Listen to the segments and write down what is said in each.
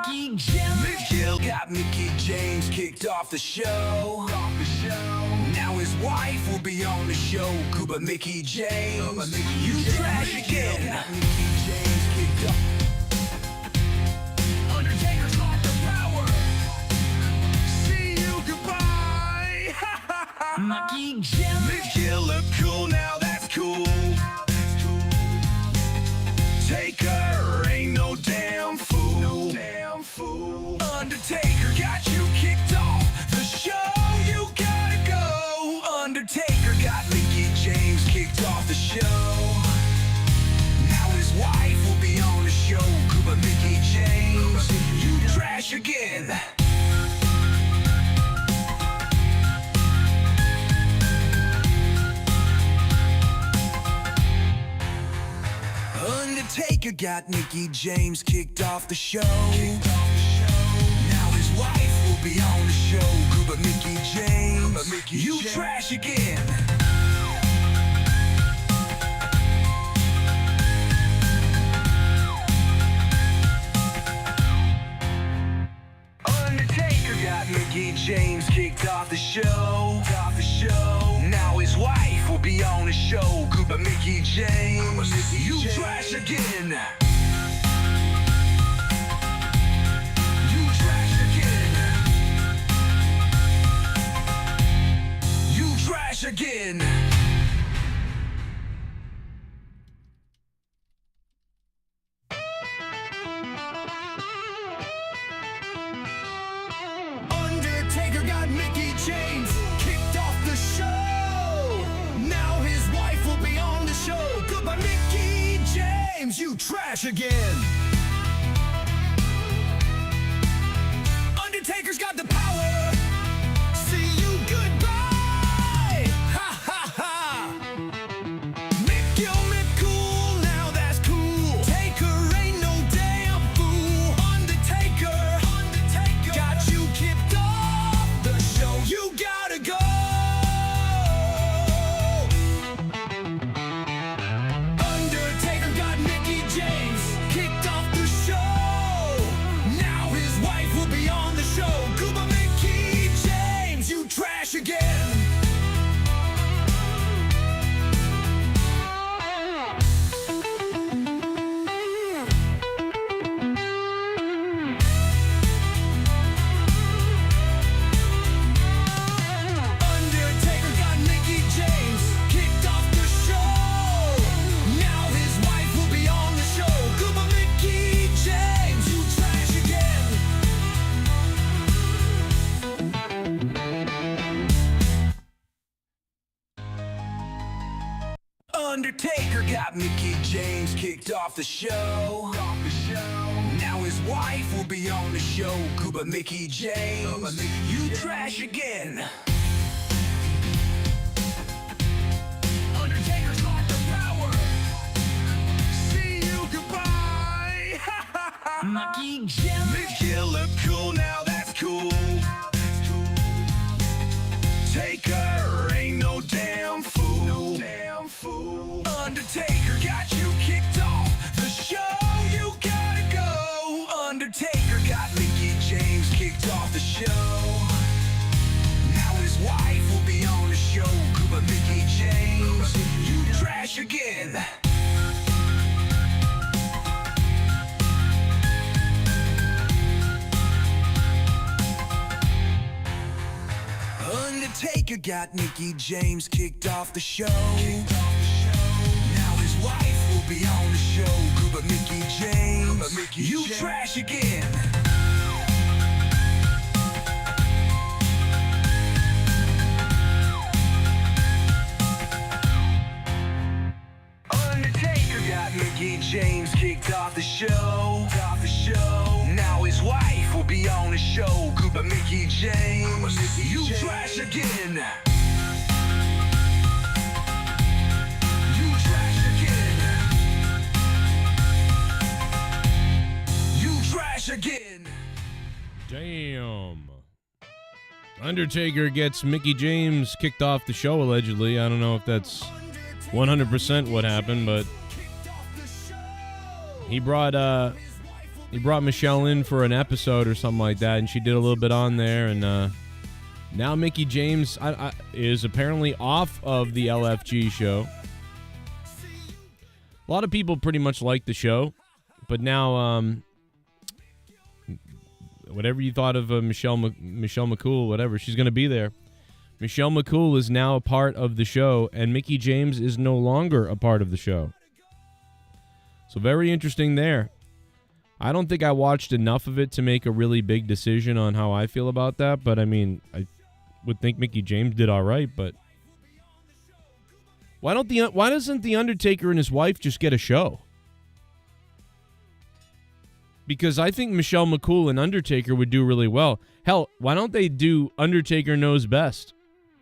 McGill got Mickey James kicked off the show. Now his wife will be on the show. Cuba Mickey James, you trash again. Mickey James kicked off. Undertaker's got the power. See you, goodbye. McGill look cool now, that's cool. Taker ain't no damn fool. Undertaker got you kicked off the show. You gotta go. Undertaker got Mickey James kicked off the show. Now his wife will be on the show. Cuba Mickey James, you trash again. Undertaker got Mickey James kicked off the show. Now his wife will be on the show. Cuba Mickey James, you trash again. Undertaker got Mickey James kicked off the show. Now his wife will be on the show. Cuba Mickey James, you trash again. You trash again. You trash again. Undertaker got Mickey James kicked off the show. Now his wife will be on the show. Goodbye, Mickey James, you trash again. Undertaker's got the power. See you, goodbye. Ha ha ha. McGill, McCool, now that's cool. Taker ain't no damn fool. Undertaker got you kicked off the show. You gotta go. Undertaker got Mickey James kicked off the show. Now his wife will be on the show. Cuba Mickey James, you trash again. Undertaker got Mickey James kicked off the show. Now his wife will be on the show. Cuba Mickey James, you trash again. Undertaker got Mickey James kicked off the show. Now his wife will be on the show. Cuba Mickey James, you trash again. Undertaker's got the power. See you, goodbye. McGill look cool now, that's cool. Taker ain't no damn fool. Undertaker got you kicked off the show. You gotta go. Undertaker got Mickey James kicked off the show. Now his wife will be on the show. Cuba Mickey James, you trash again. Undertaker got Mickey James kicked off the show. Now his wife will be on the show. Cuba Mickey James, you trash again. Undertaker got Mickey James kicked off the show. Now his wife will be on the show. Cuba Mickey James, you trash again. You trash again. You trash again. Damn. Undertaker gets Mickey James kicked off the show, allegedly. I don't know if that's 100% what happened, but he brought He brought Michelle in for an episode or something like that, and she did a little bit on there. And now Mickie James is apparently off of the LFG show. A lot of people pretty much like the show, but now whatever you thought of Michelle McCool, whatever, she's going to be there. Michelle McCool is now a part of the show, and Mickie James is no longer a part of the show. So very interesting there. I don't think I watched enough of it to make a really big decision on how I feel about that, but I mean, I would think Mickie James did all right, but why doesn't the Undertaker and his wife just get a show? Because I think Michelle McCool and Undertaker would do really well. Hell, why don't they do Undertaker Knows Best?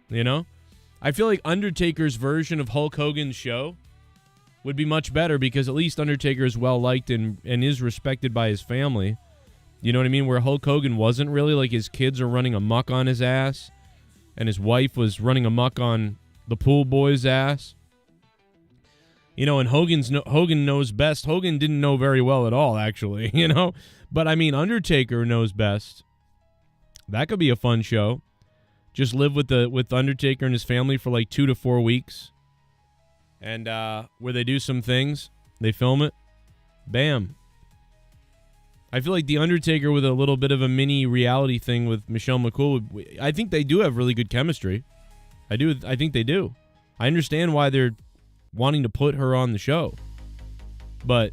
You know? I feel like Undertaker's version of Hulk Hogan's show would be much better because at least Undertaker is well-liked and is respected by his family. You know what I mean? Where Hulk Hogan wasn't really, like his kids are running amok on his ass and his wife was running amok on the pool boy's ass. You know, and Hogan knows best. Hogan didn't know very well at all, actually, you know? But, I mean, Undertaker knows best. That could be a fun show. Just live with Undertaker and his family for like 2 to 4 weeks. And where they do some things, they film it. Bam. I feel like the Undertaker with a little bit of a mini reality thing with Michelle McCool, I think they do have really good chemistry. I think they do. I understand why they're wanting to put her on the show. But,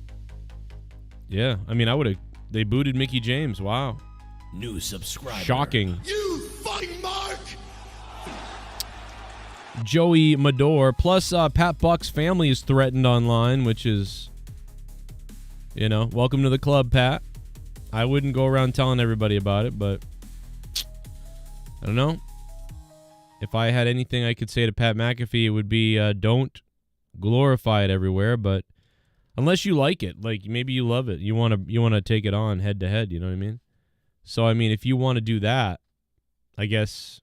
yeah, I mean, they booted Mickie James. Wow. New subscriber. Shocking. You fucking mark! Joey Mador. Plus, Pat Buck's family is threatened online, which is, you know, welcome to the club, Pat. I wouldn't go around telling everybody about it, but I don't know. If I had anything I could say to Pat McAfee, it would be don't glorify it everywhere, but unless you like it, like maybe you love it, you want to take it on head to head, you know what I mean? So I mean, if you want to do that, I guess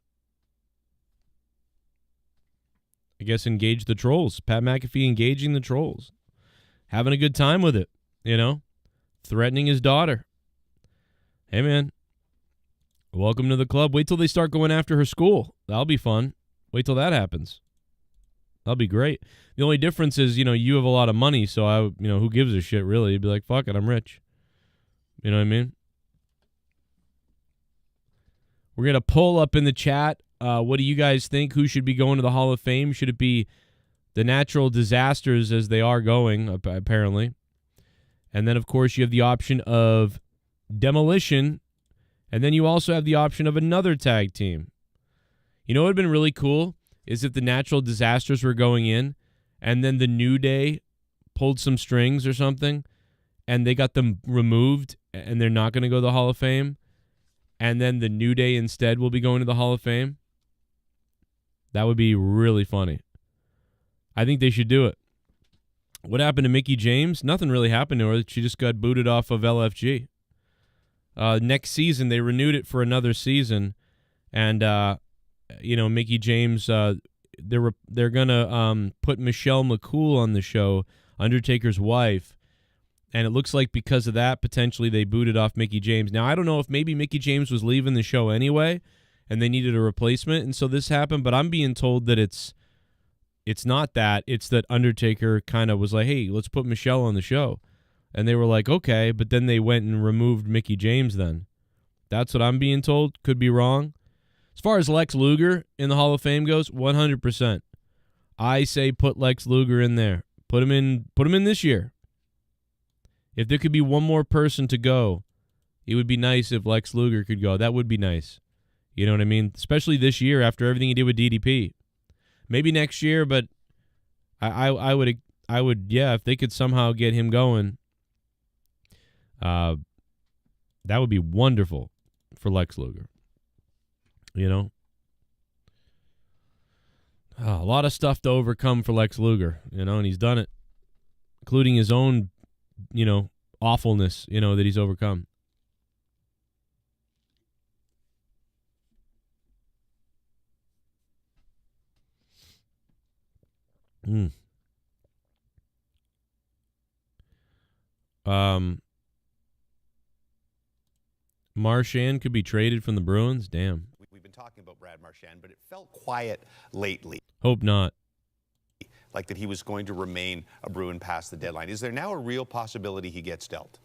engage the trolls. Pat McAfee engaging the trolls, having a good time with it, you know, threatening his daughter. Hey man, welcome to the club. Wait till they start going after her school. That'll be fun. Wait till that happens. That'll be great. The only difference is, you know, you have a lot of money, so who gives a shit really? You'd be like, fuck it, I'm rich. You know what I mean? We're going to pull up in the chat. What do you guys think? Who should be going to the Hall of Fame? Should it be the natural disasters as they are going, apparently? And then, of course, you have the option of Demolition. And then you also have the option of another tag team. You know what would have been really cool is if the natural disasters were going in and then the New Day pulled some strings or something and they got them removed and they're not going to go to the Hall of Fame. And then the New Day instead will be going to the Hall of Fame. That would be really funny. I think they should do it. What happened to Mickie James? Nothing really happened to her. She just got booted off of LFG. Next season, they renewed it for another season. And, Mickie James, they're going to put Michelle McCool on the show, Undertaker's wife. And it looks like because of that, potentially they booted off Mickie James. Now, I don't know if maybe Mickie James was leaving the show anyway, and they needed a replacement, and so this happened. But I'm being told that it's not that. It's that Undertaker kind of was like, hey, let's put Michelle on the show. And they were like, okay, but then they went and removed Mickie James then. That's what I'm being told. Could be wrong. As far as Lex Luger in the Hall of Fame goes, 100%. I say put Lex Luger in there. Put him in this year. If there could be one more person to go, it would be nice if Lex Luger could go. That would be nice. You know what I mean? Especially this year after everything he did with DDP. Maybe next year, but I would, yeah, if they could somehow get him going, that would be wonderful for Lex Luger. You know? A lot of stuff to overcome for Lex Luger, you know, and he's done it, including his own, awfulness, that he's overcome. Marchand could be traded from the Bruins? Damn. We've been talking about Brad Marchand, but it felt quiet lately, Hope not. like that he was going to remain a Bruin past the deadline. Is there now a real possibility he gets dealt?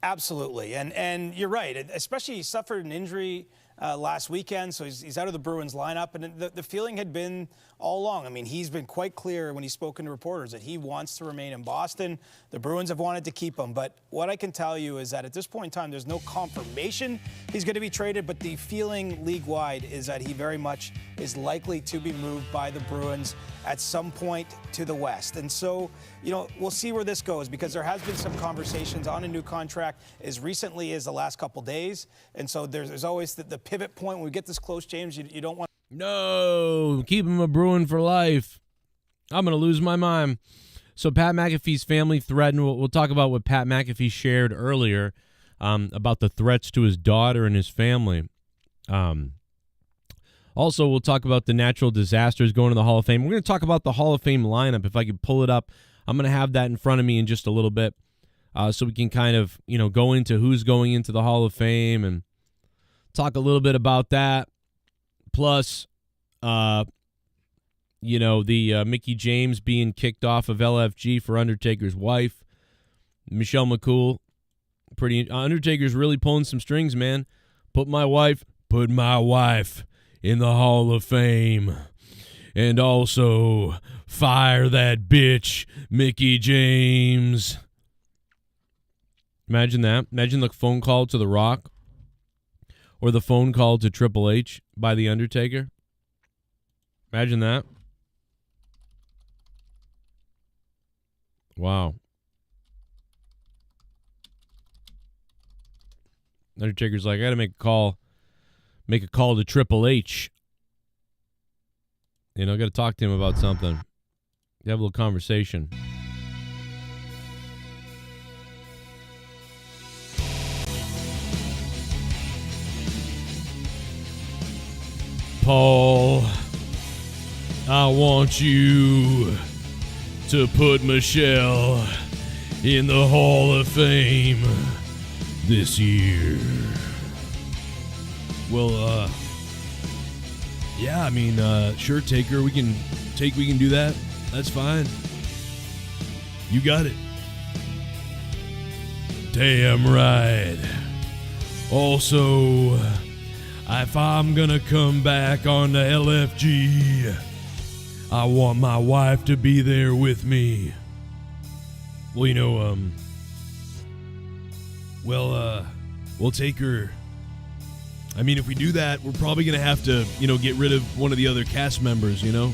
Absolutely, and you're right. Especially he suffered an injury last weekend, so he's out of the Bruins lineup. And the feeling had been all along. I mean, he's been quite clear when he's spoken to reporters that he wants to remain in Boston. The Bruins have wanted to keep him. But what I can tell you is that at this point in time, there's no confirmation he's going to be traded, but the feeling league-wide is that he very much is likely to be moved by the Bruins at some point to the West. And so, you know, we'll see where this goes, because there has been some conversations on a new contract as recently as the last couple days. And so there's always the pivot point. When we get this close, James, you don't want... No, keep him a Bruin for life. I'm going to lose my mind. So Pat McAfee's family threatened. We'll talk about what Pat McAfee shared earlier about the threats to his daughter and his family. Also, we'll talk about the natural disasters going to the Hall of Fame. We're going to talk about the Hall of Fame lineup. If I could pull it up, I'm going to have that in front of me in just a little bit, so we can kind of, you know, go into who's going into the Hall of Fame and talk a little bit about that. Plus, you know, the Mickie James being kicked off of LFG for Undertaker's wife, Michelle McCool. Undertaker's really pulling some strings, man. Put my wife in the Hall of Fame. And also, fire that bitch, Mickie James. Imagine that. Imagine the phone call to The Rock. Or the phone call to Triple H by The Undertaker. Imagine that. Wow. Undertaker's like, I got to make a call to Triple H. You know, got to talk to him about something. Have a little conversation. Paul, I want you to put Michelle in the Hall of Fame this year. Well, yeah, I mean, sure, Taker, we can do that. That's fine. You got it. Damn right. Also, if I'm gonna come back on the LFG, I want my wife to be there with me. Well, you know, we'll take her. I mean, if we do that, we're probably gonna have to, you know, get rid of one of the other cast members, you know?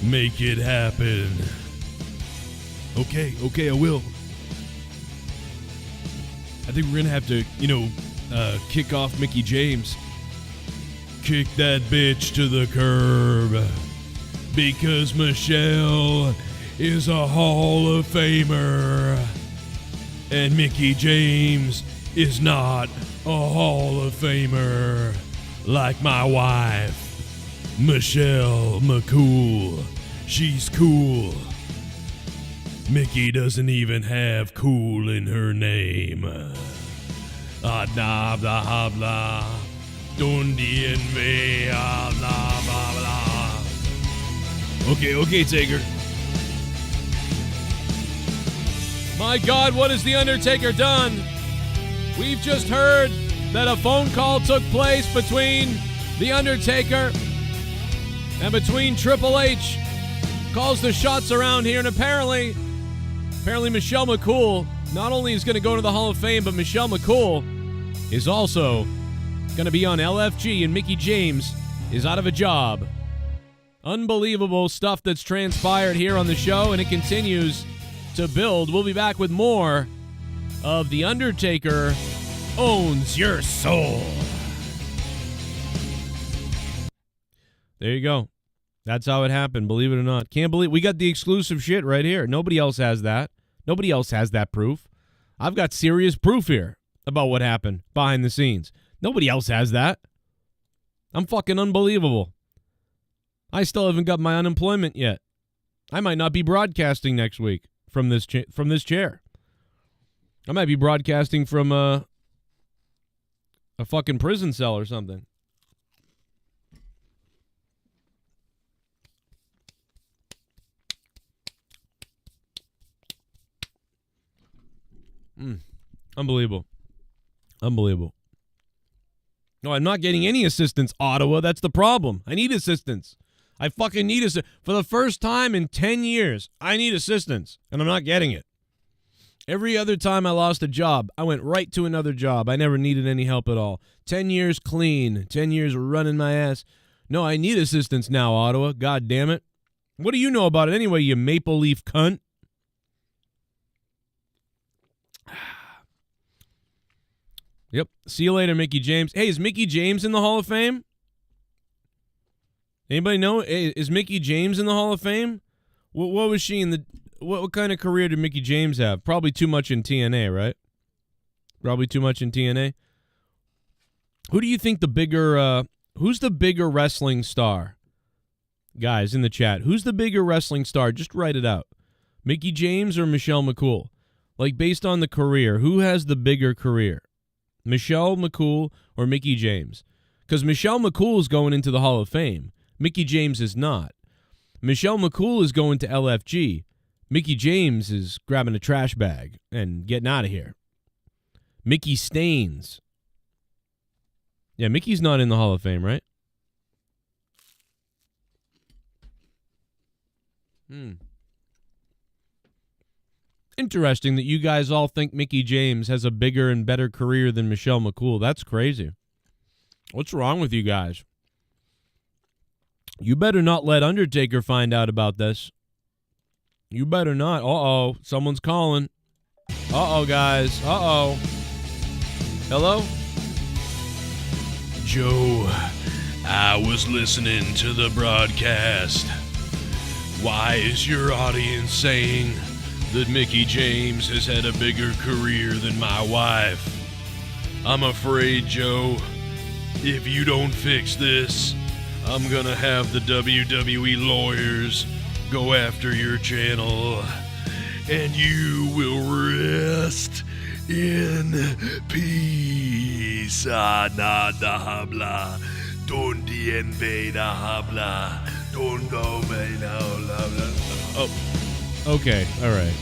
Make it happen. Okay, I will. I think we're gonna have to, you know, kick off Mickie James. Kick that bitch to the curb. Because Michelle is a Hall of Famer. And Mickie James is not a Hall of Famer like my wife, Michelle McCool. She's cool. Mickie doesn't even have cool in her name. Blah blah blah. Dundi and me. Blah blah blah. Okay, Taker. My God, what has The Undertaker done? We've just heard that a phone call took place between The Undertaker and between Triple H. Calls the shots around here, and apparently Michelle McCool not only is going to go to the Hall of Fame, but Michelle McCool is also going to be on LFG, and Mickie James is out of a job. Unbelievable stuff that's transpired here on the show, and it continues to build. We'll be back with more of The Undertaker Owns Your Soul. There you go. That's how it happened, believe it or not. Can't believe we got the exclusive shit right here. Nobody else has that. Nobody else has that proof. I've got serious proof here about what happened behind the scenes. Nobody else has that. I'm fucking unbelievable. I still haven't got my unemployment yet. I might not be broadcasting next week from this chair. I might be broadcasting from a fucking prison cell or something. Unbelievable. Unbelievable. No, I'm not getting any assistance, Ottawa. That's the problem. I need assistance. I fucking need assistance. For the first time in 10 years, I need assistance, and I'm not getting it. Every other time I lost a job, I went right to another job. I never needed any help at all. 10 years clean. 10 years running my ass. No, I need assistance now, Ottawa. God damn it. What do you know about it anyway, you maple leaf cunt? Yep. See you later, Mickey James. Hey, is Mickey James in the Hall of Fame? Anybody know? Hey, is Mickey James in the Hall of Fame? What was she in the... What kind of career did Mickey James have? Probably too much in TNA, right? Probably too much in TNA. Who do you think the bigger... who's the bigger wrestling star? Guys, in the chat. Who's the bigger wrestling star? Just write it out. Mickey James or Michelle McCool? Like, based on the career, who has the bigger career? Michelle McCool or Mickey James? Because Michelle McCool is going into the Hall of Fame. Mickey James is not. Michelle McCool is going to LFG. Mickey James is grabbing a trash bag and getting out of here. Mickey Staines. Yeah, Mickey's not in the Hall of Fame, right? Interesting that you guys all think Mickey James has a bigger and better career than Michelle McCool. That's crazy. What's wrong with you guys? You better not let Undertaker find out about this. You better not. Uh-oh. Someone's calling. Uh-oh, guys. Uh-oh. Hello? Joe, I was listening to the broadcast. Why is your audience saying that Mickey James has had a bigger career than my wife? I'm afraid, Joe, if you don't fix this, I'm gonna have the WWE lawyers go after your channel, and you will rest in peace. Nada habla, donde invada habla, donde me no habla. Oh, okay. All right.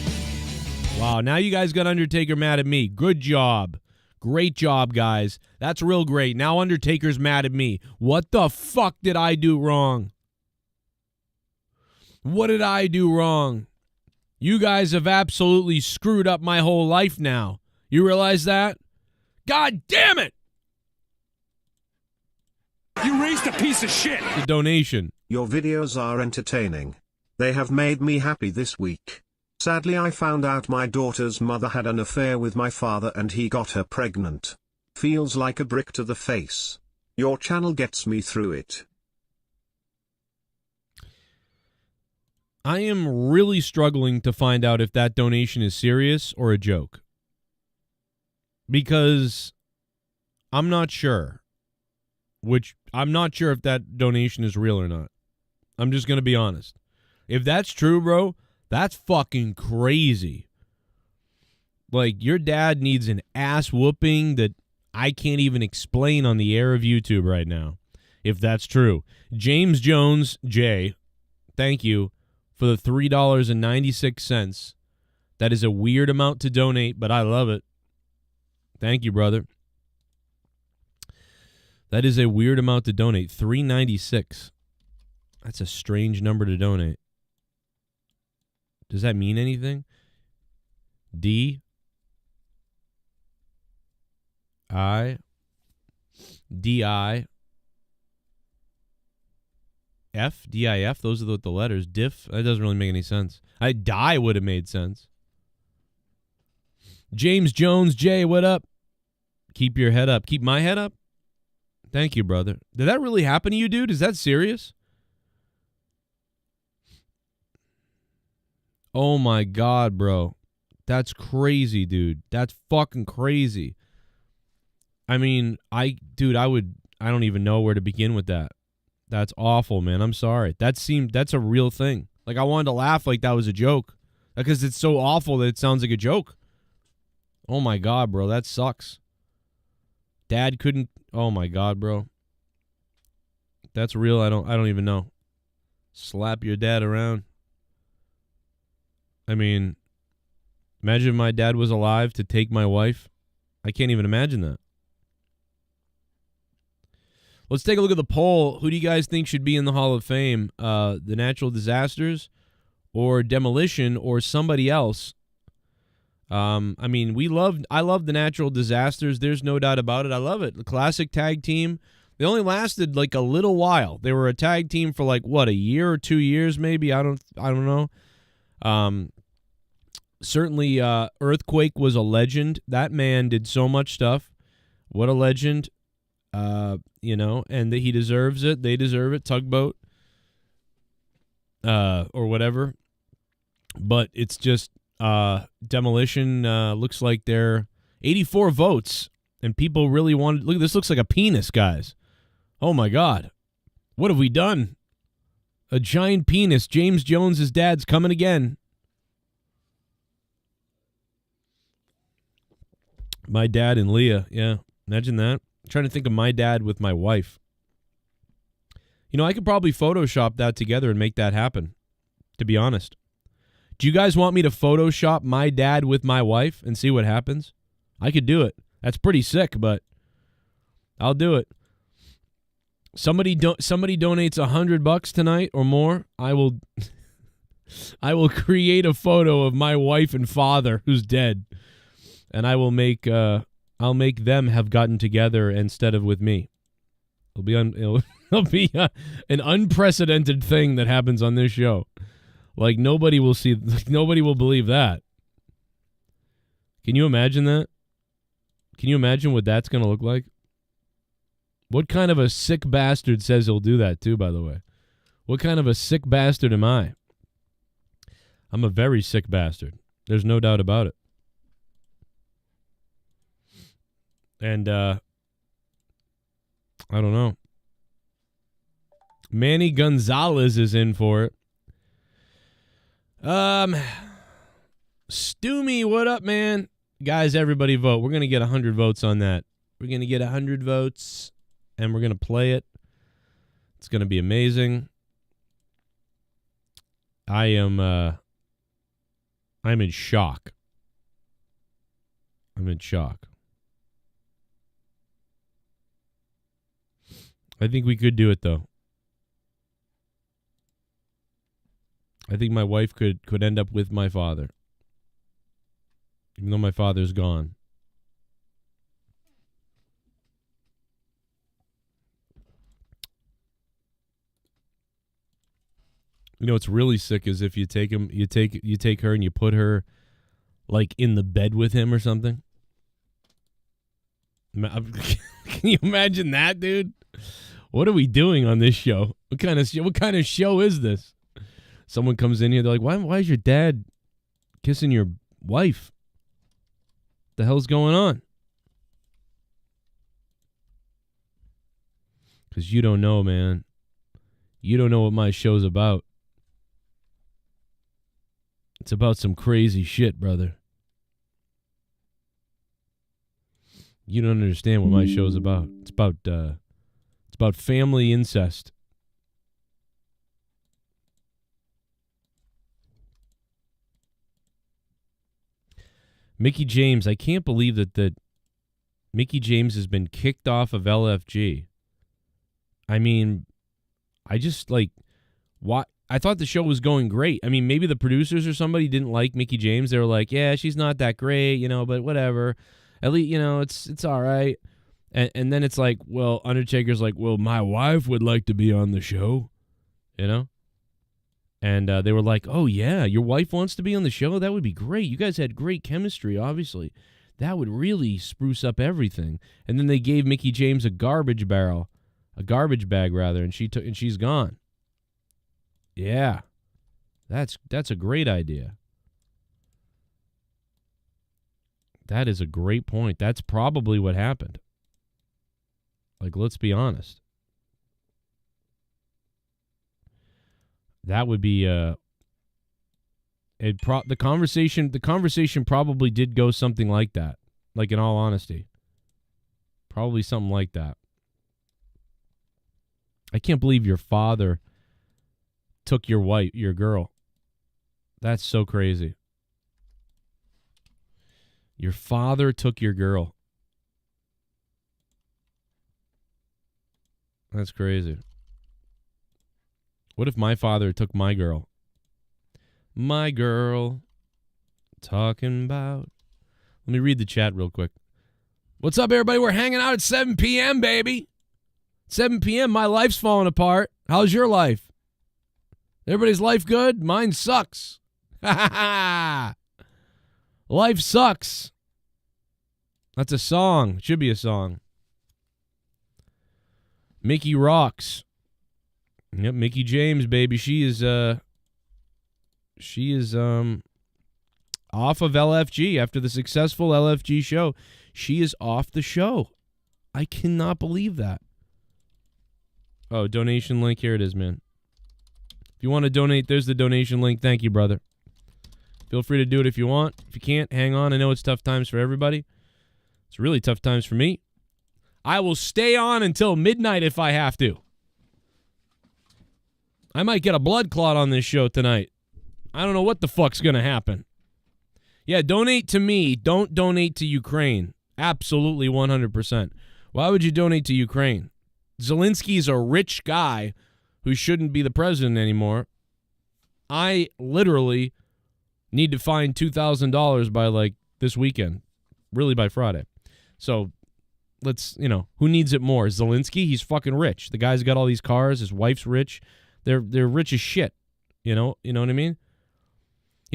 Wow, now you guys got Undertaker mad at me. Good job. Great job, guys. That's real great. Now Undertaker's mad at me. What the fuck did I do wrong? What did I do wrong? You guys have absolutely screwed up my whole life now. You realize that? God damn it! You raised a piece of shit. The donation. Your videos are entertaining. They have made me happy this week. Sadly, I found out my daughter's mother had an affair with my father and he got her pregnant. Feels like a brick to the face. Your channel gets me through it. I am really struggling to find out if that donation is serious or a joke. Because I'm not sure. I'm not sure if that donation is real or not. I'm just going to be honest. If that's true, bro, that's fucking crazy. Like, your dad needs an ass whooping that I can't even explain on the air of YouTube right now. If that's true. James Jones, J, thank you for the $3.96. That is a weird amount to donate, but I love it. Thank you, brother. That is a weird amount to donate. $3.96. That's a strange number to donate. Does that mean anything? D I F DIF. Those are the letters. Diff. That doesn't really make any sense. Die would have made sense. James Jones J. What up? Keep your head up. Keep my head up. Thank you, brother. Did that really happen to you, dude? Is that serious? Oh my God, bro. That's crazy, dude. That's fucking crazy. I mean, I don't even know where to begin with that. That's awful, man. I'm sorry. That's a real thing. Like, I wanted to laugh like that was a joke because it's so awful that it sounds like a joke. Oh my God, bro. That sucks. Dad couldn't. Oh my God, bro. That's real. I don't even know. Slap your dad around. I mean, imagine if my dad was alive to take my wife. I can't even imagine that. Let's take a look at the poll. Who do you guys think should be in the Hall of Fame? The natural disasters or demolition or somebody else? I mean, I love the natural disasters. There's no doubt about it. I love it. The classic tag team. They only lasted like a little while. They were a tag team for like what, a year or 2 years maybe. I don't know. Certainly, Earthquake was a legend. That man did so much stuff. What a legend. And he deserves it. They deserve it. Tugboat, or whatever. But it's just demolition. Looks like they're 84 votes, and people really wanted. Look, this looks like a penis, guys. Oh my God, what have we done? A giant penis. James Jones's dad's coming again. My dad and Leah. Yeah, imagine that. I'm trying to think of my dad with my wife. You know, I could probably Photoshop that together and make that happen, to be honest. Do you guys want me to Photoshop my dad with my wife and see what happens? I could do it. That's pretty sick, but I'll do it. Somebody donates $100 tonight or more. I will create a photo of my wife and father who's dead, and I'll make them have gotten together instead of with me. It'll be an unprecedented thing that happens on this show. Like nobody will believe that. Can you imagine that? Can you imagine what that's going to look like? What kind of a sick bastard says he'll do that too, by the way? What kind of a sick bastard am I? I'm a very sick bastard. There's no doubt about it. And I don't know. Manny Gonzalez is in for it. Stoomy, what up, man? Guys, everybody vote. We're going to get 100 votes on that. We're going to get 100 votes, and we're going to play it. It's going to be amazing. I'm in shock. I'm in shock. I think we could do it, though. I think my wife could end up with my father. Even though my father's gone. You know what's really sick is if you take her and you put her like in the bed with him or something. Can you imagine that, dude? What are we doing on this show? What kind of show is this? Someone comes in here, they're like, why is your dad kissing your wife? What the hell's going on? Because you don't know, man. You don't know what my show's about. It's about some crazy shit, brother. You don't understand what my show's about. It's about family incest. Mickey James, I can't believe that Mickey James has been kicked off of LFG. I mean, I just why? I thought the show was going great. I mean, maybe the producers or somebody didn't like Mickey James. They were like, yeah, she's not that great, but whatever. At least, it's all right. And then it's like, well, Undertaker's like, well, my wife would like to be on the show, And they were like, oh, yeah, your wife wants to be on the show? That would be great. You guys had great chemistry, obviously. That would really spruce up everything. And then they gave Mickey James a garbage bag, and she's gone. Yeah, that's a great idea. That is a great point. That's probably what happened. Let's be honest. That would be the conversation probably did go something like that. In all honesty, Probably something like that. I can't believe your father took your girl. That's so crazy. Your father took your girl. That's crazy. What if my father took my girl? My girl. Talking about. Let me read the chat real quick. What's up, everybody? We're hanging out at 7 p.m., baby. 7 p.m., my life's falling apart. How's your life? Everybody's life good? Mine sucks. Life sucks. That's a song. Should be a song. Mickey rocks. Yep, Mickey James, baby. She is off of LFG after the successful LFG show. She is off the show. I cannot believe that. Oh, donation link. Here it is, man. If you want to donate, there's the donation link. Thank you, brother. Feel free to do it if you want. If you can't, hang on. I know it's tough times for everybody. It's really tough times for me. I will stay on until midnight if I have to. I might get a blood clot on this show tonight. I don't know what the fuck's going to happen. Yeah, donate to me. Don't donate to Ukraine. Absolutely 100%. Why would you donate to Ukraine? Zelensky's a rich guy who shouldn't be the president anymore. I literally need to find $2,000 by like this weekend. Really by Friday. So let's, who needs it more? Zelensky? He's fucking rich. The guy's got all these cars. His wife's rich. They're rich as shit. You know what I mean?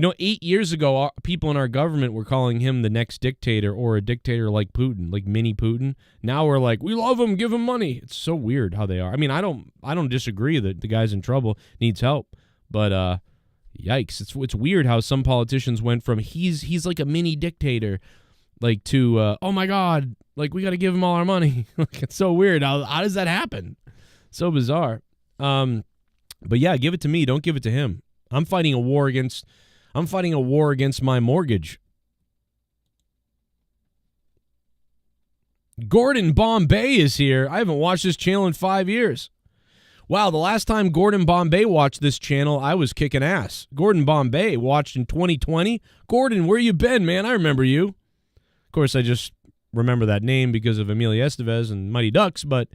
8 years ago, people in our government were calling him the next dictator or a dictator like Putin, like mini Putin. Now we're like, we love him, give him money. It's so weird how they are. I mean, I don't disagree that the guy's in trouble, needs help, but yikes! It's weird how some politicians went from he's like a mini dictator, like to oh my god, like we got to give him all our money. Like it's so weird. How does that happen? So bizarre. But yeah, give it to me. Don't give it to him. I'm fighting a war against my mortgage. Gordon Bombay is here. I haven't watched this channel in 5 years. Wow, the last time Gordon Bombay watched this channel, I was kicking ass. Gordon Bombay watched in 2020. Gordon, where you been, man? I remember you. Of course, I just remember that name because of Emilio Estevez and Mighty Ducks, but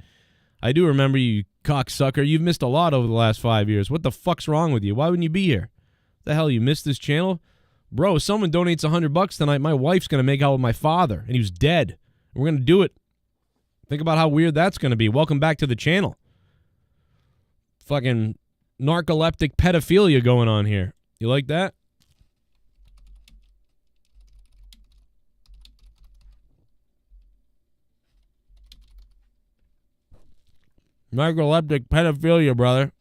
I do remember you, cocksucker. You've missed a lot over the last 5 years. What the fuck's wrong with you? Why wouldn't you be here? The hell, you missed this channel? Bro, if someone donates $100 tonight, my wife's going to make out with my father, and he was dead. We're going to do it. Think about how weird that's going to be. Welcome back to the channel. Fucking narcoleptic pedophilia going on here. You like that? Narcoleptic pedophilia, brother.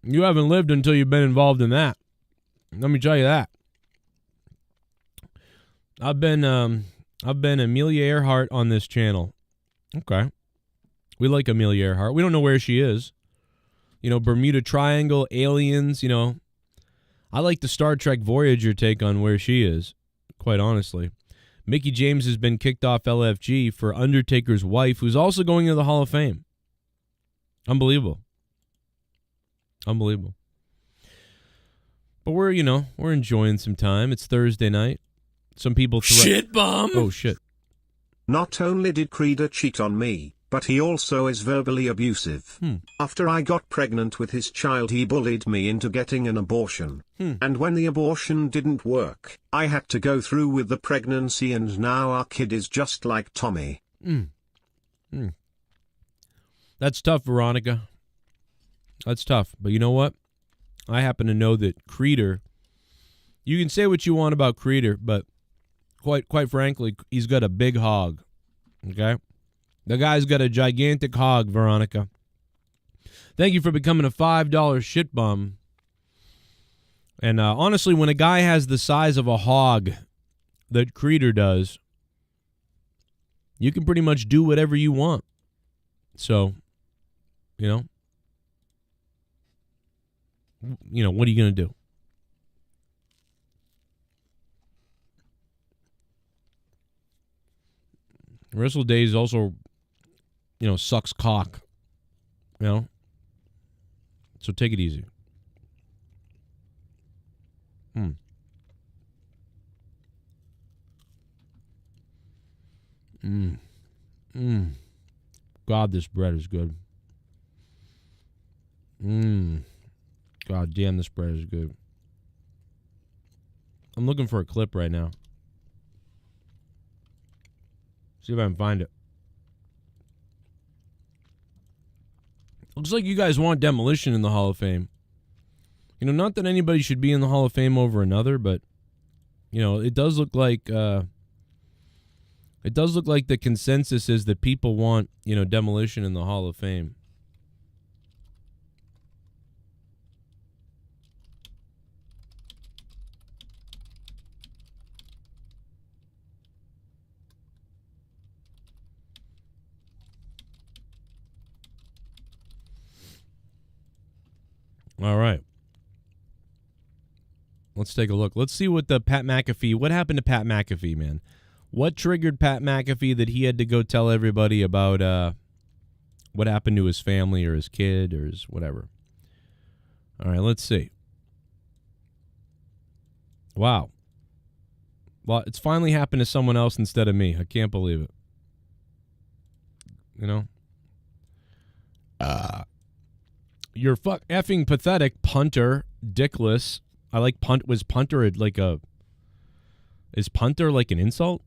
You haven't lived until you've been involved in that. Let me tell you that. I've been Amelia Earhart on this channel. Okay. We like Amelia Earhart. We don't know where she is. Bermuda Triangle, aliens, I like the Star Trek Voyager take on where she is, quite honestly. Mickey James has been kicked off LFG for Undertaker's wife, who's also going to the Hall of Fame. Unbelievable. Unbelievable. But we're enjoying some time. It's Thursday night. Some people Shit bomb. Oh shit. Not only did Creeder cheat on me, but he also is verbally abusive. After I got pregnant with his child, he bullied me into getting an abortion. And when the abortion didn't work, I had to go through with the pregnancy, and now our kid is just like Tommy. That's tough, Veronica. That's tough. But you know what? I happen to know that Creeder, you can say what you want about Creeder, but quite frankly, he's got a big hog. Okay? The guy's got a gigantic hog, Veronica. Thank you for becoming a $5 shit bum. And honestly, when a guy has the size of a hog that Creeder does, you can pretty much do whatever you want. So, what are you going to do? Wrestle Days also, sucks cock. So take it easy. God, this bread is good. God damn, this bread is good. I'm looking for a clip right now. See if I can find it. Looks like you guys want Demolition in the Hall of Fame. Not that anybody should be in the Hall of Fame over another, but it does look like the consensus is that people want, Demolition in the Hall of Fame. All right. Let's take a look. Let's see what what happened to Pat McAfee, man? What triggered Pat McAfee that he had to go tell everybody about what happened to his family or his kid or his whatever? All right, let's see. Wow. Well, it's finally happened to someone else instead of me. I can't believe it. You're effing pathetic, punter, dickless. I like punt. Was punter is punter like an insult?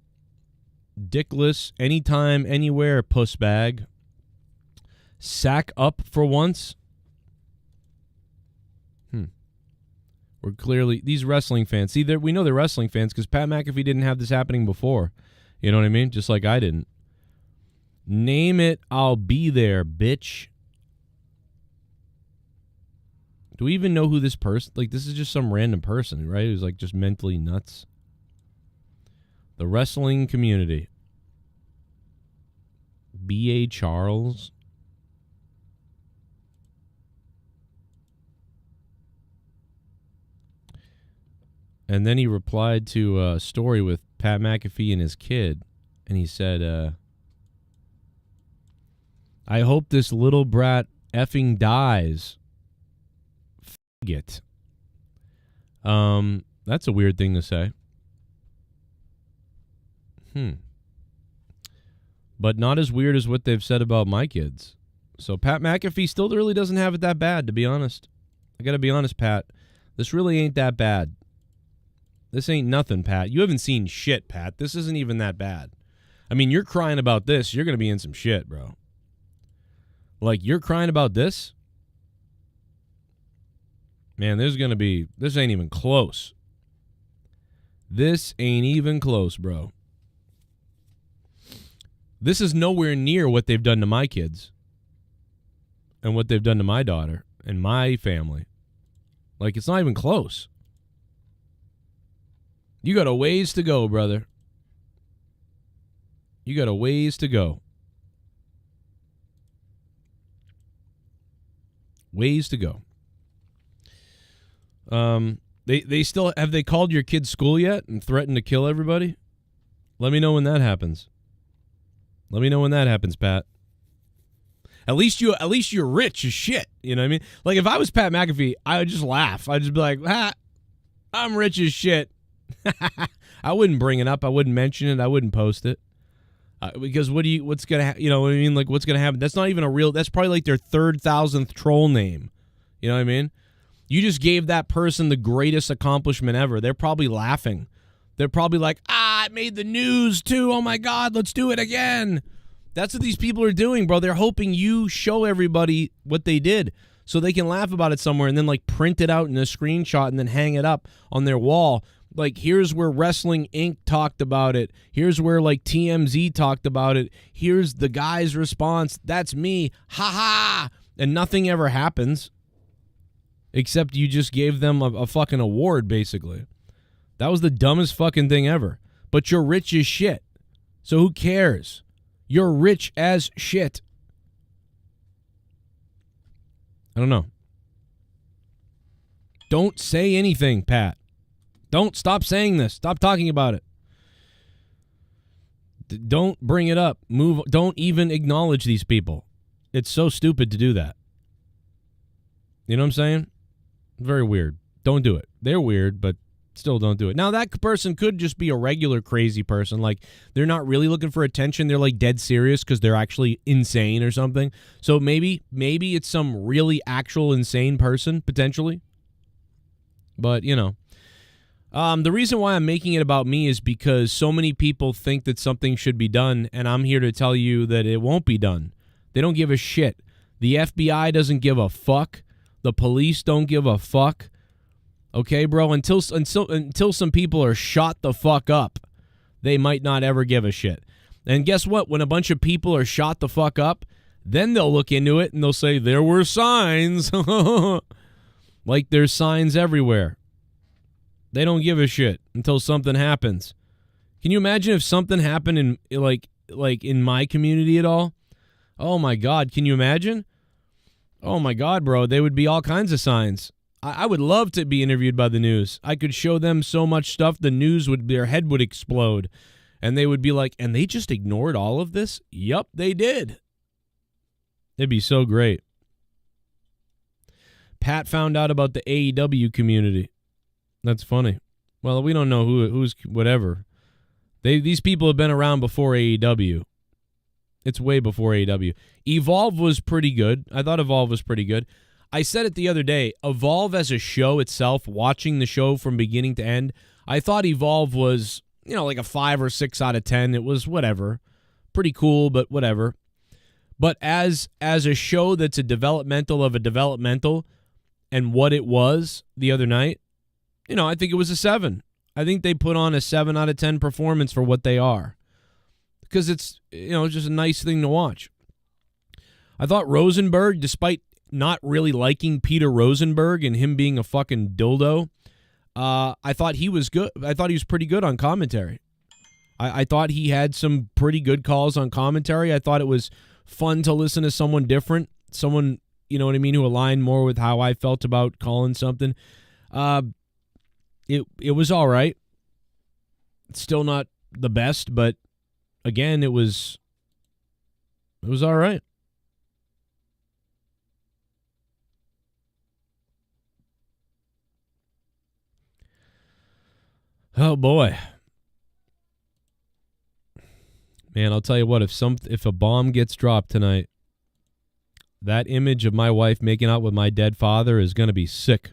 Dickless, anytime, anywhere, puss bag. Sack up for once. We're clearly, these wrestling fans, see, we know they're wrestling fans because Pat McAfee didn't have this happening before. You know what I mean? Just like I didn't. Name it, I'll be there, bitch. Do we even know who this person, this is just some random person, right? Who's just mentally nuts. The wrestling community. B.A. Charles. And then he replied to a story with Pat McAfee and his kid. And he said, I hope this little brat effing dies. It. That's a weird thing to say. But not as weird as what they've said about my kids. So Pat McAfee still really doesn't have it that bad, to be honest. I gotta be honest, Pat. This really ain't that bad. This ain't nothing, Pat. You haven't seen shit, Pat. This isn't even that bad. I mean, you're crying about this. You're gonna be in some shit, bro. You're crying about this? Man, this ain't even close. This ain't even close, bro. This is nowhere near what they've done to my kids and what they've done to my daughter and my family. It's not even close. You got a ways to go, brother. You got a ways to go. Ways to go. They still have they called your kid's school yet and threatened to kill everybody? Let me know when that happens. Let me know when that happens, Pat. At least you're rich as shit. You know what I mean? If I was Pat McAfee, I would just laugh. I'd just be like, I'm rich as shit. I wouldn't bring it up. I wouldn't mention it. I wouldn't post it. Because what's gonna happen? You know what I mean? What's gonna happen? That's not even a real. That's probably their 3,000th troll name. You know what I mean? You just gave that person the greatest accomplishment ever. They're probably laughing. They're probably like, it made the news too. Oh my God, let's do it again. That's what these people are doing, bro. They're hoping you show everybody what they did so they can laugh about it somewhere and then print it out in a screenshot and then hang it up on their wall. Here's where Wrestling Inc. talked about it. Here's where TMZ talked about it. Here's the guy's response. That's me. Ha ha. And nothing ever happens. Except you just gave them a fucking award, basically. That was the dumbest fucking thing ever. But you're rich as shit. So who cares? You're rich as shit. I don't know. Don't say anything, Pat. Don't stop saying this. Stop talking about it. Don't bring it up. Move. Don't even acknowledge these people. It's so stupid to do that. You know what I'm saying? Very weird. Don't do it. They're weird, but still don't do it. Now, that person could just be a regular crazy person. Like, they're not really looking for attention. They're, like, dead serious because they're actually insane or something. So maybe it's some really actual insane person, potentially. But, you know. The reason why I'm making it about me is because so many people think that something should be done, and I'm here to tell you that it won't be done. They don't give a shit. The FBI doesn't give a fuck. The police don't give a fuck. Okay, bro? Until some people are shot the fuck up, they might not ever give a shit. And guess what? When a bunch of people are shot the fuck up, then they'll look into it and they'll say, there were signs. Like there's signs everywhere. They don't give a shit until something happens. Can you imagine if something happened in like in my community at all? Oh my God, can you imagine? Oh my God, bro, they would be all kinds of signs. I would love to be interviewed by the news. I could show them so much stuff, their head would explode. And they would be like, and they just ignored all of this? Yup, they did. It'd be so great. Pat found out about the AEW community. That's funny. Well, we don't know who's whatever. These people have been around before AEW. It's way before AEW. Evolve was pretty good. I thought Evolve was pretty good. I said it the other day. Evolve as a show itself, watching the show from beginning to end, I thought Evolve was, like a 5 or 6 out of 10. It was whatever. Pretty cool, but whatever. But as a show that's a developmental of a developmental and what it was the other night, I think it was a 7. I think they put on a 7 out of 10 performance for what they are. Because it's, just a nice thing to watch. I thought Rosenberg, despite not really liking Peter Rosenberg and him being a fucking dildo, I thought he was good. I thought he was pretty good on commentary. I thought he had some pretty good calls on commentary. I thought it was fun to listen to someone different, someone, who aligned more with how I felt about calling something. It was all right. It's still not the best, but again, it was all right. Oh boy. Man, I'll tell you what, if a bomb gets dropped tonight, that image of my wife making out with my dead father is going to be sick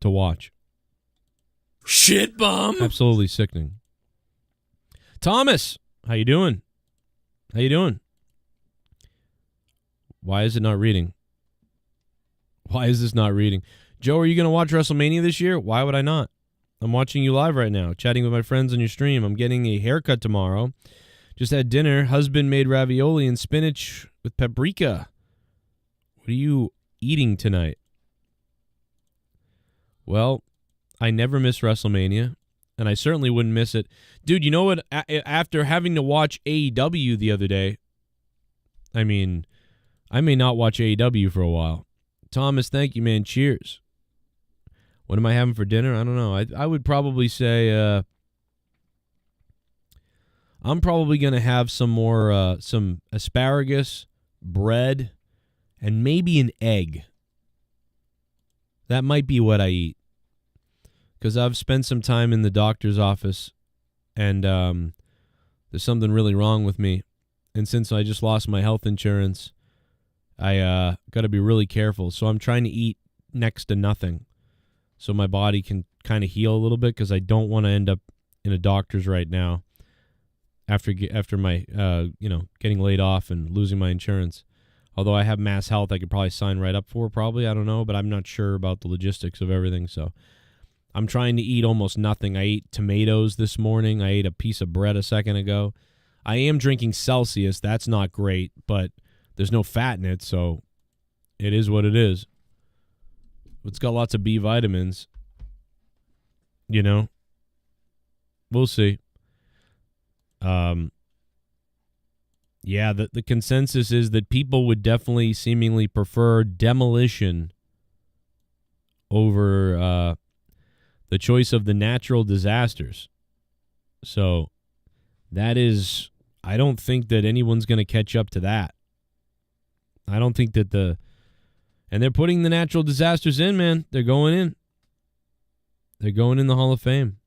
to watch. Shit bomb. Absolutely sickening. Thomas, how you doing? How you doing? Why is it not reading? Why is this not reading? Joe, are you going to watch WrestleMania this year? Why would I not? I'm watching you live right now, chatting with my friends on your stream. I'm getting a haircut tomorrow. Just had dinner. Husband made ravioli and spinach with paprika. What are you eating tonight? Well, I never miss WrestleMania, and I certainly wouldn't miss it. Dude, you know what? After having to watch AEW the other day, I mean, I may not watch AEW for a while. Thomas, thank you, man. Cheers. What am I having for dinner? I don't know. I would probably say I'm probably going to have some asparagus, bread, and maybe an egg. That might be what I eat. Because I've spent some time in the doctor's office, and there's something really wrong with me. And since I just lost my health insurance, I got to be really careful. So I'm trying to eat next to nothing so my body can kind of heal a little bit, because I don't want to end up in a doctor's right now after my, getting laid off and losing my insurance. Although I have Mass Health I could probably sign right up for, probably. I don't know, but I'm not sure about the logistics of everything, so I'm trying to eat almost nothing. I ate tomatoes this morning. I ate a piece of bread a second ago. I am drinking Celsius. That's not great, but there's no fat in it, so it is what it is. It's got lots of B vitamins. We'll see. Yeah, the consensus is that people would definitely seemingly prefer demolition over the choice of the natural disasters. So that is, I don't think that anyone's going to catch up to that. I don't think that and they're putting the natural disasters in, man. They're going in. They're going in the Hall of Fame.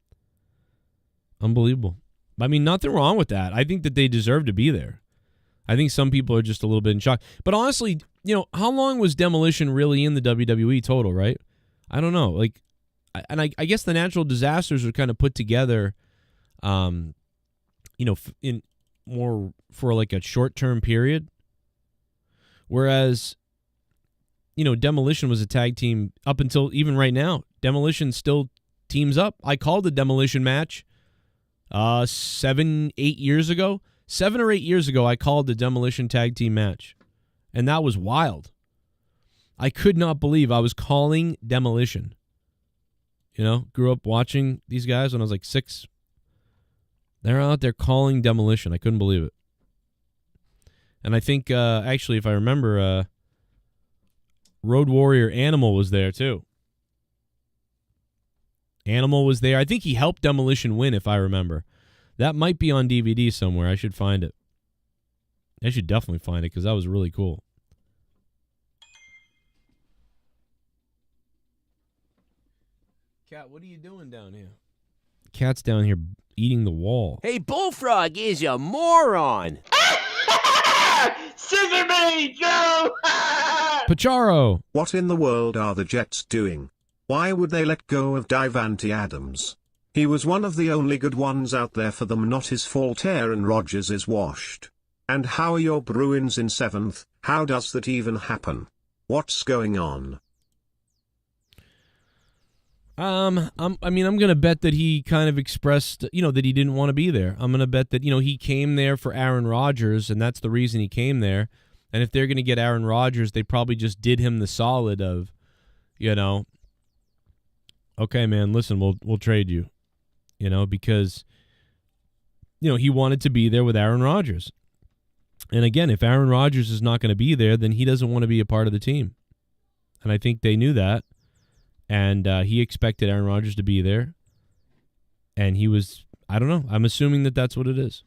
Unbelievable. I mean, nothing wrong with that. I think that they deserve to be there. I think some people are just a little bit in shock. But honestly, how long was Demolition really in the WWE total, right? I don't know. Like, I guess the natural disasters are kind of put together, in more for like a short-term period. Whereas, Demolition was a tag team up until even right now. Demolition still teams up. I called the Demolition match 7 or 8 years ago. 7 or 8 years ago, I called the Demolition tag team match. And that was wild. I could not believe I was calling Demolition. Grew up watching these guys when I was like 6. They're out there calling Demolition. I couldn't believe it. And I think, actually, if I remember, Road Warrior Animal was there, too. Animal was there. I think he helped Demolition win, if I remember. That might be on DVD somewhere. I should find it. I should definitely find it because that was really cool. Cat, what are you doing down here? Cat's down here eating the wall. Hey, Bullfrog is a moron. Scissor me, Joe! Pacharo. What in the world are the Jets doing? Why would they let go of Davante Adams? He was one of the only good ones out there for them. Not his fault Aaron Rodgers is washed. And how are your Bruins in 7th? How does that even happen? What's going on? I'm going to bet that he kind of expressed, that he didn't want to be there. I'm going to bet that, he came there for Aaron Rodgers, and that's the reason he came there. And if they're going to get Aaron Rodgers, they probably just did him the solid of, okay, man, listen, we'll trade you, because, he wanted to be there with Aaron Rodgers. And again, if Aaron Rodgers is not going to be there, then he doesn't want to be a part of the team. And I think they knew that. And he expected Aaron Rodgers to be there. And he was, I don't know. I'm assuming that that's what it is.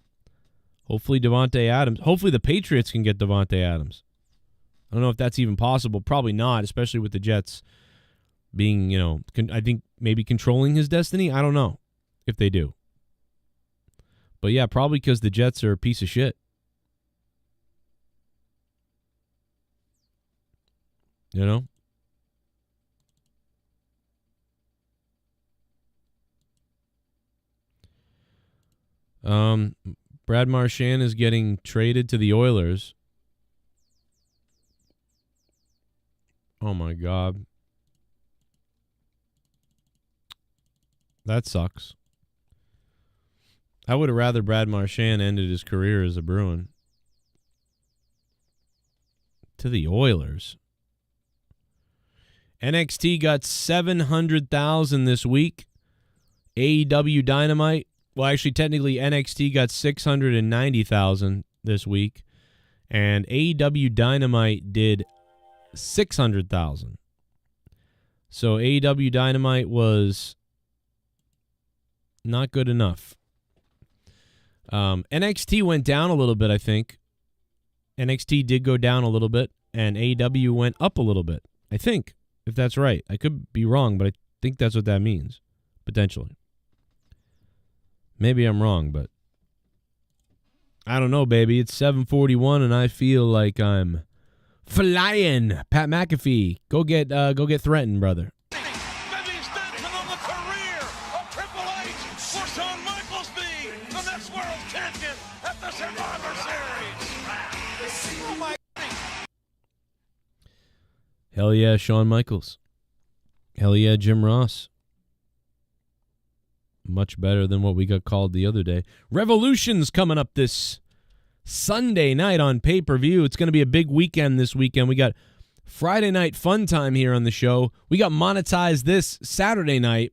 Hopefully Davante Adams. Hopefully the Patriots can get Davante Adams. I don't know if that's even possible. Probably not, especially with the Jets being, I think maybe controlling his destiny. I don't know if they do. But yeah, probably because the Jets are a piece of shit. Brad Marchand is getting traded to the Oilers. Oh my God. That sucks. I would have rather Brad Marchand ended his career as a Bruin. To the Oilers. NXT got 700,000 this week. AEW Dynamite. Well, actually, technically, NXT got 690,000 this week, and AEW Dynamite did 600,000. So AEW Dynamite was not good enough. NXT went down a little bit, I think. NXT did go down a little bit, and AEW went up a little bit, I think, if that's right. I could be wrong, but I think that's what that means, potentially. Maybe I'm wrong, but I don't know, baby. It's 7:41, and I feel like I'm flying. Pat McAfee, go get threatened, brother. Maybe extension on the career of Triple H for Shawn Michaels being the next world champion at the Survivor Series. Oh my. Hell yeah, Shawn Michaels. Hell yeah, Jim Ross. Much better than what we got called the other day. Revolution's coming up this Sunday night on pay-per-view. It's going to be a big weekend this weekend. We got Friday night fun time here on the show. We got Monetize this Saturday night.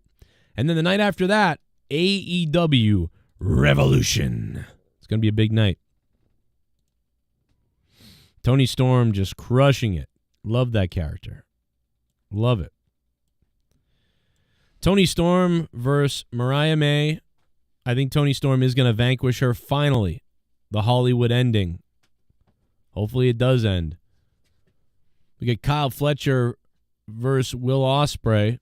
And then the night after that, AEW Revolution. It's going to be a big night. Tony Storm just crushing it. Love that character. Love it. Tony Storm versus Mariah May. I think Tony Storm is going to vanquish her finally. the Hollywood ending. Hopefully it does end. We get Kyle Fletcher versus Will Ospreay.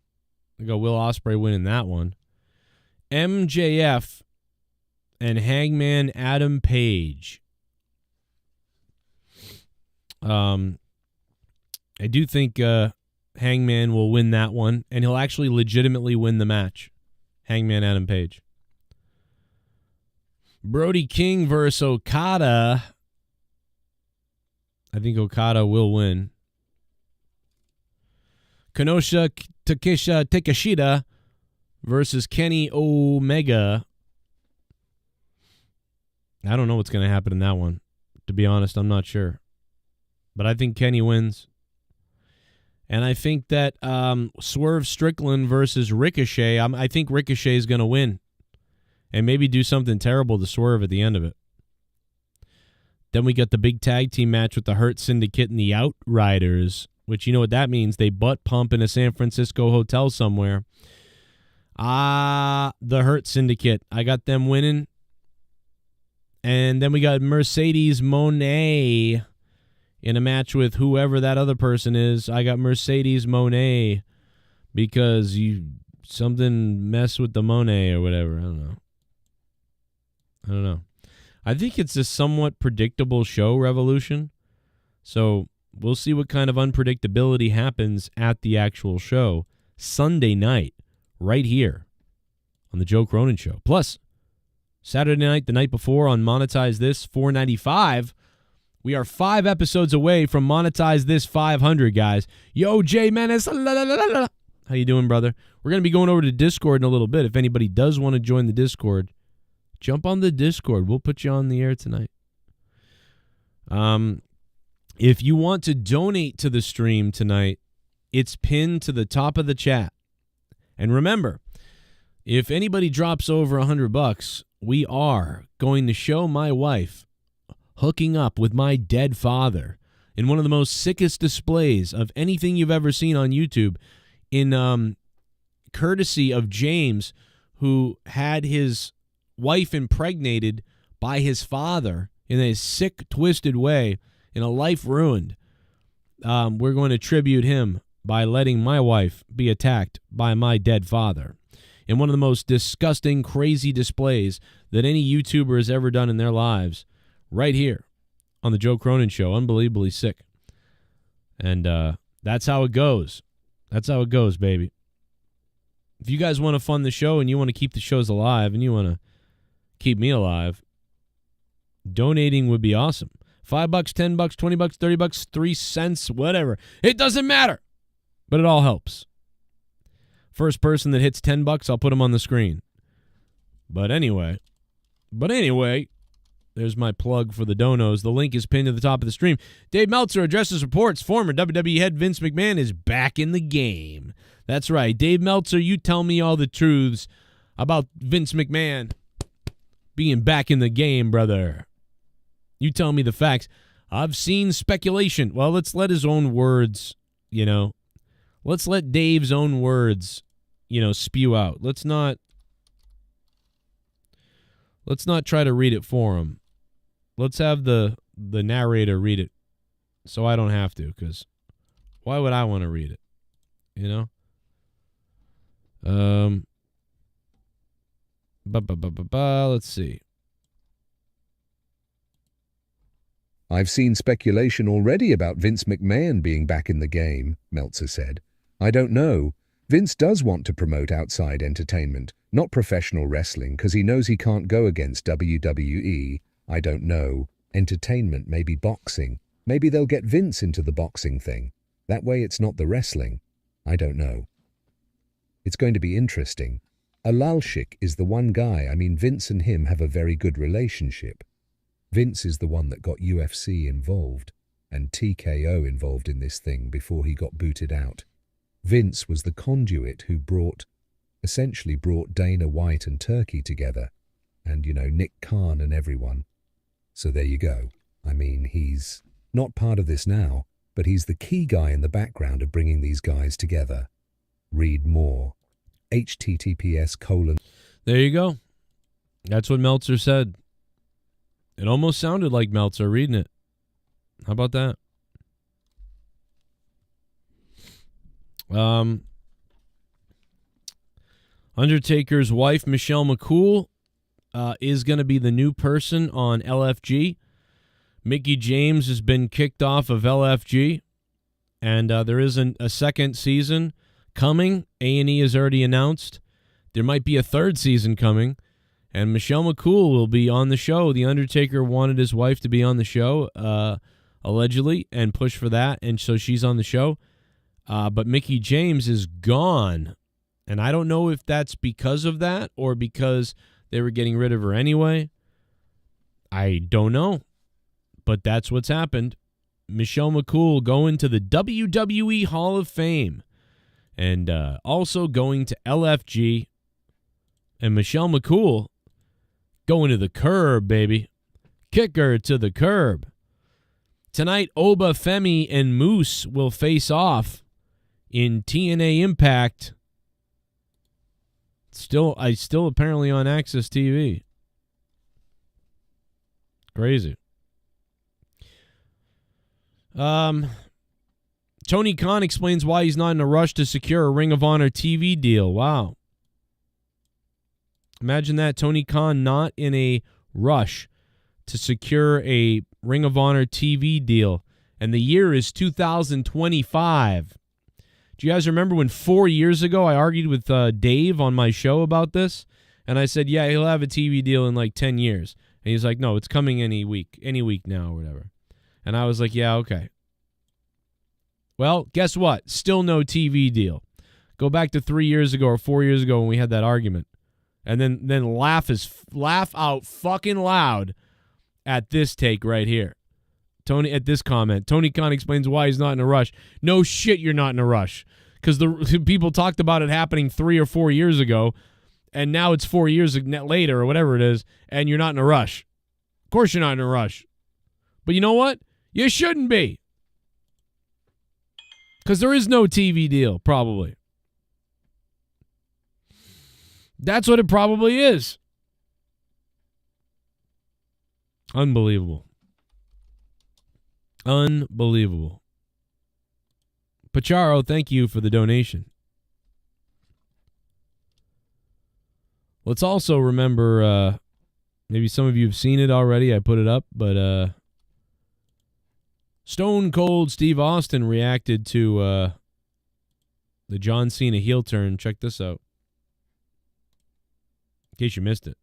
We got Will Ospreay winning that one. MJF and Hangman Adam Page. I do think Hangman will win that one, and he'll actually legitimately win the match. Hangman Adam Page. Brody King versus Okada. I think Okada will win. Kenosha Takeshita versus Kenny Omega. I don't know what's going to happen in that one. To be honest, I'm not sure. But I think Kenny wins. And I think that Swerve Strickland versus Ricochet, I think Ricochet is going to win. And maybe do something terrible to Swerve at the end of it. Then we got the big tag team match with the Hurt Syndicate and the Outriders, which you know what that means. They butt pump in a San Francisco hotel somewhere. The Hurt Syndicate. I got them winning. And then we got Mercedes Moné in a match with whoever that other person is. I got Mercedes Moné because something messed with the Monet or whatever. I don't know. I think it's a somewhat predictable show, Revolution. So we'll see what kind of unpredictability happens at the actual show Sunday night, right here on the Joe Cronin Show. Plus, Saturday night, the night before on Monetize This, $4.95. We are 5 episodes away from Monetize This 500, guys. Yo, Jay Menace. How you doing, brother? We're going to be going over to Discord in a little bit. If anybody does want to join the Discord, jump on the Discord. We'll put you on the air tonight. If you want to donate to the stream tonight, it's pinned to the top of the chat. And remember, if anybody drops over $100, we are going to show my wife hooking up with my dead father in one of the most sickest displays of anything you've ever seen on YouTube, in courtesy of James, who had his wife impregnated by his father in a sick, twisted way, in a life ruined. We're going to tribute him by letting my wife be attacked by my dead father in one of the most disgusting, crazy displays that any YouTuber has ever done in their lives, right here on the Joe Cronin Show. Unbelievably sick. And that's how it goes. That's how it goes, baby. If you guys want to fund the show and you want to keep the shows alive and you want to keep me alive, donating would be awesome. $5, $10, $20, $30, 3 cents, whatever. It doesn't matter. But it all helps. First person that hits $10, I'll put them on the screen. But anyway, there's my plug for the donos. The link is pinned to the top of the stream. Dave Meltzer addresses reports former WWE head Vince McMahon is back in the game. That's right. Dave Meltzer, you tell me all the truths about Vince McMahon being back in the game, brother. You tell me the facts. I've seen speculation. Well, let's let his own words, let's let Dave's own words, spew out. Let's not try to read it for him. Let's have the narrator read it so I don't have to, because why would I want to read it? Let's see. I've seen speculation already about Vince McMahon being back in the game, Meltzer said. I don't know. Vince does want to promote outside entertainment, not professional wrestling, because he knows he can't go against WWE. I don't know. Entertainment, maybe boxing. Maybe they'll get Vince into the boxing thing. That way it's not the wrestling. I don't know. It's going to be interesting. Alalshik is the one guy. Vince and him have a very good relationship. Vince is the one that got UFC involved and TKO involved in this thing before he got booted out. Vince was the conduit who essentially brought Dana White and Turkey together, and, Nick Khan and everyone. So there you go. He's not part of this now, but he's the key guy in the background of bringing these guys together. Read more. https:// There you go. That's what Meltzer said. It almost sounded like Meltzer reading it. How about that? Undertaker's wife, Michelle McCool, is going to be the new person on LFG. Mickie James has been kicked off of LFG, and there isn't a second season coming. A&E has already announced. There might be a third season coming, and Michelle McCool will be on the show. The Undertaker wanted his wife to be on the show, allegedly, and pushed for that, and so she's on the show. But Mickie James is gone, and I don't know if that's because of that or because they were getting rid of her anyway. I don't know, but that's what's happened. Michelle McCool going to the WWE Hall of Fame and also going to LFG. And Michelle McCool going to the curb, baby. Kick her to the curb. Tonight, Oba Femi and Moose will face off in TNA Impact. Still apparently on Access TV. Crazy. Tony Khan explains why he's not in a rush to secure a Ring of Honor TV deal. Wow. Imagine that, Tony Khan not in a rush to secure a Ring of Honor TV deal. And the year is 2025. Do you guys remember when 4 years ago I argued with Dave on my show about this? And I said, yeah, he'll have a TV deal in like 10 years. And he's like, no, it's coming any week now or whatever. And I was like, yeah, okay. Well, guess what? Still no TV deal. Go back to 3 years ago or 4 years ago when we had that argument. And then laugh out fucking loud at this take right here. At this comment. Tony Khan explains why he's not in a rush. No shit, you're not in a rush. Because the people talked about it happening 3 or 4 years ago, and now it's 4 years later or whatever it is, and you're not in a rush. Of course you're not in a rush. But you know what? You shouldn't be. Because there is no TV deal, probably. That's what it probably is. Unbelievable. Unbelievable. Pacharo, thank you for the donation. Let's also remember, maybe some of you have seen it already. I put it up, but Stone Cold Steve Austin reacted to the John Cena heel turn. Check this out. In case you missed it.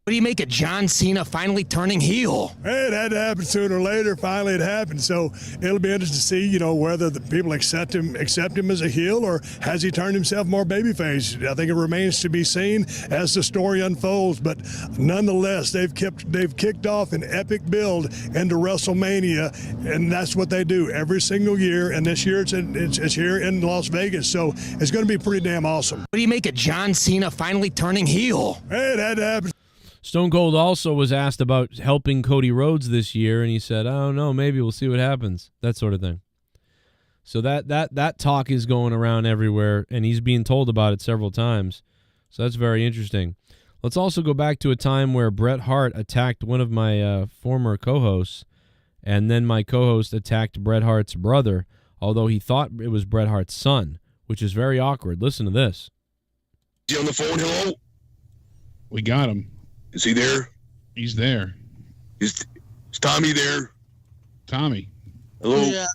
What do you make of John Cena finally turning heel? Hey, it had to happen sooner or later. Finally, it happened. So it'll be interesting to see, whether the people accept him as a heel, or has he turned himself more babyface? I think it remains to be seen as the story unfolds. But nonetheless, they've kicked off an epic build into WrestleMania, and that's what they do every single year. And this year it's here in Las Vegas, so it's going to be pretty damn awesome. What do you make of John Cena finally turning heel? Hey, it had to happen. Stone Cold also was asked about helping Cody Rhodes this year, and he said, I don't know, maybe we'll see what happens, that sort of thing. So that talk is going around everywhere, and he's being told about it several times. So that's very interesting. Let's also go back to a time where Bret Hart attacked one of my former co-hosts, and then my co-host attacked Bret Hart's brother, although he thought it was Bret Hart's son, which is very awkward. Listen to this. Is he on the phone? Hello? We got him. Is he there? He's there. Is Tommy there? Tommy. Hello? Yeah.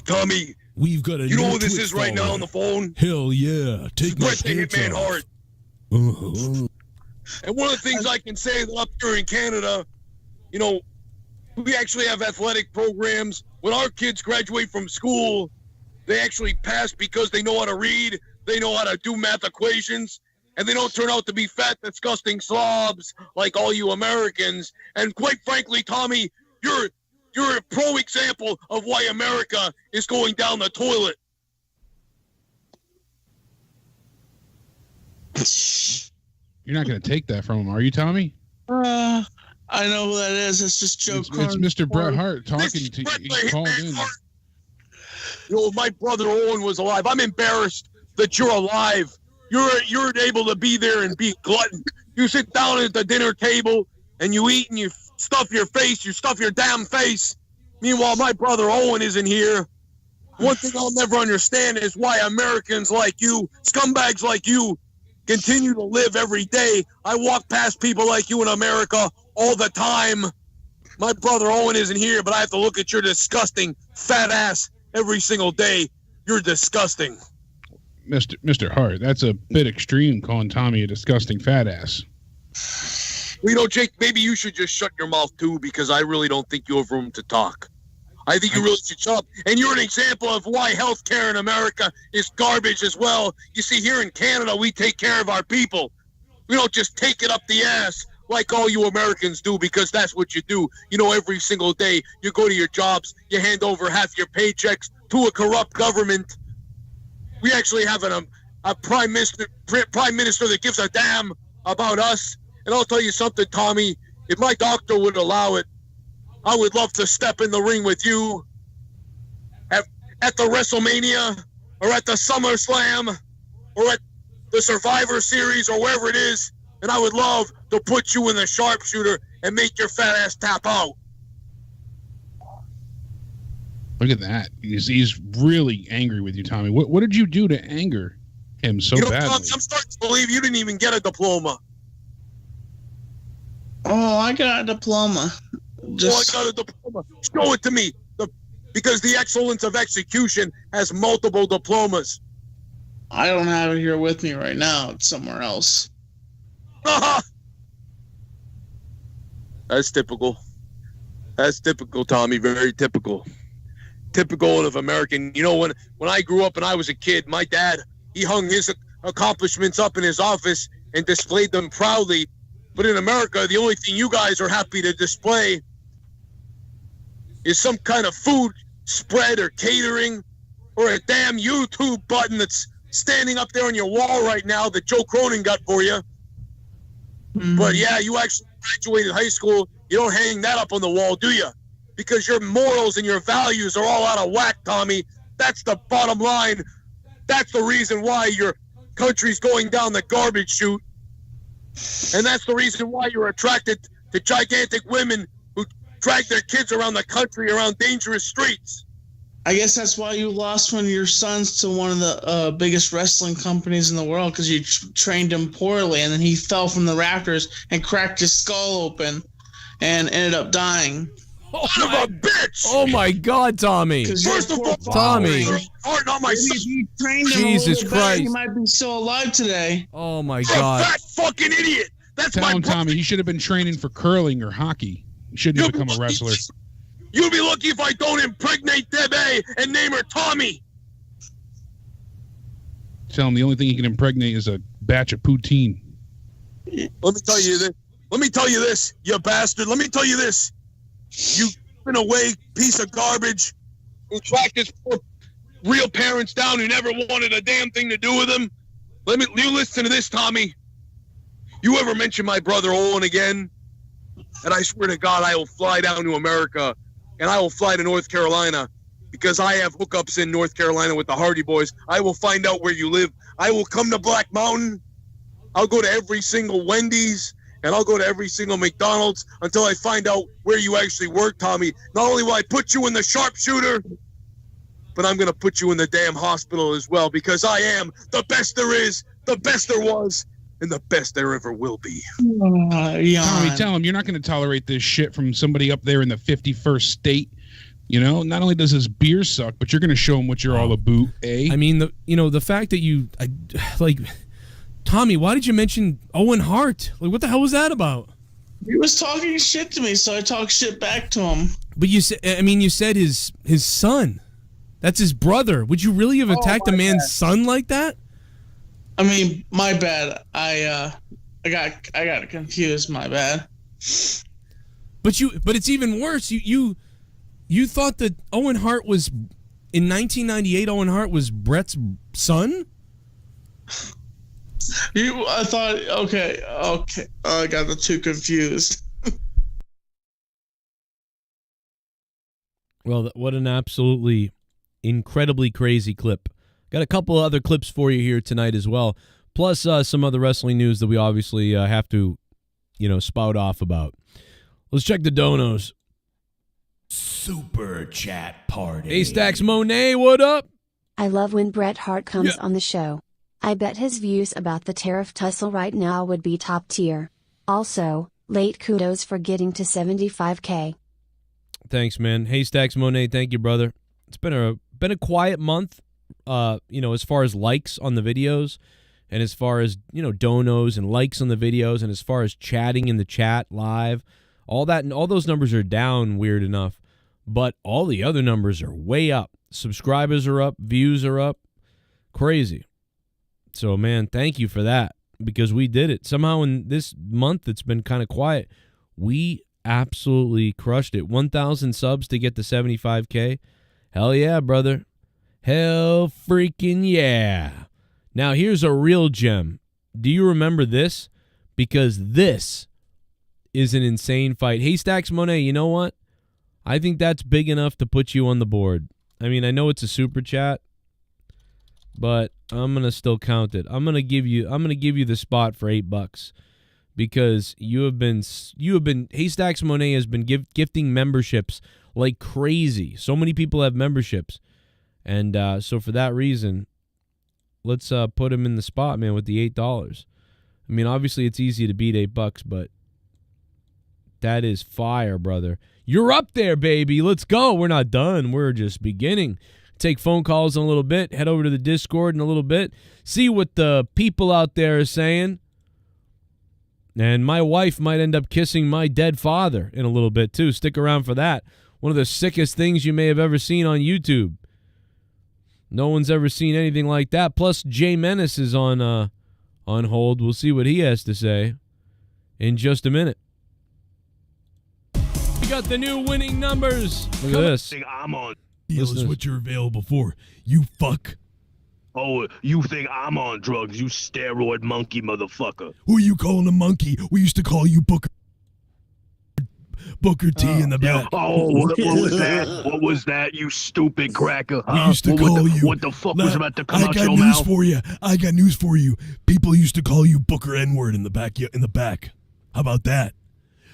Tommy. We've got a You know new who this Twitch is right now follower. on the phone? Hell yeah. Take my Bret the pants Hitman off. Hart. And one of the things I can say that up here in Canada, we actually have athletic programs. When our kids graduate from school, they actually pass because they know how to read, they know how to do math equations, and they don't turn out to be fat, disgusting slobs like all you Americans. And quite frankly, Tommy, you're a pro example of why America is going down the toilet. You're not going to take that from him, are you, Tommy? I know who that is. It's just Joe It's Mr. Bret Hart talking to you. He called in. My brother Owen was alive. I'm embarrassed that you're alive. You're able to be there and be a glutton. You sit down at the dinner table. and you eat and you stuff your face, you stuff your damn face. Meanwhile, my brother Owen isn't here. One thing I'll never understand is why Americans like you, scumbags like you, continue to live every day. I walk past people like you in America all the time. My brother Owen isn't here, but I have to look at your disgusting fat ass every single day. You're disgusting. Mr. Hart, that's a bit extreme calling Tommy a disgusting fat ass. Well, you know, Jake, maybe you should just shut your mouth too, because I really don't think you have room to talk. I think you really should shut up. And you're an example of why healthcare in America is garbage as well. You see, here in Canada, we take care of our people. We don't just take it up the ass like all you Americans do, because that's what you do. You know, every single day you go to your jobs, you hand over half your paychecks to a corrupt government. We actually have a prime minister that gives a damn about us. And I'll tell you something, Tommy, if my doctor would allow it, I would love to step in the ring with you at the WrestleMania or at the SummerSlam or at the Survivor Series or wherever it is, and I would love to put you in the sharpshooter and make your fat ass tap out. Look at that. He's really angry with you, Tommy. What did you do to anger him so badly? Tom, I'm starting to believe you didn't even get a diploma. Oh, I got a diploma. I got a diploma. Show it to me. Because the excellence of execution has multiple diplomas. I don't have it here with me right now. It's somewhere else. That's typical. That's typical, Tommy. Very typical. Typical of American. You know, when I grew up and I was a kid, my dad, he hung his accomplishments up in his office and displayed them proudly. But in America, the only thing you guys are happy to display is some kind of food spread or catering or a damn YouTube button that's standing up there on your wall right now that Joe Cronin got for you. Mm-hmm. But yeah, you actually graduated high school. You don't hang that up on the wall, do you? Because your morals and your values are all out of whack, Tommy. That's the bottom line. That's the reason why your country's going down the garbage chute. And that's the reason why you're attracted to gigantic women who drag their kids around the country, around dangerous streets. I guess that's why you lost one of your sons to one of the biggest wrestling companies in the world, because you trained him poorly, and then he fell from the rafters and cracked his skull open and ended up dying. Son of a bitch! Oh my God, Tommy! First of all, Tommy, not my son. You trained him Jesus Christ! He might be still alive today. Oh my You're God! a fat fucking idiot. That's Tell my him, brother. Tommy, he should have been training for curling or hockey. He shouldn't have become a wrestler. You'll be lucky if I don't impregnate Debbie and name her Tommy. Tell him the only thing he can impregnate is a batch of poutine. Let me tell you this. Let me tell you this, you bastard. Let me tell you this. You in a way piece of garbage who tracked his poor real parents down who never wanted a damn thing to do with him. You listen to this, Tommy. You ever mention my brother Owen again, and I swear to God I will fly down to America and I will fly to North Carolina because I have hookups in North Carolina with the Hardy Boys. I will find out where you live. I will come to Black Mountain. I'll go to every single Wendy's and I'll go to every single McDonald's until I find out where you actually work, Tommy. Not only will I put you in the sharpshooter, but I'm going to put you in the damn hospital as well because I am the best there is, the best there was, and the best there ever will be. Tommy, tell him you're not going to tolerate this shit from somebody up there in the 51st state. You know, not only does his beer suck, but you're going to show him what you're all about, eh? I mean, the fact that Tommy, why did you mention Owen Hart? Like, what the hell was that about? He was talking shit to me, so I talked shit back to him. But you said his son. That's his brother. Would you really have attacked a man's son like that? I mean, my bad. I got confused. My bad. But it's even worse. You thought that Owen Hart was in 1998. Owen Hart was Bret's son. I thought. Okay. I got the two confused. Well, what an absolutely incredibly crazy clip. Got a couple of other clips for you here tonight as well, plus some other wrestling news that we obviously have to spout off about. Let's check the donos. Super chat party. Hey, Stacks Monet, what up? I love when Bret Hart comes on the show. I bet his views about the tariff tussle right now would be top tier. Also, late kudos for getting to 75K. Thanks, man. Hey, Stacks Monet, thank you, brother. It's been a quiet month, as far as likes on the videos, and as far as, donos and likes on the videos, and as far as chatting in the chat live, all that, and all those numbers are down, weird enough, but all the other numbers are way up. Subscribers are up, views are up, crazy. So, man, thank you for that, because we did it. Somehow in this month it's been kind of quiet. We absolutely crushed it. 1,000 subs to get to 75K. Hell yeah, brother. Hell freaking yeah. Now, here's a real gem. Do you remember this? Because this is an insane fight. Hey, Stacks Monet, you know what? I think that's big enough to put you on the board. I mean, I know it's a super chat, but I'm gonna still count it. I'm gonna give you the spot for $8 because you have been Hey, Stacks Monet has been gifting memberships like crazy. So many people have memberships, and so for that reason, let's put him in the spot, man, with the $8. I mean, obviously it's easy to beat $8, but that is fire, brother. You're up there, baby. Let's go. We're not done. We're just beginning. Take phone calls in a little bit. Head over to the Discord in a little bit. See what the people out there are saying. And my wife might end up kissing my dead father in a little bit, too. Stick around for that. One of the sickest things you may have ever seen on YouTube. No one's ever seen anything like that. Plus, Jay Menace is on hold. We'll see what he has to say in just a minute. We got the new winning numbers. Look at this. I'm on. Deal is what you're available for. You fuck. Oh, you think I'm on drugs, you steroid monkey motherfucker. Who are you calling a monkey? We used to call you Booker T in the back. Oh, what was that? What was that, you stupid cracker? We used to call you. What the fuck was about to come out your mouth? I got news for you. People used to call you Booker N-word in the back. How about that?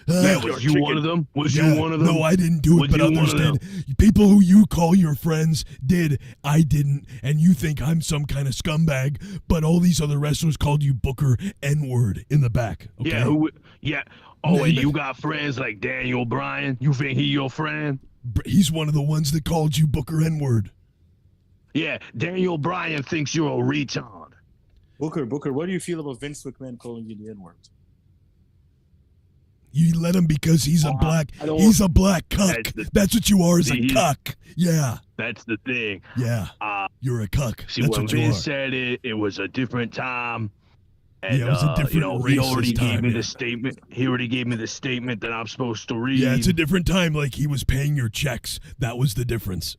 Was you one of them? Was you one of them? No, I didn't do it, but others did. People who you call your friends did. I didn't, and you think I'm some kind of scumbag, but all these other wrestlers called you Booker N-word in the back. Okay? Yeah. Oh, and you got friends like Daniel Bryan? You think he your friend? He's one of the ones that called you Booker N-word. Yeah, Daniel Bryan thinks you're a retard. Booker, what do you feel about Vince McMahon calling you the N-word? You let him because he's a black cuck. That's what you are, is a cuck. Yeah. That's the thing. Yeah. You're a cuck. See, that's when what you Vince are. said it was a different time. And, yeah, it was a different he already time, gave me the statement. He already gave me the statement that I'm supposed to read. Yeah, it's a different time. Like he was paying your checks. That was the difference.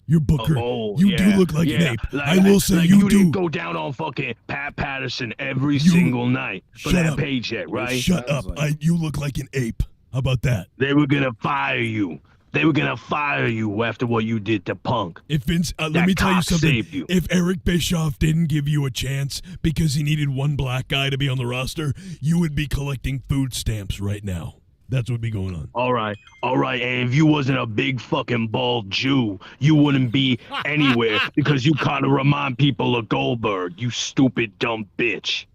You're Booker. You do look like an ape. I will say you do. Didn't go down on fucking Pat Patterson every single night for that paycheck, right? Shut up. You look like an ape. How about that? They were gonna fire you. They were gonna fire you after what you did to Punk. If Vince, let me tell you something. If Eric Bischoff didn't give you a chance because he needed one black guy to be on the roster, you would be collecting food stamps right now. That's what would be going on. All right. And if you wasn't a big fucking bald Jew, you wouldn't be anywhere because you kind of remind people of Goldberg, you stupid dumb bitch.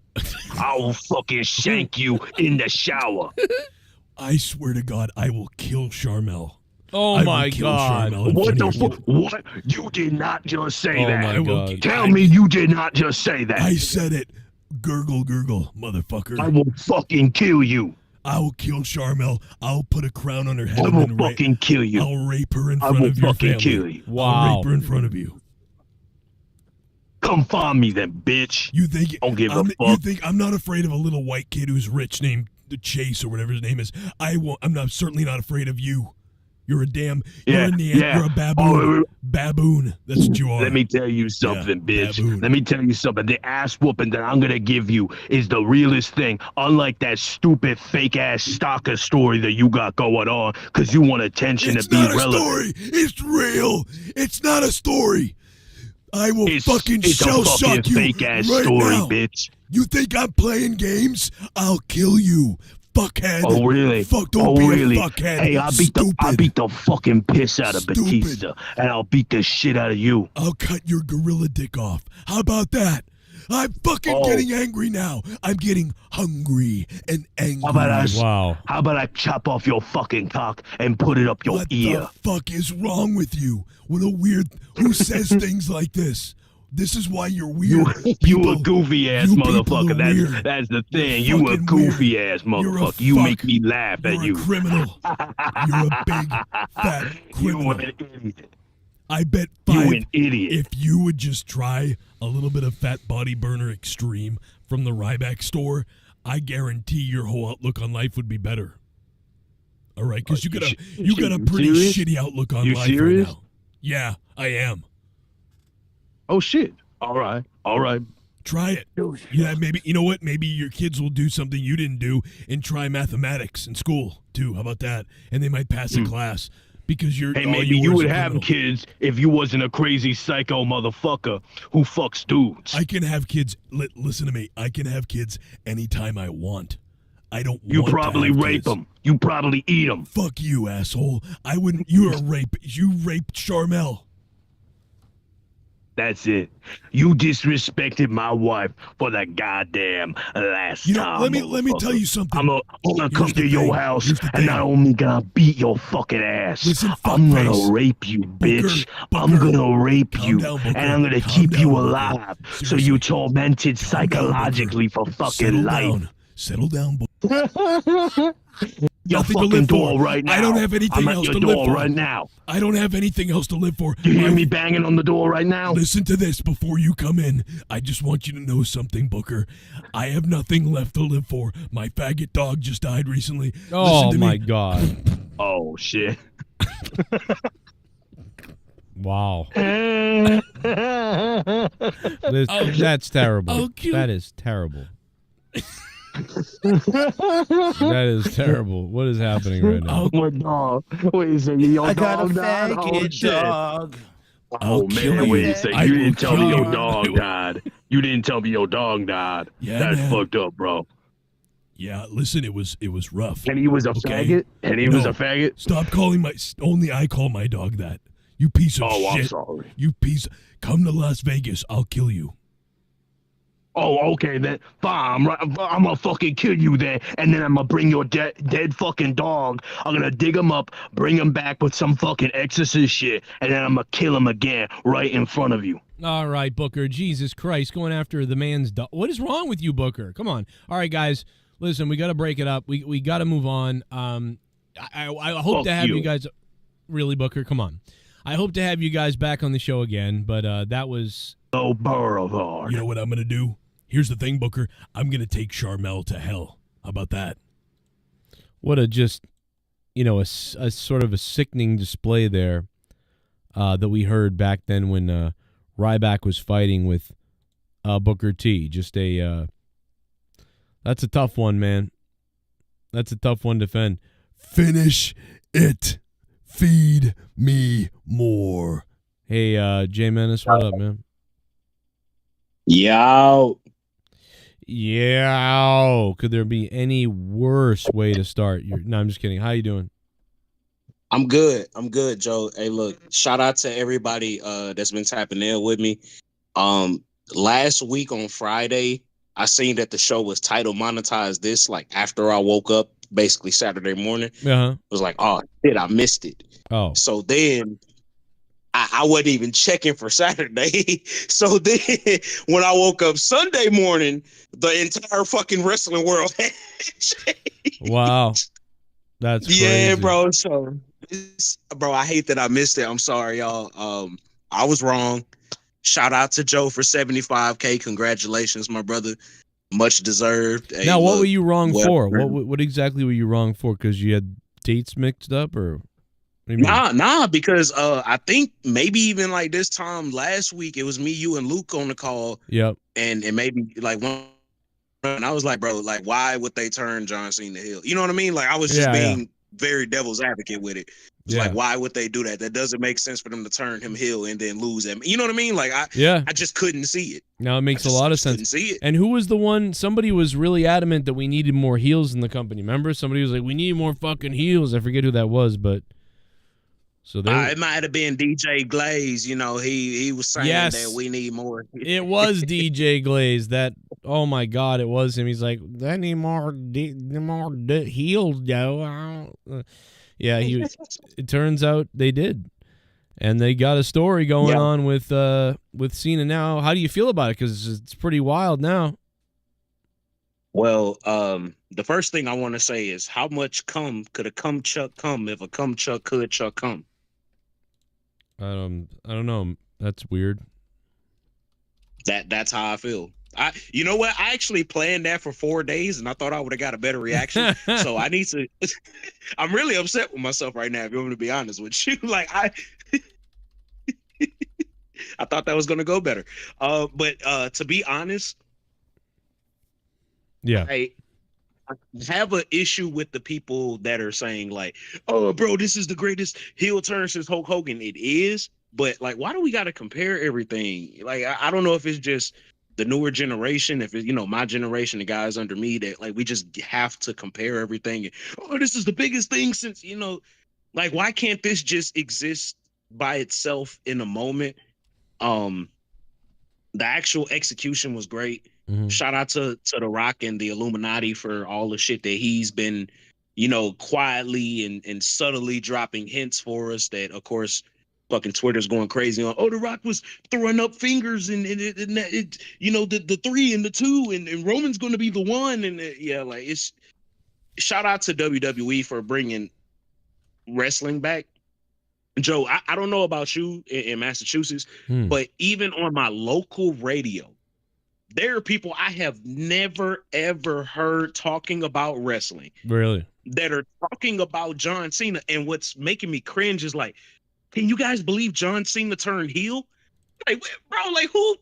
I will fucking shank you in the shower. I swear to God, I will kill Sharmell. Oh my God. What the fuck? What? You did not just say that. Oh my God. Tell me you did not just say that. I said it. Gurgle, motherfucker. I will fucking kill you. I will kill Sharmell. I'll put a crown on her head. I will fucking kill you. I'll rape her in front of your family. I will fucking kill you. Wow. I'll rape her in front of you. Come find me then, bitch. You think don't give a fuck? You think I'm not afraid of a little white kid who's rich named Chase or whatever his name is? I'm certainly not afraid of you. You're a baboon. You're a baboon. Baboon. That's what you are. Let me tell you something, bitch. Baboon. Let me tell you something. The ass whooping that I'm gonna give you is the realest thing. Unlike that stupid fake ass stalker story that you got going on, because you want attention to be relevant. It's not a story. It's real. It's not a story. I will fucking it's shell a fucking shock you fake ass right story, now. bitch. You think I'm playing games? I'll kill you, fuckhead. Oh really? Fuck, don't oh be really? a fuckhead. Hey, I beat the fucking piss out of Batista, and I'll beat the shit out of you. I'll cut your gorilla dick off. How about that? I'm fucking getting angry now. I'm getting hungry and angry. How about I chop off your fucking cock and put it up your ear? What the fuck is wrong with you? What a weird... Who says things like this? This is why you're weird. You a goofy ass motherfucker. That's the thing. You a goofy ass motherfucker. You make me laugh at you. You're a criminal. You're a big, fat criminal. You an idiot. I bet you an idiot. If you would just try a little bit of Fat Body Burner Extreme from the Ryback store, I guarantee your whole outlook on life would be better. All right, because you got a pretty shitty outlook on life right now. Yeah, I am. Oh shit! All right. Try it. Yeah, maybe you know what? Maybe your kids will do something you didn't do and try mathematics in school too. How about that? And they might pass a class. Because you're. Hey, maybe you would have kids if you wasn't a crazy psycho motherfucker who fucks dudes. I can have kids. Listen to me. I can have kids anytime I want. I don't. You want probably to have rape kids. them. You probably eat them. Fuck you, asshole. I wouldn't. You're a rape. You raped Charmel. That's it. You disrespected my wife for the goddamn last time. Let me tell you something. I'm gonna come to your house and not only gonna beat your fucking ass. Listen, I'm gonna rape you, bitch. I'm gonna rape you, and I'm gonna keep you alive so you tormented psychologically for fucking life. Settle down, boy. Your Nothing fucking to live door for. right now. I don't have anything I'm else at to your live door for. right now. I don't have anything else to live for. You hear me banging on the door right now? Listen to this before you come in. I just want you to know something, Booker. I have nothing left to live for. My faggot dog just died recently. Oh my God. Oh shit. Wow. That's terrible. That is terrible. That is terrible. What is happening right now? Oh my dog. Wait a second. Your I got dog a died? Oh, faggot shit. dog. Oh man, wait a second. You didn't tell me your dog died. You didn't tell me your dog died. Yeah, That's man. fucked up, bro. Yeah, listen, it was rough. And he was a faggot? And he was a faggot? Stop calling only I call my dog that. You piece of shit. Oh, I'm sorry. You come to Las Vegas, I'll kill you. Oh, okay, then. Fine. I'm gonna fucking kill you then. And then I'm gonna bring your dead fucking dog. I'm gonna dig him up, bring him back with some fucking exorcist shit. And then I'm gonna kill him again right in front of you. All right, Booker. Jesus Christ, going after the man's dog. What is wrong with you, Booker? Come on. All right, guys. Listen, we got to break it up. We got to move on. I hope to have you guys. Really, Booker? Come on. I hope to have you guys back on the show again. But that was. Oh, Boulevard. You know what I'm gonna do? Here's the thing, Booker. I'm gonna take Charmel to hell. How about that? What a just, a sort of a sickening display there that we heard back then when Ryback was fighting with Booker T. Just that's a tough one, man. That's a tough one to defend. Finish it. Feed me more. Hey, Jay Menace, what up, man? Yo. Yeah. Could there be any worse way to start? No, I'm just kidding. How you doing? I'm good, Joe. Hey, look, shout out to everybody that's been tapping in with me. Last week on Friday, I seen that the show was title monetized this, like after I woke up, basically Saturday morning. Uh-huh. It was like, oh shit, I missed it. Oh. So then I wasn't even checking for Saturday. So then when I woke up Sunday morning, the entire fucking wrestling world had changed. Wow. That's crazy. Yeah, bro. So bro, I hate that I missed it. I'm sorry, y'all. I was wrong. Shout out to Joe for 75K. Congratulations, my brother. Much deserved. Hey, now, what were you wrong for? well, What exactly were you wrong for? Because you had dates mixed up, or? Nah, because I think maybe even like this time last week, it was me, you, and Luke on the call. Yep. And maybe like one, and I was like, bro, like, why would they turn John Cena heel? You know what I mean? Like, I was just being very devil's advocate with it. It's like, why would they do that? That doesn't make sense for them to turn him heel and then lose him. You know what I mean? Like, I just couldn't see it. No, it makes a lot of sense. Couldn't see it. And who was the one? Somebody was really adamant that we needed more heels in the company. Remember? Somebody was like, we need more fucking heels. I forget who that was, but so it might have been DJ Glaze. You know, he was saying that we need more. It was DJ Glaze. That, oh my God, it was him. He's like, I need more heels, yo. Yeah, it turns out they did. And they got a story going on with Cena now. How do you feel about it? Because it's pretty wild now. Well, the first thing I want to say is, how much cum could a cum chuck come if a cum chuck could chuck cum? I don't know. That's weird. That's how I feel. You know what? I actually planned that for 4 days, and I thought I would have got a better reaction. So I need to. I'm really upset with myself right now. If you want me to be honest with you, like I thought that was gonna go better. But to be honest, I have an issue with the people that are saying like, "Oh, bro, this is the greatest heel turn since Hulk Hogan." It is, but like, why do we got to compare everything? Like, I don't know if it's just the newer generation, if it's, my generation, the guys under me, that like we just have to compare everything. And, oh, this is the biggest thing since, like, why can't this just exist by itself in a moment? The actual execution was great. Shout out to The Rock and the Illuminati for all the shit that he's been, quietly and subtly dropping hints for us that, of course, fucking Twitter's going crazy on. Oh, The Rock was throwing up fingers and the 3 and the 2 and Roman's going to be the 1. And like, it's shout out to WWE for bringing wrestling back. Joe, I don't know about you in Massachusetts, but even on my local radio, there are people I have never, ever heard talking about wrestling. Really? That are talking about John Cena. And what's making me cringe is like, can you guys believe John Cena turned heel? Like, bro, like who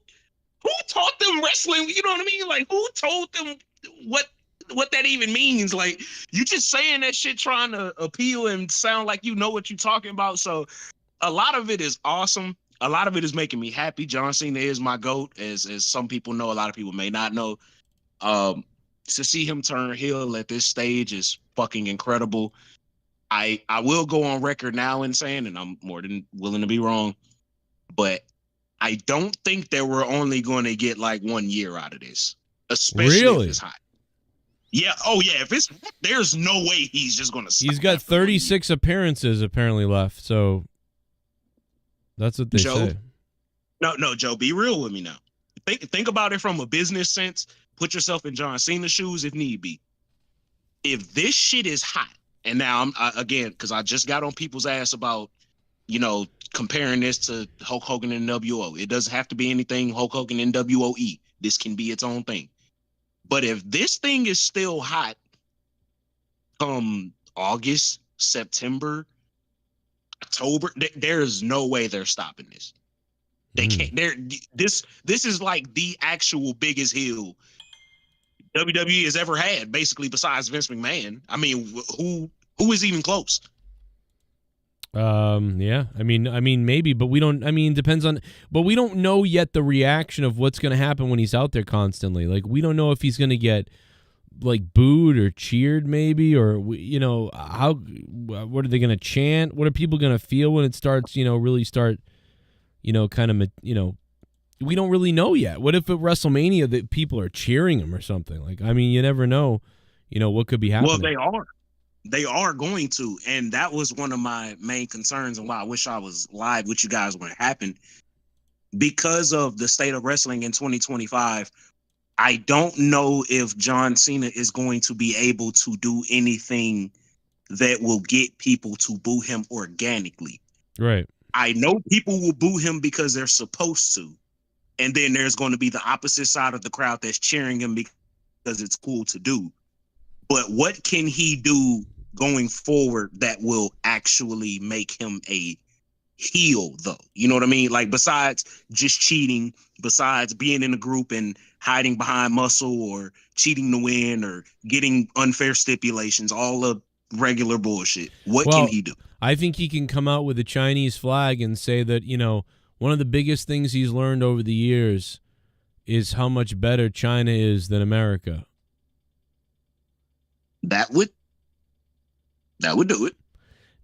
taught them wrestling? You know what I mean? Like, who told them what that even means? Like, you just saying that shit trying to appeal and sound like you know what you're talking about. So a lot of it is awesome. A lot of it is making me happy. John Cena is my GOAT, as some people know. A lot of people may not know. To see him turn heel at this stage is fucking incredible. I will go on record now in saying, and I'm more than willing to be wrong, but I don't think that we're only going to get like 1 year out of this, especially if it's hot. Yeah. Oh, yeah. If it's hot, there's no way he's just going to stop. He's got 36 appearances apparently left, so that's what they say. No, Joe, be real with me now. Think about it from a business sense. Put yourself in John Cena's shoes if need be. If this shit is hot, and now again, because I just got on people's ass about, comparing this to Hulk Hogan and NWO. It doesn't have to be anything Hulk Hogan and NWOE. This can be its own thing. But if this thing is still hot come August, September, October, there is no way they're stopping this. They can't. This is like the actual biggest heel WWE has ever had, basically, besides Vince McMahon. I mean, who is even close? Yeah. I mean, maybe, but we don't. I mean, depends on. But we don't know yet the reaction of what's going to happen when he's out there constantly. Like, we don't know if he's going to get like booed or cheered, maybe, or how. What are they going to chant? What are people going to feel when it starts? Really start. Kind of. We don't really know yet. What if at WrestleMania that people are cheering him or something? Like, I mean, you never know, what could be happening. Well, they are going to. And that was one of my main concerns and why I wish I was live with you guys when it happened. Because of the state of wrestling in 2025, I don't know if John Cena is going to be able to do anything that will get people to boo him organically. Right. I know people will boo him because they're supposed to. And then there's going to be the opposite side of the crowd that's cheering him because it's cool to do. But what can he do going forward that will actually make him a heel, though? You know what I mean? Like, besides just cheating, besides being in a group and hiding behind muscle or cheating to win or getting unfair stipulations, all of regular bullshit. What Well, can he do? I think he can come out with a Chinese flag and say that, one of the biggest things he's learned over the years is how much better China is than America. That would do it.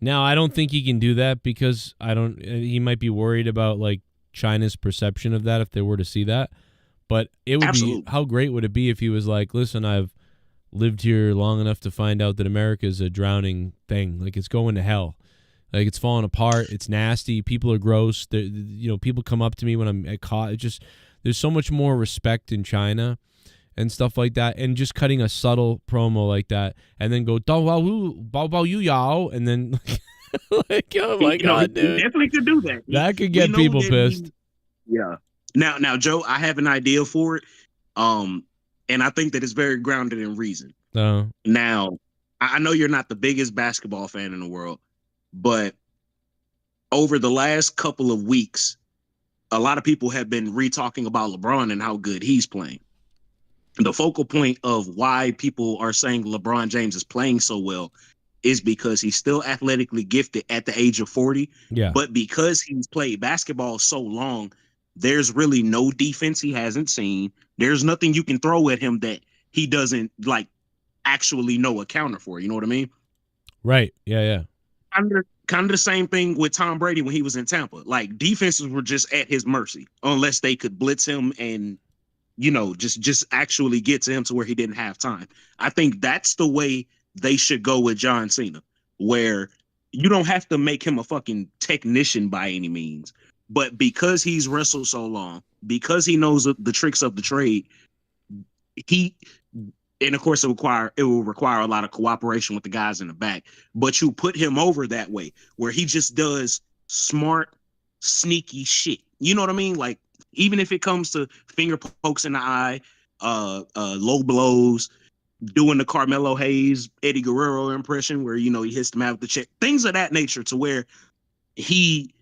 Now, I don't think he can do that because he might be worried about like China's perception of that if they were to see that. But it would be, how great would it be if he was like, listen, I've lived here long enough to find out that America is a drowning thing. Like, it's going to hell. Like, it's falling apart. It's nasty. People are gross. People come up to me when I'm at caught. There's so much more respect in China and stuff like that. And just cutting a subtle promo like that and then go, bao bao yu yao, and then like, oh my God, dude. He definitely could do that. That could get people pissed. Yeah. Now, Joe, I have an idea for it. And I think that it's very grounded in reason. Now, I know you're not the biggest basketball fan in the world, but over the last couple of weeks, a lot of people have been re-talking about LeBron and how good he's playing. The focal point of why people are saying LeBron James is playing so well is because he's still athletically gifted at the age of 40. Yeah. But because he's played basketball so long, there's really no defense he hasn't seen. There's nothing you can throw at him that he doesn't like actually know a counter for. You know what I mean? Right. Yeah. Kind of the same thing with Tom Brady when he was in Tampa. Like, defenses were just at his mercy unless they could blitz him and, just actually get to him to where he didn't have time. I think that's the way they should go with John Cena, where you don't have to make him a fucking technician by any means. But because he's wrestled so long, because he knows the tricks of the trade, and of course it will require a lot of cooperation with the guys in the back. But you put him over that way, where he just does smart, sneaky shit. You know what I mean? Like, even if it comes to finger pokes in the eye, low blows, doing the Carmelo Hayes, Eddie Guerrero impression where, he hits them out with the check, things of that nature, to where he,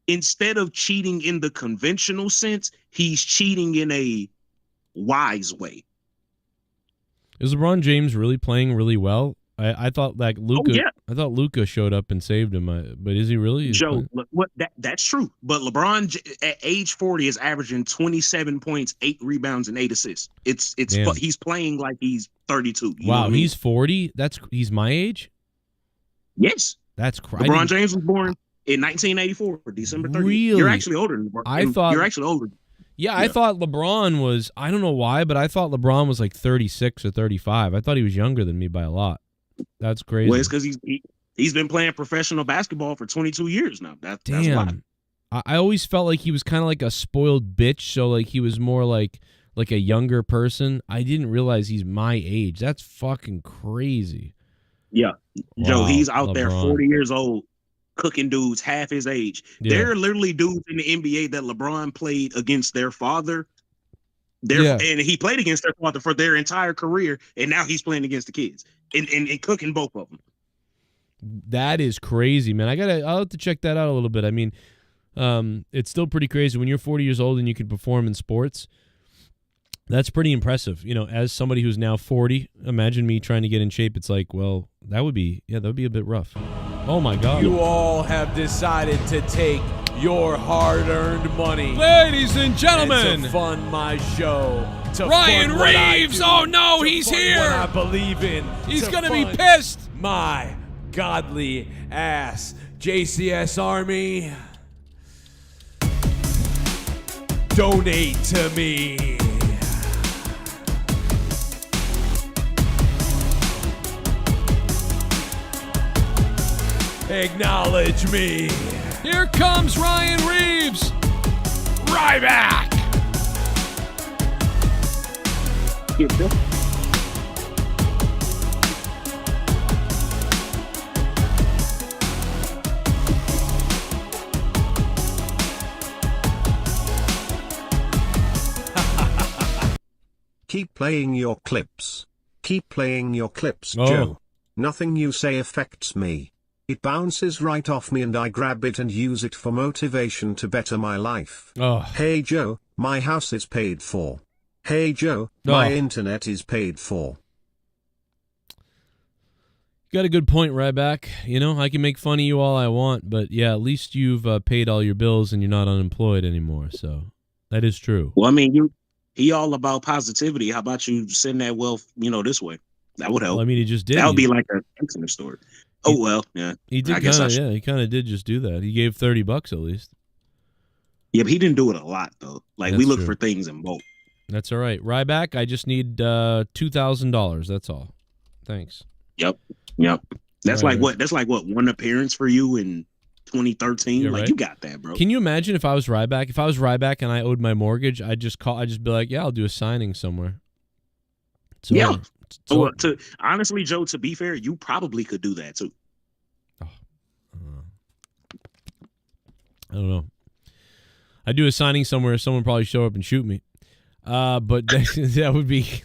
instead of cheating in the conventional sense, he's cheating in a wise way. Is LeBron James really playing really well? I thought like Luka. Oh, yeah. I thought Luka showed up and saved him. But is he really? Joe, that's true. But LeBron at age 40 is averaging 27 points, 8 rebounds, and 8 assists. He's playing like he's 32. Wow, he's 40. He's my age. Yes, that's crazy. LeBron James was born in 1984, December 30th. Really? You're actually older than LeBron. You're actually older. Yeah, I thought LeBron was. I don't know why, but I thought LeBron was like 36 or 35. I thought he was younger than me by a lot. That's crazy. Well, it's because he's been playing professional basketball for 22 years now. That's why. I always felt like he was kind of like a spoiled bitch, so like he was more like a younger person. I didn't realize he's my age. That's fucking crazy. Yeah. Wow, Joe, he's out LeBron. there 40 years old, cooking dudes half his age. Yeah. There are literally dudes in the NBA that LeBron played against their father. And he played against their father for their entire career, and now he's playing against the kids and cooking both of them. That is crazy, man. I'll have to check that out a little bit. I mean, it's still pretty crazy when you're 40 years old and you can perform in sports. That's pretty impressive. As somebody who's now 40, imagine me trying to get in shape. It's like, well, that would be a bit rough. Oh my God. You all have decided to take your hard-earned money, ladies and gentlemen, and to fund my show. To Ryan fund what I Reeves! do, Oh no, to he's fund here! What I believe in. He's to gonna be fund pissed. My godly ass JCS Army. Donate to me. Acknowledge me. Here comes Ryan Reeves. Ryback. Keep playing your clips. Keep playing your clips, Oh. Joe. Nothing you say affects me. It bounces right off me and I grab it and use it for motivation to better my life. Oh. Hey Joe, my house is paid for. Hey Joe, my internet is paid for. Got a good point, Ryback. You know, I can make fun of you all I want, but yeah, at least you've paid all your bills and you're not unemployed anymore. So that is true. Well, I mean, he all about positivity. How about you send that wealth, this way? That would help. Well, I mean, he just did. That would be like an excellent story. Oh, well, yeah. He did he kind of did just do that. He gave $30 at least. Yeah, but he didn't do it a lot, though. Like, we look for things in bulk. That's all right. Ryback, I just need $2,000. That's all. Thanks. Yep. That's like what? That's like what? One appearance for you in 2013. You're like right. You got that, bro. Can you imagine if I was Ryback? If I was Ryback and I owed my mortgage, I'd just be like, yeah, I'll do a signing somewhere. So, yeah. So, honestly, Joe, to be fair, you probably could do that too. I don't know. I'd do a signing somewhere. Someone probably show up and shoot me. But that would be.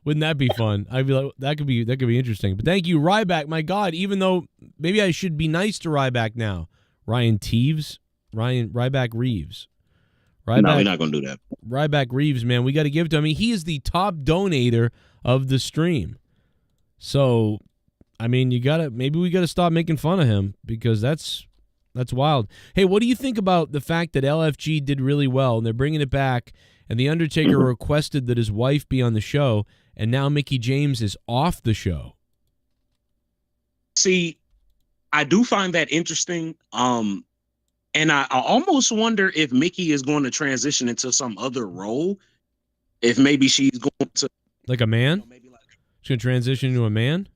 Wouldn't that be fun? I'd be like, that could be interesting. But thank you, Ryback. My God, even though maybe I should be nice to Ryback now. Ryback Reeves. No, we're not gonna do that. Ryback Reeves, man, we got to give it to him. I mean, he is the top donator of the stream. So, I mean, maybe we gotta stop making fun of him because that's wild. Hey, what do you think about the fact that LFG did really well and they're bringing it back, and the Undertaker requested that his wife be on the show? And now Mickie James is off the show. See, I do find that interesting. And I almost wonder if Mickie is going to transition into some other role. If maybe she's going to... Like a man? She's going to transition into a man?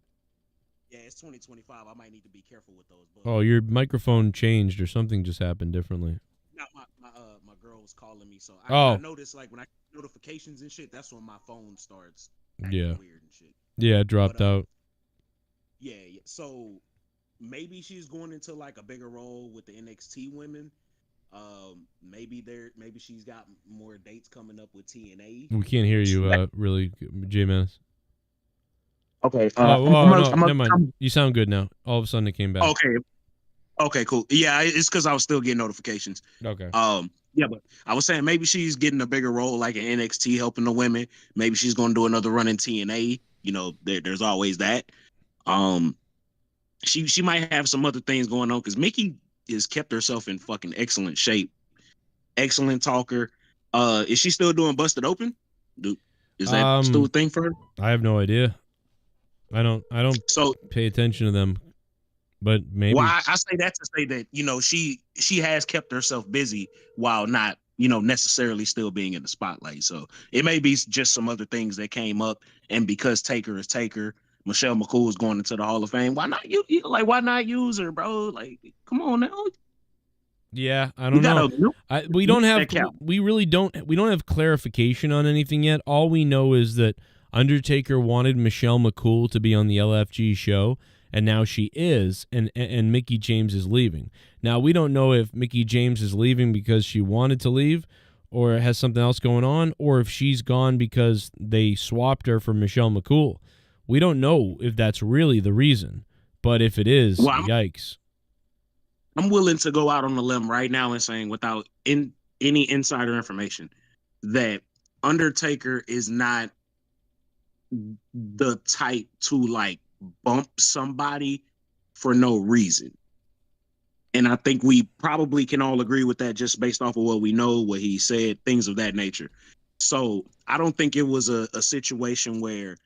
Yeah, it's 2025. I might need to be careful with those. But... Oh, your microphone changed or something just happened differently. No, my girl was calling me. So I noticed, like, when I get notifications and shit, that's when my phone starts... Yeah. Weird and shit. Yeah, it dropped out. Yeah. So maybe she's going into like a bigger role with the NXT women. Maybe she's got more dates coming up with TNA. We can't hear you really, J-Manis. Okay. Never mind. You sound good now. All of a sudden it came back. Okay, cool. Yeah, it's because I was still getting notifications. Okay. Yeah, but I was saying maybe she's getting a bigger role like in NXT helping the women. Maybe she's going to do another run in TNA. There's always that. She might have some other things going on because Mickie has kept herself in fucking excellent shape. Excellent talker. Is she still doing Busted Open? Is that still a thing for her? I have no idea. I don't pay attention to them. But maybe. Well, I say that to say that, she has kept herself busy while not, necessarily still being in the spotlight. So it may be just some other things that came up. And because Taker is Taker, Michelle McCool is going into the Hall of Fame. Why not why not use her, bro? Like, come on now. Yeah, I don't know. We really don't have clarification on anything yet. All we know is that Undertaker wanted Michelle McCool to be on the LFG show. And now she is, and Mickie James is leaving. Now, we don't know if Mickie James is leaving because she wanted to leave or has something else going on, or if she's gone because they swapped her for Michelle McCool. We don't know if that's really the reason, but if it is, yikes. I'm willing to go out on a limb right now and saying, without any insider information, that Undertaker is not the type to, like, bump somebody for no reason. And I think we probably can all agree with that just based off of what we know, what he said, things of that nature. So I don't think it was a situation where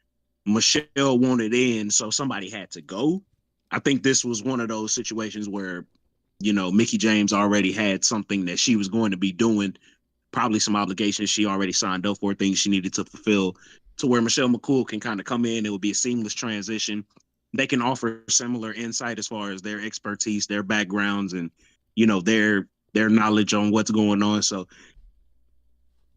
Michelle wanted in, so somebody had to go. I think this was one of those situations where, Mickie James already had something that she was going to be doing, probably some obligations she already signed up for, things she needed to fulfill, to where Michelle McCool can kind of come in. It would be a seamless transition. They can offer similar insight as far as their expertise, their backgrounds, and their knowledge on what's going on. So,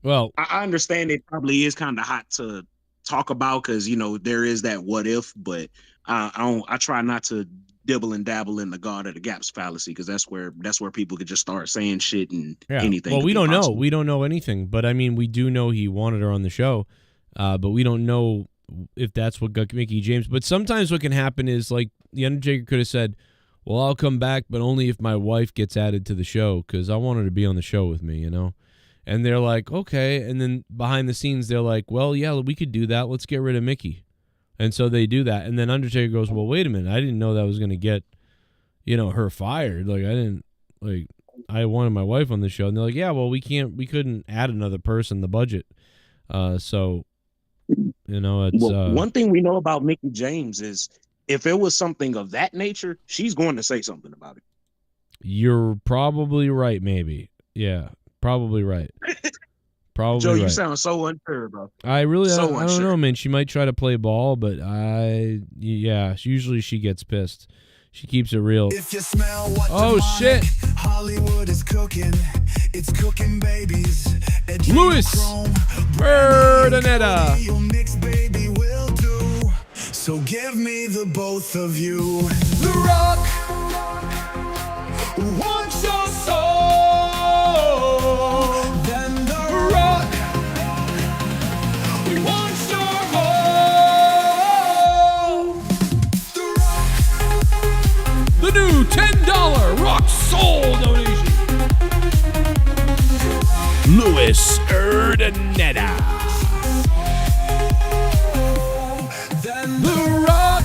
well, I understand it probably is kind of hot to talk about because there is that what if, but I try not to dibble and dabble in the God of the Gaps fallacy because that's where people could just start saying shit and anything. Well, we don't know. We don't know anything, but I mean, we do know he wanted her on the show. But we don't know if that's what got Mickie James. But sometimes what can happen is, like, the Undertaker could have said, well, I'll come back, but only if my wife gets added to the show because I want her to be on the show with me, And they're like, okay. And then behind the scenes, they're like, well, yeah, we could do that. Let's get rid of Mickie. And so they do that. And then Undertaker goes, well, wait a minute. I didn't know that was going to get, her fired. I wanted my wife on the show. And they're like, yeah, well, we couldn't add another person in the budget. It's one thing we know about Mickie James is if it was something of that nature, she's going to say something about it. You're probably right, maybe. Yeah, probably right. Probably Joe, right. you sound so unsure, bro. I don't know, man. She might try to play ball, but usually she gets pissed. She keeps it real. If you smell what shit. Hollywood is cooking. It's cooking babies. Louis Berdonetta. Baby will do. So give me the both of you. The Rock wants your soul. Then the Rock wants your whole. The new $10 Rock Soul donation. Louis Berdonetta. The Rock.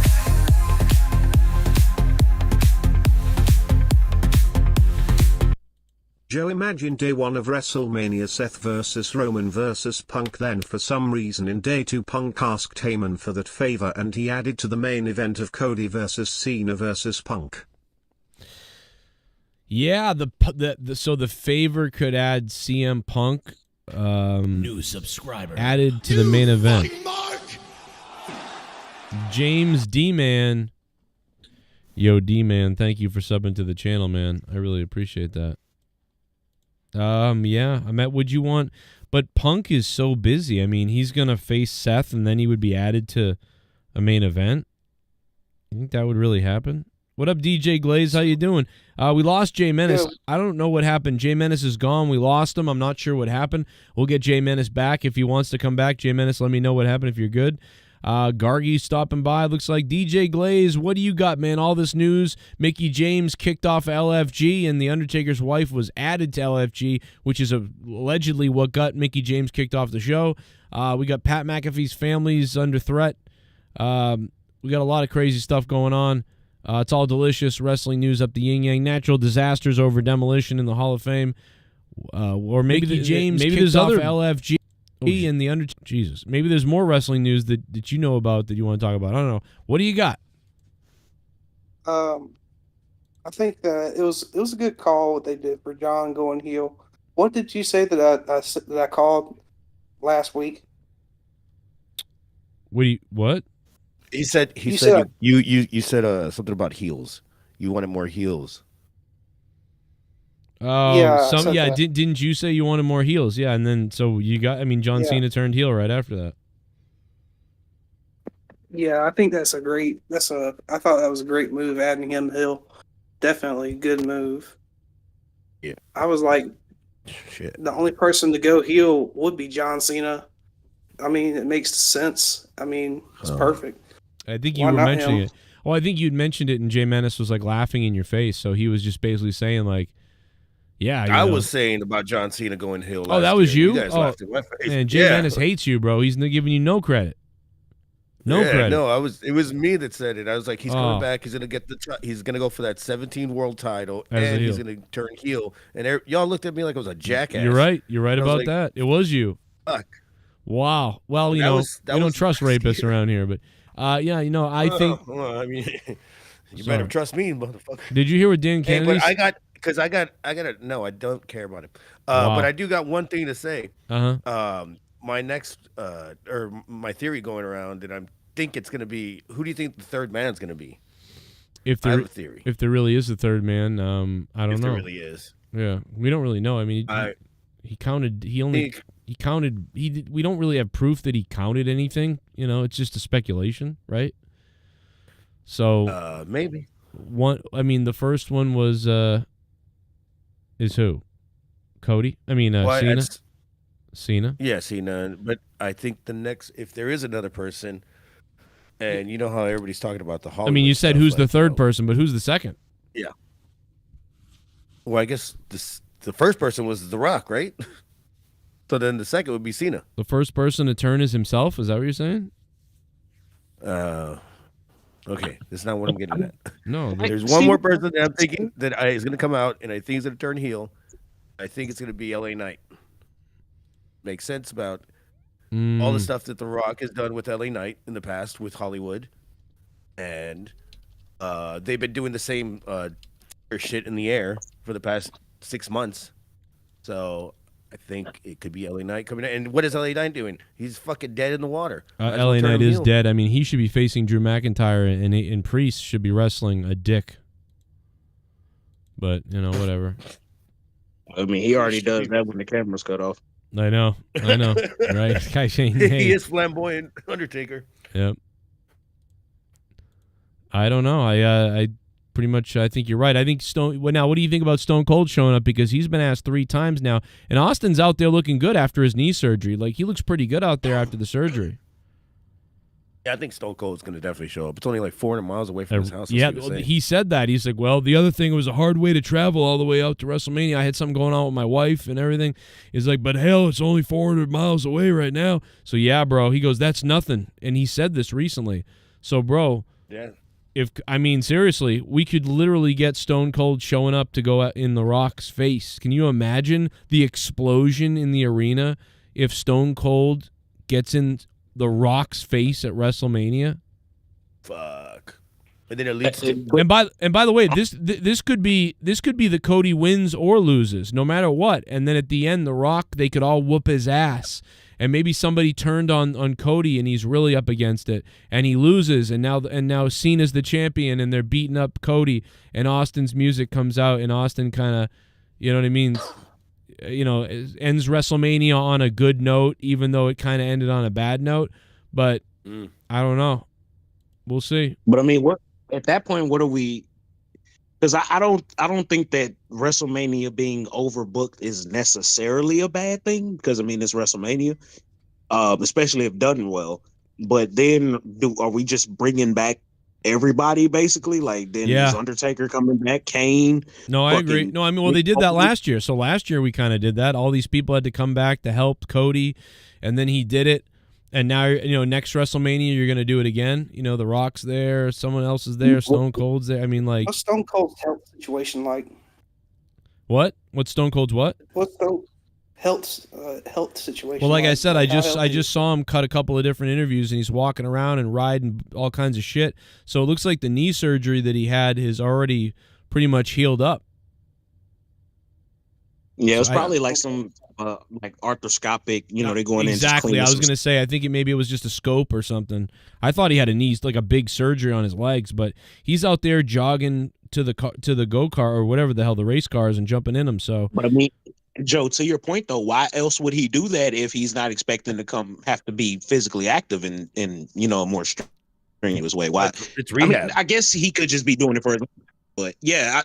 Joe, imagine day 1 of WrestleMania, Seth versus Roman versus Punk. Then for some reason in day 2 Punk asked Heyman for that favor and he added to the main event of Cody versus Cena versus Punk. Yeah, so the favor could add CM Punk. New subscriber added to the main event. James D-Man. Yo, D-Man, thank you for subbing to the channel, man. I really appreciate that. Would you want... But Punk is so busy. I mean, he's going to face Seth, and then he would be added to a main event. You think that would really happen? What up, DJ Glaze? How you doing? We lost Jay Menace. I don't know what happened. Jay Menace is gone. We lost him. I'm not sure what happened. We'll get Jay Menace back if he wants to come back. Jay Menace, let me know what happened if you're good. Gargi stopping by. Looks like DJ Glaze. What do you got, man? All this news. Mickie James kicked off LFG, and the Undertaker's wife was added to LFG, which is allegedly what got Mickie James kicked off the show. We got Pat McAfee's family's under threat. We got a lot of crazy stuff going on. It's all delicious. Wrestling news up the yin yang. Natural disasters over demolition in the Hall of Fame. Or Mickie James kicked off LFG. And the Jesus. Maybe there's more wrestling news that you know about that you want to talk about. I don't know. What do you got? I think that it was a good call what they did for John going heel. What did you say that I called last week? What? He said you said something about heels. You wanted more heels. Oh, yeah. Didn't you say you wanted more heels? Yeah, and then so you got. I mean, John Cena turned heel right after that. Yeah, I think I thought that was a great move adding him heel. Definitely good move. Yeah. I was like, shit. The only person to go heel would be John Cena. I mean, it makes sense. I mean, it's perfect. I think you were mentioning it. Well, I think you'd mentioned it, and Jay Menace was like laughing in your face. So he was just basically saying like, yeah. I was saying about John Cena going heel. Oh, that was you? You guys laughed in my face. Man, Jay Menace hates you, bro. He's giving you no credit. No credit. No, it was me that said it. I was like, he's coming back. He's gonna get he's gonna go for that 17 world title, and he's gonna turn heel. And y'all looked at me like I was a jackass. You're right. You're right about that. It was you. Fuck. Wow. Well, we don't trust rapists around here, but I think. Well, I mean, you better trust me, motherfucker. Did you hear what Dan Kennedy? No, I don't care about him. But I do got one thing to say. My next or my theory going around, and I think it's going to be, who do you think the third man's going to be? I have a theory. If there really is a third man, I don't know. If there really is. Yeah, we don't really know. I mean, he counted. We don't really have proof that he counted anything. You know, it's just a speculation, right? So maybe one. I mean, the first one was is who? Cody. I mean, Cena. Cena. Yeah, Cena. But I think the next, if there is another person, and you know how everybody's talking about the Hollywood. I mean, you said who's the third person, but who's the second? Yeah. Well, I guess the first person was The Rock, right? So then the second would be Cena. The first person to turn is himself. Is that what you're saying? Okay, that's not what I'm getting at. No, there's one more person that I'm thinking that is going to come out, and I think is going to turn heel. I think it's going to be LA Knight. Makes sense about all the stuff that The Rock has done with LA Knight in the past with Hollywood, and they've been doing the same shit in the air for the past 6 months. So I think it could be LA Knight coming in. And what is LA Knight doing? He's fucking dead in the water. LA Knight is dead. I mean, he should be facing Drew McIntyre, and Priest should be wrestling a dick. But, you know, whatever. I mean, he already does that when the camera's cut off. I know, right? Guy saying, hey. He is flamboyant Undertaker. Yep. I don't know. I pretty much, I think you're right. I think now, what do you think about Stone Cold showing up? Because he's been asked 3 times now, and Austin's out there looking good after his knee surgery. Like, he looks pretty good out there after the surgery. Yeah, I think Stone Cold's going to definitely show up. It's only like 400 miles away from his house. Yeah, he said that. He's like, well, the other thing was a hard way to travel all the way out to WrestleMania. I had something going on with my wife and everything. He's like, but hell, it's only 400 miles away right now. So, yeah, bro. He goes, that's nothing. And he said this recently. So, bro, yeah. Seriously, we could literally get Stone Cold showing up to go in The Rock's face. Can you imagine the explosion in the arena if Stone Cold gets in The Rock's face at WrestleMania? Fuck. And then it leads to and by the way, this could be the Cody wins or loses, no matter what. And then at the end, The Rock, they could all whoop his ass. And maybe somebody turned on Cody and he's really up against it, and he loses, and now Cena's the champion, and they're beating up Cody, and Austin's music comes out, and Austin kind of, you know what I mean, ends WrestleMania on a good note, even though it kind of ended on a bad note. But I don't know. We'll see. But I mean, what at that point? What are we? Because I don't think that WrestleMania being overbooked is necessarily a bad thing. Because I mean, it's WrestleMania, especially if done well. But then, are we just bringing back everybody basically? Like then is Undertaker coming back? KANE? No, I agree. No, I mean, well, they did that last year. So last year we kind of did that. All these people had to come back to help Cody, and then he did it. And now, next WrestleMania, you're going to do it again. The Rock's there. Someone else is there. Stone Cold's there. I mean, like... What's Stone Cold's health situation like? What? What's Stone Cold's what? What's Stone health situation Well, like I said, I just healthy? saw him cut a couple of different interviews, and he's walking around and riding all kinds of shit. So it looks like the knee surgery that he had is already pretty much healed up. Yeah, it's probably like some... like arthroscopic, they're going in. Exactly. I was going to say, I think maybe it was just a scope or something. I thought he had a knee, like a big surgery on his legs, but he's out there jogging to the go-kart or whatever the hell, the race cars, and jumping in them. So, but I mean, Joe, to your point though, why else would he do that if he's not expecting to have to be physically active in a more strenuous way? Why? It's rehab. I mean, I guess he could just be doing it for his, but yeah,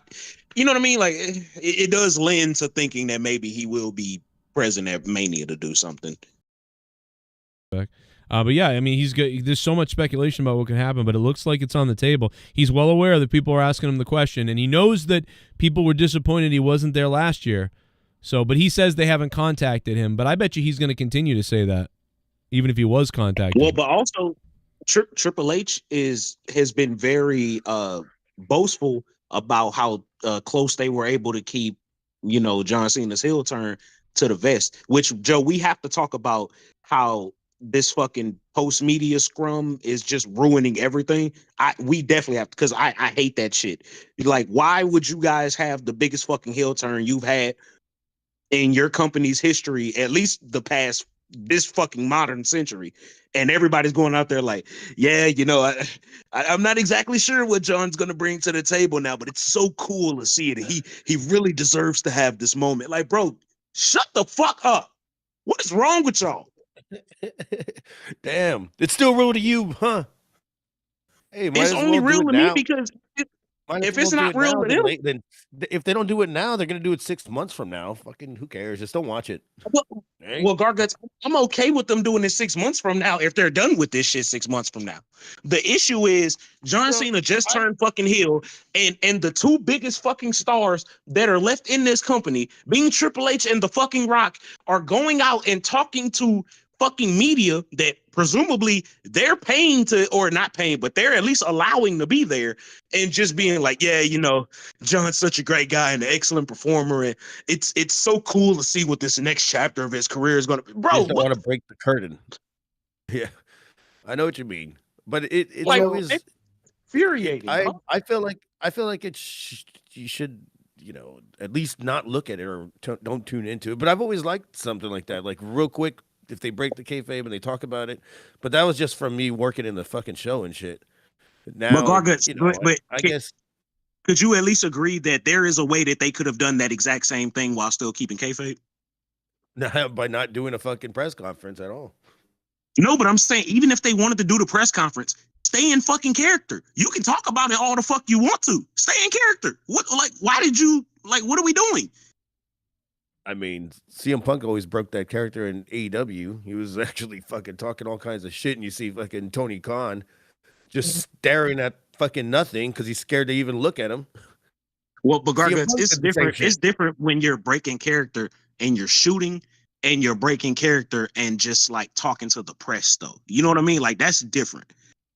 you know what I mean? Like it does lend to thinking that maybe he will be present at Mania to do something. But yeah, I mean, he's good. There's so much speculation about what could happen, but it looks like it's on the table. He's well aware that people are asking him the question, and he knows that people were disappointed he wasn't there last year. So, but he says they haven't contacted him. But I bet you he's going to continue to say that, even if he was contacted. Well, but also Triple H has been very boastful about how close they were able to keep, John Cena's heel turn to the vest, which, Joe, we have to talk about how this fucking post-media scrum is just ruining everything. We definitely have to, because I hate that shit. Like, why would you guys have the biggest fucking heel turn you've had in your company's history, at least this fucking modern century, and everybody's going out there like, yeah, I'm not exactly sure what John's gonna bring to the table now, but it's so cool to see it. He really deserves to have this moment. Like, bro, shut the fuck up. What is wrong with y'all? Damn. It's still real to you, huh? Hey, it's only real to me because if it's not real to them, then if they don't do it now, they're going to do it 6 months from now. Fucking who cares? Just don't watch it. Well, Garguts, I'm okay with them doing it 6 months from now if they're done with this shit 6 months from now. The issue is John Cena just turned fucking heel, and the two biggest fucking stars that are left in this company, being Triple H and the fucking Rock, are going out and talking to fucking media that presumably they're paying to, or not paying, but they're at least allowing to be there, and just being like, yeah, you know, John's such a great guy and an excellent performer, and it's so cool to see what this next chapter of his career is going to be. Bro, You just don't want to break the curtain. Yeah, I know what you mean, but it's like, always it's infuriating. I feel like you should, you know, at least not look at it or don't tune into it. But I've always liked something like that, like real quick if they break the kayfabe and they talk about it. But that was just from me working in the fucking show and shit. Now, but Garguts, you know, I guess. Could you at least agree that there is a way that they could have done that exact same thing while still keeping kayfabe? By not doing a fucking press conference at all. No, but I'm saying, even if they wanted to do the press conference, stay in fucking character. You can talk about it all the fuck you want to. Stay in character. What, like, why did you, like, what are we doing? I mean, CM Punk always broke that character in AEW. He was actually fucking talking all kinds of shit, and you see fucking Tony Khan just staring at fucking nothing because he's scared to even look at him. Well, but Garguts, it's different. It's different when you're breaking character and you're shooting, and you're breaking character and just like talking to the press, though. You know what I mean? Like, that's different.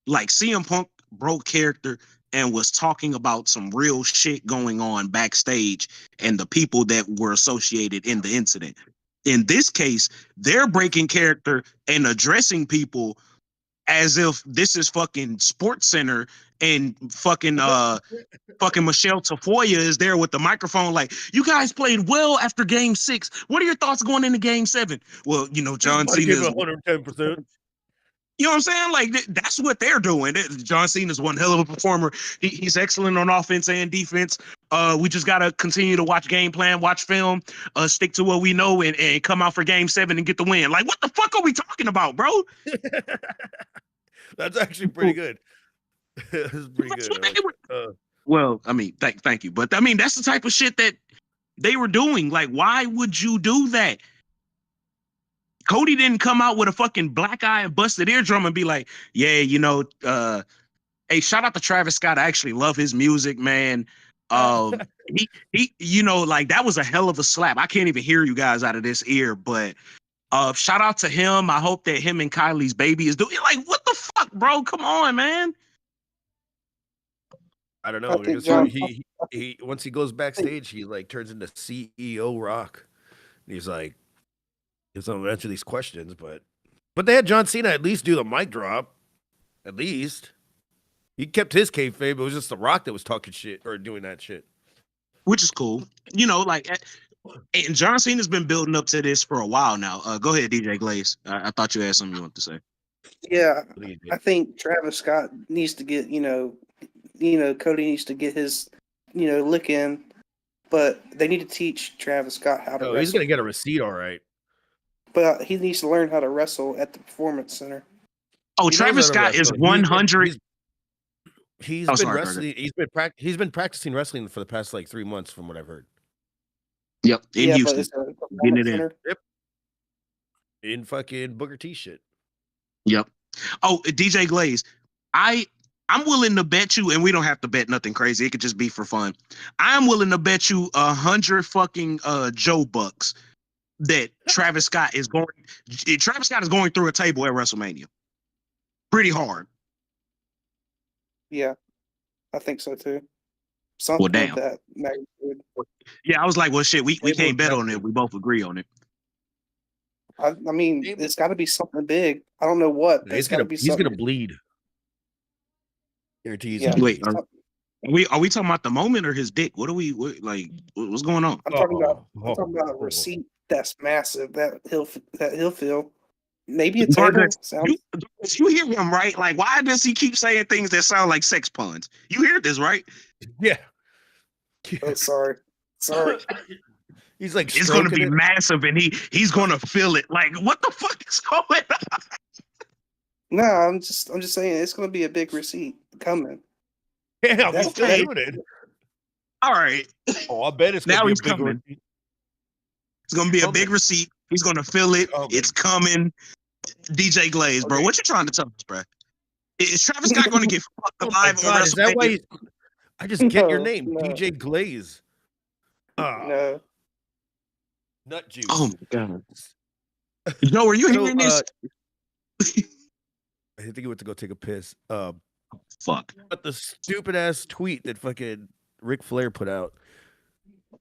Like, CM Punk broke character and was talking about some real shit going on backstage and the people that were associated in the incident. In this case, they're breaking character and addressing people as if this is fucking Sports Center, and fucking Michelle Tafoya is there with the microphone like, you guys played well after game 6. What are your thoughts going into game 7? Well, you know, John Cena is 110%. You know what I'm saying? Like, that's what they're doing. John Cena is one hell of a performer. He's excellent on offense and defense. We just got to continue to watch game plan, watch film, stick to what we know, and come out for game 7 and get the win. Like, what the fuck are we talking about, bro? That's actually pretty good. That's pretty good. Well, I mean, thank you. But, I mean, that's the type of shit that they were doing. Like, why would you do that? Cody didn't come out with a fucking black eye and busted eardrum and be like, yeah, you know, hey, shout out to Travis Scott. I actually love his music, man. He, you know, like, that was a hell of a slap. I can't even hear you guys out of this ear, but shout out to him. I hope that him and Kylie's baby is doing, like, what the fuck, bro? Come on, man. I don't know. Because he once he goes backstage, he like turns into CEO Rock. And he's like, he's gonna answer these questions, but they had John Cena at least do the mic drop. At least he kept his kayfabe. It was just the Rock that was talking shit or doing that shit, which is cool. You know, like, and John Cena's been building up to this for a while now. Go ahead, DJ Glaze. I thought you had something you wanted to say. Yeah, I think Travis Scott needs to get, you know, Cody needs to get his, lick in, but they need to teach Travis Scott how to wrestle. He's gonna get a receipt, all right. But he needs to learn how to wrestle at the Performance Center. Oh, Travis Scott is 100. He's been wrestling. He's been practicing wrestling for the past like 3 months, from what I've heard. Yep, in Houston, getting it in. Yep. In fucking Booker T shit. Yep. Oh, DJ Glaze, I'm willing to bet you, and we don't have to bet nothing crazy. It could just be for fun. I'm willing to bet you 100 fucking Joe bucks that Travis Scott is going through a table at WrestleMania. Pretty hard. Yeah, I think so too. Something like that magnitude. Yeah, I was like, well, shit, we can't bet on it. We both agree on it. I mean, it's got to be something big. I don't know what. He's gonna bleed. Guarantees. Yeah. Wait, are we talking about the moment or his dick? What's going on? I'm talking about a receipt that's massive that he'll feel. Maybe a table. You hear him, right? Like, why does he keep saying things that sound like sex puns? You hear this, right? Yeah. Oh, sorry. He's like, it's going to be massive, and he's going to feel it. Like, what the fuck is going on? No, I'm just saying it's going to be a big receipt coming. Yeah, he's still doing it. All right. Oh, I bet it's now gonna he's be a big coming. It's going to be a big receipt. He's going to feel it. It's coming. DJ Glaze, bro. What you trying to tell us, bro? Is Travis Scott going to get fucked alive on WrestleMania? Is that why I just get your name, DJ Glaze? No. Nut juice. Oh my god. Joe, are you So, hearing this? I think he went to go take a piss. Fuck. But the stupid ass tweet that fucking Ric Flair put out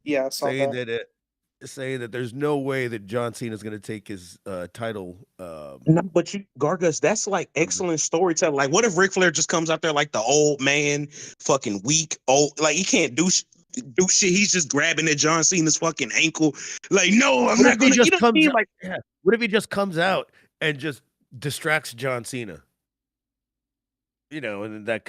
Yeah, I saw saying that. saying that there's no way that John Cena is going to take his title. No, but you, Gargus, that's like excellent storytelling. Like, what if Ric Flair just comes out there like the old man, fucking weak, old, like he can't do shit. He's just grabbing at John Cena's fucking ankle. Like, no, I'm What not if he gonna. You just know what I comes mean? out? Like, Yeah. What if he just comes out and just distracts John Cena? You know, and then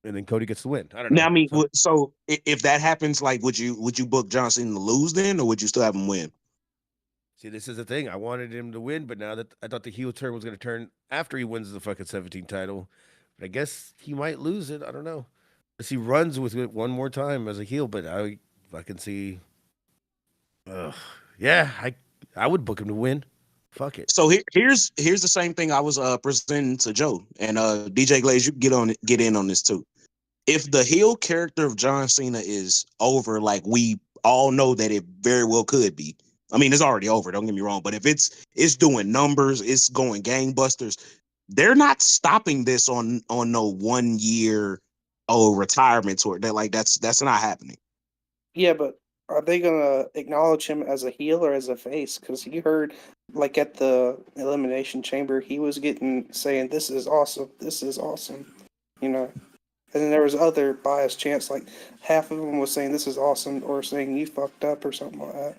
and then Cody gets the win. I don't know. now, I mean, so if that happens, like, would you book John Cena to lose then, or would you still have him win? See, this is the thing. I wanted him to win, but now that I thought the heel turn was going to turn after he wins the fucking 17 title, but I guess he might lose it. I don't know. Unless he runs with it one more time as a heel, but I can see. Yeah, I would book him to win. Fuck it. So here's the same thing I was presenting to Joe and DJ Glaze. You can get in on this too. If the heel character of John Cena is over, like we all know that it very well could be. I mean, it's already over. Don't get me wrong, but if it's doing numbers, it's going gangbusters. They're not stopping this on no 1 year retirement tour. That's not happening. Yeah, but are they gonna acknowledge him as a heel or as a face? Because you heard, like at the Elimination Chamber, he was saying, "This is awesome. This is awesome," you know. And then there was other biased chants, like half of them was saying, "This is awesome," or saying, "You fucked up," or something like that.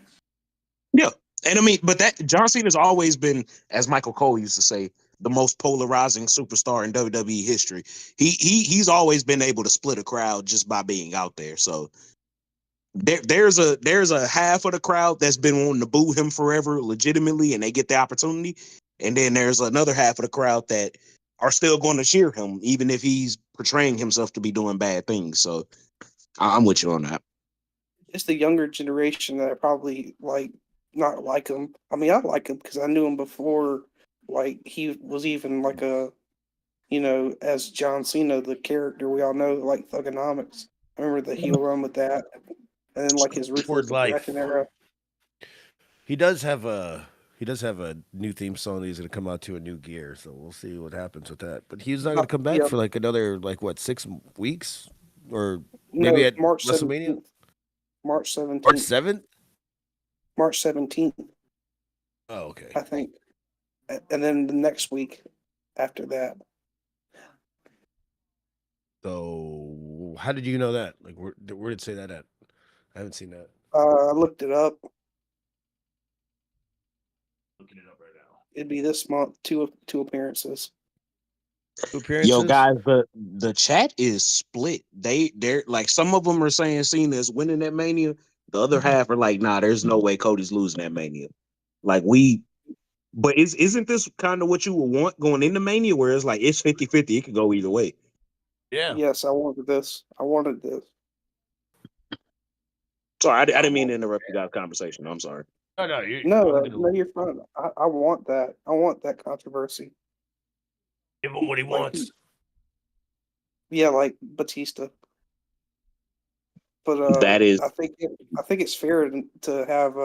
Yeah, and I mean, but that John Cena's always been, as Michael Cole used to say, the most polarizing superstar in WWE history. He's always been able to split a crowd just by being out there. So there's a half of the crowd that's been wanting to boo him forever, legitimately, and they get the opportunity, and then there's another half of the crowd that are still going to cheer him, even if he's portraying himself to be doing bad things. So I'm with you on that. It's the younger generation that I probably not like him. I mean, I like him because I knew him before, like he was even like as John Cena, the character we all know, like Thugonomics. I remember the heel run with that, and then like his Ruthless Aggression era. He does have a new theme song that he's going to come out to a new gear, so we'll see what happens with that. But he's not going to come back for like another 6 weeks or maybe at March WrestleMania. 17th. March 17th. March 7th. March 17th. Oh, okay. I think, and then the next week after that. So, how did you know that? Like, where did it say that at? I haven't seen that. I looked it up. Looking it up right now. It'd be this month. Two appearances. Yo, guys, the chat is split. They're like, some of them are saying Cena is winning that Mania. The other half are like, nah, there's no way Cody's losing that Mania. But isn't this kind of what you would want going into Mania, where it's like it's 50-50, it could go either way? Yeah. Yes, I wanted this. Sorry, I didn't mean to interrupt you guys' conversation. I'm sorry. No, you're fine. I want that. I want that controversy. Give him what he wants. Yeah, like Batista. But that is. I think it's fair to have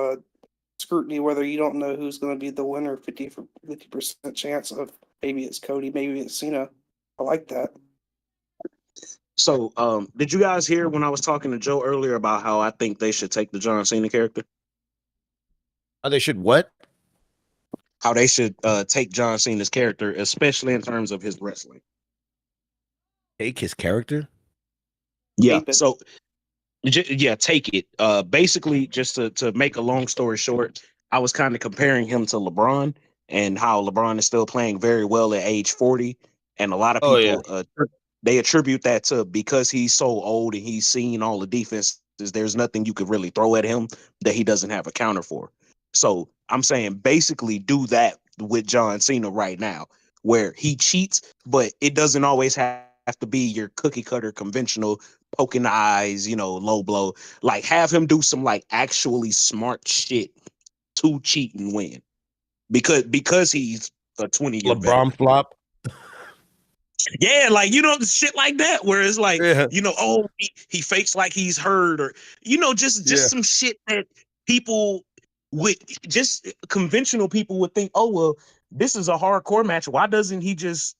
scrutiny whether you don't know who's going to be the winner. 50% chance of maybe it's Cody, maybe it's Cena. I like that. So, did you guys hear when I was talking to Joe earlier about how I think they should take the John Cena character? How they should what? How they should take John Cena's character, especially in terms of his wrestling. Take his character? Yeah. So, take it. Basically, just to make a long story short, I was kind of comparing him to LeBron and how LeBron is still playing very well at age 40, and a lot of people they attribute that to because he's so old and he's seen all the defenses. There's nothing you could really throw at him that he doesn't have a counter for. So I'm saying basically do that with John Cena right now, where he cheats, but it doesn't always have to be your cookie cutter conventional poking the eyes, low blow. Like have him do some like actually smart shit to cheat and win, because he's a 20-year LeBron flop. Yeah, like shit like that, where it's like he fakes like he's hurt, or just some shit that people just conventional people would think, oh well, this is a hardcore match. Why doesn't he just,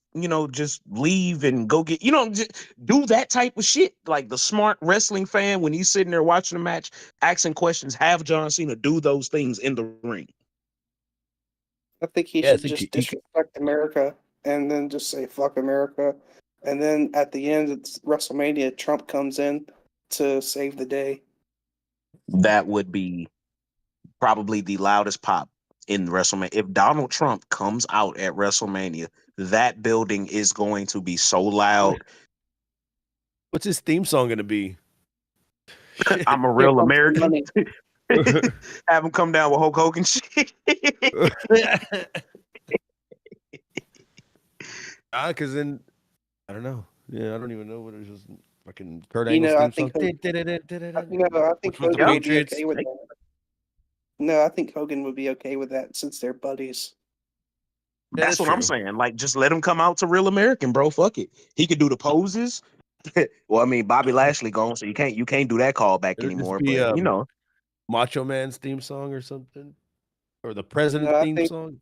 just leave and go get, just do that type of shit? Like the smart wrestling fan, when he's sitting there watching the match, asking questions, have John Cena do those things in the ring. I think he should just disrespect America and then just say fuck America. And then at the end of WrestleMania, Trump comes in to save the day. That would be probably the loudest pop in WrestleMania. If Donald Trump comes out at WrestleMania, that building is going to be so loud. What's his theme song going to be? I'm a real American. Have him come down with Hulk Hogan shit. Because then, I don't know. Yeah, I don't even know what it was. Just fucking Kurt Angle's theme song. I think Hogan would be okay with that. No, I think Hogan would be okay with that since they're buddies. That's what I'm saying. Like, just let him come out to Real American, bro. Fuck it. He could do the poses. Well, I mean, Bobby Lashley gone, so you can't do that callback anymore. But Macho Man's theme song or something, or the President theme song.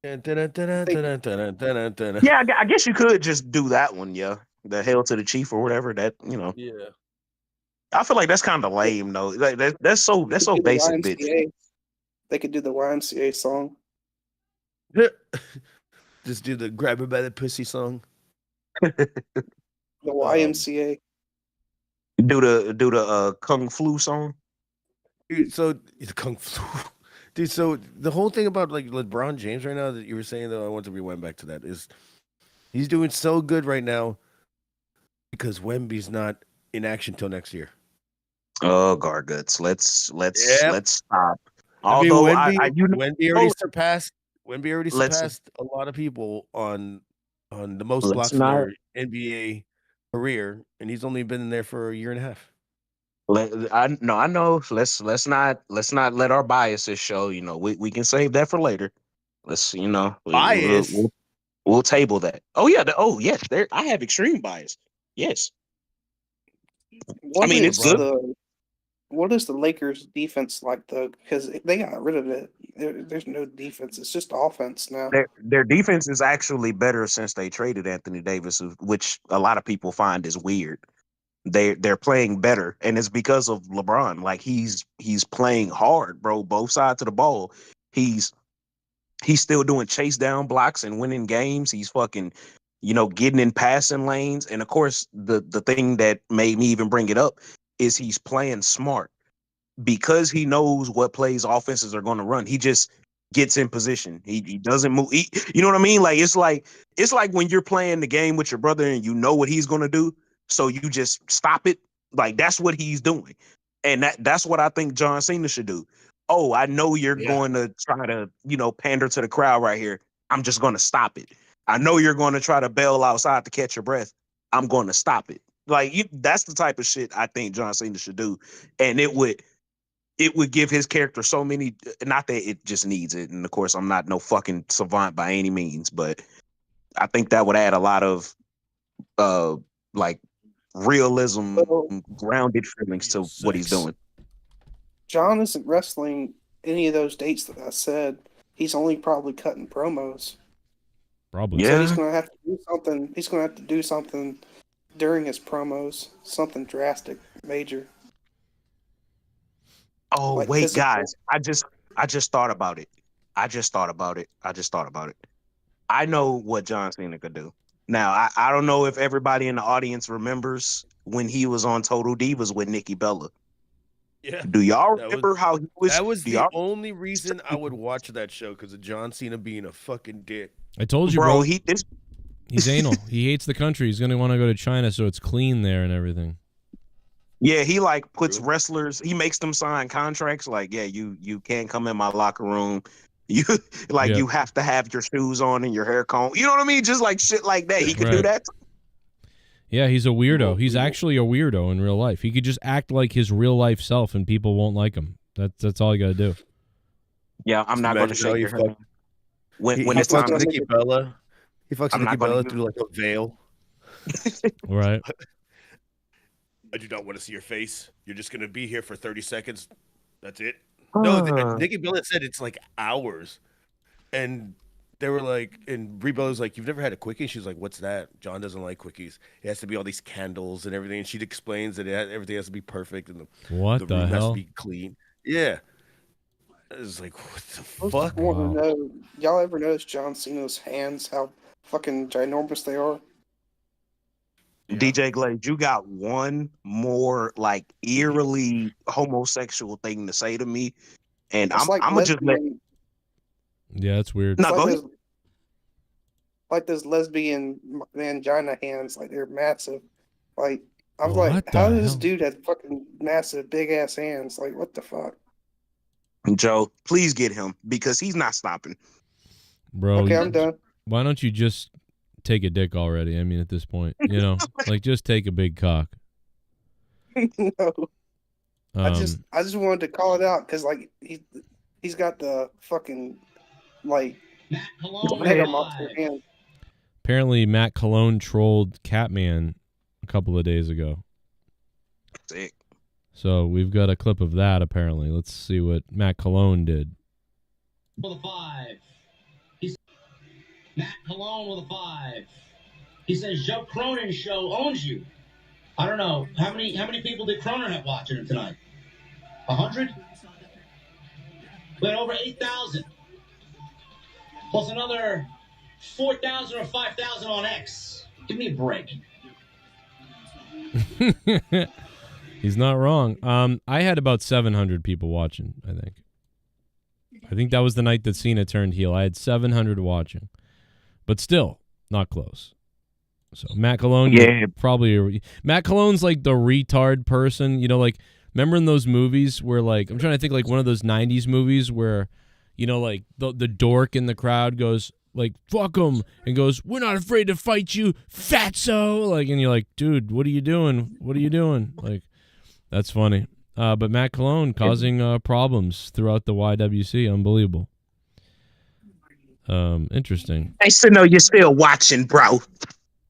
Yeah, I guess you could just do that one. Yeah, the Hail to the Chief or whatever. That Yeah. I feel like that's kind of lame though. Like that's so basic, bitch. They could do the YMCA song. Just do the grab her by the pussy song. The YMCA. Do the Kung Flu song. Dude, so the Kung Flu. Dude, so the whole thing about like LeBron James right now that you were saying, though, I want to rewind back to that, is he's doing so good right now because Wemby's not in action till next year. Oh, Garguts. Let's stop. Although Wemby already surpassed a lot of people on the most blocks in their NBA career, and he's only been in there for a year and a half. I know. Let's not let our biases show. We can save that for later. Let's bias. We'll table that. Oh yeah. Yes. There. I have extreme bias. Yes. It's good. What is the Lakers' defense like though? Because they got rid of it. There's no defense. It's just offense now. Their defense is actually better since they traded Anthony Davis, which a lot of people find is weird. They're playing better, and it's because of LeBron. Like he's playing hard, bro. Both sides of the ball. He's still doing chase down blocks and winning games. He's fucking, getting in passing lanes. And of course, the thing that made me even bring it up is he's playing smart because he knows what plays offenses are going to run. He just gets in position. He doesn't move. You know what I mean? Like it's like when you're playing the game with your brother and you know what he's going to do. So you just stop it. Like that's what he's doing. And that's what I think John Cena should do. Oh, I know you're going to try to, pander to the crowd right here. I'm just going to stop it. I know you're going to try to bail outside to catch your breath. I'm going to stop it. Like that's the type of shit I think John Cena should do. And it would give his character so many, not that it just needs it. And of course, I'm not no fucking savant by any means, but I think that would add a lot of realism, grounded feelings to what he's doing. John isn't wrestling any of those dates that I said. He's only probably cutting promos. Probably. So he's gonna have to do something. He's gonna have to do something during his promos, something drastic, major. Oh, like wait, physical. Guys, I just thought about it. I know what John Cena could do. Now, I don't know if everybody in the audience remembers when he was on Total Divas with Nikki Bella. Yeah. Do y'all remember how he was? That was the only reason I would watch that show, because of John Cena being a fucking dick. I told you, bro. He's anal. He hates the country. He's going to want to go to China so it's clean there and everything. Yeah, he puts wrestlers, he makes them sign contracts like, yeah, you can't come in my locker room. You you have to have your shoes on and your hair combed. You know what I mean? Just like shit like that. He could do that. Yeah, he's a weirdo. He's actually a weirdo in real life. He could just act like his real life self and people won't like him. That's all you got to do. Yeah, I'm not going to shake your hand. When it's time to Nikki Bella, he fucks Nikki Bella through like a veil. Right. I do not want to see your face. You're just going to be here for 30 seconds. That's it. No, Nikki Bella said it's like hours, and they were like, and Brie Bella's like, "You've never had a quickie?" She's like, "What's that?" John doesn't like quickies. It has to be all these candles and everything. And she explains that everything has to be perfect and What the the room has to hell? be clean. Yeah, it's like, what the I fuck? want to know, y'all ever notice John Cena's hands? How fucking ginormous they are. DJ Glade, you got one more like eerily homosexual thing to say to me, and It's like I'm gonna just let. Yeah, that's weird. No, It's go like ahead. like those lesbian mangina hands, like they're massive. Like I was What like, the how does this hell? dude have fucking massive, big ass hands? Like, what the fuck? Joe, please get him because he's not stopping. Bro, Okay, I'm done. why don't you just take a dick already? I mean, at this point, like just take a big cock. No, I just Um, wanted to call it out because like he's got the fucking like mega monster hands. apparently Matt Cologne trolled Catman a couple of days ago. Sick. So we've got a clip of that, apparently. Let's see what Matt Cologne did. With a 5. He's Matt Cologne with a 5. He says Joe Cronin's show owns you. I don't know. How many people did Cronin have watching him tonight? 100? We had over 8,000. Plus another 4,000 or 5,000 on X. Give me a break. He's not wrong. I had about 700 people watching, I think. I think that was the night that Cena turned heel. I had 700 watching. But still, not close. So Matt Cologne, Yeah. Matt Cologne's like the retard person, like, remember in those movies where, like, I'm trying to think, like, one of those 90s movies where, like, the dork in the crowd goes, like, fuck him, and goes, we're not afraid to fight you, fatso, like, and you're like, dude, what are you doing? What are you doing? Like, that's funny. But Matt Cologne causing problems throughout the YWC. Unbelievable. Interesting. Nice to know you're still watching, bro.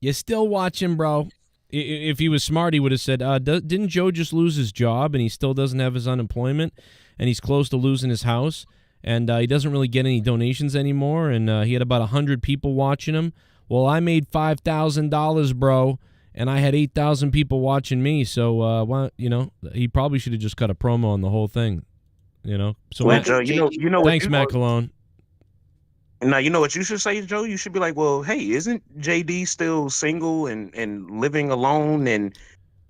You're still watching, bro. If he was smart, he would have said, didn't Joe just lose his job and he still doesn't have his unemployment and he's close to losing his house and he doesn't really get any donations anymore and he had about 100 people watching him? Well, I made $5,000, bro, and I had 8,000 people watching me. So, he probably should have just cut a promo on the whole thing, So, Well, Matt, Joe, you know what thanks, Matt Cologne. Now, you know what you should say, Joe? You should be like, well, hey, isn't JD still single and living alone and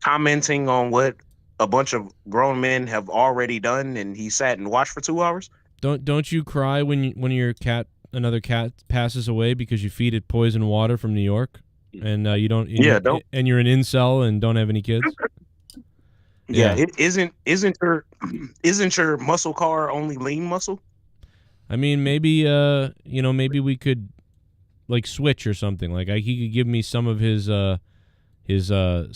commenting on what a bunch of grown men have already done and he sat and watched for 2 hours? Don't you cry when another cat passes away because you feed it poison water from New York and you don't and you're an incel and don't have any kids? Yeah, it isn't your muscle car only lean muscle? I mean, maybe maybe we could like switch or something. Like he could give me some of his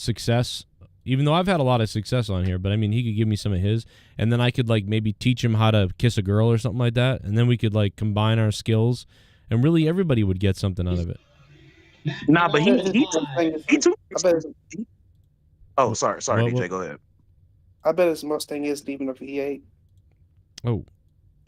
success, even though I've had a lot of success on here. But I mean, he could give me some of his, and then I could like maybe teach him how to kiss a girl or something like that, and then we could like combine our skills, and really everybody would get something out of it. Nah, but he too. Oh, sorry, DJ, go ahead. I bet his Mustang isn't even a V8. Oh,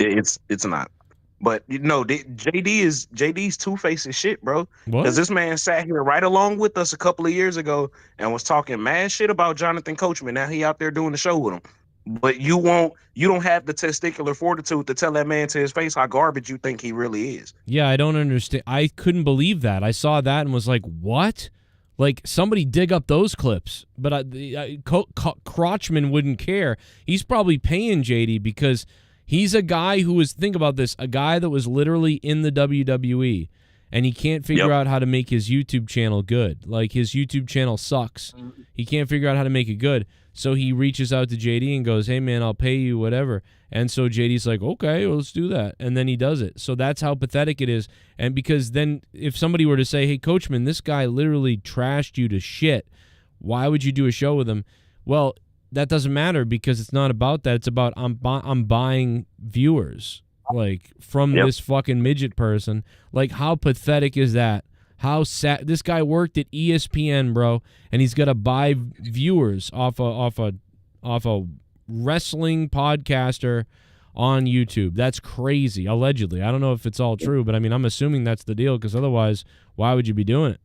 it's not. But JD's two-faced as shit, bro. What? Because this man sat here right along with us a couple of years ago and was talking mad shit about Jonathan Coachman. Now he out there doing the show with him. But you don't have the testicular fortitude to tell that man to his face how garbage you think he really is. Yeah, I don't understand. I couldn't believe that. I saw that and was like, what? Like, somebody dig up those clips. But Crotchman wouldn't care. He's probably paying JD because he's a guy who was, think about this, a guy that was literally in the WWE, and he can't figure out how to make his YouTube channel good. Like, his YouTube channel sucks. He can't figure out how to make it good. So he reaches out to JD and goes, hey, man, I'll pay you whatever. And so JD's like, okay, well, let's do that. And then he does it. So that's how pathetic it is. And because then if somebody were to say, hey, Coachman, this guy literally trashed you to shit, why would you do a show with him? Well, that doesn't matter because it's not about that. It's about I'm buying viewers, like, from this fucking midget person. Like, how pathetic is that? How sad. This guy worked at ESPN, bro, and he's got to buy viewers off a wrestling podcaster on YouTube. That's crazy, allegedly. I don't know if it's all true, but I mean, I'm assuming that's the deal because otherwise, why would you be doing it?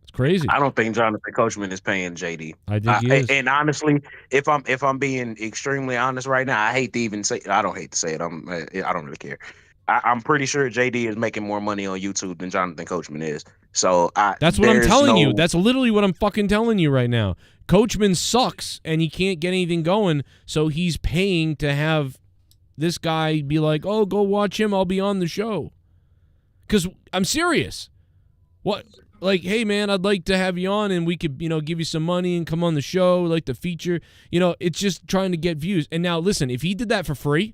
It's crazy. I don't think Jonathan Coachman is paying JD. I think he is. And honestly, if I'm being extremely honest right now, I hate to even say. I don't hate to say it. I don't really care. I'm pretty sure JD is making more money on YouTube than Jonathan Coachman is. So that's what I'm telling you. That's literally what I'm fucking telling you right now. Coachman sucks and he can't get anything going, so he's paying to have this guy be like, "Oh, go watch him. I'll be on the show." Because I'm serious. What? Like, hey, man, I'd like to have you on and we could, give you some money and come on the show, like the feature. It's just trying to get views. And now, listen, if he did that for free,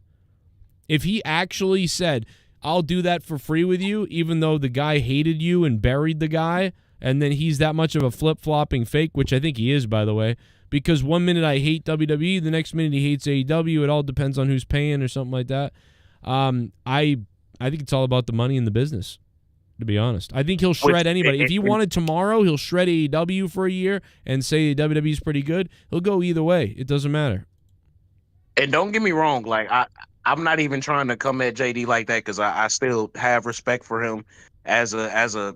if he actually said, I'll do that for free with you, even though the guy hated you and buried the guy, and then he's that much of a flip-flopping fake, which I think he is, by the way, because one minute I hate WWE, the next minute he hates AEW. It all depends on who's paying or something like that. I think it's all about the money in the business, to be honest. I think he'll shred anybody. If he wanted tomorrow, he'll shred AEW for a year and say WWE's pretty good. He'll go either way. It doesn't matter. And don't get me wrong, like I'm not even trying to come at JD like that because I still have respect for him as a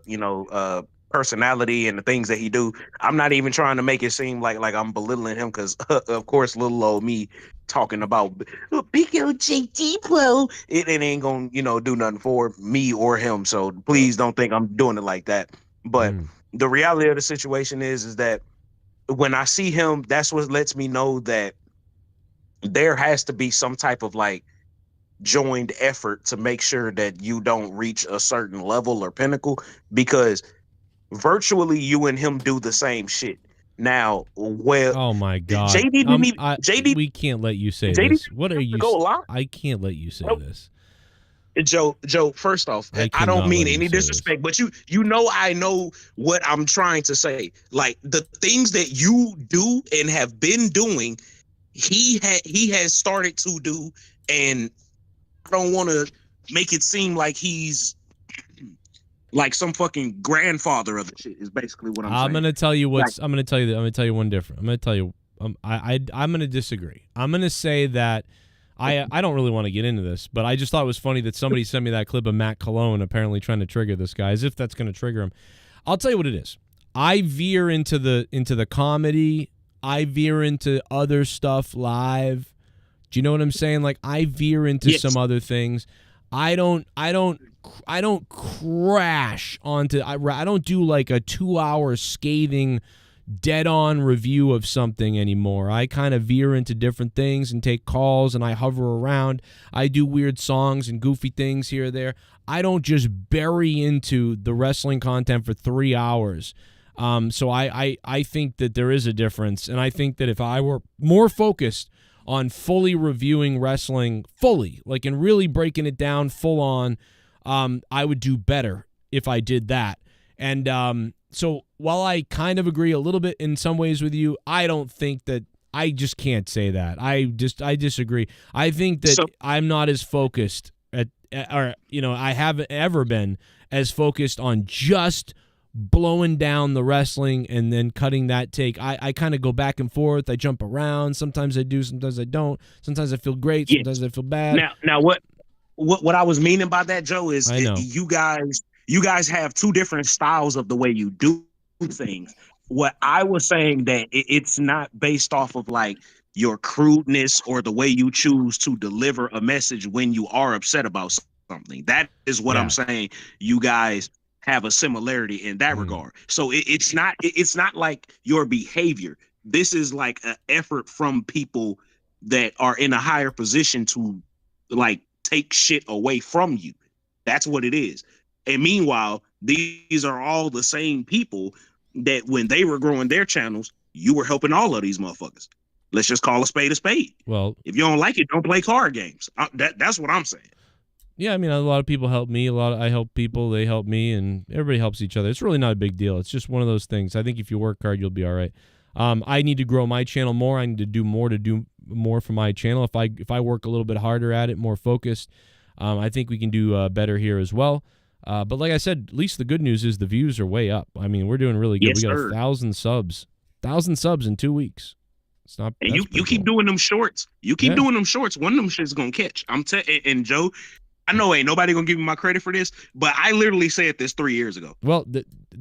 personality and the things that he do. I'm not even trying to make it seem like I'm belittling him because of course little old me talking about big old JD bro, it ain't gonna do nothing for me or him. So please don't think I'm doing it like that. But the reality of the situation is that when I see him, that's what lets me know that there has to be some type of like joined effort to make sure that you don't reach a certain level or pinnacle, because virtually you and him do the same shit. Now, oh my God, JD, we can't let you say JD this. What are you? Go I can't let you say this. Joe, first off, I don't mean any disrespect, but I know what I'm trying to say. Like the things that you do and have been doing, he has started to do, and I don't want to make it seem like he's like some fucking grandfather of the shit. Is basically what I'm saying. I'm gonna tell you I'm gonna tell you one different. I'm gonna tell you. I'm gonna disagree. I'm gonna say that I don't really want to get into this, but I just thought it was funny that somebody sent me that clip of Matt Cologne apparently trying to trigger this guy, as if that's gonna trigger him. I'll tell you what it is. I veer into the comedy. I veer into other stuff live. Do you know what I'm saying? Like I veer into some other things. I don't crash onto. I don't do like a 2-hour scathing, dead-on review of something anymore. I kind of veer into different things and take calls, and I hover around. I do weird songs and goofy things here or there. I don't just bury into the wrestling content for 3 hours. So I think that there is a difference, and I think that if I were more focused on fully reviewing wrestling fully, like and really breaking it down full on, I would do better if I did that. And so while I kind of agree a little bit in some ways with you, I don't think that I just can't say that. I disagree. I think that I'm not as focused I haven't ever been as focused on just blowing down the wrestling and then cutting that take. I kind of go back and forth. I jump around. Sometimes I do, sometimes I don't. Sometimes I feel great, sometimes I feel bad. Now what I was meaning by that, Joe, is you guys have two different styles of the way you do things. What I was saying that it's not based off of like your crudeness or the way you choose to deliver a message when you are upset about something. That is what I'm saying. You guys have a similarity in that regard. So it's not like your behavior. This is like an effort from people that are in a higher position to like take shit away from you. That's what it is. And meanwhile, these are all the same people that when they were growing their channels, you were helping all of these motherfuckers. Let's just call a spade a spade. Well, if you don't like it, don't play card games. That's what I'm saying. Yeah, I mean, a lot of people help me. I help people. They help me, and everybody helps each other. It's really not a big deal. It's just one of those things. I think if you work hard, you'll be all right. I need to grow my channel more. I need to do more for my channel. If I work a little bit harder at it, more focused, I think we can do better here as well. But like I said, at least the good news is the views are way up. I mean, we're doing really good. Yes, we got sir. 1,000 subs. 1,000 subs in 2 weeks. It's not. And you keep doing them shorts. You keep doing them shorts. One of them shit's gonna catch. And Joe, I know ain't nobody gonna give me my credit for this, but I literally said this 3 years ago. Well,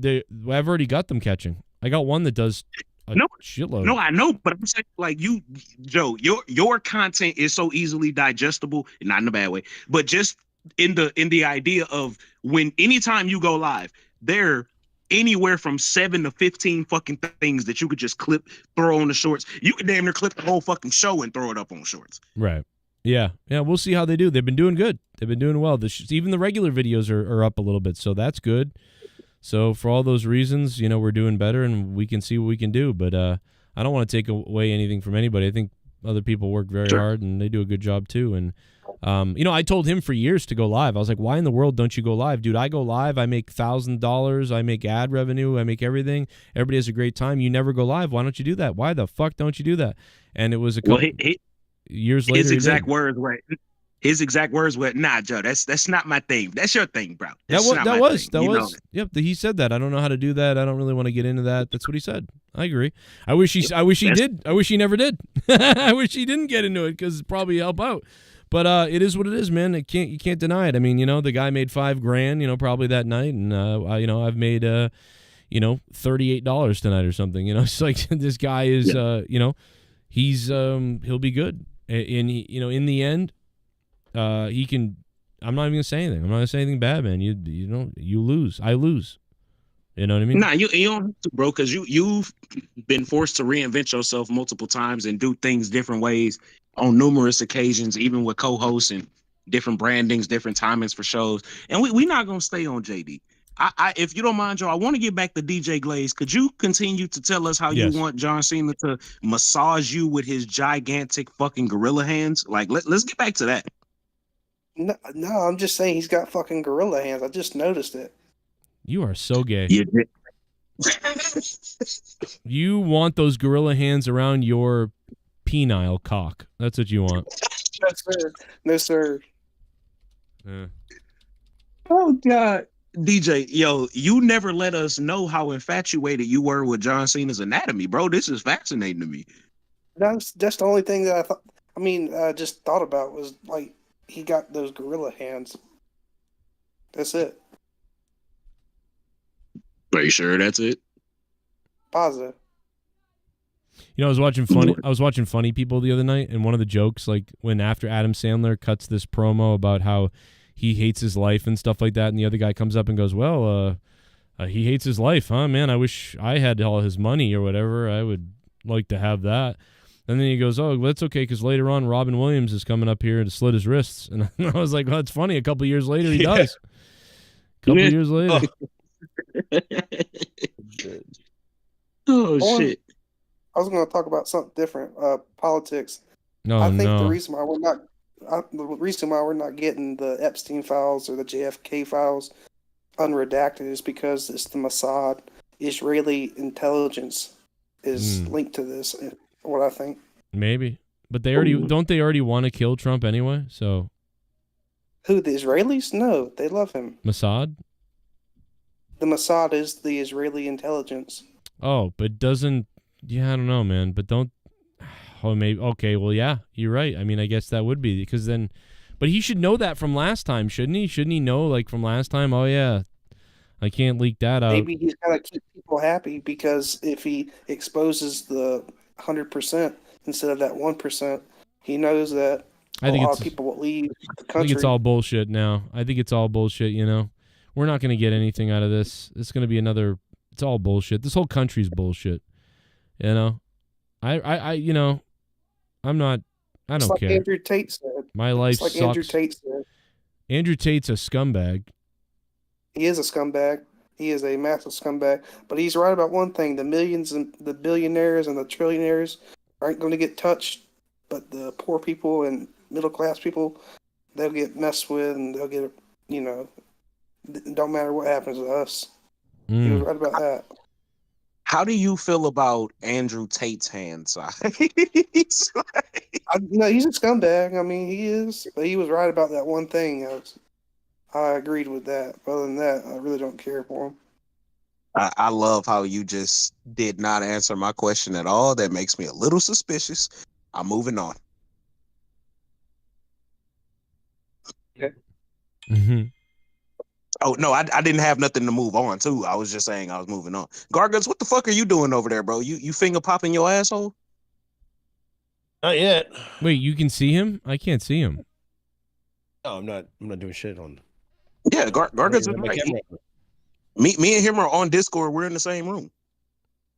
I've already got them catching. I got one that does a shitload. No, I know, but I'm saying like you, Joe, your content is so easily digestible, not in a bad way, but just in the idea of anytime you go live, there anywhere from 7 to 15 fucking things that you could just throw on the shorts. You could damn near clip the whole fucking show and throw it up on shorts. Right. Yeah. We'll see how they do. They've been doing good. They've been doing well. Even the regular videos are up a little bit, so that's good. So for all those reasons, we're doing better, and we can see what we can do. But I don't want to take away anything from anybody. I think other people work very hard, and they do a good job too. And I told him for years to go live. I was like, why in the world don't you go live? Dude, I go live. I make $1,000. I make ad revenue. I make everything. Everybody has a great time. You never go live. Why don't you do that? Why the fuck don't you do that? And it was a couple years later. His exact words were, "Nah, Joe, that's not my thing. That's your thing, bro." That was. Yep, he said that. I don't know how to do that. I don't really want to get into that. That's what he said. I agree. I wish he did. I wish he never did. I wish he didn't get into it because probably help out. But it is what it is, man. You can't deny it. I mean, the guy made $5,000, probably that night, and I've made $38 tonight or something. It's like this guy is, he's he'll be good. And in the end, he can. I'm not even gonna say anything. I'm not gonna say anything bad, man. You lose. I lose. You know what I mean? Nah, you don't have to, bro, because you've been forced to reinvent yourself multiple times and do things different ways on numerous occasions, even with co-hosts and different brandings, different timings for shows. And we're not gonna stay on JD. I if you don't mind, Joe, I want to get back to DJ Glaze. Could you continue to tell us how you want John Cena to massage you with his gigantic fucking gorilla hands? Like, let's get back to that. No, I'm just saying he's got fucking gorilla hands. I just noticed it. You are so gay. You want those gorilla hands around your penile cock. That's what you want. No, sir. No, sir. Yeah. Oh, God. DJ, yo, you never let us know how infatuated you were with John Cena's anatomy, bro. This is fascinating to me. That's the only thing that I just thought about was, like, he got those gorilla hands. That's it. Are you sure that's it? Positive. I was watching Funny People the other night, and one of the jokes, like when after Adam Sandler cuts this promo about how he hates his life and stuff like that, and the other guy comes up and goes, "Well, he hates his life, huh, man? I wish I had all his money or whatever. I would like to have that." And then he goes, "Oh, well, that's okay, because later on, Robin Williams is coming up here to slit his wrists." And I was like, "Well, that's funny. A couple years later, he does. A couple years later." Oh, shit. I was going to talk about something different. Politics. No, I think the reason why we're not getting the Epstein files or the JFK files unredacted is because it's the Mossad. Israeli intelligence is linked to this. What I think. Maybe, but they already want to kill Trump anyway. So, who, the Israelis? No, they love him. Mossad. The Mossad is the Israeli intelligence. Oh, but doesn't? Yeah, I don't know, man. But don't. Oh, maybe. Okay, well, yeah, you're right. I mean, I guess that would be because then, but he should know that from last time, shouldn't he? Shouldn't he know like from last time? Oh yeah, I can't leak that out. Maybe he's got to keep people happy because if he exposes the 100% instead of that 1%, he knows that a lot of people will leave the country. I think it's all bullshit now. I think it's all bullshit. We're not going to get anything out of this. It's going to be another. It's all bullshit. This whole country's bullshit. I'm not. I don't care. Andrew Tate said. My life sucks. Andrew Tate said. Andrew Tate's a scumbag. He is a scumbag. He is a massive scumbag. But he's right about one thing: the millions and the billionaires and the trillionaires aren't going to get touched, but the poor people and middle class people, they'll get messed with, and they'll get. It don't matter what happens to us. He was right about that. How do you feel about Andrew Tate's hand size? No, he's a scumbag. I mean, he is. But he was right about that one thing. I agreed with that. Other than that, I really don't care for him. I love how you just did not answer my question at all. That makes me a little suspicious. I'm moving on. Okay. Mm-hmm. Oh no, I didn't have nothing to move on to. I was just saying I was moving on. Garguts, what the fuck are you doing over there, bro? You finger popping your asshole? Not yet. Wait, you can see him? I can't see him. No, I'm not doing shit on. Yeah, Garguts is my right. camera. Me and him are on Discord. We're in the same room.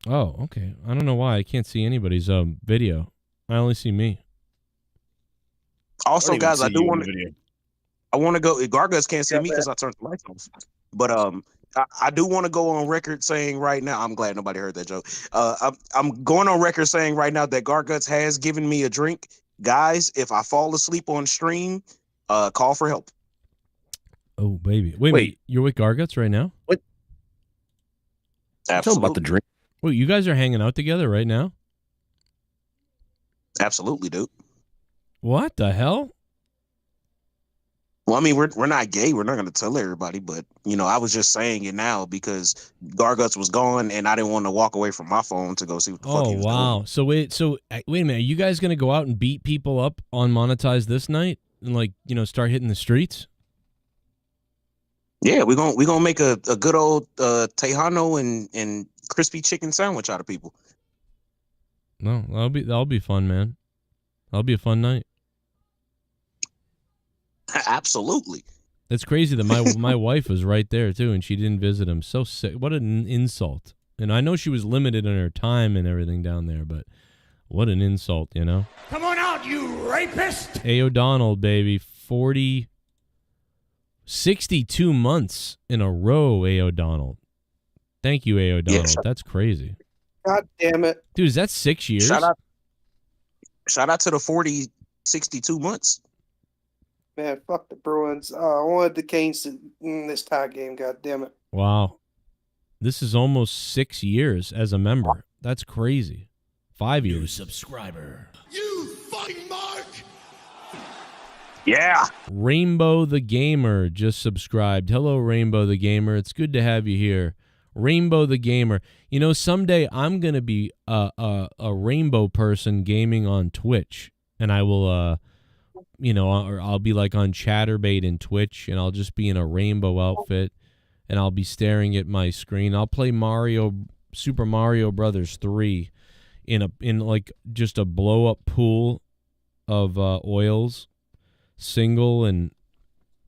Oh, okay. I don't know why I can't see anybody's video. I only see me. Also, guys, I do want to. I want to go. Garguts can't see me because I turned the lights off. But I do want to go on record saying right now. I'm glad nobody heard that joke. I'm going on record saying right now that Garguts has given me a drink. Guys, if I fall asleep on stream, call for help. Oh, baby. Wait. You're with Garguts right now? What? Absolutely. About the drink. Wait, you guys are hanging out together right now? Absolutely, dude. What the hell? Well, I mean, we're not gay. We're not going to tell everybody, but I was just saying it now because Garguts was gone, and I didn't want to walk away from my phone to go see what the fuck he was doing. So wait a minute. Are you guys going to go out and beat people up on Monetize this night and start hitting the streets? Yeah, we're gonna make a good old Tejano and crispy chicken sandwich out of people. No, that'll be fun, man. That'll be a fun night. Absolutely. That's crazy that my wife was right there too, and she didn't visit him. So sick. What an insult. And I know she was limited in her time and everything down there, but what an insult, Come on out, you rapist! A. O'Donnell, baby, 62 months in a row, A. O'Donnell. Thank you, A. O'Donnell. Yes. That's crazy. God damn it. Dude, is that 6 years? Shout out to the 62 months. Man, fuck the Bruins. I wanted the Canes to win this tie game, god damn it. Wow. This is almost 6 years as a member. That's crazy. 5 years. New subscriber. You fucking mark! Yeah. Rainbow the Gamer just subscribed. Hello, Rainbow the Gamer. It's good to have you here. Rainbow the Gamer. Someday I'm going to be a rainbow person gaming on Twitch. And I will, or I'll be like on Chatterbait in Twitch. And I'll just be in a rainbow outfit. And I'll be staring at my screen. I'll play Super Mario Brothers 3 in like just a blow-up pool of oils. Single and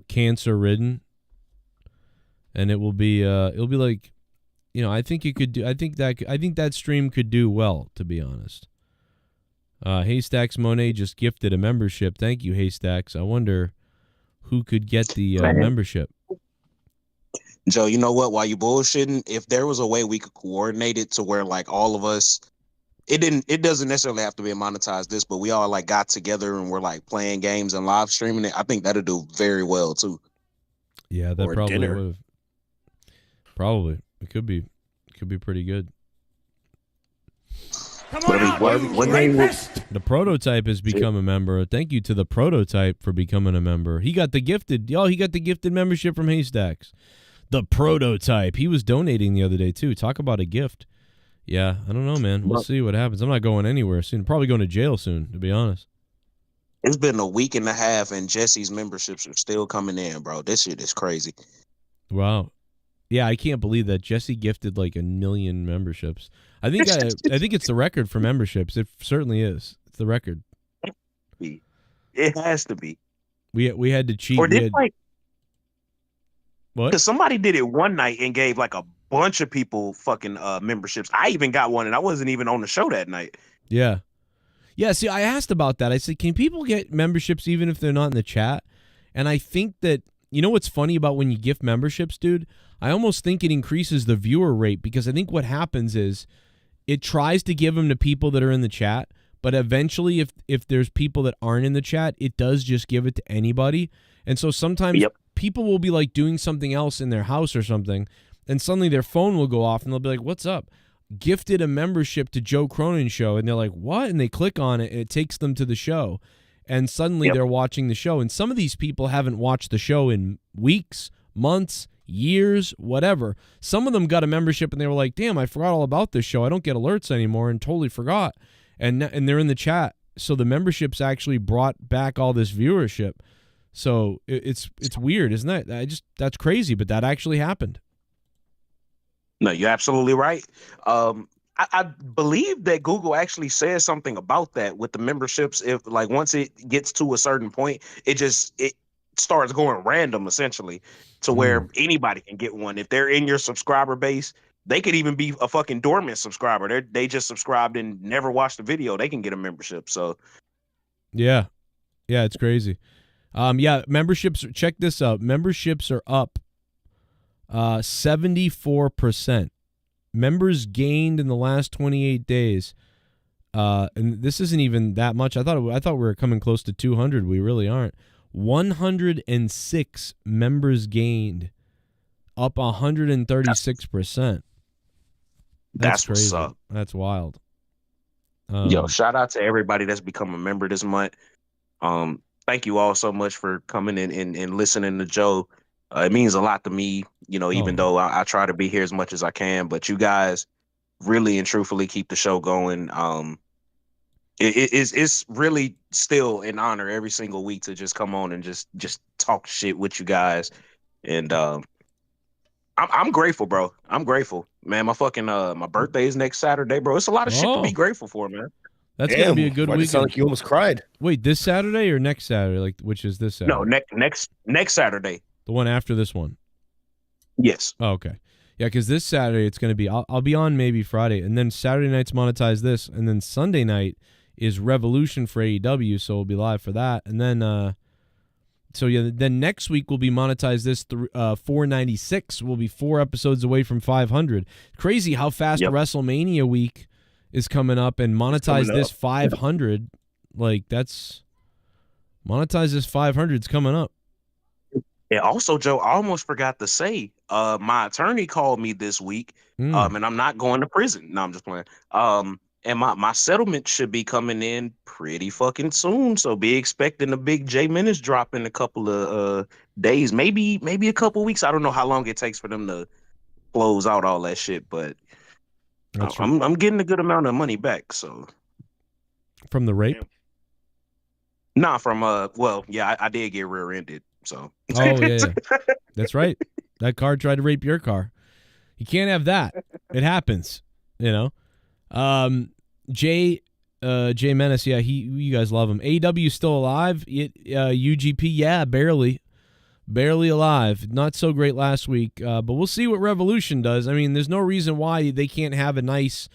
cancer-ridden, and it'll be like, I think it could do. I think that stream could do well, to be honest. Haystacks Monet just gifted a membership. Thank you, Haystacks. I wonder who could get the membership. Joe, you know what? While you bullshitting, if there was a way we could coordinate it to where like all of us. It doesn't necessarily have to be a monetized this, but we all like got together and we're like playing games and live streaming it. I think that'll do very well too. Yeah, that Or probably dinner. would have. Probably. It could be pretty good. Come on out, you rapist! The Prototype has become a member. Thank you to the Prototype for becoming a member. He got the gifted membership from Haystacks. The Prototype. He was donating the other day too. Talk about a gift. Yeah, I don't know, man. We'll see what happens. I'm not going anywhere soon. Probably going to jail soon, to be honest. It's been a week and a half, and Jesse's memberships are still coming in, bro. This shit is crazy. Wow. Yeah, I can't believe that Jesse gifted like 1 million memberships. I think it's the record for memberships. It certainly is. It's the record. It has to be. We had to cheat. Or did what? Because somebody did it one night and gave like a bunch of people fucking memberships. I even got one, and I wasn't even on the show that night. Yeah. Yeah, see, I asked about that. I said, can people get memberships even if they're not in the chat? And I think that, what's funny about when you gift memberships, dude? I almost think it increases the viewer rate because I think what happens is it tries to give them to people that are in the chat, but eventually if there's people that aren't in the chat, it does just give it to anybody. And so sometimes people will be like doing something else in their house or something, and suddenly their phone will go off and they'll be like, what's up? Gifted a membership to Joe Cronin show. And they're like, what? And they click on it and it takes them to the show. And suddenly they're watching the show. And some of these people haven't watched the show in weeks, months, years, whatever. Some of them got a membership and they were like, damn, I forgot all about this show. I don't get alerts anymore and totally forgot. And they're in the chat. So the memberships actually brought back all this viewership. So it's weird, isn't that? That's crazy, but that actually happened. No, you're absolutely right. I believe that Google actually says something about that with the memberships. If like once it gets to a certain point, it starts going random essentially to where anybody can get one. If they're in your subscriber base, they could even be a fucking dormant subscriber. They just subscribed and never watched the video. They can get a membership. So yeah, it's crazy. Memberships. Check this out. Memberships are up 74%. Members gained in the last 28 days. And this isn't even that much. I thought we were coming close to 200. We really aren't. 106 members gained, up 136%. That's crazy. What's up. That's wild. Yo, shout out to everybody that's become a member this month. Thank you all so much for coming in and listening to Joe. It means a lot to me, even though I try to be here as much as I can, but you guys really and truthfully keep the show going. It's really still an honor every single week to just come on and just talk shit with you guys. And I'm grateful, bro. I'm grateful, man. My birthday is next Saturday, bro. It's a lot of shit to be grateful for, man. That's gonna be a good weekend. Sound like you almost cried. Wait, this Saturday or next Saturday? Like, which is this Saturday? No, next Saturday. The one after this one. Yes. Oh, okay. Yeah, because this Saturday it's gonna be. I'll be on maybe Friday, and then Saturday night's monetize this, and then Sunday night is Revolution for AEW, so we'll be live for that, and then then next week we'll be monetize this 496. We'll be 4 episodes away from 500. Crazy how fast WrestleMania week is coming up, and monetize this 500. Like that's monetize this 500's coming up. And also, Joe, I almost forgot to say, my attorney called me this week, and I'm not going to prison. No, I'm just playing. And my settlement should be coming in pretty fucking soon. So be expecting a big J Menace drop in a couple of days, maybe a couple weeks. I don't know how long it takes for them to close out all that shit, but I'm getting a good amount of money back. So from the rape? Nah, from I did get rear-ended. So yeah. That's right. That car tried to rape your car. You can't have that. It happens, Jay Menace, yeah, you guys love him. AEW still alive? UGP, yeah, barely alive. Not so great last week, but we'll see what Revolution does. I mean, there's no reason why they can't have a nice,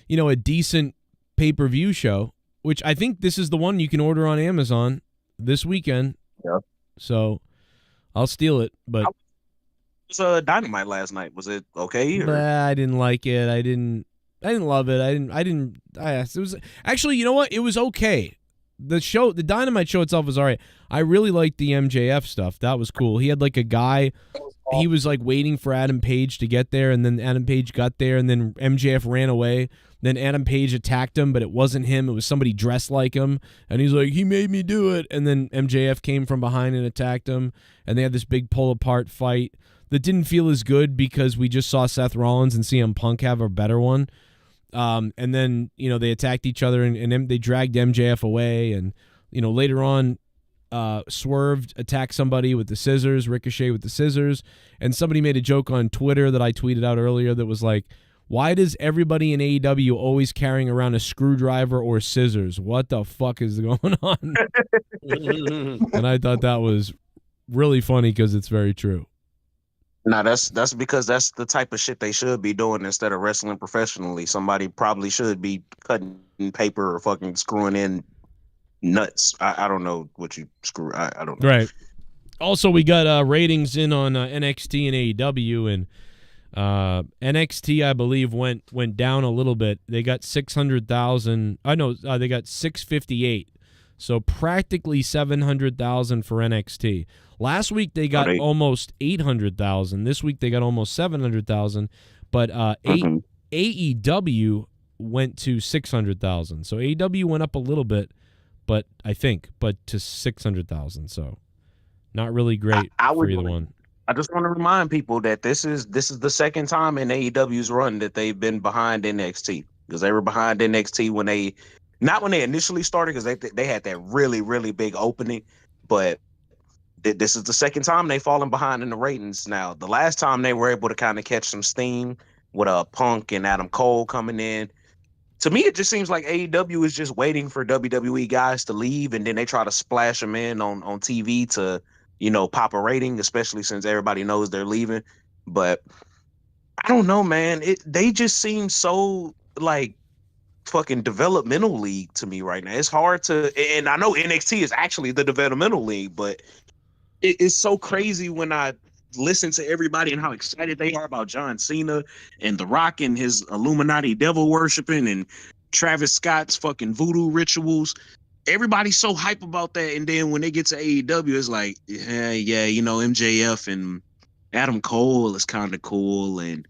a decent pay-per-view show, which I think this is the one you can order on Amazon this weekend. Yeah. So I'll steal it, but it was Dynamite last night. Was it okay? Or? I didn't like it. I didn't love it. It was actually, you know what? It was okay. The Dynamite show itself was all right. I really liked the MJF stuff. That was cool. He had like a guy, he was like waiting for Adam Page to get there, and then Adam Page got there, and then MJF ran away. Then Adam Page attacked him, but it wasn't him. It was somebody dressed like him. And he's like, he made me do it. And then MJF came from behind and attacked him. And they had this big pull-apart fight that didn't feel as good because we just saw Seth Rollins and CM Punk have a better one. And then, they attacked each other and they dragged MJF away. And, later on, Swerve attacked somebody with the scissors, Ricochet with the scissors. And somebody made a joke on Twitter that I tweeted out earlier that was like, why does everybody in AEW always carrying around a screwdriver or scissors? What the fuck is going on? And I thought that was really funny because it's very true. Nah, that's because that's the type of shit they should be doing instead of wrestling professionally. Somebody probably should be cutting paper or fucking screwing in nuts. I don't know what you screw. I don't know. Right. Also, we got ratings in on NXT and AEW, and NXT, I believe, went down a little bit. They got 600,000. They got 658. So practically 700,000 for NXT. Last week they got almost 800,000. This week they got almost 700,000. But AEW went to 600,000. So AEW went up a little bit, but to 600,000. So not really great for either one. I just want to remind people that this is the second time in AEW's run that they've been behind NXT, because they were behind NXT when they not when they initially started, because they had that really, really big opening, but this is the second time they've fallen behind in the ratings. Now, the last time they were able to kind of catch some steam with Punk and Adam Cole coming in. To me, it just seems like AEW is just waiting for WWE guys to leave, and then they try to splash them in on TV to, pop a rating, especially since everybody knows they're leaving. But I don't know, man. They just seem so like fucking developmental league to me right now. It's hard to, and I know NXT is actually the developmental league, but it's so crazy when I listen to everybody and how excited they are about John Cena and The Rock and his Illuminati devil worshiping and Travis Scott's fucking voodoo rituals. Everybody's so hype about that, and then when they get to AEW, it's like, yeah, MJF and Adam Cole is kind of cool, and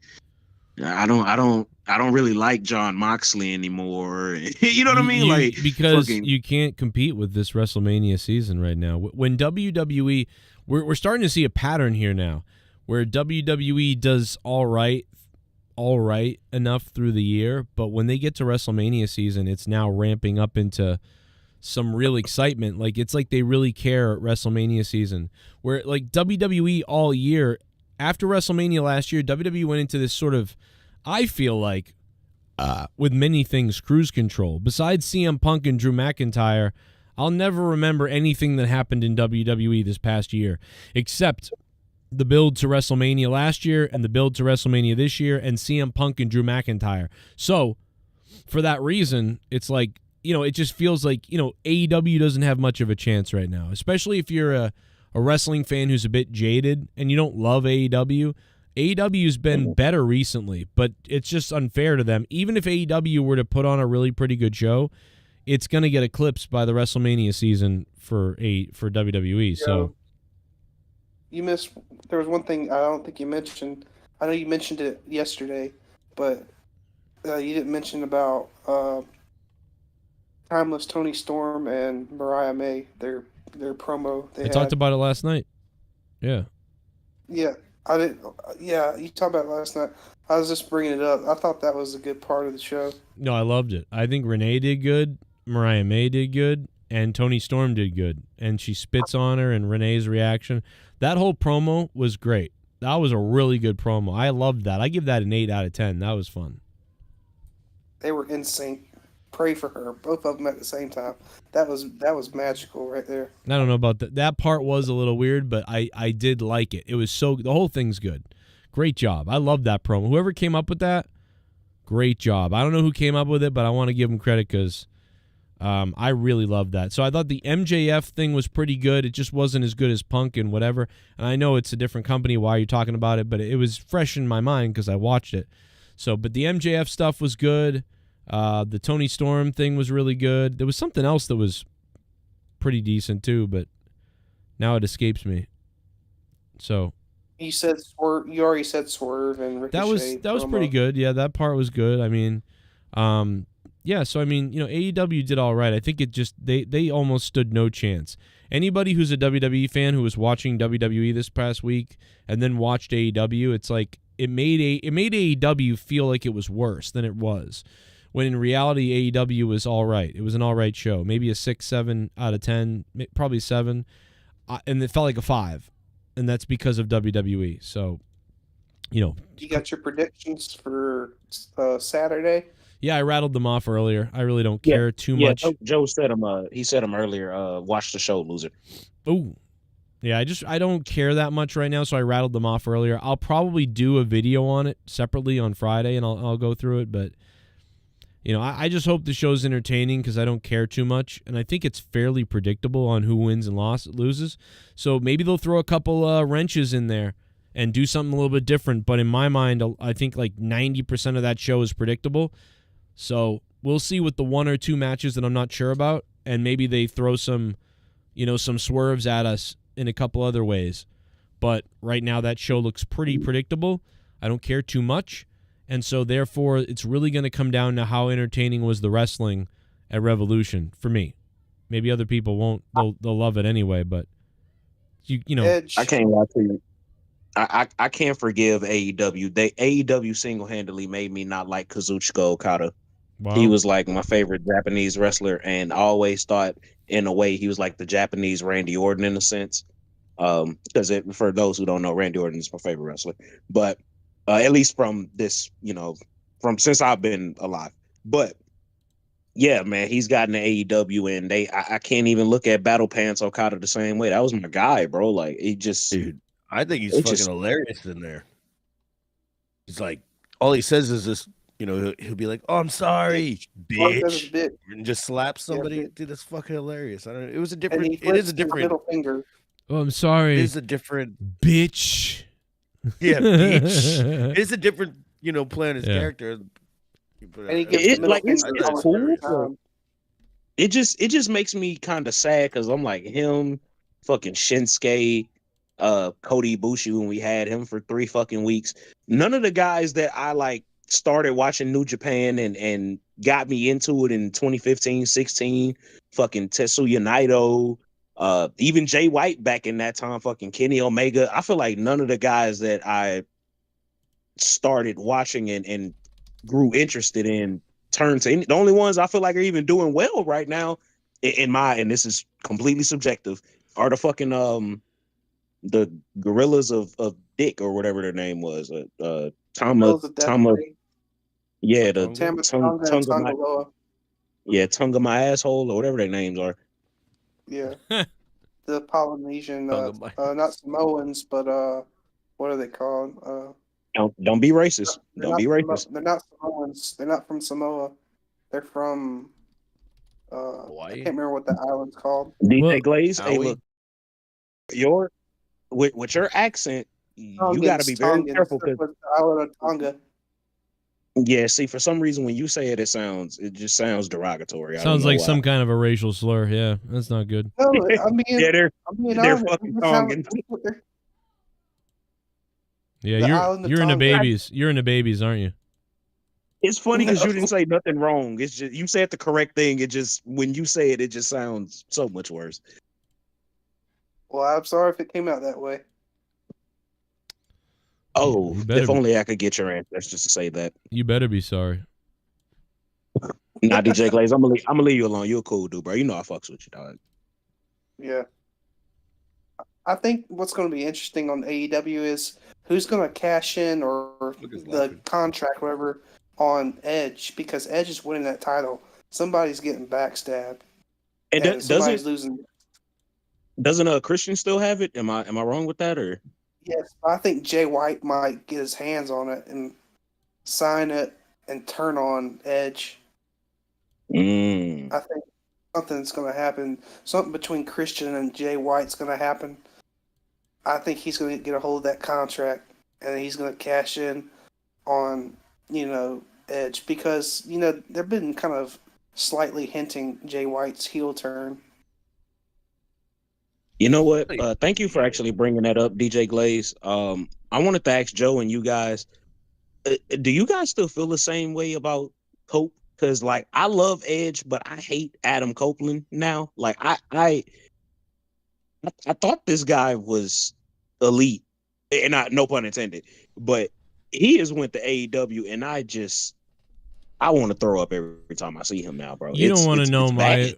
I don't really like John Moxley anymore. You know what I mean? Because you can't compete with this WrestleMania season right now. When WWE, we're starting to see a pattern here now, where WWE does all right enough through the year, but when they get to WrestleMania season, it's now ramping up into some real excitement. Like, it's like they really care at WrestleMania season, where like WWE all year after WrestleMania last year, WWE went into this sort of, I feel like, with many things, cruise control. Besides CM Punk and Drew McIntyre, I'll never remember anything that happened in WWE this past year, except the build to WrestleMania last year and the build to WrestleMania this year and CM Punk and Drew McIntyre. So, for that reason, it's like, it just feels like, AEW doesn't have much of a chance right now, especially if you're a wrestling fan who's a bit jaded and you don't love AEW. AEW's been better recently, but it's just unfair to them. Even if AEW were to put on a really pretty good show, it's going to get eclipsed by the WrestleMania season for WWE. Yeah. So You missed. There was one thing I don't think you mentioned. I know you mentioned it yesterday, but you didn't mention about Timeless Tony Storm and Mariah May. Their promo. I talked about it last night. Yeah. Yeah, I didn't. Yeah, you talked about it last night. I was just bringing it up. I thought that was a good part of the show. No, I loved it. I think Renee did good, Mariah May did good, and Tony Storm did good. And she spits on her, and Renee's reaction. That whole promo was great. That was a really good promo. I loved that. I give that an 8 out of 10. That was fun. They were in sync. Pray for her. Both of them at the same time. That was magical right there. I don't know about that. That part was a little weird, but I did like it. It was the whole thing's good. Great job. I love that promo. Whoever came up with that, great job. I don't know who came up with it, but I want to give them credit because I really loved that. So I thought the MJF thing was pretty good. It just wasn't as good as Punk and whatever. And I know it's a different company. Why are you talking about it? But it was fresh in my mind because I watched it. So, but the MJF stuff was good. The Tony Storm thing was really good. There was something else that was pretty decent too, but now it escapes me. So you said Swerve. You already said Swerve and Ricochet. That was pretty good. Yeah, that part was good. I mean, yeah. So I mean, AEW did all right. I think it just they almost stood no chance. Anybody who's a WWE fan who was watching WWE this past week and then watched AEW, it's like it made AEW feel like it was worse than it was. When in reality, AEW was all right. It was an all right show. Maybe a 6, 7 out of 10, probably 7. And it felt like a 5. And that's because of WWE. So, You got your predictions for Saturday? Yeah, I rattled them off earlier. I really don't care too much. Joe said him. He said him earlier. Watch the show, loser. Ooh. Yeah, I don't care that much right now, so I rattled them off earlier. I'll probably do a video on it separately on Friday, and I'll go through it, but I just hope the show's entertaining because I don't care too much, and I think it's fairly predictable on who wins and loses. So maybe they'll throw a couple wrenches in there and do something a little bit different. But in my mind, I think like 90% of that show is predictable. So we'll see with the 1 or 2 matches that I'm not sure about, and maybe they throw some swerves at us in a couple other ways. But right now that show looks pretty predictable. I don't care too much. And so, therefore, it's really going to come down to how entertaining was the wrestling at Revolution for me. Maybe other people won't. They'll love it anyway, but, I can't lie to you. I can't forgive AEW. AEW single handedly made me not like Kazuchika Okada. Wow. He was like my favorite Japanese wrestler, and I always thought in a way he was like the Japanese Randy Orton in a sense. Because for those who don't know, Randy Orton is my favorite wrestler, but at least from this, from since I've been alive. But yeah, man, he's gotten to AEW, and I can't even look at Battle Pants Okada the same way. That was my guy, bro. Like, he just, dude, I think he's fucking hilarious in there. He's like, all he says is this, he'll be like, "Oh, I'm sorry, bitch," and just slap somebody. Yeah, dude, that's fucking hilarious. I don't know. It is a different middle finger. Oh, I'm sorry. It is a different bitch. Yeah, bitch. It's a different, playing his character. And he gives it's cool. It just makes me kind of sad because I'm like him, fucking Shinsuke, Cody Ibushi when we had him for 3 fucking weeks. None of the guys that I like started watching New Japan and got me into it in 2015, 16, fucking Tetsuya Naito, even Jay White back in that time, fucking Kenny Omega. I feel like none of the guys that I started watching and grew interested in turned to the only ones I feel like are even doing well right now and this is completely subjective, are the fucking the Gorillas of Dick or whatever their name was. Tama, yeah, the Tangaloa. Yeah, tongue of my asshole or whatever their names are. Yeah. The Polynesian, not Samoans, but what are they called? Don't be racist. Don't be racist. They're not Samoans. They're not from Samoa. They're from Hawaii. I can't remember what the island's called. DJ Glaze, hey, look, with your accent, you got to be very careful because the island of Tonga. Yeah, see, for some reason when you say it, it just sounds derogatory. Sounds like some kind of a racial slur. Yeah, that's not good. No, I mean, yeah, they're fucking Tongans. Yeah, you're into babies. You're into babies, aren't you? It's funny because you didn't say nothing wrong. It's just you said the correct thing. It just when you say it, it just sounds so much worse. Well, I'm sorry if it came out that way. Oh, if only I could get your answers just to say that. You better be sorry. Nah, DJ Glaze, I'm gonna leave you alone. You're a cool dude, bro. You know I fucks with you, dog. Yeah. I think what's going to be interesting on AEW is who's going to cash in or the contract, whatever, on Edge, because Edge is winning that title. Somebody's getting backstabbed, and somebody's losing. Doesn't Christian still have it? Am I wrong with that, or? Yes, I think Jay White might get his hands on it and sign it and turn on Edge. I think something's going to happen. Something between Christian and Jay White's going to happen. I think he's going to get a hold of that contract and he's going to cash in on, Edge because, they've been kind of slightly hinting Jay White's heel turn. You know what? Thank you for actually bringing that up, DJ Glaze. I wanted to ask Joe and you guys, do you guys still feel the same way about Cope? Because, like, I love Edge, but I hate Adam Copeland now. Like, I thought this guy was elite, and no pun intended, but he has went to AEW, and I want to throw up every time I see him now, bro. You don't want to know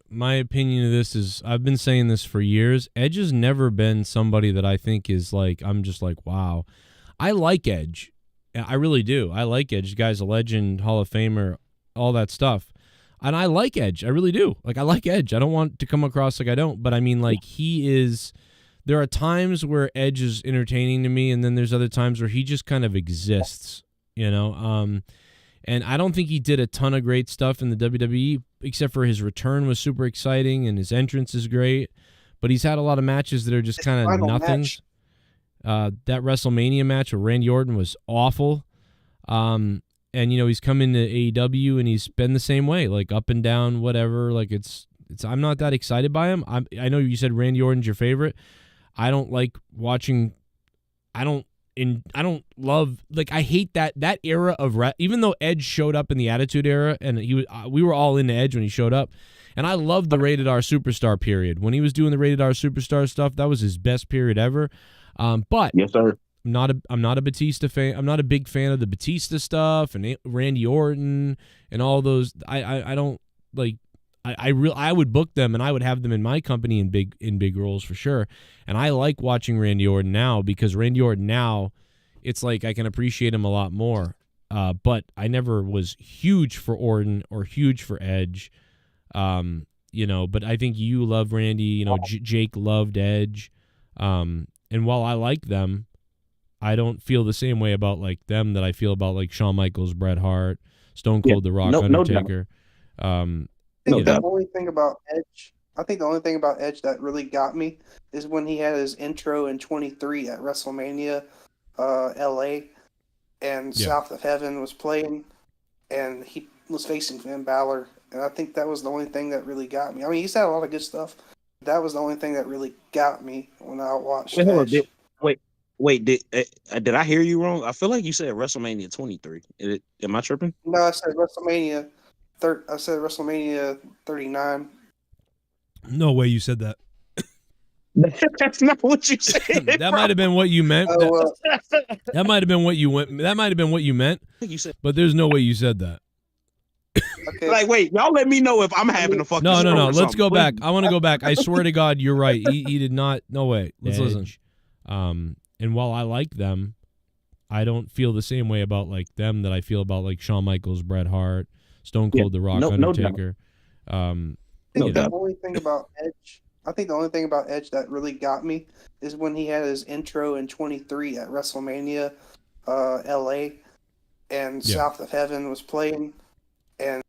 my opinion of this is I've been saying this for years. Edge has never been somebody that I think is like, I'm just like, wow. I like Edge. I really do. I like Edge. The guy's a legend, Hall of Famer, all that stuff. And I like Edge. I really do. Like, I like Edge. I don't want to come across like I don't, but I mean, like, there are times where Edge is entertaining to me, and then there's other times where he just kind of exists, and I don't think he did a ton of great stuff in the WWE, except for his return was super exciting and his entrance is great. But he's had a lot of matches that are just kind of nothings. That WrestleMania match with Randy Orton was awful. And, he's come into AEW and he's been the same way, like up and down, whatever. Like I'm not that excited by him. I know you said Randy Orton's your favorite. I don't like watching. I don't love, like, I hate that era of even though Edge showed up in the Attitude Era and we were all into Edge when he showed up, and I loved the Rated R Superstar period when he was doing the Rated R Superstar stuff. That was his best period ever. But yes, sir. I'm not a Batista fan. I'm not a big fan of the Batista stuff and Randy Orton and all those. I don't like. I would book them and I would have them in my company in big roles for sure. And I like watching Randy Orton now because Randy Orton now, it's like I can appreciate him a lot more. But I never was huge for Orton or huge for Edge. But I think you love Randy. Jake loved Edge. And while I like them, I don't feel the same way about like them that I feel about like Shawn Michaels, Bret Hart, Stone Cold, The Rock, Undertaker. I think the only thing about Edge that really got me is when he had his intro in 23 at WrestleMania, LA, and South of Heaven was playing, and he was facing Finn Balor, and I think that was the only thing that really got me. I mean, he's had a lot of good stuff. That was the only thing that really got me when I watched Edge. Wait, did I hear you wrong? I feel like you said WrestleMania 23. Am I tripping? No, I said WrestleMania. I said WrestleMania 39. No way you said that. That's not what you said. That might have been what you meant. That might have been what you went. That might have been what you meant. You said, but there's no way you said that. Okay. Like, wait, y'all let me know if I'm having a fucking. No. Let's go back. I want to go back. I swear to God, you're right. He did not. No way. Let's listen. And while I like them, I don't feel the same way about like them that I feel about like Shawn Michaels, Bret Hart, Stone Cold, The Rock, Undertaker. I think the only thing about Edge that really got me is when he had his intro in 23 at WrestleMania, LA, and South of Heaven was playing, and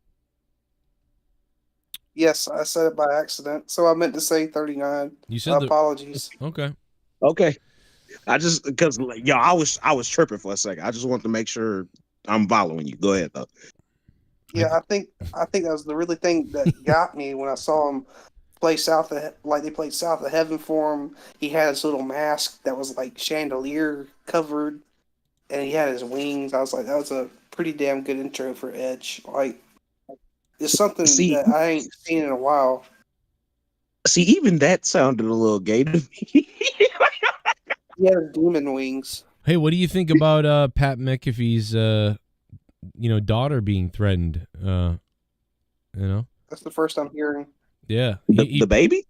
yes, I said it by accident, so I meant to say 39. You said apologies. Okay. I just because I was tripping for a second. I just want to make sure I'm following you. Go ahead though. Yeah, I think that was the really thing that got me when I saw him play they played South of Heaven for him. He had his little mask that was like chandelier covered, and he had his wings. I was like, that was a pretty damn good intro for Edge. Like, it's something that I ain't seen in a while. See, even that sounded a little gay to me. He had demon wings. Hey, what do you think about Pat McAfee's daughter being threatened? That's the first I'm hearing. Yeah, the baby.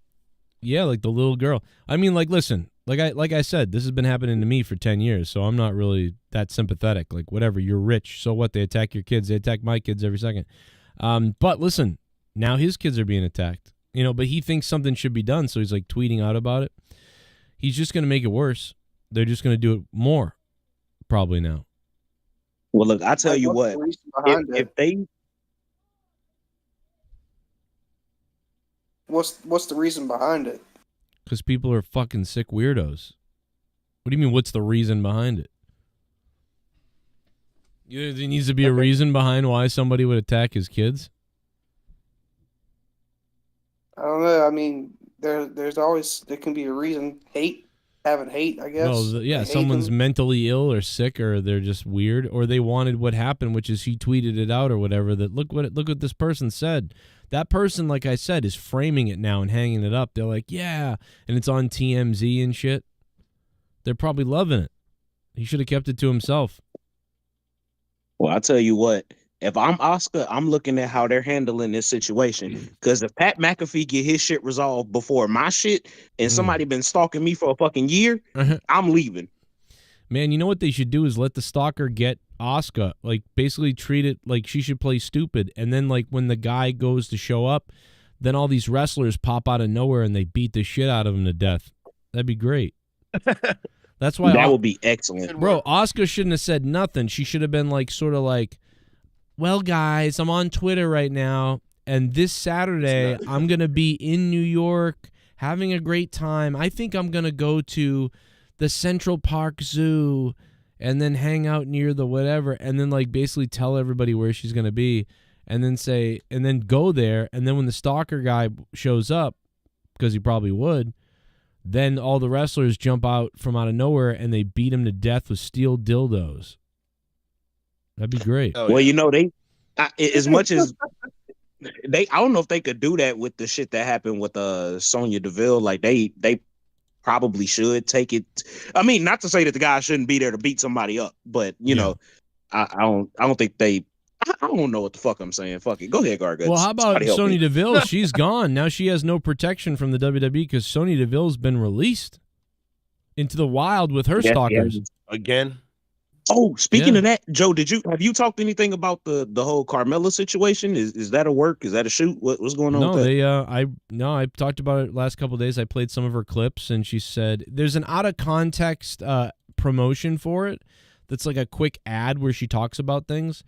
Yeah, like the little girl. I mean, like, listen, like I said, this has been happening to me for 10 years, so I'm not really that sympathetic. Like, whatever, you're rich, so what? They attack your kids. They attack my kids every second. But listen, now his kids are being attacked. But he thinks something should be done, so he's like tweeting out about it. He's just going to make it worse. They're just going to do it more, probably now. Well, look, I tell you what, if they. What's the reason behind it? Because people are fucking sick weirdos. What do you mean, what's the reason behind it? There needs to be a reason behind why somebody would attack his kids? I don't know. I mean, there can be a reason. Having hate, I guess. Well, someone's mentally ill or sick, or they're just weird, or they wanted what happened, which is he tweeted it out or whatever. That look what this person said. That person, like I said, is framing it now and hanging it up. They're like, yeah, and it's on TMZ and shit. They're probably loving it. He should have kept it to himself. Well, I tell you what. If I'm Oscar, I'm looking at how they're handling this situation. Because if Pat McAfee get his shit resolved before my shit, and somebody been stalking me for a fucking year, I'm leaving. Man, you know what they should do is let the stalker get Oscar. Like, basically treat it like she should play stupid. And then, like, when the guy goes to show up, then all these wrestlers pop out of nowhere and they beat the shit out of him to death. That'd be great. That's why that would be excellent. Bro, Oscar shouldn't have said nothing. She should have been like, sort of like, well, guys, I'm on Twitter right now, and this Saturday I'm going to be in New York having a great time. I think I'm going to go to the Central Park Zoo and then hang out near the whatever, and then like basically tell everybody where she's going to be, and then go there, and then when the stalker guy shows up, because he probably would, then all the wrestlers jump out from out of nowhere and they beat him to death with steel dildos. That'd be great. Well, they, as much as I don't know if they could do that with the shit that happened with Sonya Deville. Like they probably should take it. I mean, not to say that the guy shouldn't be there to beat somebody up, but you know, I don't think they. I don't know what the fuck I'm saying. Fuck it. Go ahead, Garguts. Well, how about Somebody help Sonya me. Deville? She's gone. Now she has no protection from the WWE because Sonya Deville's been released into the wild with her stalkers. Again. Oh, speaking of that, Joe, have you talked anything about the whole Carmella situation? Is that a work? Is that a shoot? What's going on with that? I talked about it last couple of days. I played some of her clips, and she said there's an out of context promotion for it that's like a quick ad where she talks about things,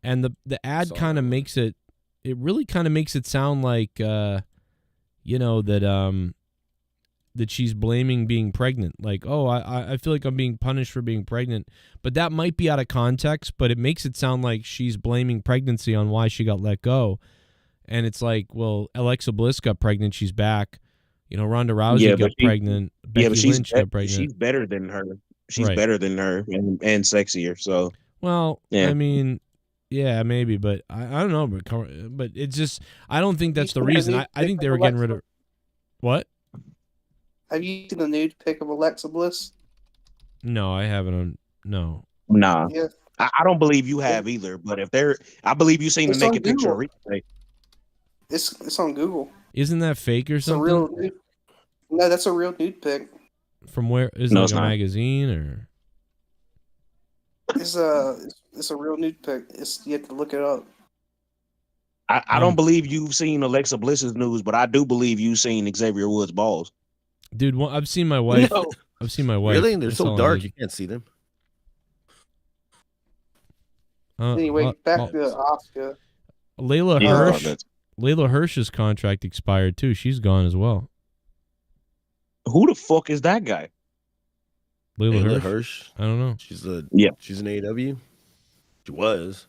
and the ad kind of makes it really kind of makes it sound like that she's blaming being pregnant. Like, oh, I feel like I'm being punished for being pregnant. But that might be out of context, but it makes it sound like she's blaming pregnancy on why she got let go. And it's like, well, Alexa Bliss got pregnant, she's back. You know, Ronda Rousey got pregnant. Becky Lynch got pregnant. She's better than her. She's better than her and sexier. So, well, I mean, yeah, maybe, but I don't know. But it's just, I don't think that's the reason. I think they were getting rid of what? Have you seen the nude pic of Alexa Bliss? No, I haven't. No. Nah. Yeah. I don't believe you have either. But I believe you seen the naked picture of Rita. It's on Google. Isn't that fake or something? It's a real nude. No, that's a real nude pic. From where? Is it like a magazine or? It's a real nude pic. You have to look it up. I don't believe you've seen Alexa Bliss's news, but I do believe you've seen Xavier Woods' balls. Dude, I've seen my wife. No. I've seen my wife. Really? They're That's so all dark, you can't see them. Anyway, back to Asuka. Layla Hirsch's contract expired too. She's gone as well. Who the fuck is that guy? Layla Hirsch? I don't know. She's an AEW. She was.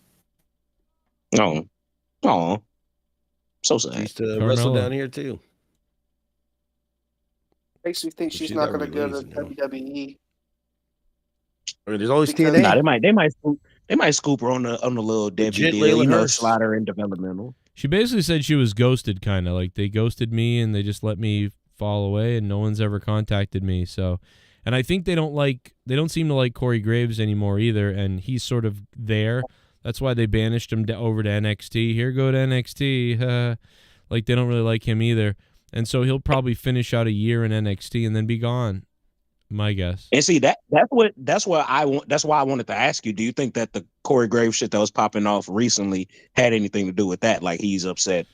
Oh, so sad. She used to wrestle down here too. Makes me think she's not going to go to WWE. I mean, there's always TNA. Nah, they might scoop her on the little Debbie deal. You know, slide her in developmental. She basically said she was ghosted, kind of like they ghosted me and they just let me fall away, and no one's ever contacted me. So, and I think they don't seem to like Corey Graves anymore either, and he's sort of there. That's why they banished him over to NXT. Here, go to NXT. Like they don't really like him either. And so he'll probably finish out a year in NXT and then be gone. My guess. And see that's why I wanted to ask you. Do you think that the Corey Graves shit that was popping off recently had anything to do with that? Like he's upset,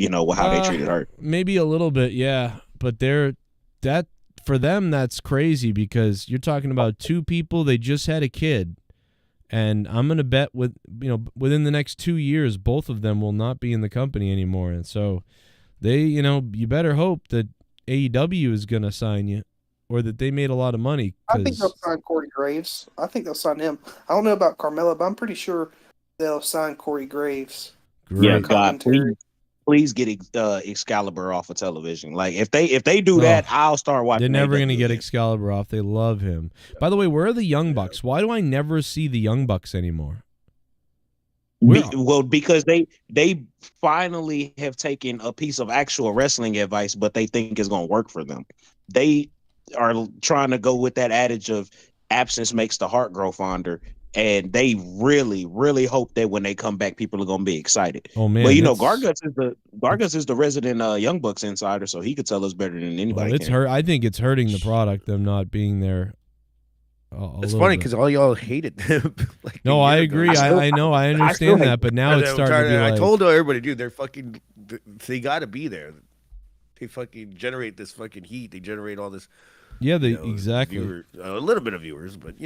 with how they treated her. Maybe a little bit, yeah. But for them that's crazy because you're talking about two people. They just had a kid, and I'm gonna bet within the next 2 years, both of them will not be in the company anymore. And so. You better hope that AEW is going to sign you or that they made a lot of money. I think they'll sign Corey Graves. I think they'll sign him. I don't know about Carmella, but I'm pretty sure they'll sign Corey Graves. Great. Yeah, God, please get Excalibur off of television. Like if they do that, I'll start watching. They're never going to get Excalibur off. They love him. By the way, where are the Young Bucks? Why do I never see the Young Bucks anymore? Because they finally have taken a piece of actual wrestling advice, but they think it's going to work for them. They are trying to go with that adage of absence makes the heart grow fonder, and they really, really hope that when they come back, people are going to be excited. Oh man! Well, Garguts is the resident Young Bucks insider, so he could tell us better than anybody. I think it's hurting the product them not being there. It's funny because all y'all hated them. No, I agree. I know. I understand that, but now it's starting to be like... I told everybody, dude, they got to be there. They fucking generate this fucking heat. They generate all this. Yeah, exactly. A little bit of viewers, but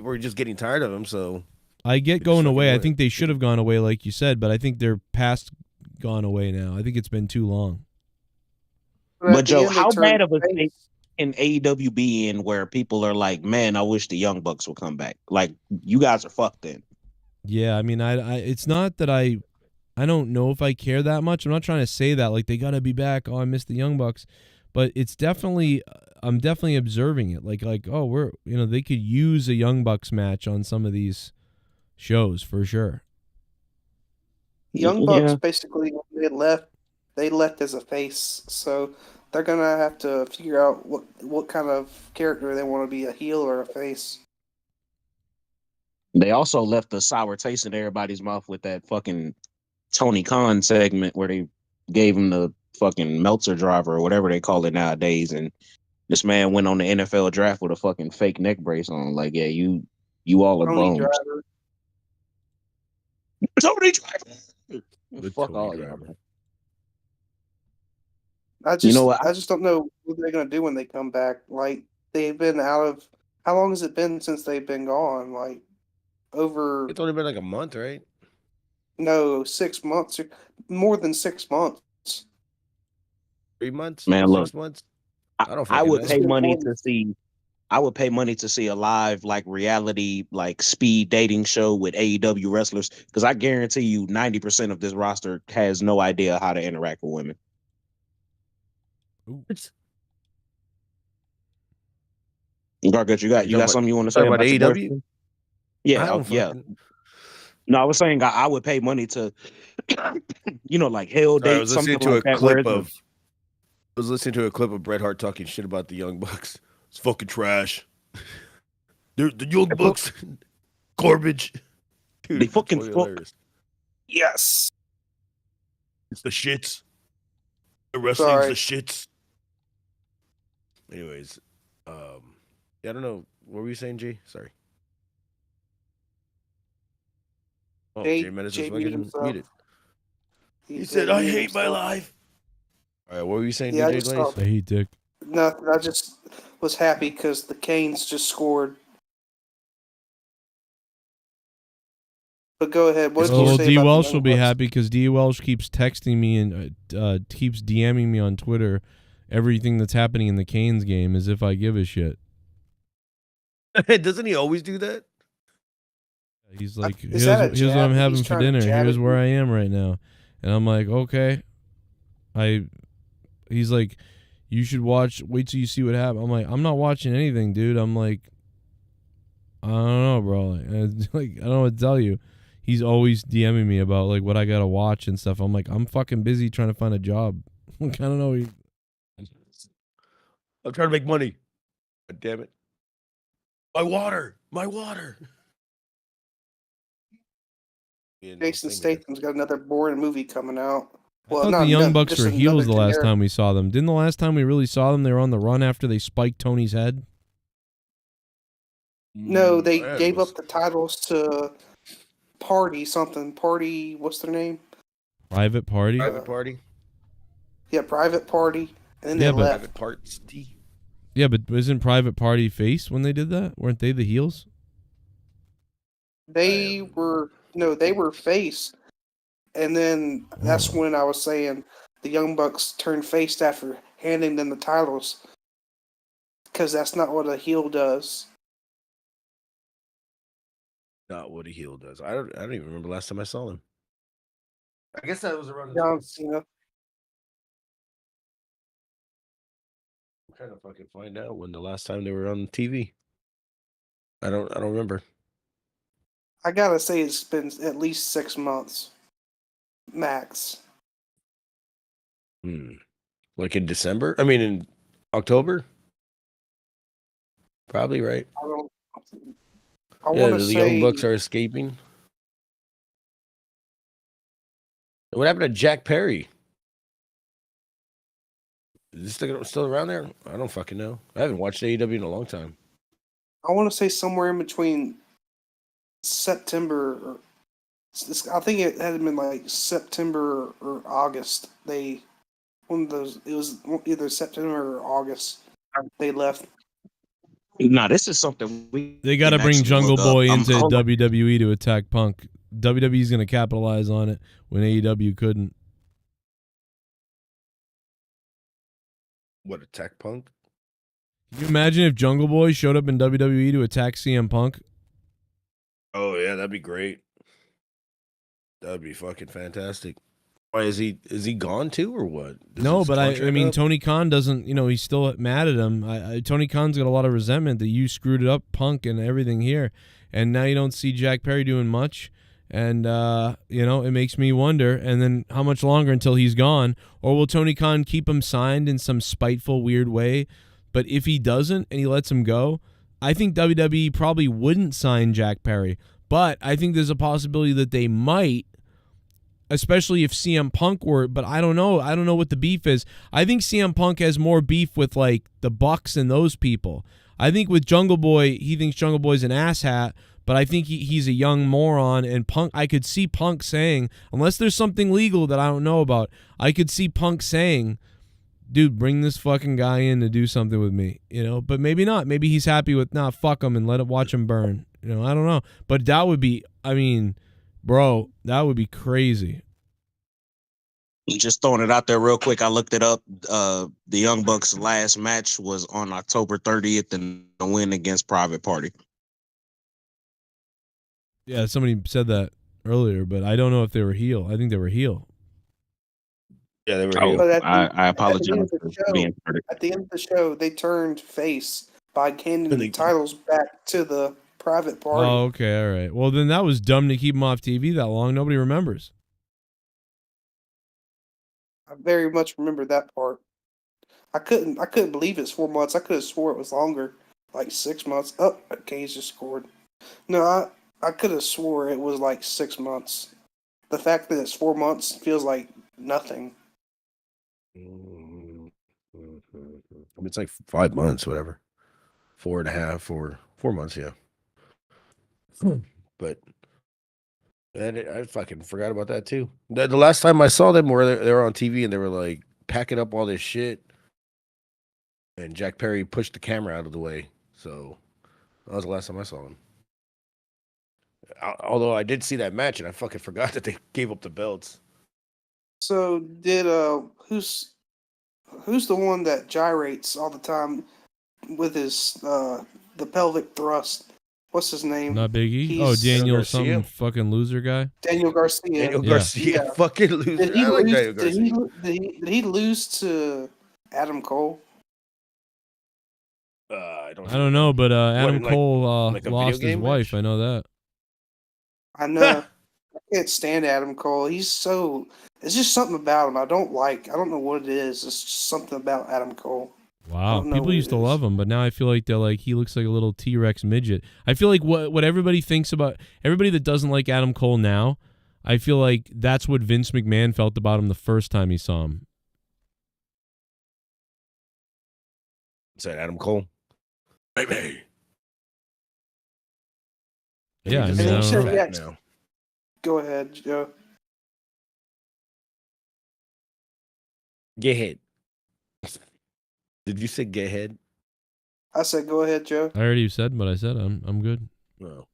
we're just getting tired of them. So I get going away. I think they should have gone away, like you said, but I think they're past gone away now. I think it's been too long. But Joe, how bad of a state in AEW be in where people are like, man, I wish the Young Bucks would come back? Like, you guys are fucked then. Yeah, I mean, it's not that I don't know if I care that much. I'm not trying to say that like they gotta be back. Oh, I miss the Young Bucks, but it's definitely I'm definitely observing it. Like oh, they could use a Young Bucks match on some of these shows for sure. Young Bucks basically when they left as a face, so they're gonna have to figure out what kind of character they want to be, a heel or a face. They also left a sour taste in everybody's mouth with that fucking Tony Khan segment where they gave him the fucking Meltzer driver or whatever they call it nowadays, and this man went on the NFL draft with a fucking fake neck brace on. Like, yeah, you all are Tony bums. Driver. Tony Driver. The Fuck Tony all Driver. y'all, man. I just, You know what? I just don't know what they're gonna do when they come back. Like they've been out of. How long has it been since they've been gone? Like over. It's only been like a month, right? No, 6 months. More than 6 months. 3 months? Man, look, 6 months? I would know. pay money to see. I would pay money to see a live like reality like speed dating show with AEW wrestlers because I guarantee you 90% of this roster has no idea how to interact with women. Gargut, you got something you want to say about about your AEW? boyfriend? Yeah, yeah. No, I was saying I would pay money to, like hell Sorry, I date was something listening to like a that. Where clip of. I was listening to a clip of Bret Hart talking shit about the Young Bucks. It's fucking trash. They're the Young Bucks, garbage. Dude, they fucking totally fuck. hilarious. Yes. It's the shits. The wrestling's the shits. Anyways, yeah, I don't know. What were you saying, Jay? Sorry. Oh, Jay Menace is fucking muted. He said, "I hate my life." All right, what were you saying, Yeah, I DJ just saw- Glaze? I hate dick. Nothing. I just was happy because the Canes just scored. But go ahead. What did you Well, say D about the Welsh Young will be Bucks? happy because D Welsh keeps texting me and keeps DMing me on Twitter everything that's happening in the Canes game as if I give a shit. Doesn't he always do that? He's like, Is here's that a what jab I'm that having he's for trying to dinner. jab Here's at where you? I am right now. And I'm like, okay. He's like, you should wait till you see what happens. I'm like, I'm not watching anything, dude. I'm like, I don't know, bro. Like, I don't know what to tell you. He's always DMing me about like what I gotta watch and stuff. I'm like, I'm fucking busy trying to find a job. Like, I don't know. I'm trying to make money. God damn it. My water. Jason Statham's got another boring movie coming out. I Well, thought not the Young Bucks just were another heels the last generic- time we saw them. Didn't the last time we really saw them, they were on the run after they spiked Tony's head? No, they gave up the titles to Party something. Party, what's their name? Private Party? Private Party. Yeah, Private Party. And then Yeah, they but- left. Private Parts D. Yeah, but isn't Private Party face when they did that? Weren't they the heels? They were face. And then that's when I was saying the Young Bucks turned face after handing them the titles. Because that's not what a heel does. Not what a heel does. I don't even remember last time I saw him. I guess that was around. John Cena. I'm trying to fucking find out when the last time they were on TV. I don't remember. I gotta say it's been at least 6 months. Max. Like in December? I mean in October? Probably, right? I Yeah, wanna the say Young Bucks are escaping. What happened to Jack Perry? Is this still around there? I don't fucking know. I haven't watched AEW in a long time. I want to say somewhere in between September. I think it had been like September or August. One of those. It was either September or August. They left. Nah, this is something They got to can bring actually Jungle look up. Boy into hold on. WWE to attack Punk. WWE's going to capitalize on it when AEW couldn't. What, attack Punk? Can you imagine if Jungle Boy showed up in WWE to attack CM Punk? Oh yeah, that'd be great. That'd be fucking fantastic. Why is he gone too or what? No, his but I contract mean, up? Tony Khan doesn't, he's still mad at him. Tony Khan's got a lot of resentment that you screwed it up, Punk, and everything here. And now you don't see Jack Perry doing much. And, it makes me wonder. And then how much longer until he's gone? Or will Tony Khan keep him signed in some spiteful, weird way? But if he doesn't and he lets him go, I think WWE probably wouldn't sign Jack Perry. But I think there's a possibility that they might, especially if CM Punk were. But I don't know. I don't know what the beef is. I think CM Punk has more beef with, like, the Bucks and those people. I think with Jungle Boy, he thinks Jungle Boy's an asshat. But I think he's a young moron, and Punk. I could see Punk saying, unless there's something legal that I don't know about, I could see Punk saying, dude, bring this fucking guy in to do something with me, But maybe not. Maybe he's happy with, fuck him and watch him burn. I don't know. But that would be, bro, that would be crazy. Just throwing it out there real quick. I looked it up. The Young Bucks' last match was on October 30th, and the win against Private Party. Yeah, somebody said that earlier, but I don't know if they were heel. I think they were heel. Yeah, they were heel. But I apologize at the end of the show, they turned face by handing the titles back to the Private Party. Oh, okay, all right. Well, then that was dumb to keep him off TV that long. Nobody remembers. I very much remember that part. I couldn't believe it's 4 months. I could have swore it was longer, like 6 months. Oh, Kane's just scored. No, I could have swore it was like 6 months. The fact that it's 4 months feels like nothing. It's like 5 months, whatever. 4.5 or 4 months, yeah. But I fucking forgot about that too. The last time I saw them, where they were on TV and they were like packing up all this shit, and Jack Perry pushed the camera out of the way. So that was the last time I saw him. Although I did see that match, and I fucking forgot that they gave up the belts. So did who's the one that gyrates all the time with his the pelvic thrust? What's his name? Not Big E? He's Daniel, Garcia? some fucking loser guy. Daniel Garcia. Daniel Garcia, fucking loser. Did he I like lose? Daniel Garcia. Did he lose to Adam Cole? I don't know, but Adam like- Cole like a lost video his game wife. I know that. I know. I can't stand Adam Cole. It's just something about him I don't like. I don't know what it is. It's just something about Adam Cole. Wow, don't know people what used it to love him, but now I feel like they're like, he looks like a little T-Rex midget. I feel like what everybody thinks about, everybody that doesn't like Adam Cole now, I feel like that's what Vince McMahon felt about him the first time he saw him. Is that Adam Cole? Baby. Yeah, I He's mean, I just don't know. fat now. Go ahead, Joe. Get ahead. Did you say get ahead? I said go ahead, Joe. I already said what I said. I'm good. No.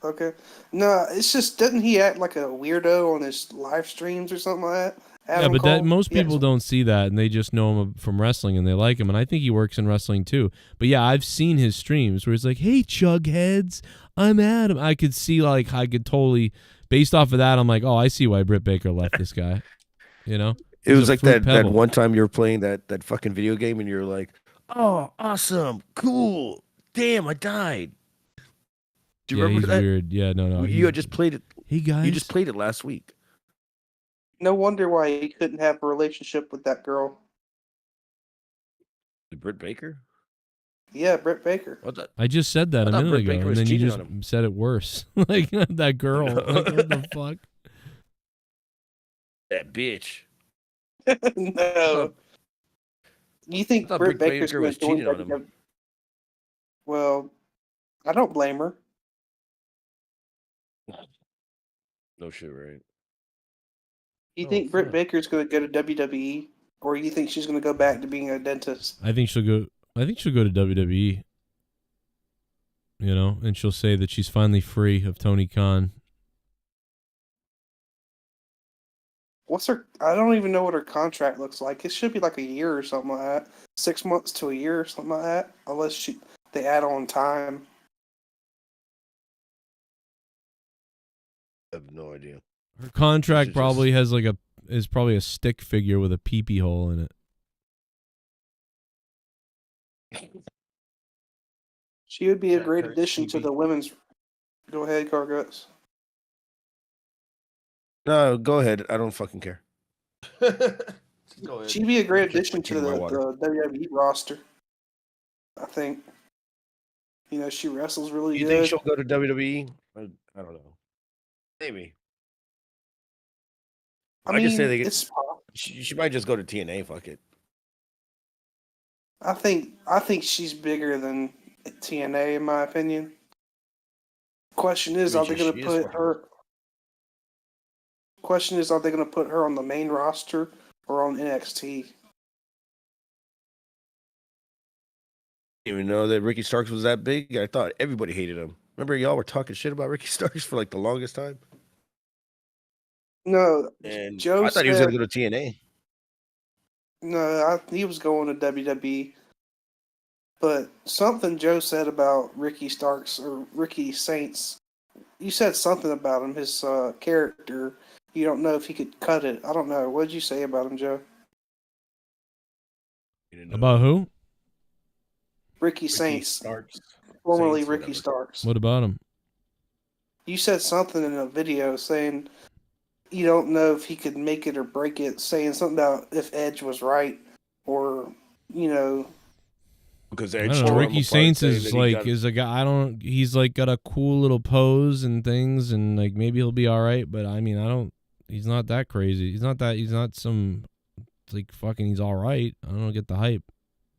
Okay. No, it's just, doesn't he act like a weirdo on his live streams or something like that? Adam yeah, but Cole? most Yes. people don't see that, and they just know him from wrestling, and they like him, and I think he works in wrestling too. But yeah, I've seen his streams where he's like, "Hey, Chugheads, I'm Adam." I could see, like, I could totally, based off of that, I'm like, oh, I see why Britt Baker left this guy. It was like that pebble. one time you were playing that fucking video game and you're like, oh, awesome, cool, damn, I died. Do you remember he's that? weird. Yeah, no. You had just played it. Hey guys, You just played it last week. No wonder why he couldn't have a relationship with that girl. Britt Baker? Yeah, Britt Baker. I just said that I a thought minute Britt ago, Baker and was then you cheating just on said it worse. Like that girl. Like, what the fuck? That bitch. No. You think thought Britt Britt Baker's Baker going was to join cheating on him. WWE? Well, I don't blame her. No shit, right? You think Britt Baker's going to go to WWE, or you think she's going to go back to being a dentist? I think she'll go to WWE. And she'll say that she's finally free of Tony Khan. I don't even know what her contract looks like. It should be like a year or something like that. 6 months to a year or something like that. Unless they add on time. I have no idea. Her contract probably has is probably a stick figure with a pee-pee hole in it. She would be a great addition to the women's. Go ahead, Carguts. No, go ahead. I don't fucking care. Go ahead. She'd be a great addition to Drinking my the water. WWE roster. I think. You know, she wrestles really You good. think she'll go to WWE? I don't know. Maybe. I just say they get. it's. She might just go to TNA. Fuck it. I think she's bigger than TNA in my opinion. Question is, are they going to put her? Question is, are they going to put her on the main roster or on NXT? Didn't even know that Ricky Starks was that big. I thought everybody hated him. Remember, y'all were talking shit about Ricky Starks for like the longest time. No, And Joe I thought he was going said- to go to TNA. No, he was going to WWE. But something Joe said about Ricky Starks or Ricky Saints, you said something about him, his character. You don't know if he could cut it. I don't know. What did you say about him, Joe? About who? Ricky Saints. Starks. Formerly Saints, Ricky whatever. Starks. What about him? You said something in a video saying you don't know if he could make it or break it, saying something about if Edge was right or, you know. Because I Edge don't know. tore him Ricky apart, Saints saying is that he like got- is a guy. I don't. He's like got a cool little pose and things, and like maybe he'll be all right. But I mean, I don't. He's not that crazy. He's not that. He's not some like fucking. He's all right. I don't get the hype.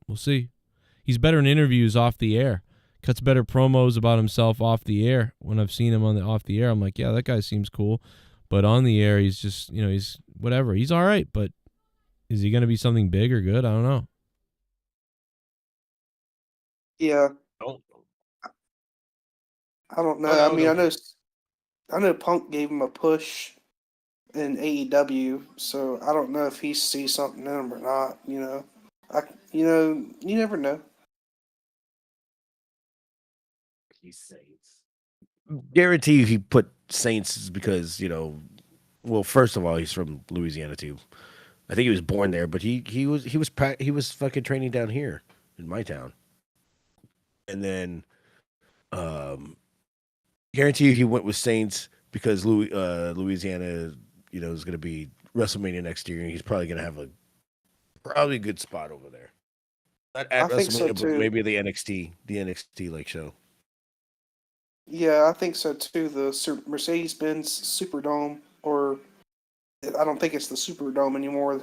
We'll see. He's better in interviews off the air. Cuts better promos about himself off the air. When I've seen him on the off the air, I'm like, yeah, that guy seems cool. But on the air, he's just, you know, he's whatever. He's all right. But is he going to be something big or good? I don't know. Yeah. I don't know. I mean, I know Punk gave him a push in AEW, so I don't know if he sees something in him or not. You never know. Guarantee you he put Saints because, you know, well, first of all, he's from Louisiana too. I think he was born there, but he was fucking training down here in my town. And then guarantee you he went with Saints because Louisiana, you know, is going to be WrestleMania next year, and he's probably going to have a good spot over there. Not at I think so, WrestleMania, but too. maybe the NXT like show. Yeah, I think so too. The Mercedes-Benz Superdome, or I don't think it's the Superdome anymore.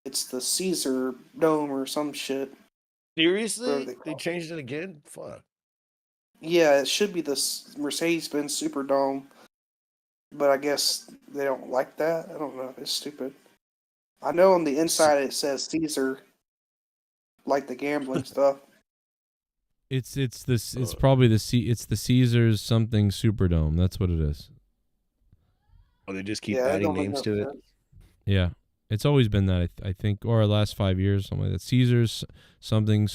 It's the Caesar Dome or some shit. Seriously? They changed it again? Fuck. Yeah, it should be the Mercedes-Benz Superdome, but I guess they don't like that. I don't know. It's stupid. I know on the inside it says Caesar, like the gambling stuff. It's probably the Caesars something Superdome. That's what it is. Oh, they just keep Yeah, it adding don't make names no to it. sense. Yeah, it's always been that I think, or last 5 years, something like that. Caesars something.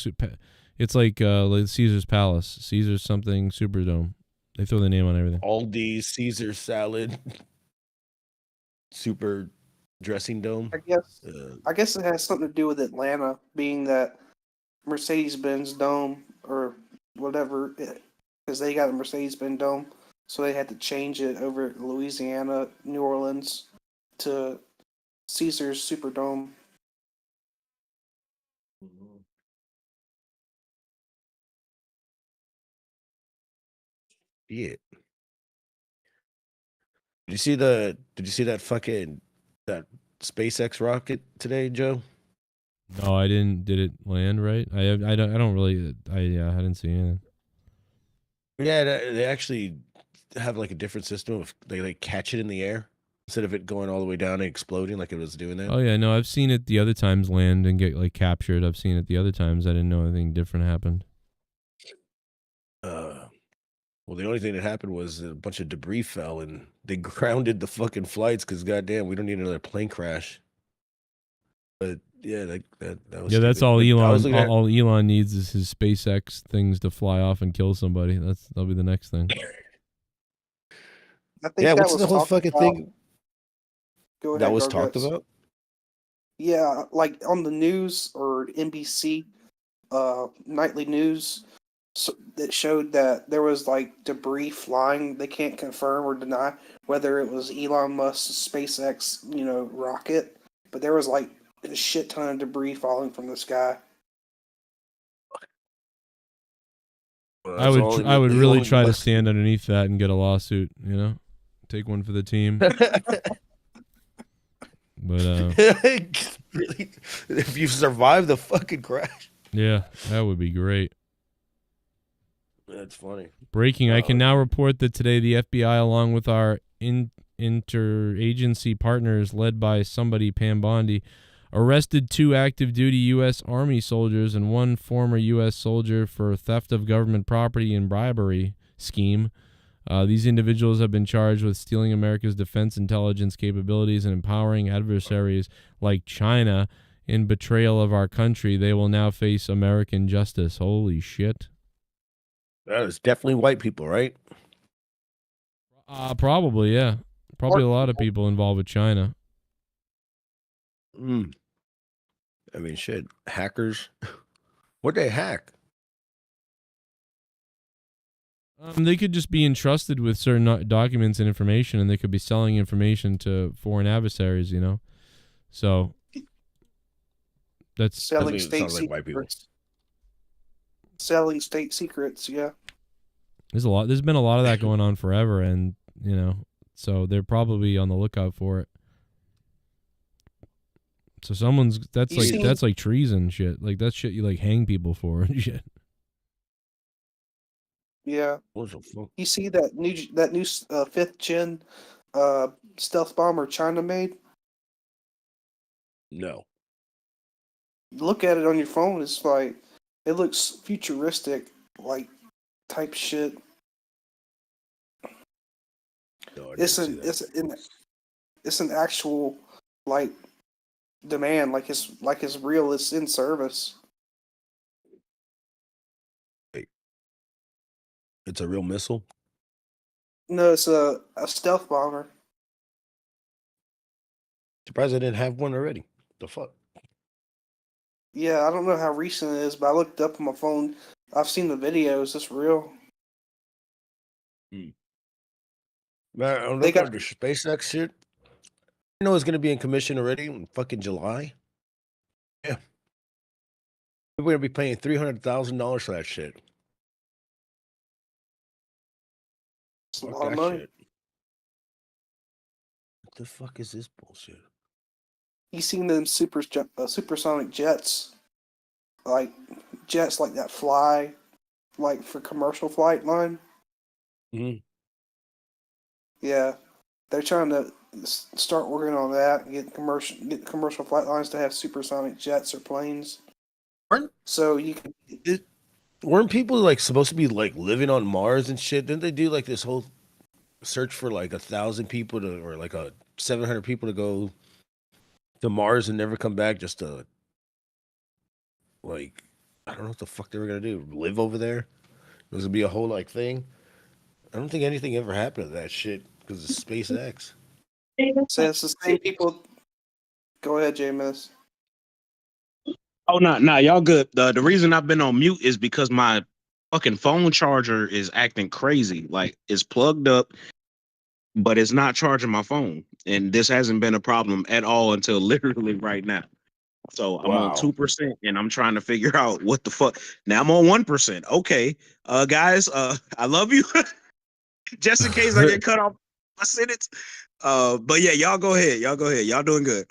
It's like Caesar's Palace. Caesar's something Superdome. They throw the name on everything. Aldi's Caesar salad, super dressing dome. I guess it has something to do with Atlanta being that Mercedes-Benz Dome or whatever, because they got a Mercedes-Benz Dome, so they had to change it over at Louisiana, New Orleans, to Caesar's Superdome. Shit. Did you see that fucking that SpaceX rocket today, Joe? No, I didn't. Did it land right? I don't really. I didn't see anything. Yeah, they actually have like a different system of they like catch it in the air instead of it going all the way down and exploding like it was doing that. Oh yeah, no, I've seen it the other times land and get like captured. I've seen it the other times. I didn't know anything different happened. Well, the only thing that happened was a bunch of debris fell and they grounded the fucking flights because goddamn, we don't need another plane crash. But yeah, that was Yeah, that's stupid. all But I Elon. was looking at- All Elon needs is his SpaceX things to fly off and kill somebody. That'll be the next thing. I think Yeah, that what's was the whole talked fucking about. thing Go ahead, that was talked Garguts. about? Yeah, like on the news or NBC nightly news, that showed that there was like debris flying. They can't confirm or deny whether it was Elon Musk's SpaceX, rocket, but there was like a shit ton of debris falling from the sky. I would really try to stand underneath that and get a lawsuit. Take one for the team. But really, if you survive the fucking crash, yeah, that would be great. That's funny. Breaking, I can now report that today the FBI, along with our interagency partners led by somebody Pam Bondi, arrested 2 active duty U.S. Army soldiers and 1 former U.S. soldier for theft of government property and bribery scheme. These individuals have been charged with stealing America's defense intelligence capabilities and empowering adversaries like China in betrayal of our country. They will now face American justice. Holy shit. That is definitely white people, right? Probably, yeah. Probably a lot of people involved with China. I mean, shit. Hackers. What'd they hack? They could just be entrusted with certain documents and information, and they could be selling information to foreign adversaries, So that's selling state secrets. Selling state secrets, yeah. There's been a lot of that going on forever, and so they're probably on the lookout for it. So that's like treason shit. Like that's shit you like hang people for and shit. Yeah. You see that new 5th gen stealth bomber China made? No. Look at it on your phone. It's like it looks futuristic, like type shit. No, it's an actual like demand, like it's real. It's in service. It's a real missile? No, it's a stealth bomber. Surprised I didn't have one already. The fuck? Yeah, I don't know how recent it is, but I looked up on my phone. I've seen the videos. It's real. Man, I'm looking at the SpaceX shit. You know it's going to be in commission already in fucking July? Yeah. We're going to be paying $300,000 for that shit. It's a lot of money. Shit. What the fuck is this bullshit? You seen them supersonic jets, like jets like that fly, like for commercial flight line? Mm-hmm. Yeah, they're trying to start working on that and get commercial flight lines to have supersonic jets or planes. So you can. Weren't people like supposed to be like living on Mars and shit? Didn't they do like this whole search for like 1,000 people to, or like 700 people to go to Mars and never come back, just to like, I don't know what the fuck they were gonna do, live over there? It was gonna be a whole like thing. I don't think anything ever happened to that shit because of SpaceX. So it's the same people. Go ahead, J-Miss. Oh, no, y'all good. The reason I've been on mute is because my fucking phone charger is acting crazy. Like, it's plugged up, but it's not charging my phone. And this hasn't been a problem at all until literally right now. So I'm on 2%, and I'm trying to figure out what the fuck. Now I'm on 1%. Okay, guys, I love you. Just in case I get cut off my sentence. But yeah, y'all go ahead. Y'all doing good.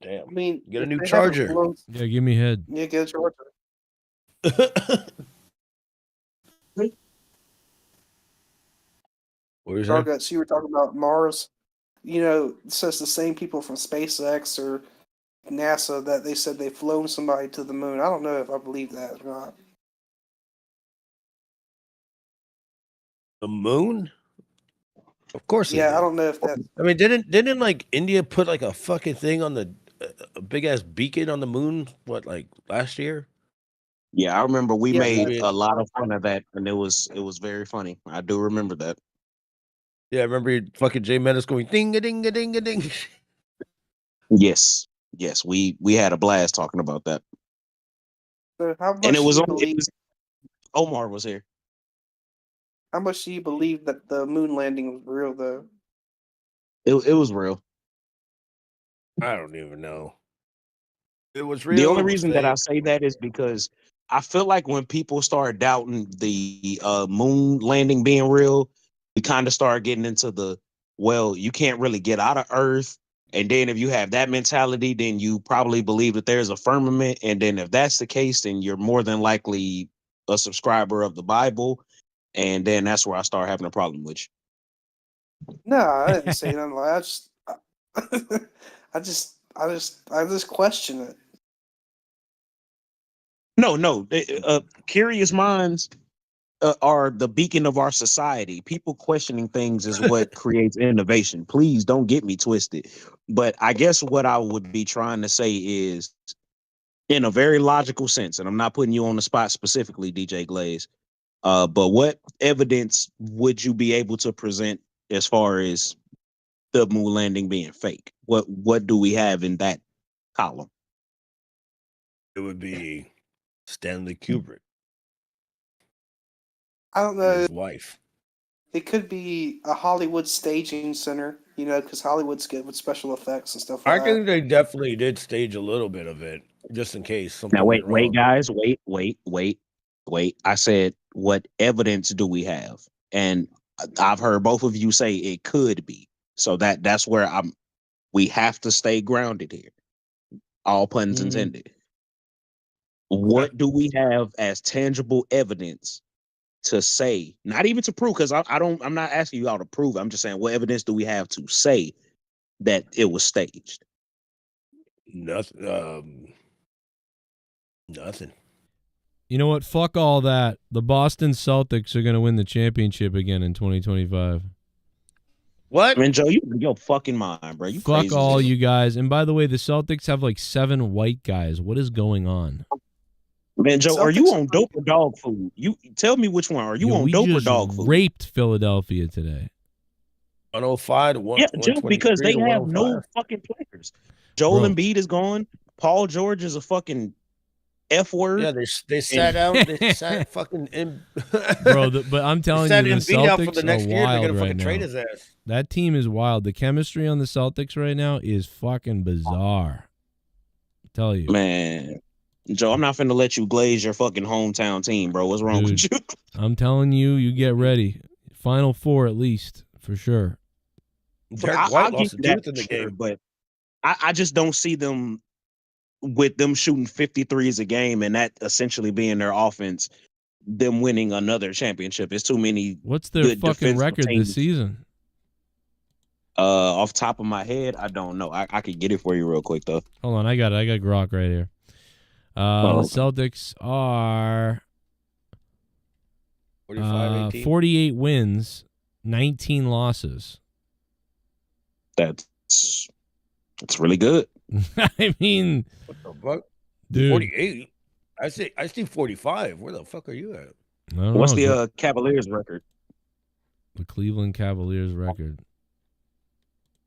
Damn. I mean, get a new charger. Yeah, give me head. Yeah, get a charger. What was that? So you were talking about Mars. It says the same people from SpaceX or NASA that they said they've flown somebody to the moon. I don't know if I believe that or not. The moon? Of course. Yeah, I don't know if that. I mean, didn't like India put like a fucking thing on the a big ass beacon on the moon? What, like last year? Yeah, I remember we made a lot of fun of that, and it was very funny. I do remember that. Yeah, I remember fucking Jay Menace going ding a ding a ding a ding. Yes, we had a blast talking about that. So how much And it was do you on. believe, Omar was here. how much do you believe that the moon landing was real, though? It was real. I don't even know. It was real. The only it was reason that I fake. say that is because I feel like when people start doubting the moon landing being real, we kind of start getting into the, well, you can't really get out of Earth. And then if you have that mentality, then you probably believe that there's a firmament. And then if that's the case, then you're more than likely a subscriber of the Bible. And then that's where I start having a problem with you. No, I didn't say nothing like that. I just question it. No. Curious minds are the beacon of our society. People questioning things is what creates innovation. Please don't get me twisted. But I guess what I would be trying to say is, in a very logical sense, and I'm not putting you on the spot specifically, DJ Glaze, but what evidence would you be able to present as far as the moon landing being fake? What do we have in that column? It would be Stanley Kubrick. I don't and know. his wife. It could be a Hollywood staging center, because Hollywood's good with special effects and stuff like I that. think they definitely did stage a little bit of it, just in case something. Now went wait, wrong. guys, wait. I said, what evidence do we have? And I've heard both of you say it could be. So that's where we have to stay grounded here. All puns intended. What do we have as tangible evidence to say, not even to prove, because I'm not asking you all to prove. I'm just saying, what evidence do we have to say that it was staged? Nothing. Nothing. You know what? Fuck all that. The Boston Celtics are going to win the championship again in 2025. What? Man, Joe, you in your fucking mind, bro. You Fuck crazy. all you guys. And by the way, the Celtics have like 7 white guys. What is going on? Man, Joe, are you on dope or dog food? You tell me which one. Are you on dope or dog food? Raped Philadelphia today. 105 to 1. Yeah, Joe, because they have no 105. fucking players. Joel Bro. Embiid is gone. Paul George is a fucking F word. Yeah, they sat out. They sat fucking in. Bro, but I'm telling you, the Embiid out for Celtics the next are year. They're wild gonna right fucking trade now. his ass. That team is wild. The chemistry on the Celtics right now is fucking bizarre. I tell you. Man, Joe, I'm not finna let you glaze your fucking hometown team, bro. What's wrong with you? I'm telling you, you get ready. Final 4 at least, for sure. Derek White lost a tooth in the game, but I just don't see them with them shooting 53s a game and that essentially being their offense, them winning another championship. It's too many. What's their good fucking defensive record teams. this season? Off top of my head, I don't know. I could get it for you real quick though. Hold on, I got it. I got Grok right here. The Celtics are 45-18. 48 wins, 19 losses. That's really good. I mean, What the fuck? dude. 48. I see 45. Where the fuck are you at? I don't What's know. the Cavaliers record? The Cleveland Cavaliers record.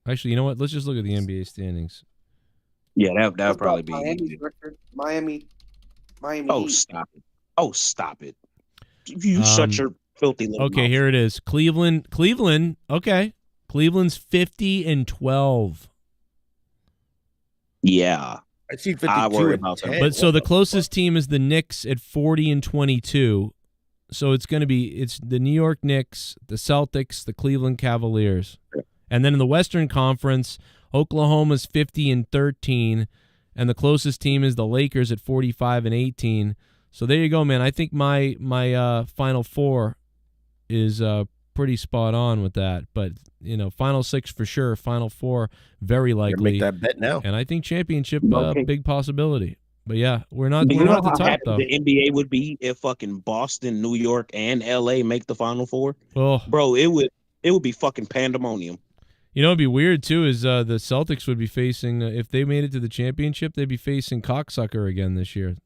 Actually, you know what? Let's just look at the NBA standings. Yeah, that would probably be. Miami's record. Miami. Oh, Heat. stop it! Oh, stop it! You shut your filthy little Okay, mouth. here it is. Cleveland. Okay. Cleveland's 50-12. Yeah, I see 52. I worry and about 10. that. But so the closest team is the Knicks at 40-22. So it's going to be the New York Knicks, the Celtics, the Cleveland Cavaliers. And then in the Western Conference, Oklahoma's 50-13, and the closest team is the Lakers at 45-18. So there you go, man. I think my Final Four is pretty spot on with that. But Final 6 for sure. Final 4 very likely. Make that bet now. And I think championship Okay. big possibility. But yeah, we're not Do you we're know not at the how top happy though. the NBA would be if fucking Boston, New York, and LA make the Final Four? Oh, Bro, it would be fucking pandemonium. it'd be weird too. Is the Celtics would be facing if they made it to the championship, they'd be facing cocksucker again this year.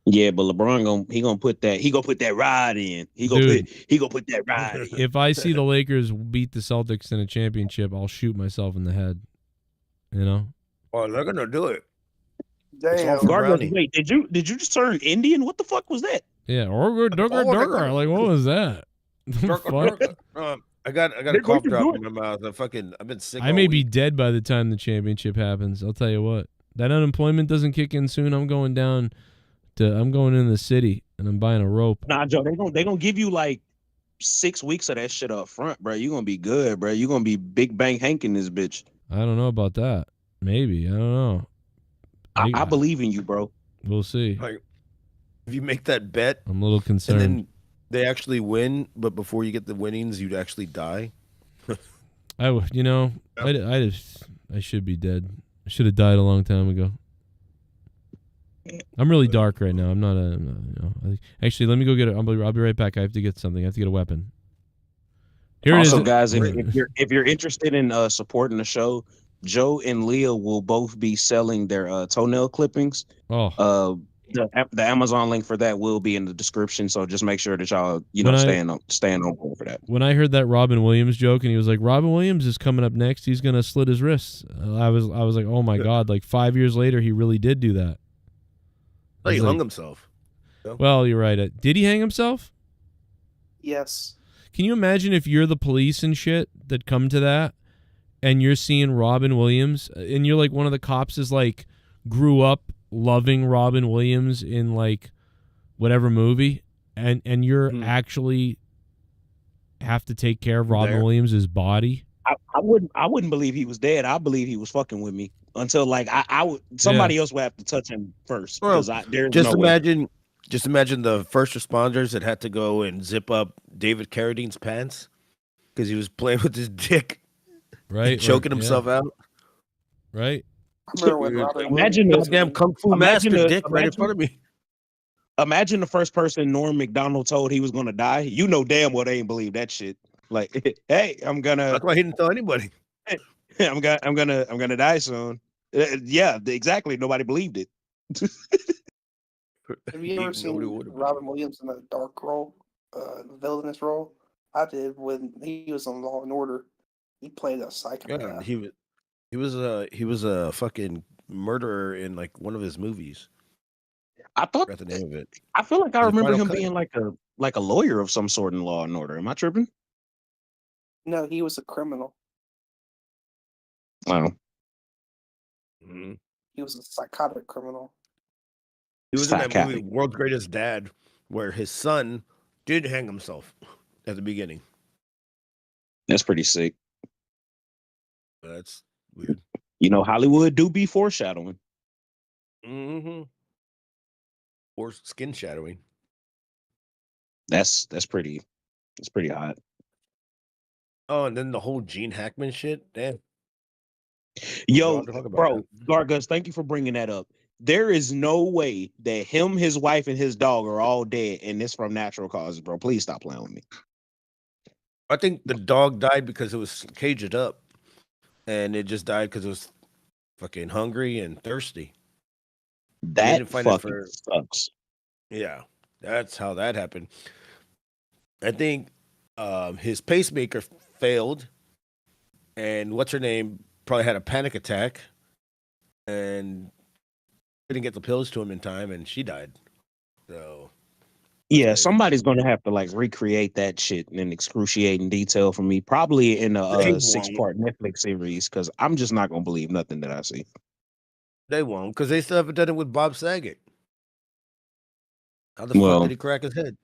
Yeah, but LeBron gonna put that ride in. He gonna put that ride in. If I see the Lakers beat the Celtics in a championship, I'll shoot myself in the head. Oh, they're gonna do it. Damn. Gargoyle, wait, did you just turn Indian? What the fuck was that? Yeah, or Durga. Like, what was that? The fuck? I got a They're going cough to drop do in my mouth. I've been sick. I all may be week. dead by the time the championship happens. I'll tell you what. That unemployment doesn't kick in soon. I'm going in the city and I'm buying a rope. Nah, Joe, they gonna give you like 6 weeks of that shit up front, bro. You gonna be good, bro. You gonna be Big Bang Hank in this bitch. I don't know about that. Maybe. I don't know. I believe in you, bro. We'll see. Like, if you make that bet, I'm a little concerned. and then they actually win, but before you get the winnings, you'd actually die. I should be dead. I should have died a long time ago. I'm really dark right now. I'm not actually, let me go get it. I'll be right back. I have to get something. I have to get a weapon. Here Also, it is. guys, if you're interested in supporting the show, Joe and Leah will both be selling their toenail clippings. Oh. The Amazon link for that will be in the description. So just make sure that y'all staying on board for that. When I heard that Robin Williams joke and he was like, Robin Williams is coming up next, he's gonna slit his wrists. I was like, oh my god! Like 5 years later, he really did do that. Oh, he hung himself. Well, you're right. Did he hang himself? Yes. Can you imagine if you're the police and shit that come to that, and you're seeing Robin Williams, and you're like one of the cops is like grew up loving Robin Williams in like whatever movie, and you're actually have to take care of Robin Williams's body. I wouldn't believe he was dead. I believe he was fucking with me until like somebody else would have to touch him first. Just imagine the first responders that had to go and zip up David Carradine's pants because he was playing with his dick, right? Choking himself out, right? I remember when Robin Imagine Williams- the Damn kung fu master dick right in front of me. Imagine the first person Norm Macdonald told he was gonna die. You know damn well they ain't believe that shit. Like, hey, I'm gonna. That's why he didn't tell anybody. I'm gonna die soon. Yeah, exactly. Nobody believed it. Have you ever seen Robin Williams in a dark role, villainous role? I did when he was on Law and Order. He played a psychopath. Yeah, he was a fucking murderer in like one of his movies. I thought the name of it. I feel like I The remember Final him Cut. being like a lawyer of some sort in Law and Order. Am I tripping? No, he was a criminal. Wow. He was a psychotic criminal. He was in that movie World's Greatest Dad, where his son did hang himself at the beginning. That's pretty sick. That's weird. You know, Hollywood do be foreshadowing. Mm-hmm. Or skin shadowing. That's pretty hot. Oh, and then the whole Gene Hackman shit. Damn. Yo, bro, Gargus, thank you for bringing that up. There is no way that him, his wife, and his dog are all dead, and this from natural causes, bro. Please stop playing with me. I think the dog died because it was caged up, and it just died because it was fucking hungry and thirsty. That fucking sucks. Yeah, that's how that happened. I think his pacemaker failed, and what's her name probably had a panic attack, and didn't get the pills to him in time, and she died. So yeah, somebody's gonna have to like recreate that shit in excruciating detail for me, probably in a 6-part Netflix series, because I'm just not gonna believe nothing that I see. They won't, because they still haven't done it with Bob Saget. How the fuck did he crack his head?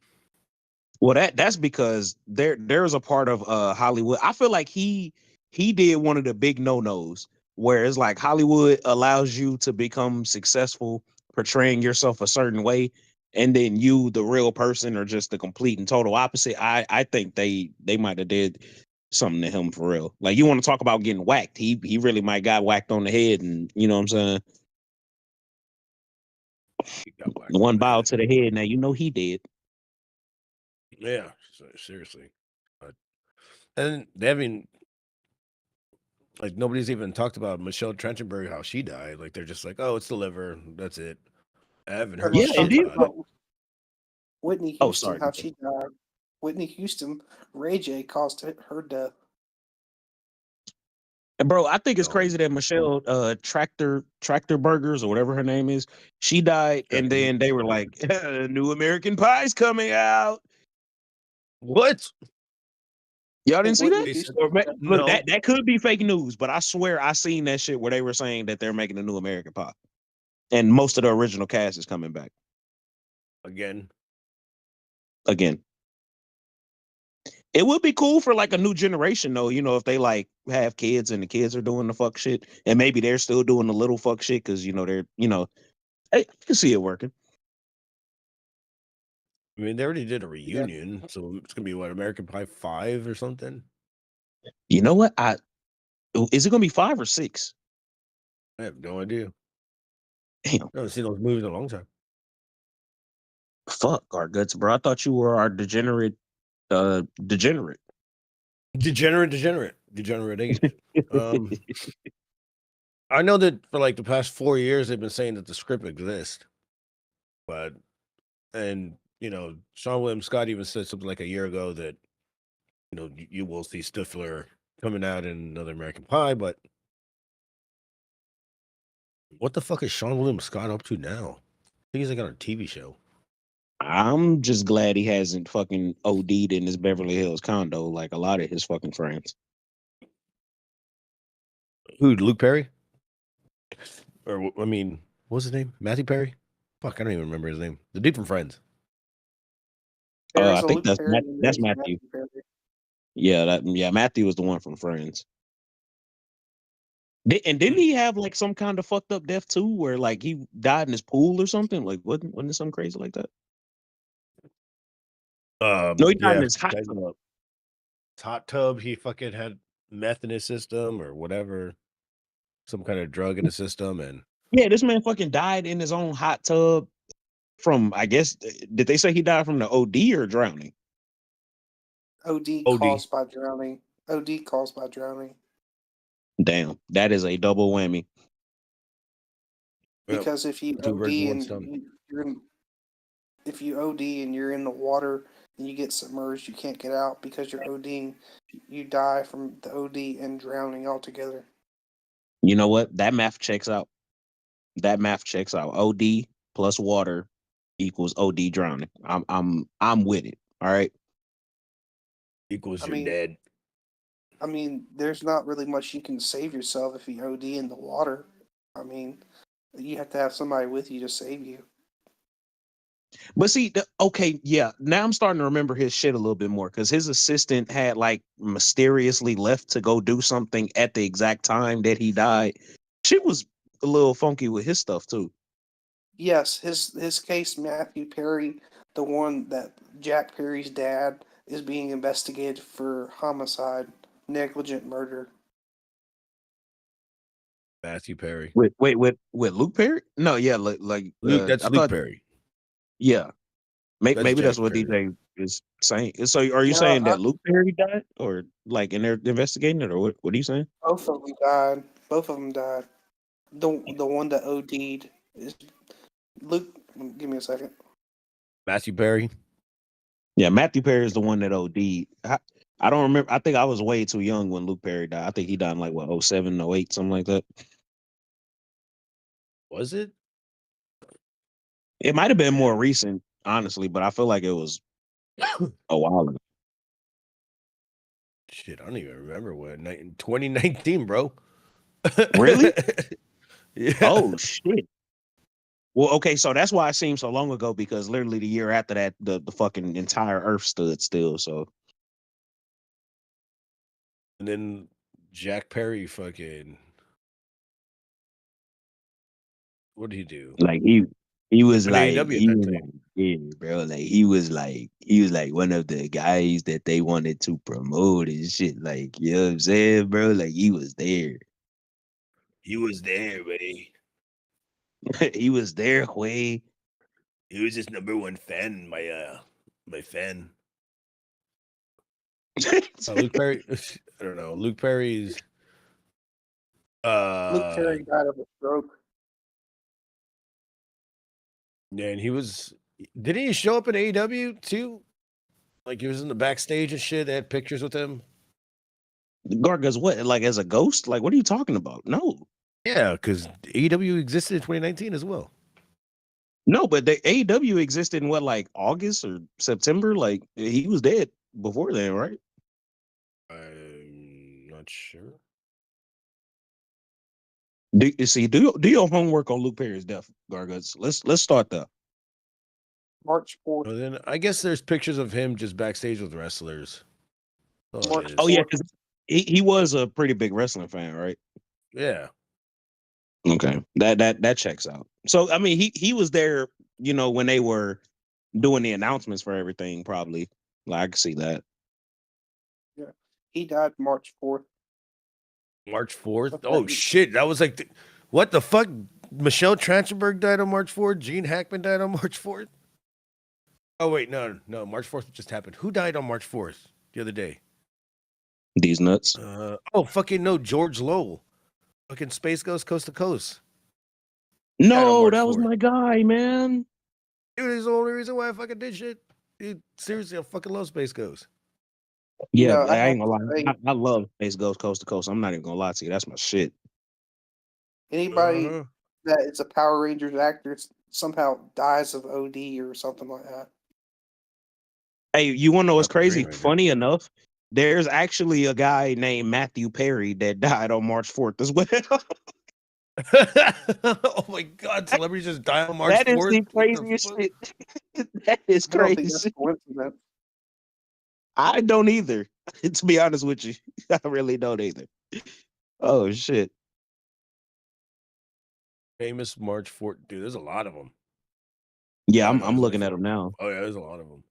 Well, that's because there's a part of Hollywood. I feel like he did one of the big no-nos where it's like Hollywood allows you to become successful portraying yourself a certain way, and then you, the real person, are just the complete and total opposite. I think they might have did something to him for real. Like, you want to talk about getting whacked? He really might got whacked on the head, and you know what I'm saying? One bow to the head. Now you know he did. Yeah, seriously. And they haven't, like, nobody's even talked about Michelle Trachtenberg, how she died. Like, they're just like, oh, it's the liver. That's it. I haven't heard shit about it. Whitney Houston, how she died. Whitney Houston, Ray J caused her death. And bro, I think it's crazy that Michelle Tractor Burgers or whatever her name is, she died, and then they were like, "New American Pie's coming out." What? Y'all didn't see They that? said, Look, no. that could be fake news, but I swear I seen that shit where they were saying that they're making a new American Pie, and most of the original cast is coming back Again. It would be cool for like a new generation though, you know, if they like have kids and the kids are doing the fuck shit, and maybe they're still doing the little fuck shit because they're I can see it working. I mean, they already did a reunion, so it's gonna be what, American Pie 5 or something? You know what? Is it gonna be 5 or 6? I have no idea. Damn. I haven't seen those movies in a long time. Fuck our guts, bro. I thought you were our degenerate. Degenerate age. I know that for like the past 4 years they've been saying that the script exists, but Sean William Scott even said something like a year ago that you will see Stifler coming out in another American Pie, but what the fuck is Sean William Scott up to now? I think he's like on a TV show. I'm just glad he hasn't fucking OD'd in his Beverly Hills condo like a lot of his fucking friends. Who, Luke Perry? Or, I mean, what's his name? Matthew Perry? Fuck, I don't even remember his name. The dude from Friends. I think that's Matthew. Yeah, Matthew was the one from Friends. Didn't he have like some kind of fucked up death too, where like he died in his pool or something? Like, wasn't it something crazy like that? No, he died in his hot tub. Hot tub. He fucking had meth in his system or whatever, some kind of drug in his system, and yeah, this man fucking died in his own hot tub from. I guess did they say he died from the OD or drowning? OD caused by drowning. OD caused by drowning. Damn, that is a double whammy. Because if you OD and if you OD and you're in the water and you get submerged, you can't get out because you're ODing. You die from the OD and drowning altogether. You know what? That math checks out. OD plus water equals OD drowning. I'm with it. All right. Equals you're dead. I mean, there's not really much you can save yourself if you OD in the water. I mean, you have to have somebody with you to save you. But see, okay, yeah. Now I'm starting to remember his shit a little bit more because his assistant had like mysteriously left to go do something at the exact time that he died. Shit was a little funky with his stuff too. Yes, his case, Matthew Perry, the one that Jack Perry's dad is being investigated for homicide, negligent murder. Matthew Perry. Wait, with Luke Perry? No, yeah, like Luke. That's Luke Perry. Yeah, maybe that's what Perry. DJ is saying. So, are you saying that Luke Perry died, or like, and they're investigating it, or what? What are you saying? Both of them died. Both of them died. The one that OD'd is Luke. Give me a second. Matthew Perry. Yeah, Matthew Perry is the one that OD'd. I don't remember. I think I was way too young when Luke Perry died. I think he died in like what 07, 08, something like that. Was it? It might have been more recent, honestly, but I feel like it was a while ago. Shit, I don't even remember what. 2019, bro. Really? Yeah. Oh shit. Well, okay, so that's why it seems so long ago, because literally the year after that, the fucking entire Earth stood still. So, and then Jack Perry fucking, what did he do? Like he was like, AEW he was like, yeah, bro. Like he was like one of the guys that they wanted to promote and shit. Like, you know what I'm saying, bro? Like he was there. He was there, way. He was there, way. He was just #1 fan, my fan. Luke Perry. I don't know. Luke Perry's. Luke Perry died of a stroke. Yeah, and he was. Didn't he show up in AEW too? Like he was in the backstage and shit. They had pictures with him. Garga's what? Like as a ghost? Like what are you talking about? No. Yeah, because AEW existed in 2019 as well. No, but the AEW existed in what, like August or September? Like he was dead before then, right? not sure. Do your homework on Luke Perry's death, Garguts. Let's start there. March 4th. Well, then I guess there's pictures of him just backstage with wrestlers. Oh yeah, because he was a pretty big wrestling fan, right? Yeah. Okay, that checks out. So I mean, he was there, when they were doing the announcements for everything. Probably, like I can see that. Yeah, he died March 4th. March 4th? Oh shit, that was like what the fuck? Michelle Trachtenberg died on March 4th. Gene Hackman died on March 4th. Oh wait, no, March 4th just happened. Who died on March 4th the other day? These nuts. Fucking no, George Lowell. Fucking Space Ghost Coast to Coast. No, that was my guy, man. Dude, it's the only reason why I fucking did shit. Dude, seriously, I fucking love Space Ghost. Yeah, I ain't gonna lie. I love Space Ghost Coast to Coast. I'm not even gonna lie to you. That's my shit. Anybody that is a Power Rangers actor somehow dies of OD or something like that. Hey, you want to know what's crazy? Funny enough, there's actually a guy named Matthew Perry that died on March 4th as well. Oh my god, celebrities just die on March 4th? That is the craziest shit. That is I don't think crazy. that's coincidence. I don't either. To be honest with you, I really don't either. Oh shit. Famous March 4th. Dude, there's a lot of them. Yeah, I'm looking at them now. Oh yeah, there's a lot of them.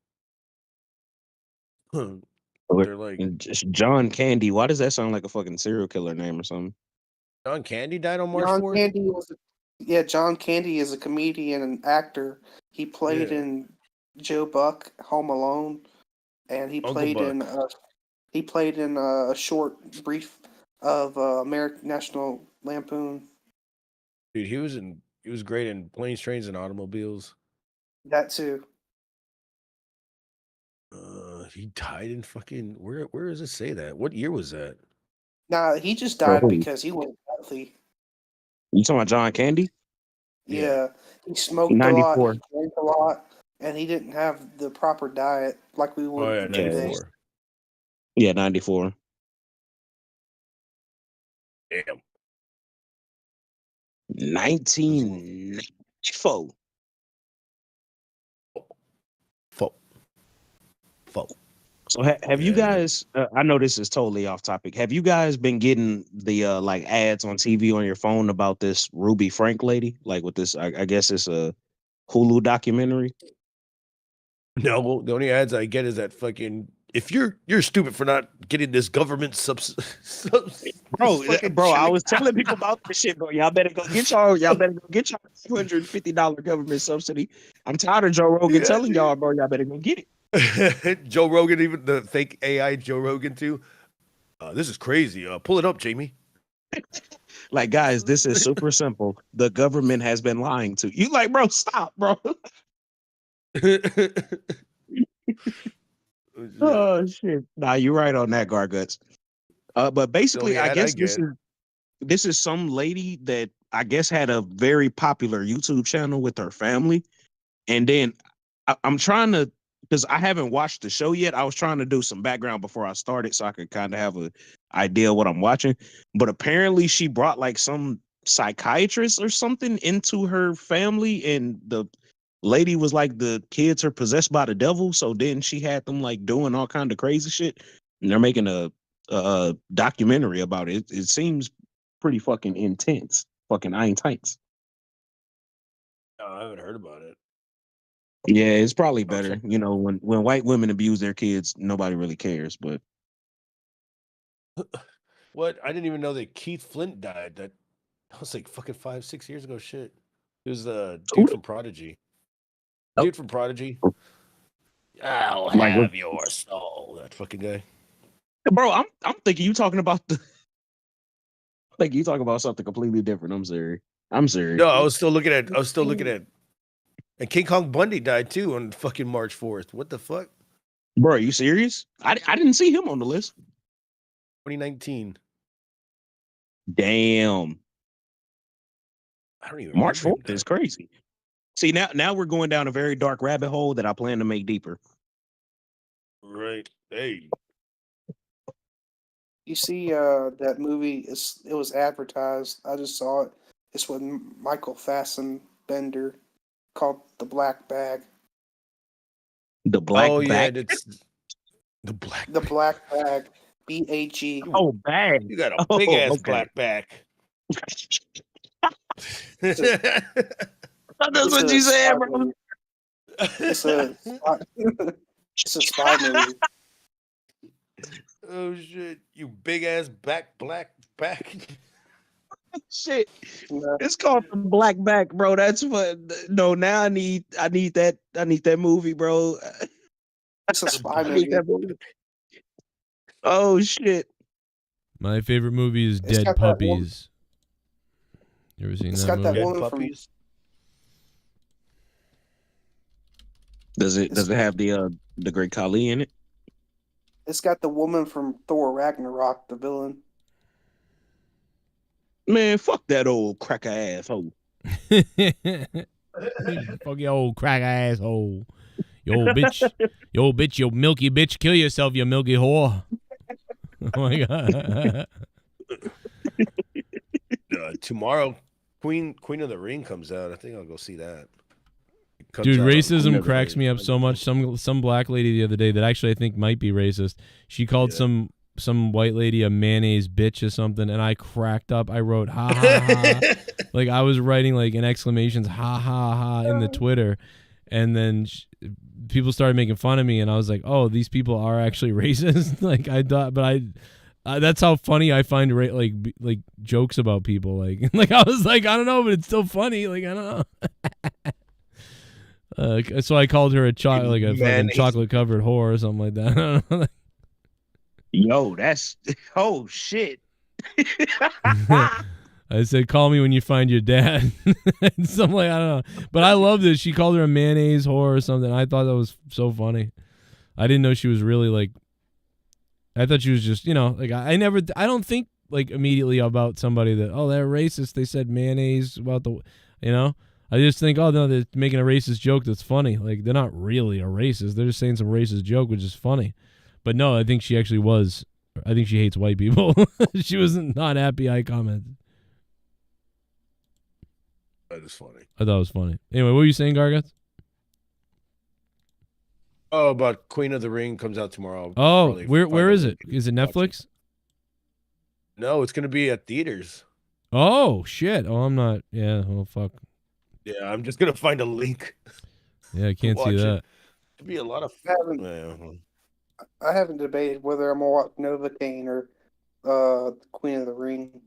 They're like John Candy. Why does that sound like a fucking serial killer name or something? John Candy died on March John 4th? Candy John Candy is a comedian and actor. He played in Joe Buck, Home Alone, and he Uncle played Buck. in a short brief of American National Lampoon. Dude, he was great in Planes, Trains, and Automobiles. That too. He died in fucking where does it say that? What year was that? Nah, he just died because he went healthy. You talking about John Candy? Yeah, he smoked 94. a lot, he drank a lot, and he didn't have the proper diet like we would today. Yeah, 94. Damn. 1994. So have you guys? I know this is totally off topic. Have you guys been getting the like ads on TV on your phone about this Ruby Frank lady? Like with this, I guess it's a Hulu documentary. No, the only ads I get is that fucking if you're stupid for not getting this government Bro, I was telling people about this shit, bro. Y'all better go get y'all $250 government subsidy. I'm tired of Joe Rogan telling y'all, bro, y'all better go get it. Joe Rogan, even the fake AI Joe Rogan too. This is crazy. Pull it up, Jamie. Like, guys, this is super simple. The government has been lying to you. Like, bro, stop, bro. Oh shit. Nah, you're right on that, Garguts. But basically, I guess this is some lady that I guess had a very popular YouTube channel with her family. And then I'm trying to, because I haven't watched the show yet. I was trying to do some background before I started so I could kind of have an idea of what I'm watching. But apparently she brought like some psychiatrist or something into her family, and the lady was like, the kids are possessed by the devil. So then she had them like doing all kind of crazy shit, and they're making a documentary about it. It seems pretty fucking intense. Fucking Iron Tights. I haven't heard about it. Yeah, it's probably better. You know, when white women abuse their kids, nobody really cares. But what? I didn't even know that Keith Flint died. That was like fucking 5-6 years ago. Shit. It was the dude from Prodigy. Dude from Prodigy. I'll have your soul. That fucking guy. Bro, I'm thinking you talking about like you talking about something completely different. I'm sorry. No, I was still looking at. And King Kong Bundy died too on fucking March 4th. What the fuck? Bro, are you serious? I didn't see him on the list. 2019. Damn. I don't even. March 4th is crazy. See, now we're going down a very dark rabbit hole that I plan to make deeper. Right. Hey. You see that movie? It was advertised. I just saw it. It's with Michael Fassbender called The Black Bag. The Black Oh yeah, Bag. it's the black. The Black Bag. BAG. Oh, bag. You got a Oh, big ass okay. black back. That's It's what a you said, spy bro. movie. It's a it's a spy movie. Oh shit! You big ass black back. Shit. Yeah. It's called The Black Back, bro. That's what. No, now I need that movie, bro. It's a spy I need movie. that movie. Oh shit. My favorite movie is It's Dead got that one- Puppies. You ever seen It's that got that movie? woman from. Puppies. Does it have the Great Khali in it? It's got the woman from Thor Ragnarok, the villain. Man, fuck that old cracker asshole. Fuck your old crack asshole. You old bitch. You old bitch, you milky bitch. Kill yourself, you milky whore. Oh my god. Tomorrow, Queen of the Ring comes out. I think I'll go see that. It comes Dude, out on racism Queen of the cracks Ring. me up so much. Some black lady the other day that actually I think might be racist. She called some white lady a mayonnaise bitch or something, and I cracked up. I wrote ha ha ha. Like I was writing like an exclamations ha ha ha in the Twitter, and then people started making fun of me, and I was like, oh, these people are actually racist. Like I thought, but that's how funny I find like jokes about people. Like I was like, I don't know, but it's still funny. Like I don't know. So I called her a fucking chocolate covered whore or something like that. I don't know. Yo, that's shit. I said, call me when you find your dad. Something like I don't know. But I loved it. She called her a mayonnaise whore or something. I thought that was so funny. I didn't know she was really like. I thought she was just, like I don't think like immediately about somebody that, oh, they're racist. They said mayonnaise about I just think, oh no, they're making a racist joke that's funny. Like they're not really a racist. They're just saying some racist joke, which is funny. But no, I think she actually was. I think she hates white people. She was not happy I commented. That is funny. I thought it was funny. Anyway, what were you saying, Garguts? Oh, about Queen of the Ring comes out tomorrow. Oh, where is it? Is it Netflix? No, it's going to be at theaters. Oh, shit. Oh, I'm not. Yeah, oh, fuck. Yeah, I'm just going to find a link. Yeah, I can't see that. It'd be a lot of I haven't debated whether I'm gonna watch Novocaine or Queen of the Ring.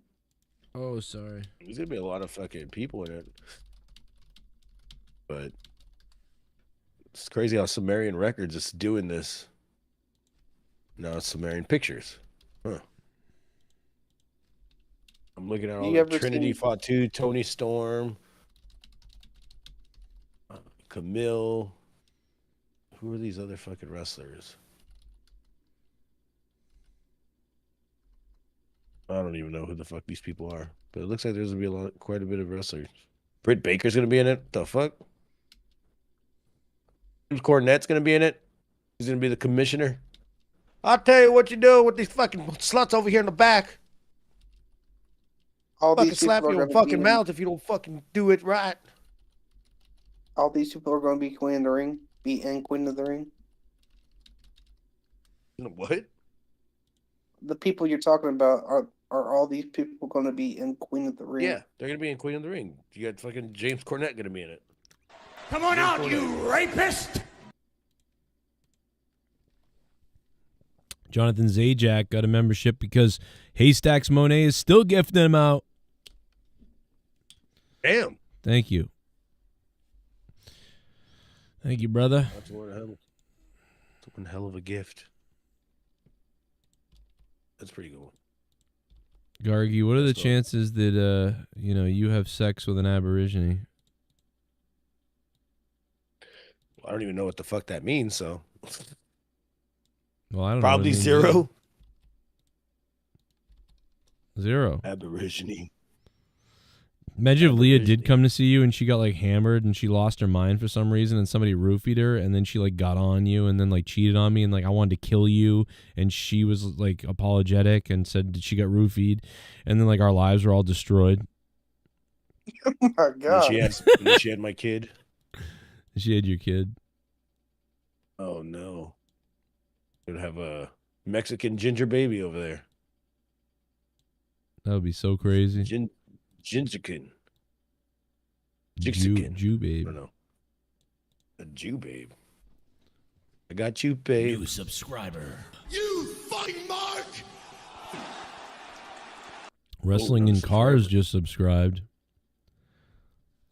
Oh, sorry. There's gonna be a lot of fucking people in it, but it's crazy how Sumerian Records is doing this. Now it's Sumerian Pictures. Huh. I'm looking at all the Trinity Fatu, Tony Storm, Camille. Who are these other fucking wrestlers? I don't even know who the fuck these people are, but it looks like there's gonna be quite a bit of wrestlers. Britt Baker's gonna be in it. The fuck? Cornette's gonna be in it. He's gonna be the commissioner. I'll tell you what you do with these fucking sluts over here in the back. All Fucking these slap people you are in the gonna be fucking mouth if you don't fucking do it right. All these people are going to be Queen of the Ring. Be in Queen of the Ring. What? The people you're talking about are all these people going to be in Queen of the Ring? Yeah, they're gonna be in Queen of the Ring. You got fucking James Cornette gonna be in it. Come on out, you rapist! Jonathan Zajac got a membership because Haystacks Monet is still gifting him out. Damn. Thank you. Thank you, brother. That's one hell of a gift. That's pretty cool. Gargi, what are the chances that you have sex with an Aborigine? I don't even know what the fuck that means, so Well, I don't probably know. zero. Zero. Aborigine. Imagine if Leah did come to see you and she got like hammered and she lost her mind for some reason and somebody roofied her and then she like got on you and then like cheated on me and like I wanted to kill you and she was like apologetic and said that she got roofied and then like our lives were all destroyed. Oh my God. She had my kid. She had your kid. Oh no. Would have a Mexican ginger baby over there. That would be so crazy. Gingerkin. Jew babe. I don't know. A Jew babe. I got you, babe. New subscriber. You fucking mark! Wrestling in Cars just subscribed.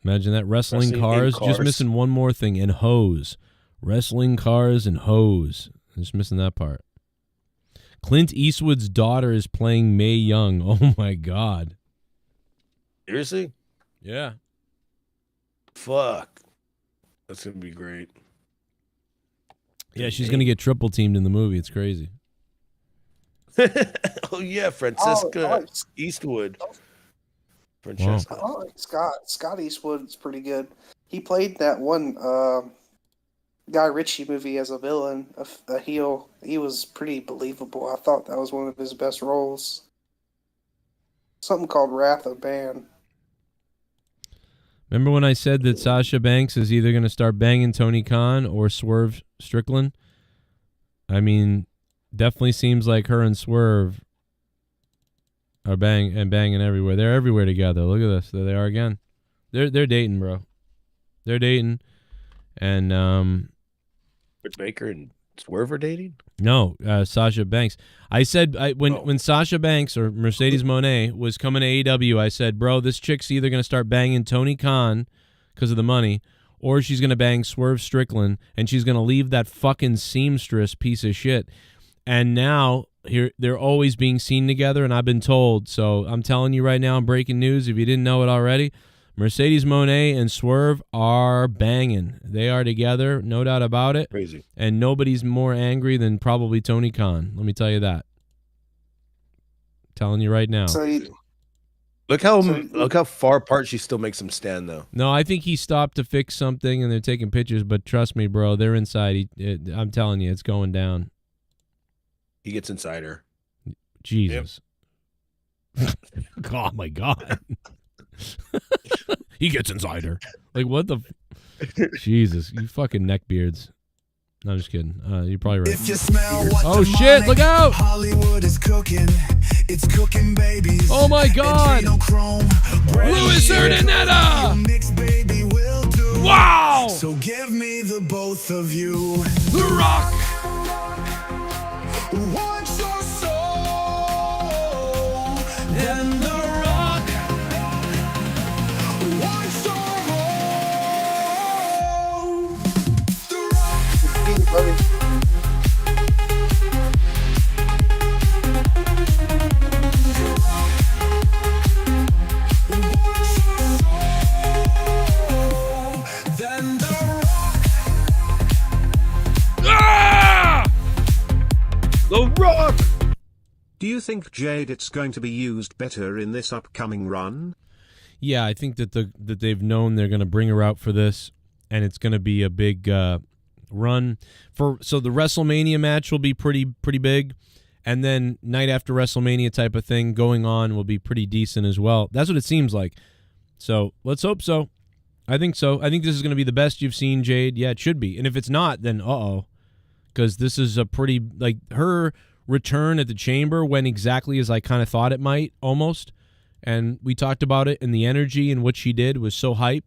Imagine that. Wrestling cars. Just missing one more thing. And hose. Wrestling cars and hose. Just missing that part. Clint Eastwood's daughter is playing Mae Young. Oh my God. Seriously? Yeah. Fuck. That's going to be great. Yeah, she's going to get triple teamed in the movie. It's crazy. Oh, yeah. Francesca Eastwood. Francesca. I like Scott Eastwood's pretty good. He played that one Guy Ritchie movie as a villain, a heel. He was pretty believable. I thought that was one of his best roles. Something called Wrath of Man. Remember when I said that Sasha Banks is either going to start banging Tony Khan or Swerve Strickland? I mean, definitely seems like her and Swerve are banging everywhere. They're everywhere together. Look at this. There they are again. They're dating, bro. They're dating. And Britt Baker and Swerve are dating? No, Sasha Banks. I said when Sasha Banks or Mercedes Moné was coming to AEW, I said, bro, this chick's either going to start banging Tony Khan because of the money, or she's going to bang Swerve Strickland, and she's going to leave that fucking seamstress piece of shit. And now here they're always being seen together, and I've been told. So I'm telling you right now, I'm breaking news. If you didn't know it already, Mercedes Moné and Swerve are banging. They are together, no doubt about it. Crazy. And nobody's more angry than probably Tony Khan. Let me tell you that. Telling you right now. Look how far apart she still makes them stand, though. No, I think he stopped to fix something, and they're taking pictures. But trust me, bro, they're inside. I'm telling you, it's going down. He gets inside her. Jesus. Yep. Oh, my God. He gets inside her. Like, what the? Jesus, you fucking neckbeards. No, I'm just kidding. You're probably right. If you smell what oh, shit, look out! Hollywood is cooking. It's cooking babies. Oh, my God. Luis Urdaneta! Wow! So give me the both of you. The Rock! Wants your soul. And the Rock wants your home. The Rock. The Rock! Do you think, Jade, it's going to be used better in this upcoming run? Yeah, I think that that they've known they're going to bring her out for this, and it's going to be a big run. So the WrestleMania match will be pretty big, and then night after WrestleMania type of thing going on will be pretty decent as well. That's what it seems like. So let's hope so. I think so. I think this is going to be the best you've seen, Jade. Yeah, it should be. And if it's not, then uh-oh. Because this is a pretty, like, her return at the Chamber went exactly as I kind of thought it might, almost. And we talked about it, and the energy and what she did was so hype.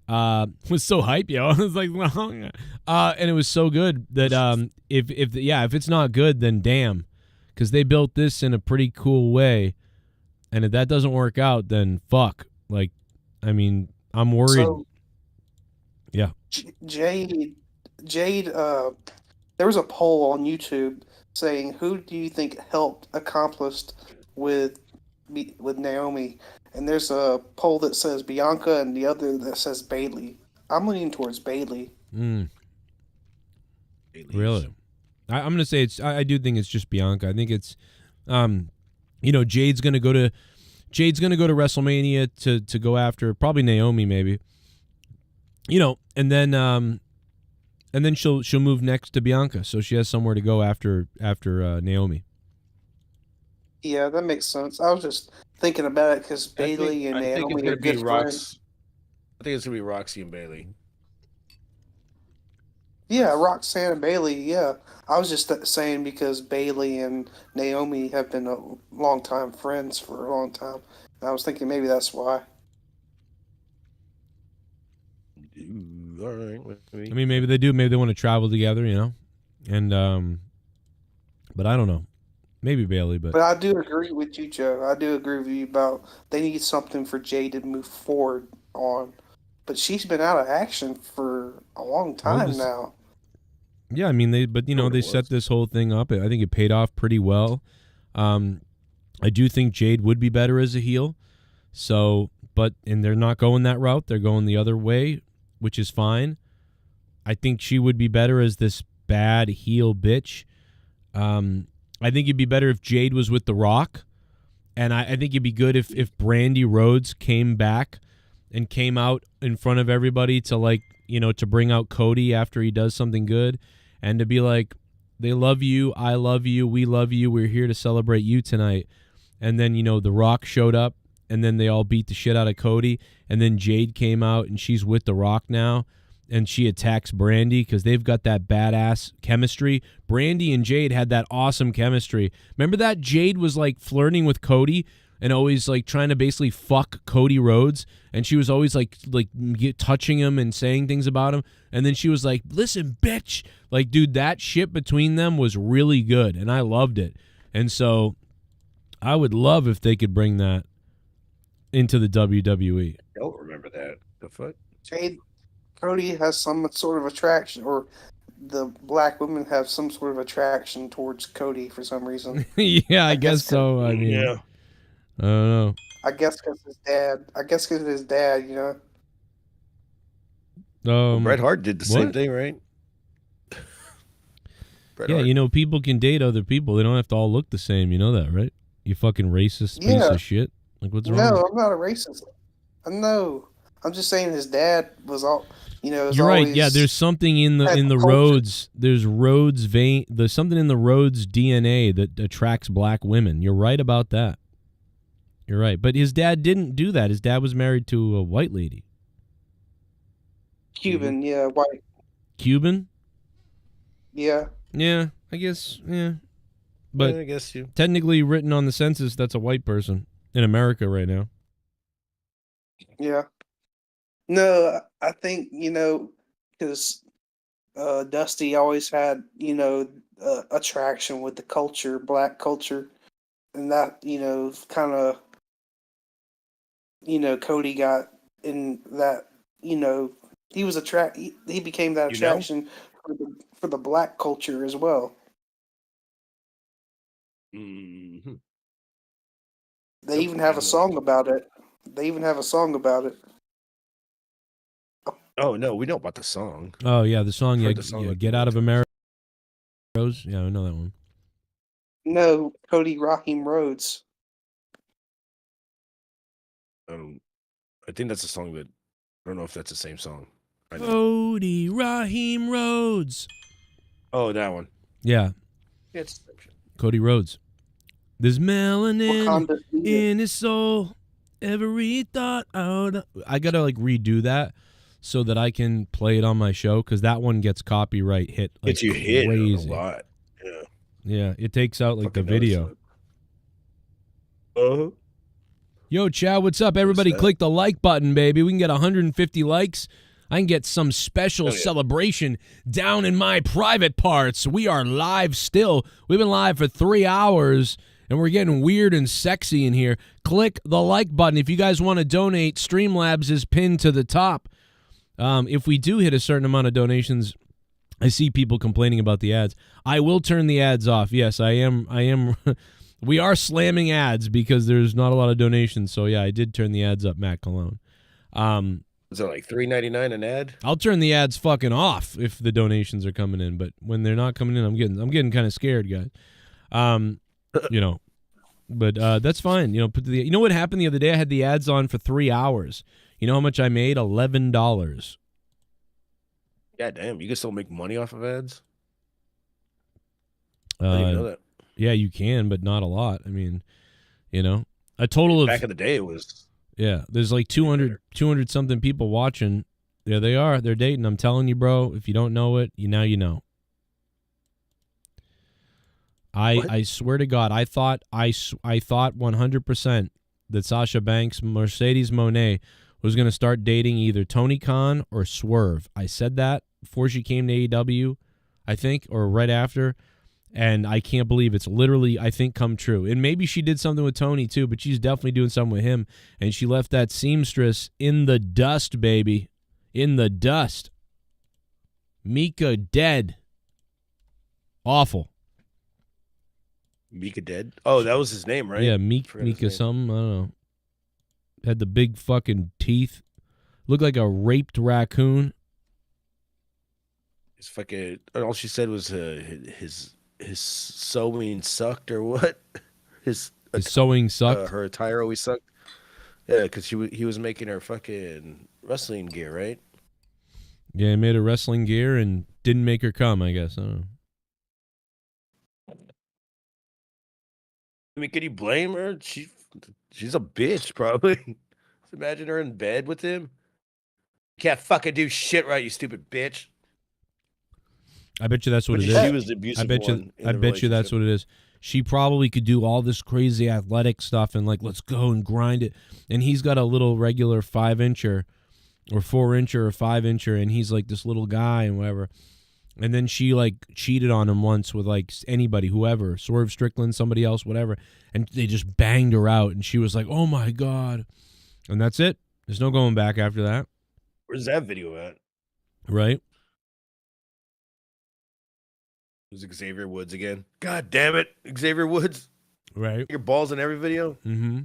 Was so hype, yo. I was like, and it was so good that if it's not good, then damn. Because they built this in a pretty cool way. And if that doesn't work out, then fuck. Like, I mean, I'm worried. So, yeah. Jade, there was a poll on YouTube saying, who do you think helped accomplished with Naomi? And there's a poll that says Bianca and the other that says Bayley. I'm leaning towards Bayley. Really? I'm going to say I do think it's just Bianca. I think it's, Jade's going to go to Jade's gonna go to WrestleMania to go after probably Naomi, maybe. You know, and then she'll move next to Bianca, so she has somewhere to go after Naomi. Yeah, that makes sense. I was just thinking about it because Bailey and Naomi are good friends. I think it's gonna be Roxy and Bailey. Yeah, Roxanne and Bailey. Yeah, I was just saying because Bailey and Naomi have been a long time friends for a long time. And I was thinking maybe that's why. All right. I mean, maybe they do. Maybe they want to travel together, you know. And but I don't know. Maybe Bailey, but I do agree with you, Joe. I do agree with you about they need something for Jade to move forward on. But she's been out of action for a long time now. Yeah, I mean they set this whole thing up. I think it paid off pretty well. I do think Jade would be better as a heel. So, and they're not going that route. They're going the other way, which is fine. I think she would be better as this bad heel bitch. I think it'd be better if Jade was with The Rock. And I think it'd be good if Brandy Rhodes came back and came out in front of everybody to to bring out Cody after he does something good and to be like, they love you, I love you, we love you, we're here to celebrate you tonight. And then, The Rock showed up and then they all beat the shit out of Cody. And then Jade came out and she's with The Rock now. And she attacks Brandy because they've got that badass chemistry. Brandy and Jade had that awesome chemistry. Remember that? Jade was flirting with Cody and always trying to basically fuck Cody Rhodes. And she was always touching him and saying things about him. And then she was like, listen, bitch. Dude, that shit between them was really good. And I loved it. And so I would love if they could bring that into the WWE. I don't remember that. The fuck? Cody has some sort of attraction, or the black women have some sort of attraction towards Cody for some reason. Yeah, I guess so. I mean, yeah. I don't know. I guess because his dad, Bret Hart did the same thing, right? Yeah, people can date other people. They don't have to all look the same. You know that, right? You fucking racist piece of shit. What's wrong? No, I'm not a racist. No, I'm just saying his dad was all. You're right. Yeah, there's something in the Rhodes. There's Rhodes vein. There's something in the Rhodes DNA that attracts black women. You're right about that. You're right. But his dad didn't do that. His dad was married to a white lady. Cuban, yeah, white. Cuban? Yeah. Yeah, I guess. Yeah. But yeah, I guess you. Technically written on the census, that's a white person in America right now. Yeah. No, I think, because Dusty always had, attraction with the culture, black culture. And that, kind of, Cody got in that, he was he became that attraction for the black culture as well. Mm-hmm. They even have a song about it. Oh no, we know about the song. Oh yeah, the song. Yeah, Get Out of America. Rose. Yeah, I know that one. No, Cody Raheem Rhodes. I think that's a song that I don't know if that's the same song. Cody Raheem Rhodes. Oh, that one. Yeah. It's Cody Rhodes. There's melanin in his soul. Every thought out. I gotta redo that so that I can play it on my show because that one gets copyright hit. Gets you hit a lot. Yeah. Yeah, it takes out the video. Yo, Chad, what's up? Everybody click the like button, baby. We can get 150 likes. I can get some special celebration down in my private parts. We are live still. We've been live for 3 hours, and we're getting weird and sexy in here. Click the like button. If you guys want to donate, Streamlabs is pinned to the top. If we do hit a certain amount of donations, I see people complaining about the ads. I will turn the ads off. Yes, I am. We are slamming ads because there's not a lot of donations. So, yeah, I did turn the ads up, Matt Cologne. Is it $3.99 an ad? I'll turn the ads fucking off if the donations are coming in. But when they're not coming in, I'm getting kind of scared, guys. But that's fine. You know what happened the other day? I had the ads on for 3 hours. You know how much I made? $11. Yeah, damn. You can still make money off of ads? I didn't even know that. Yeah, you can, but not a lot. I mean, a total of... Back in the day, it was... Yeah, there's like 200 something people watching. There they are. They're dating. I'm telling you, bro, if you don't know it, now you know. I swear to God, I thought 100% that Sasha Banks, Mercedes Moné, was going to start dating either Tony Khan or Swerve. I said that before she came to AEW, I think, or right after, and I can't believe it's literally, I think, come true. And maybe she did something with Tony too, but she's definitely doing something with him, and she left that seamstress in the dust, baby, in the dust. Mika dead. Awful. Mika dead? Oh, that was his name, right? Yeah, Mika something. I don't know. Had the big fucking teeth. Looked like a raped raccoon. His fucking... All she said was his sewing sucked or what? His sewing sucked? Her attire always sucked. Yeah, because he was making her fucking wrestling gear, right? Yeah, he made her wrestling gear and didn't make her come, I guess. I don't know. I mean, can you blame her? She's a bitch, probably. Imagine her in bed with him. You can't fucking do shit right, you stupid bitch. I bet you that's what it is. She was the abusive one. I bet you that's what it is. She probably could do all this crazy athletic stuff and let's go and grind it. And he's got a little regular 5-incher or 4-incher or 5-incher, and he's like this little guy and whatever. And then she cheated on him once with anybody, whoever, Swerve Strickland, somebody else, whatever. And they just banged her out, and she was like, "Oh my God." And that's it. There's no going back after that. Where's that video at? Right? It was Xavier Woods again. God damn it, Xavier Woods. Right. Your balls in every video. Mm-hmm.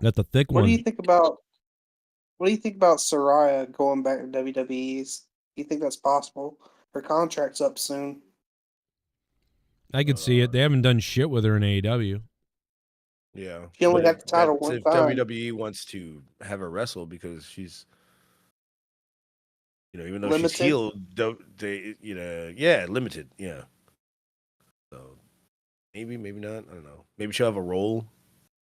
Got the thick What one. do you think about Soraya going back to WWE's? Do you think that's possible? Her contract's up soon. I could see it. They haven't done shit with her in AEW. Yeah. She only got the title one if time. WWE wants to have her wrestle because she's, even though Limited? she's healed, they, limited. Yeah. So maybe not. I don't know. Maybe she'll have a role,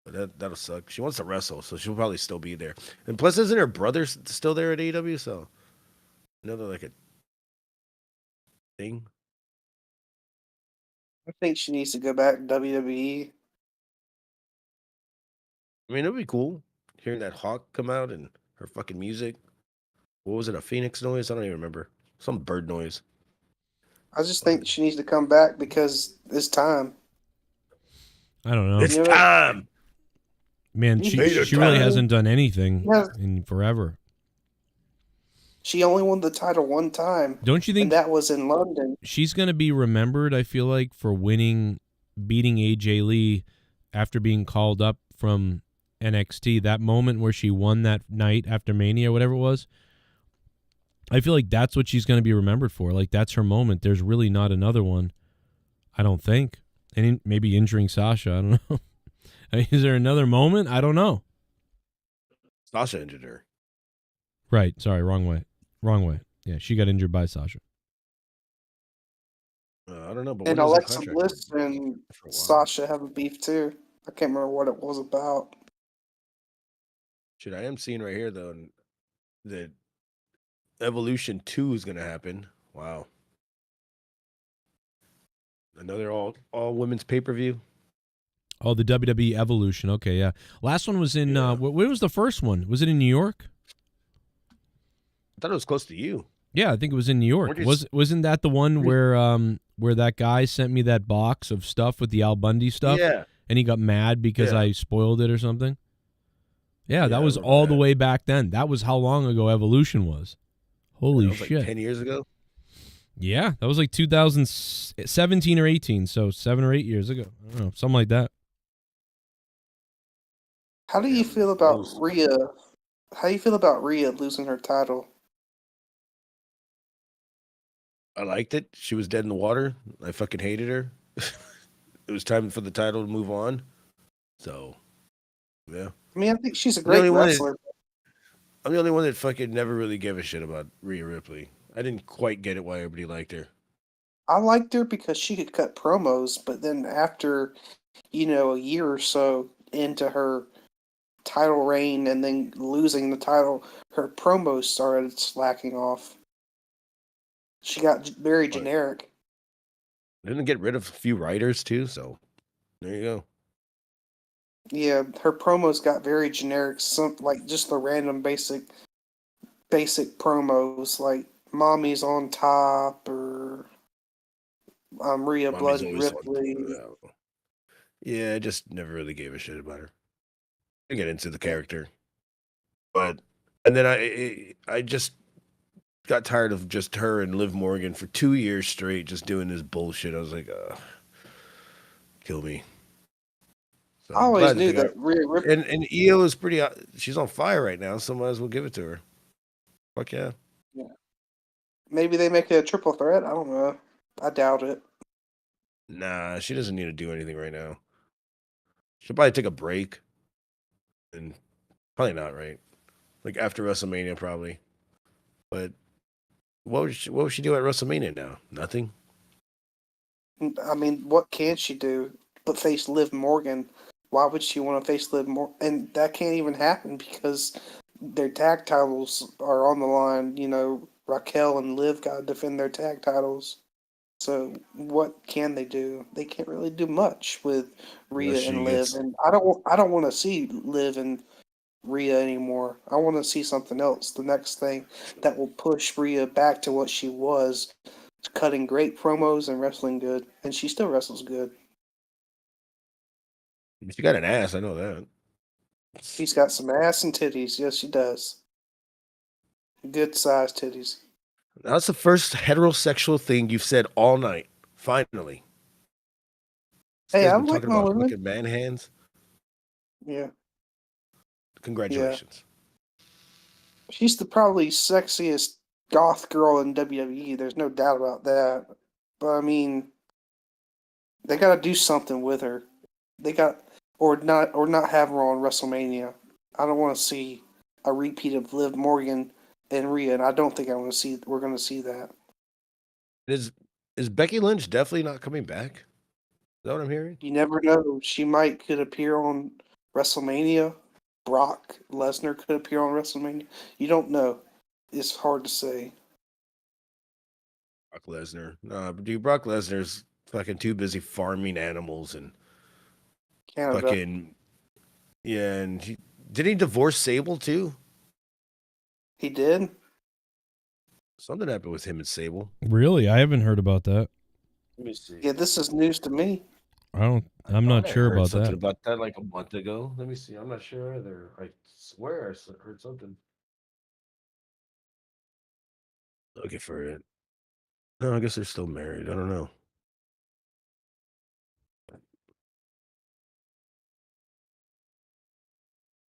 but that'll suck. She wants to wrestle, so she'll probably still be there. And plus, isn't her brother still there at AEW? So another a thing. I think she needs to go back to WWE. I mean, it'd be cool hearing that hawk come out and her fucking music. What was it? A phoenix noise? I don't even remember. Some bird noise. I just think she needs to come back because it's time. I don't know. It's time. Man, she really hasn't done anything in forever. She only won the title one time. Don't you think? And that was in London. She's going to be remembered, I feel like, for beating AJ Lee after being called up from NXT. That moment where she won that night after Mania, whatever it was. I feel like that's what she's going to be remembered for. Like, that's her moment. There's really not another one, I don't think. And maybe injuring Sasha. I don't know. I mean, is there another moment? I don't know. Sasha injured her. Right. Sorry. Wrong way. Yeah, she got injured by Sasha. I don't know. But and Alexa Bliss and Sasha have a beef too. I can't remember what it was about. Shit, I am seeing right here, though, that Evolution 2 is going to happen. Wow. Another all women's pay-per-view. Oh, the WWE Evolution. Okay, yeah. Last one was in, where was the first one? Was it in New York? I thought it was close to you. Yeah, I think it was in New York. Wasn't that the one where that guy sent me that box of stuff with the Al Bundy stuff? Yeah. And he got mad because I spoiled it or something? Yeah, that was all the way back then. That was how long ago Evolution was. Holy shit. Like 10 years ago? Yeah, that was like 2017 or 18, so 7 or 8 years ago. I don't know, something like that. How do you feel about Rhea? How do you feel about Rhea losing her title? I liked it. She was dead in the water. I fucking hated her. it was time for the title to move on. So, yeah. I mean, I think she's a I'm the great only one that- wrestler. I'm the only one that fucking never really gave a shit about Rhea Ripley. I didn't quite get it why everybody liked her. I liked her because she could cut promos, but then after, a year or so into her title reign and then losing the title, her promos started slacking off. She got very generic. Didn't get rid of a few writers too, so there you go. Yeah, her promos got very generic. Some like just the random basic promos like "Mommy's on top" or Rhea Mommy's Bloody always on Ripley. Yeah, I just never really gave a shit about her. I get into the character, and then I just got tired of just her and Liv Morgan for 2 years straight, just doing this bullshit. I was like, kill me. So I I'm always glad knew they that Rhea Ripley. and Io is pretty. She's on fire right now, so might as well give it to her. Fuck yeah. Yeah. Maybe they make it a triple threat. I don't know. I doubt it. Nah, she doesn't need to do anything right now. She'll probably take a break, and probably not right. Like after WrestleMania, probably. But what would she do at WrestleMania now? Nothing. I mean, what can she do but face Liv Morgan? Why would she want to face Liv Morgan? And that can't even happen because their tag titles are on the line. Raquel and Liv got to defend their tag titles. So what can they do? They can't really do much with Rhea Unless she and Liv. gets- And I don't want to see Liv and Rhea anymore. I want to see something else. The next thing that will push Rhea back to what she was, cutting great promos and wrestling good. And she still wrestles good. She got an ass, I know that. She's got some ass and titties. Yes, she does. Good sized titties. That's the first heterosexual thing you've said all night. Finally. Hey, This guy's I been like talking my about women. fucking man hands. Yeah. Congratulations. She's the probably sexiest goth girl in WWE. There's no doubt about that. But I mean, they got to do something with her. They got or not have her on WrestleMania. I don't want to see a repeat of Liv Morgan and Rhea, and I don't think we're going to see that. Is Becky Lynch definitely not coming back? Is that what I'm hearing? You never know. She could appear on WrestleMania. Brock Lesnar could appear on WrestleMania. You don't know. It's hard to say. Brock Lesnar. No, but dude, Brock Lesnar's fucking too busy farming animals and Canada. fucking yeah. And did he divorce Sable too? He did. Something happened with him and Sable. Really? I haven't heard about that. Let me see. Yeah, this is news to me. I'm not sure heard about something that. about that like a month ago. Let me see. I'm not sure either. I swear I heard something. Looking for it. No, I guess they're still married. I don't know.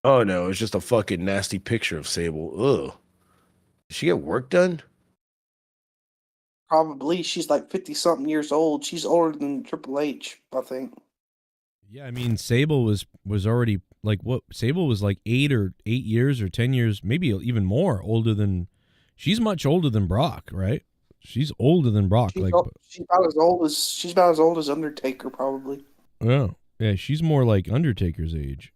Oh no, it's just a fucking nasty picture of Sable. Ugh. Did she get work done? Probably. She's like 50-something years old. She's older than Triple H, I think. Yeah, I mean, Sable was already like what? Sable was like 8 years or 10 years, maybe even more older than. She's much older than Brock, right? She's older than Brock. She's like, about as old as Undertaker, probably. yeah, she's more like Undertaker's age.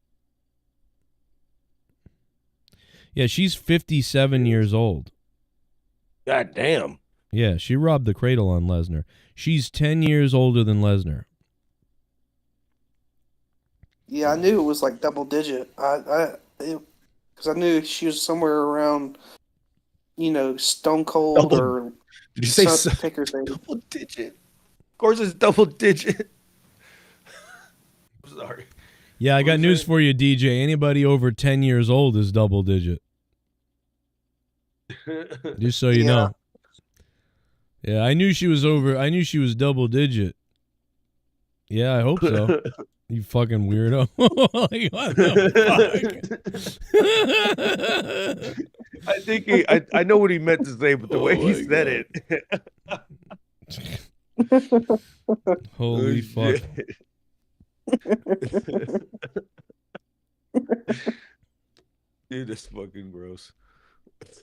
Yeah, she's 57 years old. God damn. Yeah, she robbed the cradle on Lesnar. She's 10 years older than Lesnar. Yeah, I knew it was like double digit. Because I knew she was somewhere around, Stone Cold or. Did you say Undertaker's age. double digit? Of course, it's double digit. Sorry. Yeah, I got news for you, DJ. Anybody over 10 years old is double digit. Just so you know. Yeah, I knew she was double digit. Yeah, I hope so. You fucking weirdo. Like, what the fuck? I think I know what he meant to say, but the way he said it. Holy fuck. Dude, that's fucking gross.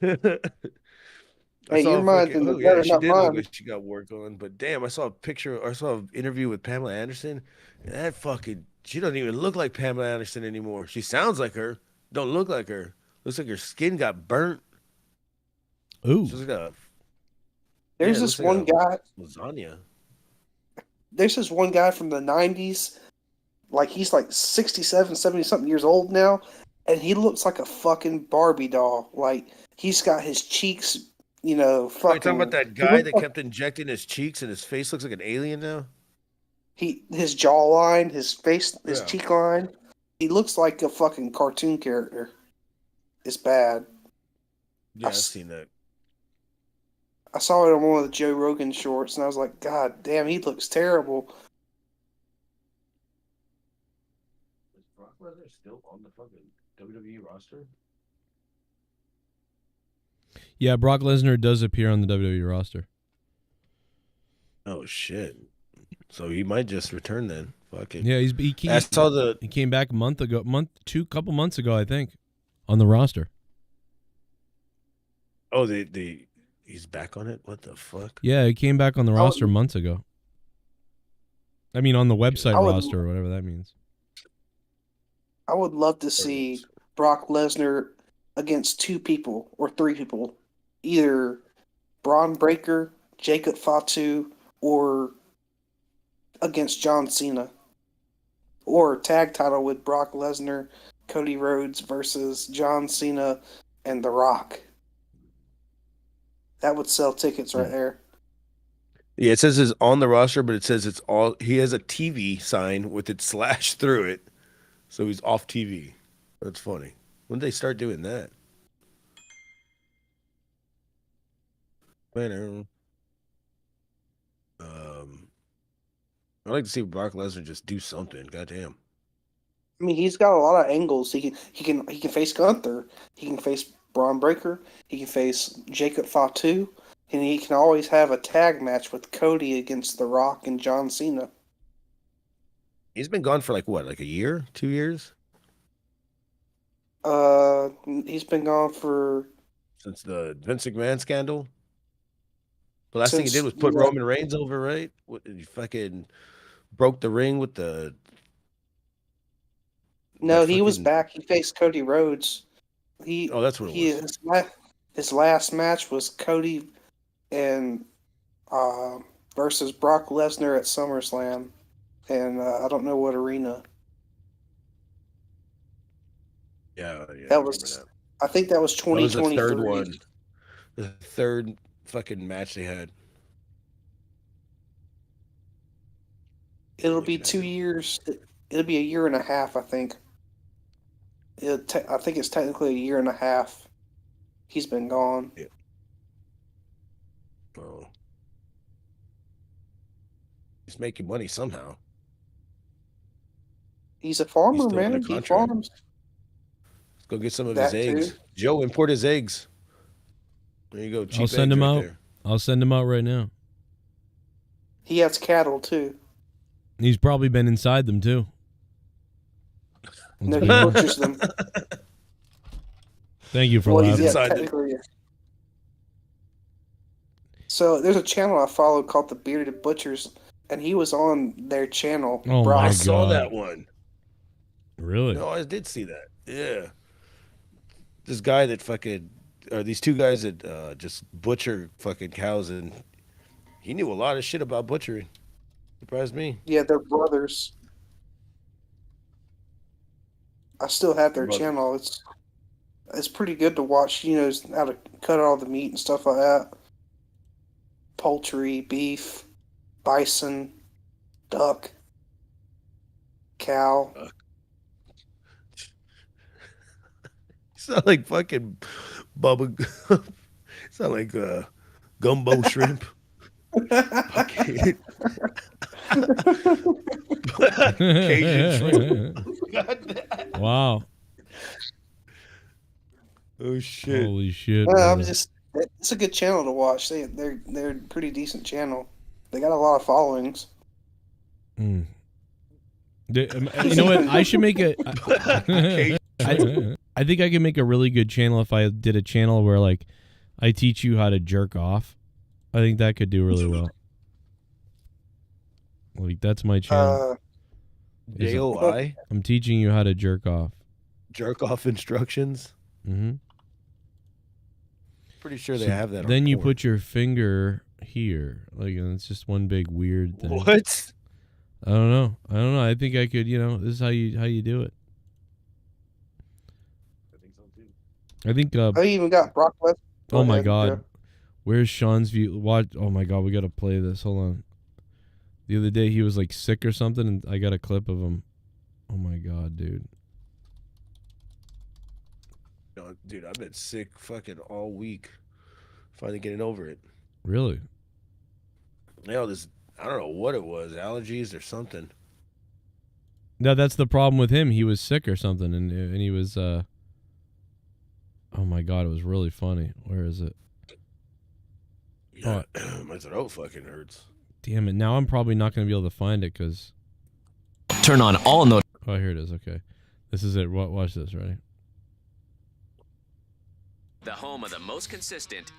Hey, your mind's in the gutter, she not did look mine. like she got work on, but damn, I saw a picture, or I saw an interview with Pamela Anderson. And that fucking, she doesn't even look like Pamela Anderson anymore. She sounds like her, don't look like her. Looks like her skin got burnt. Ooh. She looks like There's this one guy. Lasagna. There's this one guy from the 90s. Like, he's like 67, 70 something years old now. And he looks like a fucking Barbie doll. Like, he's got his cheeks, fucking. Are you talking about that guy that kept injecting his cheeks and his face looks like an alien now? His jawline, his face, his Yeah. cheek line. He looks like a fucking cartoon character. It's bad. Yeah, I've seen that. I saw it on one of the Joe Rogan shorts, and I was like, God damn, he looks terrible. Is Brock Lesnar still on the fucking WWE roster? Yeah, Brock Lesnar does appear on the WWE roster. Oh shit! So he might just return then. Fuck it. Yeah, I saw he came back couple months ago, I think, on the roster. Oh, he's back on it. What the fuck? Yeah, he came back on the roster months ago. I mean, on the website roster or whatever that means. I would love to see Brock Lesnar against 2 people or 3 people. Either Braun Breaker, Jacob Fatu, or against John Cena. Or tag title with Brock Lesnar, Cody Rhodes versus John Cena and The Rock. That would sell tickets right there. Yeah, it says it's on the roster, but it says it's all. He has a TV sign with it slashed through it, so he's off TV. That's funny. When did they start doing that? I'd like to see Brock Lesnar just do something. Goddamn. I mean, he's got a lot of angles. He can face Gunther. He can face Braun Breaker. He can face Jacob Fatu. And he can always have a tag match with Cody against The Rock and John Cena. He's been gone for like a year, 2 years? He's been gone for Since the Vince McMahon scandal. The last thing he did was put Roman Reigns over, right? He fucking broke the ring with the. No, he was back. He faced Cody Rhodes. That's what it was. His last match was Cody and versus Brock Lesnar at SummerSlam, and I don't know what arena. Yeah, that was. I think that was 2023. That was the third one. The third fucking match they had. It'll be 2 years. It'll be a year and a half, I think. I think it's technically a year and a half. He's been gone. Yeah. Oh. He's making money somehow. He's a farmer, He's still man. under He contract. farms. Let's go get some of That his eggs. too. Joe, import his eggs. There you go. Cheap I'll send eggs him right out. there. I'll send him out right now. He has cattle too. He's probably been inside them too. No, he butchers them. Thank you for laughing. Technically, yeah. So there's a channel I follow called the Bearded Butchers, and he was on their channel. Oh Brock. my I saw God. that one. Really? No, I did see that. Yeah. This guy that fucking, or these two guys that just butcher fucking cows, and he knew a lot of shit about butchering. Surprised me. Yeah, they're brothers. I still have their Brothers. channel. It's pretty good to watch. How to cut all the meat and stuff like that. Poultry, beef, bison, duck, cow. You sound like fucking Bubba. You sound like gumbo shrimp. Fucking Cajun shrimp. Wow. Oh shit. Holy shit. I'm brother. just. It's a good channel to watch. They're a pretty decent channel. They got a lot of followings. You know what? I should make a. I think I could make a really good channel if I did a channel where like I teach you how to jerk off. I think that could do really well. Like that's my channel. JOI? I'm teaching you how to jerk off. Jerk off instructions? Mm-hmm. Pretty sure they have that on Then you porn. put your finger here. Like, and it's just one big weird thing. What? I don't know. I think I could, this is how you do it. I think I even got Brock Lesnar. oh my ahead, god. Jeff. Where's Sean's view? Watch. Oh my god, we got to play this. Hold on. The other day he was like sick or something and I got a clip of him. Oh my god, dude. No, dude, I've been sick fucking all week. Finally getting over it. Really? This I don't know what it was, allergies or something. No, that's the problem with him. He was sick or something and he was oh my god, it was really funny. Where is it? Yeah, my throat fucking hurts. Damn it. Now I'm probably not going to be able to find it cuz Turn on all notifications. Oh, here it is. Okay. This is it. Watch this, ready? The home of the most consistent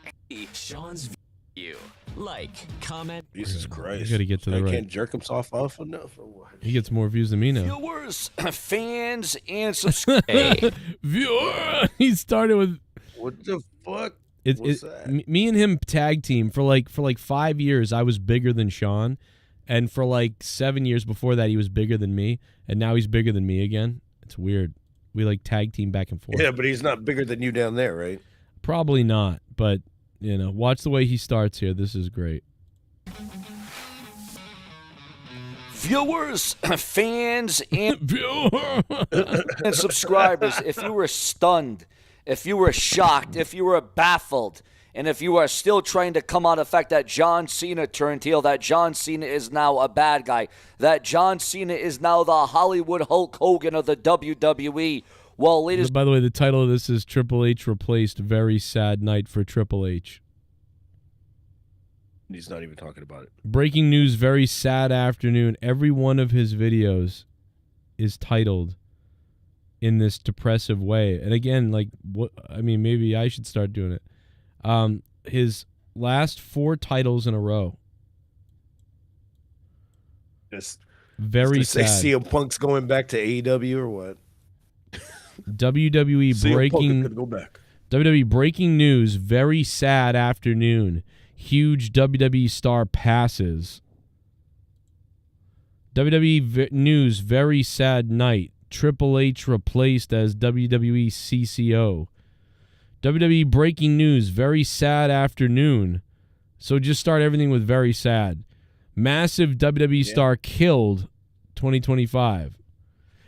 Sean's view. Like, comment. Jesus Christ. You got to get to the I right. can't jerk himself off enough or what? He gets more views than me now. Viewers, fans, and subscribers. Viewer. He started with What the fuck? What's that? Me and him tag team for like 5 years. I was bigger than Sean, and for like 7 years before that, he was bigger than me, and now he's bigger than me again. It's weird. We like tag team back and forth. Yeah, but he's not bigger than you down there, right? Probably not, but watch the way he starts here. This is great. Viewers, fans, and and subscribers, if you were stunned, if you were shocked, if you were baffled, and if you are still trying to come out of the fact that John Cena turned heel, that John Cena is now a bad guy, that John Cena is now the Hollywood Hulk Hogan of the WWE, well, ladies... By the way, the title of this is Triple H replaced Very Sad Night for Triple H. He's not even talking about it. Breaking news, very sad afternoon. Every one of his videos is titled in this depressive way. And again, like, what? I mean, maybe I should start doing it. His last 4 titles in a row. Just very sad. Say CM Punk's going back to AEW or what? WWE breaking. Go back. WWE breaking news. Very sad afternoon. Huge WWE star passes. WWE news. Very sad night. Triple H replaced as WWE CCO. WWE breaking news. Very sad afternoon. So just start everything with very sad. Massive WWE star killed 2025.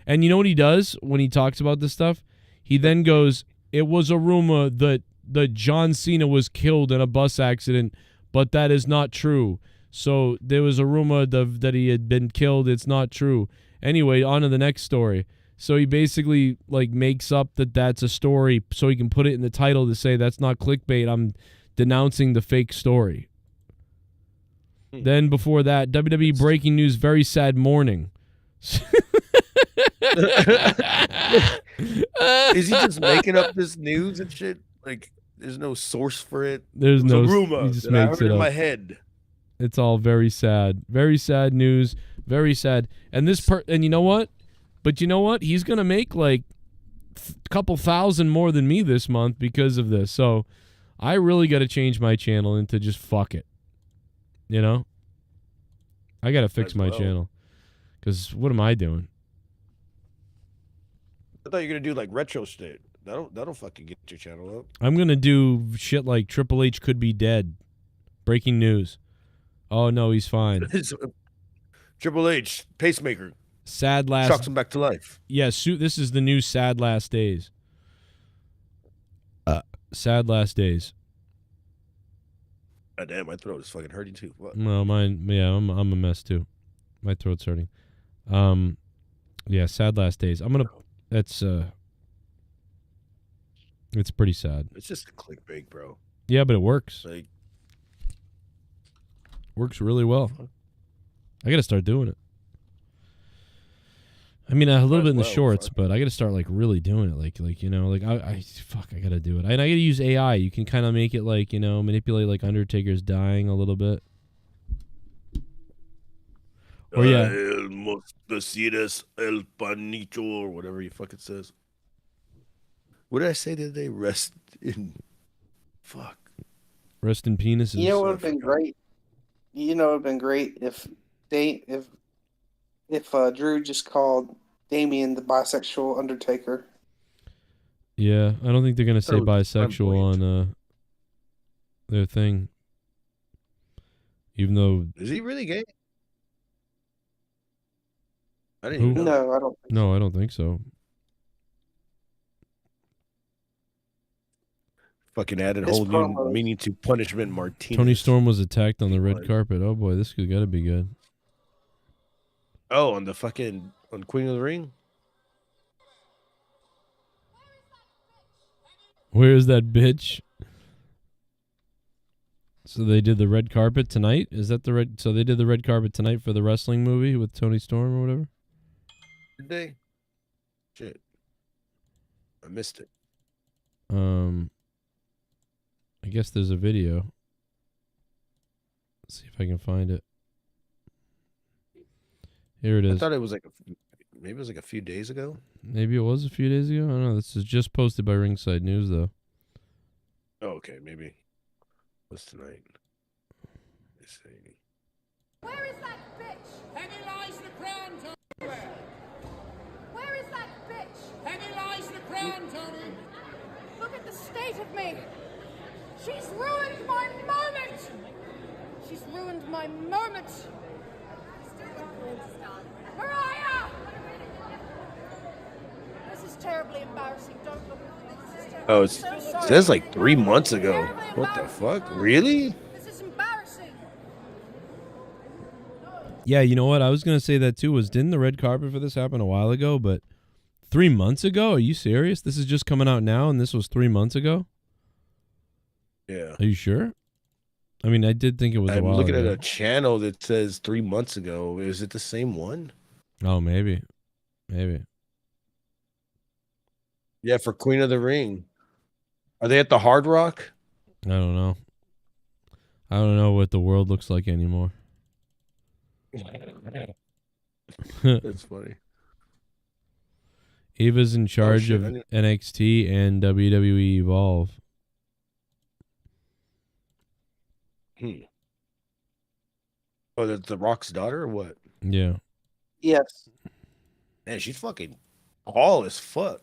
And you know what he does when he talks about this stuff? He then goes, it was a rumor that John Cena was killed in a bus accident, but that is not true. So there was a rumor that he had been killed. It's not true. Anyway, on to the next story. So he basically like makes up that that's a story so he can put it in the title to say that's not clickbait. I'm denouncing the fake story. Then before that, WWE breaking news, very sad morning. Is he just making up this news and shit? Like, there's no source for it. There's It's no a rumor he just that I makes heard it in up. my head. It's all very sad. Very sad news. Very sad. And and you know what? But you know what? He's going to make like a couple thousand more than me this month because of this. So I really got to change my channel into just fuck it. You know? I got to fix my channel. Because what am I doing? I thought you were gonna do like retro shit. That'll fucking get your channel up. I'm going to do shit like Triple H could be dead. Breaking news. Oh, no, he's fine. Triple H, pacemaker. Sad last... Shocks him back to life. Yeah, this is the new sad last days. Sad last days. God damn, my throat is fucking hurting too. What? No, mine... Yeah, I'm a mess too. My throat's hurting. Yeah, sad last days. I'm going to... That's... It's pretty sad. It's just a clickbait, bro. Yeah, but it works. Like, Works really well. I got to start doing it. I mean, a little bit in the shorts, but I got to start like really doing it. Like you know, like I got to do it. And I got to use AI. You can kind of make it like, you know, manipulate like Undertaker's dying a little bit. Or yeah, El Mostacires, El Panito, or whatever you fucking says. What did I say the other day? Rest in. Fuck. Rest in penises. You know what would have been great? You know, it would have been great if Drew just called Damien the bisexual Undertaker. Yeah, I don't think they're gonna say bisexual on their thing. Even though, Is he really gay? I didn't who? even know. No, I don't. No, I don't think so. Fucking added His whole new promos. meaning to punishment Martinez. Tony Storm was attacked on the red carpet. Oh boy, this could gotta be good. Oh, on Queen of the Ring? Where is that bitch? So they did the red carpet tonight? Is that the red? So they did the red carpet tonight for the wrestling movie with Tony Storm or whatever? Did they? Shit. I missed it. I guess there's a video. Let's see if I can find it. Here it is. I thought it was maybe it was like a few days ago. Maybe it was a few days ago. I don't know. This is just posted by Ringside News, though. Oh, okay, maybe. What's tonight? Let's see. Where is that bitch? Heavy lies the crown, Tony. Where is that bitch? Heavy lies the crown, Tony. Look at the state of me. She's ruined my moment. She's ruined my moment. Mariah! This is terribly embarrassing. Don't look at this. Oh, it So sorry. says like 3 months ago. What the fuck? Really? This is embarrassing. Yeah, you know what? I was going to say that too. Didn't the red carpet for this happen a while ago? But 3 months ago? Are you serious? This is just coming out now and this was 3 months ago? Yeah. Are you sure? I mean, I did think it was a I'm while looking ago. at a channel that says 3 months ago. Is it the same one? Oh, maybe. Maybe. Yeah, for Queen of the Ring. Are they at the Hard Rock? I don't know. I don't know what the world looks like anymore. That's funny. Eva's in charge shit, of I didn't- NXT and WWE Evolve. Oh, that's The Rock's daughter or what? Yeah. Yes. Man, she's fucking tall as fuck.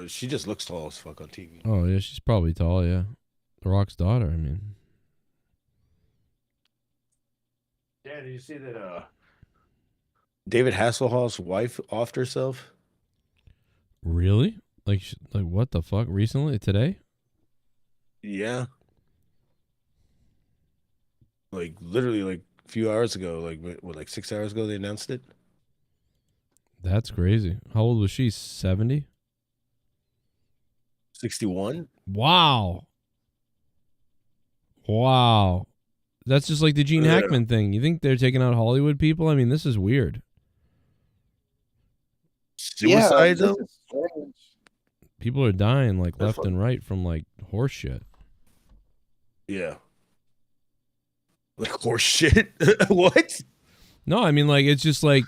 She just looks tall as fuck on TV. Oh, yeah, she's probably tall, yeah. The Rock's daughter, I mean. Yeah, did you see that David Hasselhoff's wife offed herself? Really? Like what the fuck? Recently? Today? Yeah. Like literally like a few hours ago, like 6 hours ago they announced it. That's crazy. How old was she? 70? 61? Wow. Wow. That's just like the Gene Yeah. Hackman thing. You think they're taking out Hollywood people? I mean, this is weird. Suicide this though? is strange. People are dying like That's left and right from like horse shit. Yeah. Like horse shit. What? No, I mean like it's just like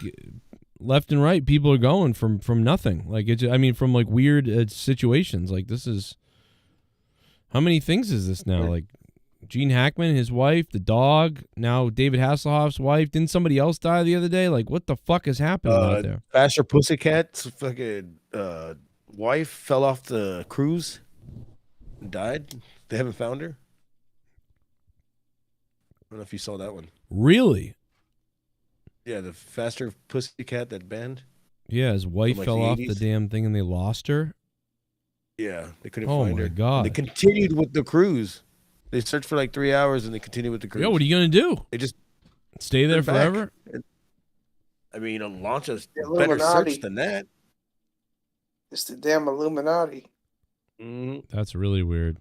left and right people are going from nothing. Like it's I mean from like weird situations. Like this is how many things is this now? Like Gene Hackman, his wife, the dog, now David Hasselhoff's wife. Didn't somebody else die the other day? Like what the fuck is happening out there? Faster Pussycat's fucking wife fell off the cruise and died. They haven't found her. I don't know if you saw that one. Really? Yeah, the Faster Pussycat, that band. Yeah, his wife From, like, fell the off the 80s? damn thing and they lost her. Yeah, they couldn't Oh find my her. God. They continued with the cruise. They searched for like 3 hours and they continued with the cruise. Yeah, what are you gonna do? They just Stay there went back. forever? I mean, launch a The better Illuminati. search than that. It's the damn Illuminati. Mm-hmm. That's really weird.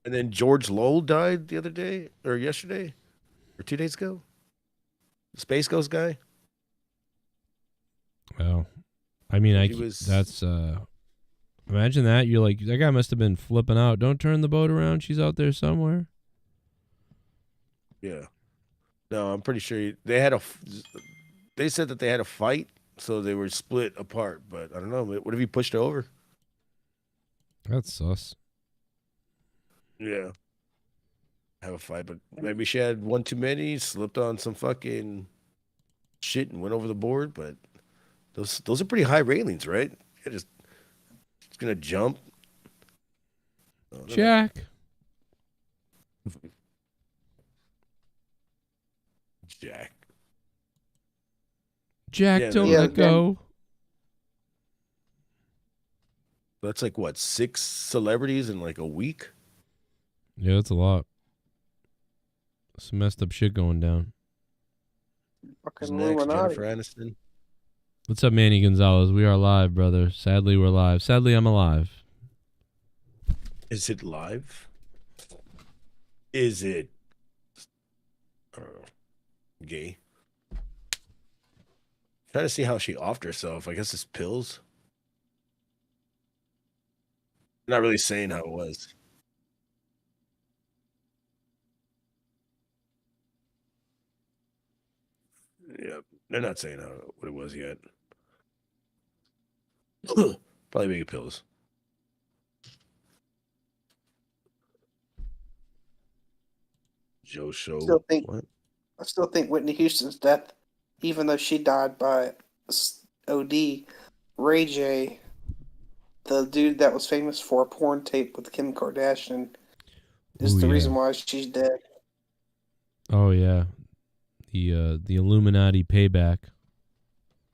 And then George Lowell died the other day, or yesterday, or 2 days ago. The Space Ghost guy. Well, I mean, that's imagine that. You're like, that guy must have been flipping out. Don't turn the boat around. She's out there somewhere. Yeah. No, I'm pretty sure they said that they had a fight, so they were split apart. But I don't know. What if he pushed her over? That's sus. Yeah. Have a fight, but maybe she had one too many, slipped on some fucking shit and went over the board. But those are pretty high railings, right? It's gonna jump. Jack. Jack, don't let go. That's like what, 6 celebrities in like a week? Yeah, that's a lot. Some messed up shit going down. Fucking Next, Illuminati. Jennifer Aniston. What's up, Manny Gonzalez? We are live, brother. Sadly, we're live. Sadly, I'm alive. Is it live? Is it, I don't know, gay? Trying to see how she offed herself. I guess it's pills. Not really saying how it was. Yeah, they're not saying what it was yet. Probably making pills. Joe Show. I still think Whitney Houston's death, even though she died by OD, Ray J, the dude that was famous for a porn tape with Kim Kardashian, is the reason why she's dead. Oh yeah, the Illuminati payback.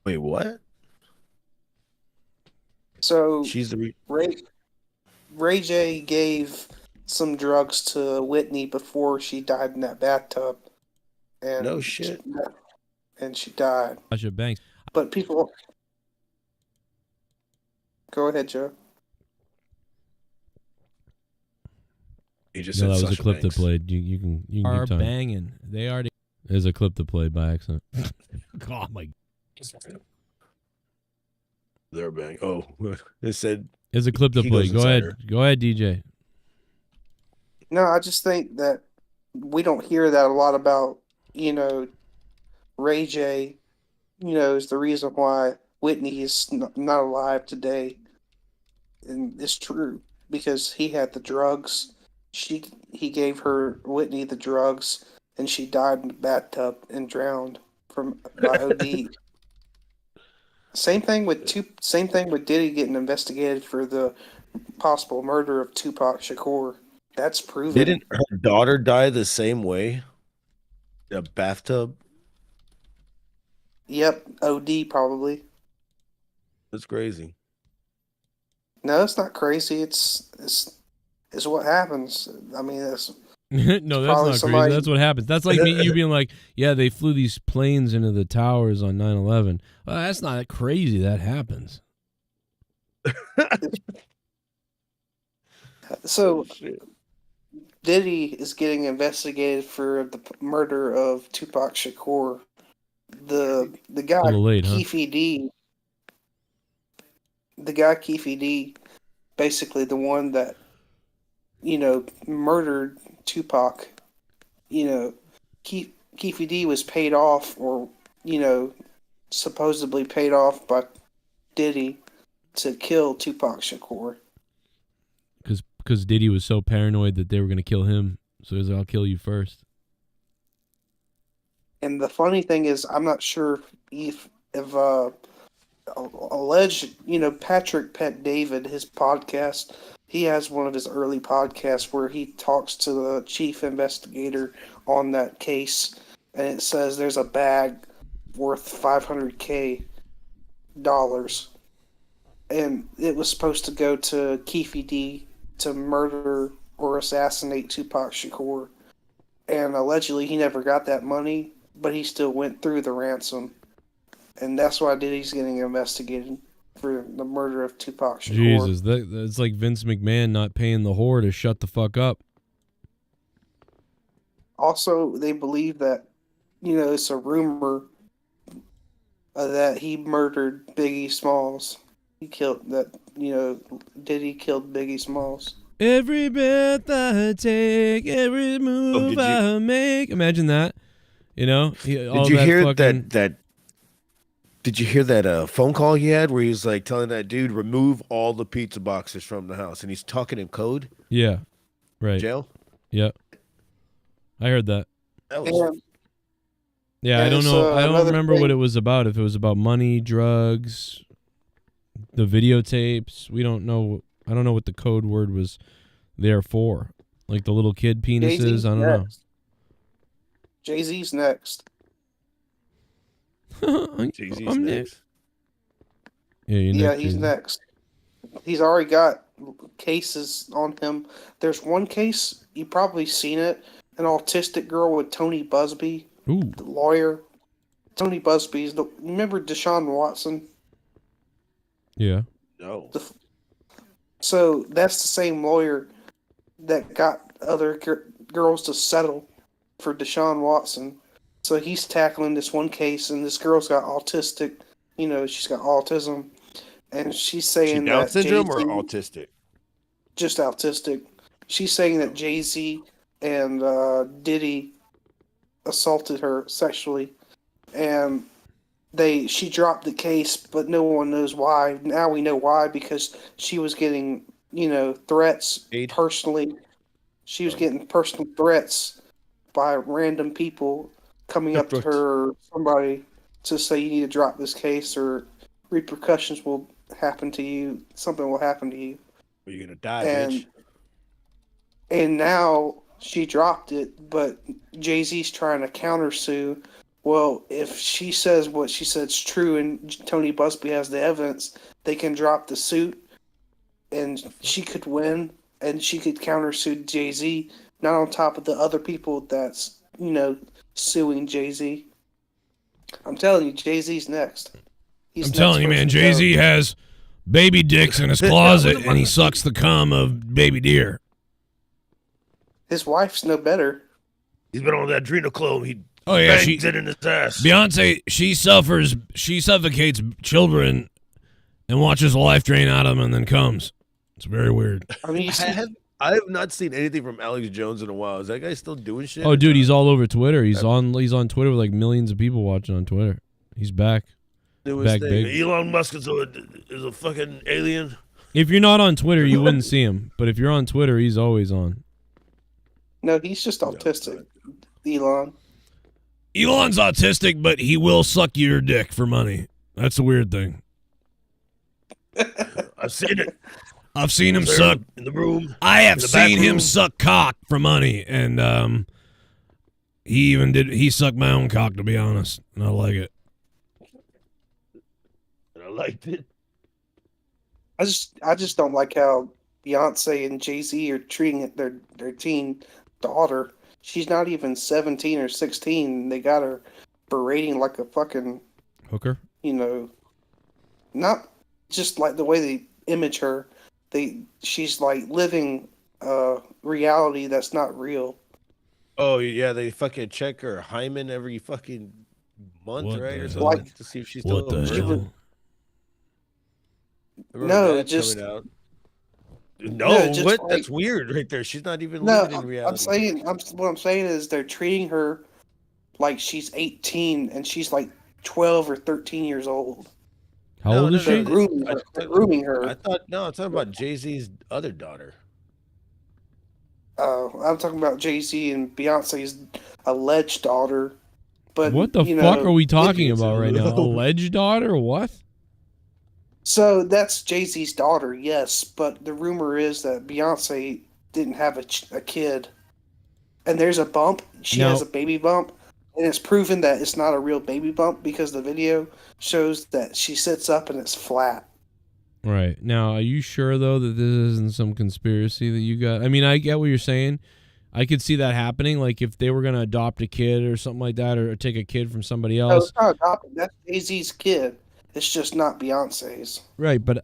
Wait, what? So she's the Ray J gave some drugs to Whitney before she died in that bathtub. And no shit. She died. Sasha Banks. But people, go ahead, Joe. He just No, said that was Sasha a clip Banks. that played. You can Are keep time. banging. They already. There's a clip that played by accident. Oh my. They're bang. Oh, it said. There's a clip that he played. goes Go ahead. inside her. Go ahead, DJ. No, I just think that we don't hear that a lot about, Ray J, is the reason why Whitney is not alive today. And it's true because he had the drugs. He gave Whitney the drugs, and she died in the bathtub and drowned by OD. Same thing with Diddy getting investigated for the possible murder of Tupac Shakur. That's proven. Didn't her daughter die the same way? In a bathtub? Yep, OD probably. That's crazy. No, it's not crazy. It's what happens. I mean, it's No, that's not crazy. That's what happens. That's like you being like, yeah, they flew these planes into the towers on 9/11. Well, that's not crazy. That happens. So, Diddy is getting investigated for the murder of Tupac Shakur. The guy, A little late, huh? Keefe D. The guy, Keefe D, basically the one that, murdered Tupac. Keefe D was paid off, or, supposedly paid off by Diddy to kill Tupac Shakur. Because Diddy was so paranoid that they were going to kill him. So he was like, I'll kill you first. And the funny thing is, I'm not sure if alleged, Patrick Pet David, his podcast, he has one of his early podcasts where he talks to the chief investigator on that case, and it says there's a bag worth $500K, and it was supposed to go to Keefe D to murder or assassinate Tupac Shakur, and allegedly he never got that money, but he still went through the ransom. And that's why Diddy's getting investigated for the murder of Tupac Shakur. Jesus, it's like Vince McMahon not paying the whore to shut the fuck up. Also, they believe that, it's a rumor that he murdered Biggie Smalls. He killed that, Diddy killed Biggie Smalls. Every breath I take, every move I make. Imagine that. Did you hear that? Did you hear that phone call he had where he was like telling that dude remove all the pizza boxes from the house, and he's talking in code? Yeah, right. Jail. Yeah, I heard that. That was. Yeah, I don't know. I don't remember what it was about. If it was about money, drugs, the videotapes. We don't know. I don't know what the code word was there for. Like the little kid penises. Jay-Z's I don't know. Jay-Z's next. Jay-Z's next. Yeah, he's next. He's already got cases on him. There's one case, you probably seen it, an autistic girl with Tony Busby, the lawyer. Tony Busby's remember Deshaun Watson? Yeah. No. So that's the same lawyer that got other girls to settle for Deshaun Watson. So he's tackling this one case, and this girl's got autistic. She's got autism, and she's saying Down that syndrome Jay-Z, or autistic? Just autistic. She's saying that Jay-Z and Diddy assaulted her sexually, and she dropped the case, but no one knows why. Now we know why, because she was getting threats personally. She was getting personal threats by random people coming up to her or somebody to say you need to drop this case or repercussions will happen to you. Something will happen to you. Or you're gonna die, bitch. And now she dropped it, but Jay-Z's trying to countersue. Well, if she says what she said is true and Tony Busby has the evidence, they can drop the suit and she could win and she could countersue Jay-Z, not on top of the other people that's, suing Jay-Z. I'm telling you, Jay-Z's next. I'm telling you, man, Jay-Z has baby dicks in his closet and he sucks the cum of baby deer. His wife's no better. He's been on that adrenochrome. He she bangs it in his ass. Beyonce, she suffocates children and watches life drain out of them and then comes. It's very weird. I mean, I have not seen anything from Alex Jones in a while. Is that guy still doing shit? Oh, dude, he's all over Twitter. He's on Twitter with like millions of people watching on Twitter. He's back. Back big. Elon Musk is a fucking alien. If you're not on Twitter, you wouldn't see him. But if you're on Twitter, he's always on. No, he's just autistic. Elon. Elon's autistic, but he will suck your dick for money. That's a weird thing. I've seen it. I've seen him suck in the room. I have seen him suck cock for money, and he sucked my own cock, to be honest, and I like it. And I liked it. I just don't like how Beyonce and Jay-Z are treating their teen daughter. She's not even 17 or 16. They got her berating like a fucking hooker. Not just like the way they image her. She's like living reality that's not real. Oh yeah, they fucking check her hymen every fucking month, right, or something, to see if she's still hell? No, just no, just what? like, That's weird, right there. She's not even living in reality. What I'm saying is they're treating her like she's 18 and she's like 12 or 13 years old. How old is she? They're grooming her. I'm talking about Jay-Z's other daughter. I'm talking about Jay-Z and Beyonce's alleged daughter. But what the fuck are we talking about right now? Alleged daughter? What? So that's Jay-Z's daughter, yes. But the rumor is that Beyonce didn't have a kid. And there's a bump. She has a baby bump. And it's proven that it's not a real baby bump because the video shows that she sits up and it's flat. Right. Now, are you sure, though, that this isn't some conspiracy that you got? I mean, I get what you're saying. I could see that happening. Like, if they were going to adopt a kid or something like that, or take a kid from somebody else. No, it's not adopted. That's Jay-Z's kid. It's just not Beyonce's. Right, but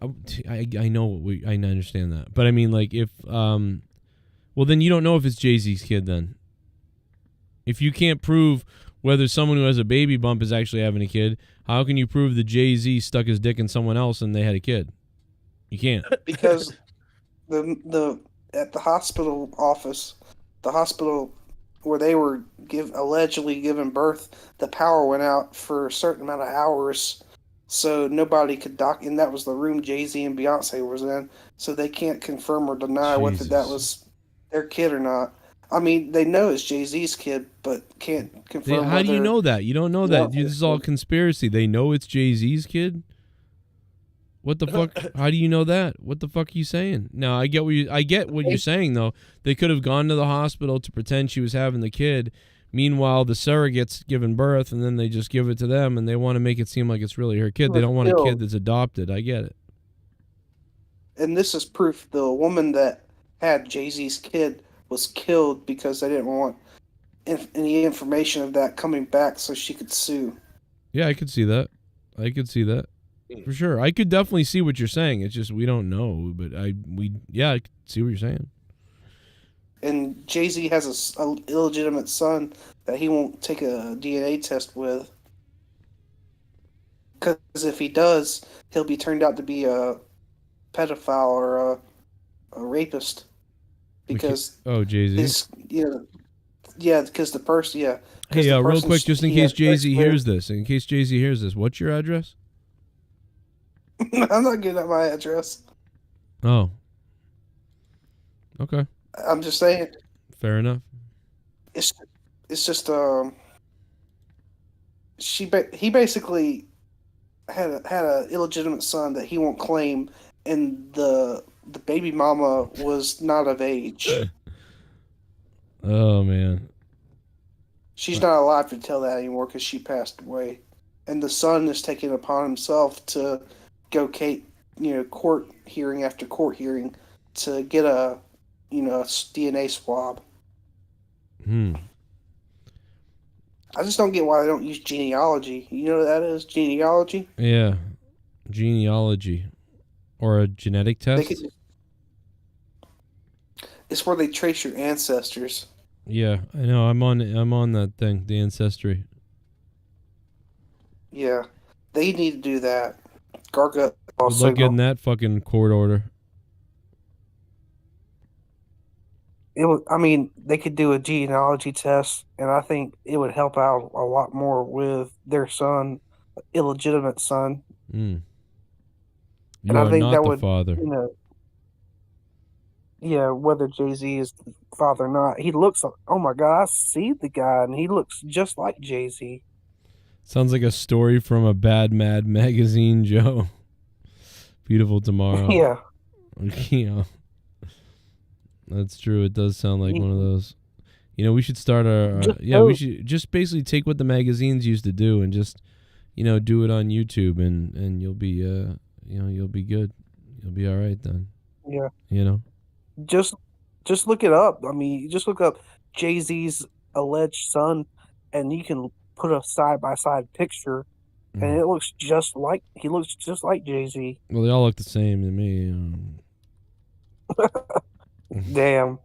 I know I understand that. But I mean, like, if well, then you don't know if it's Jay-Z's kid then. If you can't prove whether someone who has a baby bump is actually having a kid, how can you prove that Jay-Z stuck his dick in someone else and they had a kid? You can't. Because the at the hospital office, the hospital where they were allegedly giving birth, the power went out for a certain amount of hours, so nobody could and that was the room Jay-Z and Beyonce was in, so they can't confirm or deny whether that was their kid or not. I mean, they know it's Jay-Z's kid, but can't confirm. How do you know that? You don't know that. This is all conspiracy. They know it's Jay-Z's kid? What the fuck? How do you know that? What the fuck are you saying? No, I get what you're saying though. They could have gone to the hospital to pretend she was having the kid. Meanwhile, the surrogate's giving birth, and then they just give it to them, and they want to make it seem like it's really her kid. They don't want a kid that's adopted. I get it. And this is proof the woman that had Jay-Z's kid was killed because they didn't want any information of that coming back so she could sue. Yeah, I could see that. For sure. I could definitely see what you're saying. It's just we don't know, but I could see what you're saying. And Jay-Z has a illegitimate son that he won't take a DNA test with. Because if he does, he'll be turned out to be a pedophile or a rapist. Because Jay-Z? because the person, Hey, real quick, just in case Jay-Z hears this. What's your address? I'm not giving out my address. Oh. Okay. I'm just saying. Fair enough. It's just he basically had a illegitimate son that he won't claim, and the baby mama was not of age. Oh man. She's not alive to tell that anymore because she passed away, and the son is taking it upon himself to go court hearing after court hearing to get a DNA swab. I just don't get why they don't use genealogy. You know what that is? Genealogy? Yeah. Genealogy. Or a genetic test? It's where they trace your ancestors. Yeah, I know. I'm on that thing, the ancestry. Yeah. They need to do that. Garga Good also luck getting that fucking court order. They could do a genealogy test, and I think it would help out a lot more with their son, illegitimate son. You And I are think not that the would, father. whether Jay-Z is the father or not. He looks, oh my God, I see the guy, and he looks just like Jay-Z. Sounds like a story from a Bad Mad magazine, Joe. Beautiful Tomorrow. Yeah. Yeah. That's true. It does sound like one of those. We should start we should just basically take what the magazines used to do and just, do it on YouTube and you'll be, you'll be good. You'll be all right then. Yeah. Just look it up. Just look up Jay-Z's alleged son, and you can put a side-by-side picture, and he looks just like Jay-Z. Well, they all look the same to me. Damn.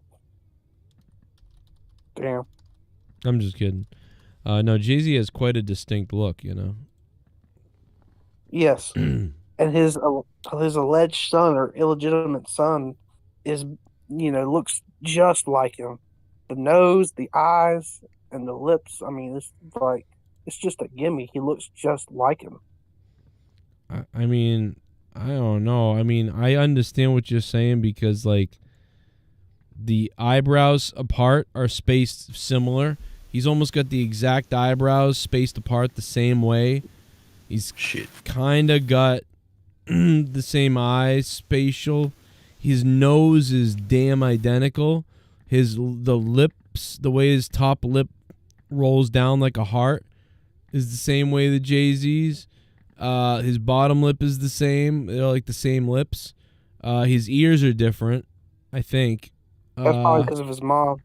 I'm just kidding. No, Jay-Z has quite a distinct look, Yes. And his alleged son or illegitimate son is, looks just like him. The nose, the eyes, and the lips. It's just a gimme. He looks just like him. I don't know. I understand what you're saying because, the eyebrows apart are spaced similar. He's almost got the exact eyebrows spaced apart the same way. He's kind of got the same eyes, spatial. His nose is damn identical. The lips, the way his top lip rolls down like a heart is the same way that Jay-Z's. His bottom lip is the same. They're like the same lips. His ears are different, I think. That's probably because of his mom.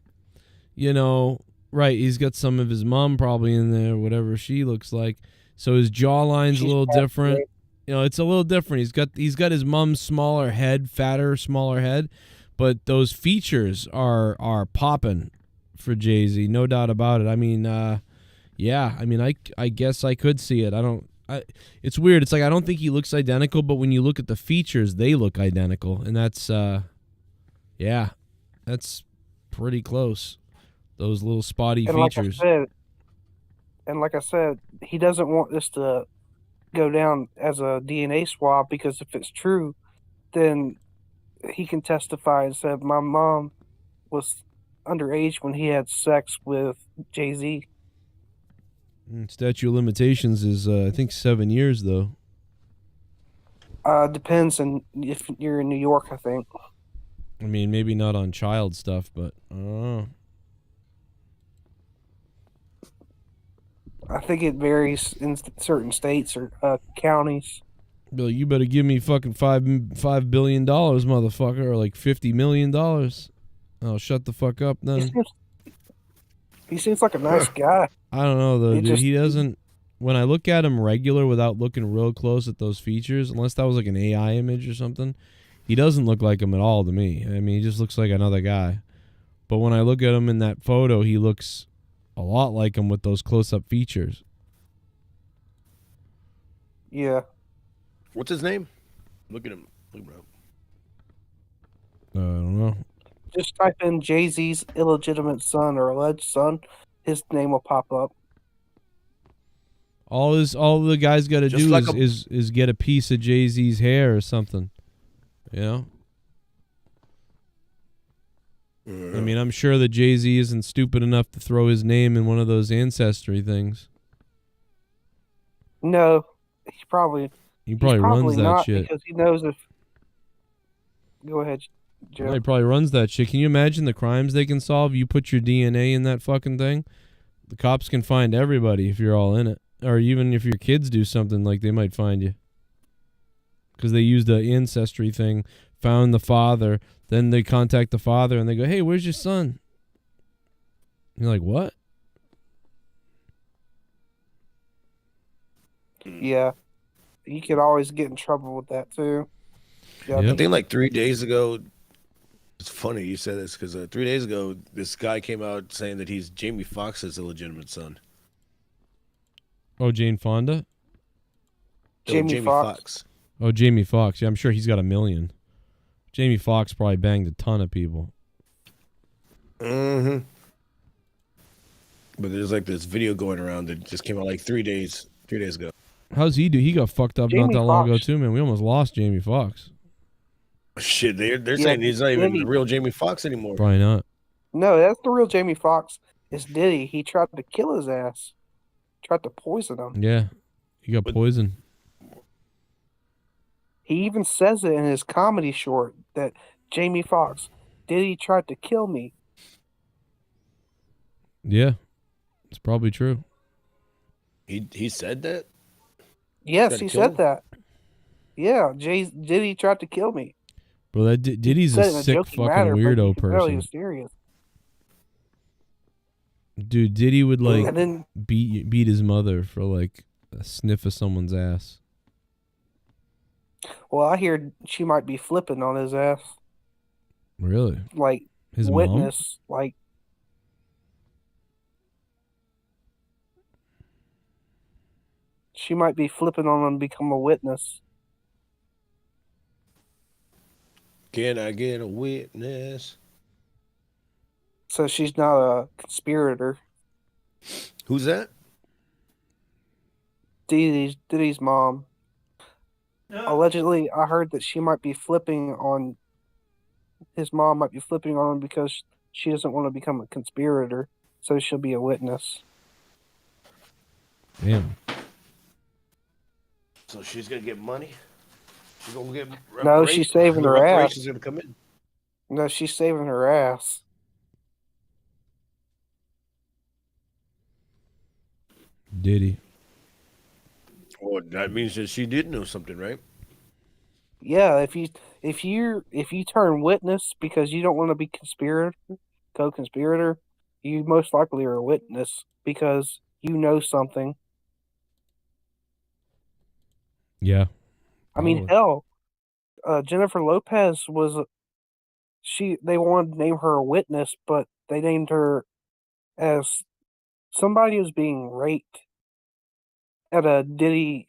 Right. He's got some of his mom probably in there, whatever she looks like. So his jawline's a little different. It's a little different. He's got his mom's smaller head, fatter, smaller head, but those features are popping. for Jay-Z, no doubt about it. I mean, yeah, I mean, I guess I could see it. It's weird. It's like I don't think he looks identical, but when you look at the features, they look identical, and that's yeah, that's pretty close. Those little spotty features. Like I said, he doesn't want this to go down as a DNA swab because if it's true, then he can testify and say my mom was underage when he had sex with Jay-Z. Statute of limitations is I think 7 years though. Depends on if you're in New York, I think. I mean, maybe not on child stuff, but I don't know. I think it varies in certain states or counties. Bill, you better give me fucking $5 billion, motherfucker, or like $50 million. I'll shut the fuck up then. He seems like a nice guy. I don't know though, dude. Just- He doesn't. When I look at him regular without looking real close at those features, unless that was like an AI image or something, he doesn't look like him at all to me. I mean, he just looks like another guy. But when I look at him in that photo, he looks a lot like him with those close-up features. Yeah. What's his name? Look at him. Look him up. I don't know. Just type in Jay-Z's illegitimate son or alleged son. His name will pop up. All the guy's got to Just do like is get a piece of Jay-Z's hair or something. You know? I mean, I'm sure that Jay-Z isn't stupid enough to throw his name in one of those ancestry things. No, he probably runs that not shit. because he knows if. Go ahead, Joe. He probably runs that shit. Can you imagine the crimes they can solve? You put your DNA in that fucking thing, the cops can find everybody if you're all in it. Or even if your kids do something, like they might find you. Because they used the ancestry thing, found the father, then they contact the father and they go, hey, where's your son? You're like, what? Yeah, you could always get in trouble with that too. Yeah, I think like 3 days ago, it's funny you said this because 3 days ago, this guy came out saying that he's Jamie Foxx's illegitimate son. Oh, Jane Fonda? Jamie Foxx. Oh, Jamie Foxx. Yeah, I'm sure he's got 1 million. Jamie Foxx probably banged a ton of people. Mm-hmm. But there's like this video going around that just came out like 3 days ago. How's he do? He got fucked up not that long ago too, man. We almost lost Jamie Foxx. Shit, they're saying he's not even the real Jamie Foxx anymore. Probably not. No, that's the real Jamie Foxx. It's Diddy. He tried to kill his ass. Tried to poison him. Yeah, he got poisoned. He even says it in his comedy short that Jamie Foxx, Diddy tried to kill me. Yeah, it's probably true. He said that? Yes, he said that. Yeah, Diddy tried to kill me. Bro, that Diddy's a sick fucking weirdo person. Serious. Dude, Diddy would like And then- beat his mother for like a sniff of someone's ass. Well, I hear she might be flipping on his ass. Really? Like His mom? witness. Like she might be flipping on him to become a witness. Can I get a witness? So she's not a conspirator. Who's that? Diddy's mom. Allegedly, I heard that she might be flipping on his mom might be flipping on him because she doesn't want to become a conspirator, so she'll be a witness. Damn. So she's gonna get money? She's gonna get No, she's saving her ass. reparations gonna come in. No, she's saving her ass. Diddy. Well, that means that she did know something, right? Yeah, if you turn witness because you don't want to be co-conspirator, you most likely are a witness because you know something. Yeah. I mean, hell, Jennifer Lopez was they wanted to name her a witness, but they named her as somebody was being raped at a Diddy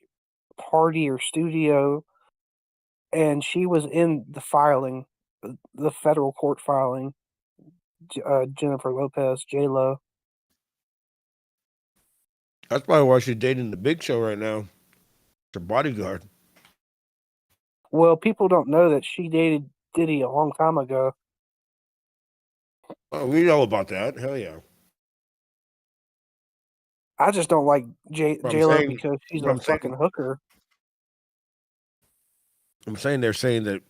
party or studio, and she was in the filing, the federal court filing, Jennifer Lopez, J-Lo. That's probably why she's dating the Big Show right now. Her bodyguard. Well, people don't know that she dated Diddy a long time ago. Oh, we know about that. Hell yeah. I just don't like I'm J-Lo saying- because she's what a I'm saying- fucking hooker. I'm saying they're saying that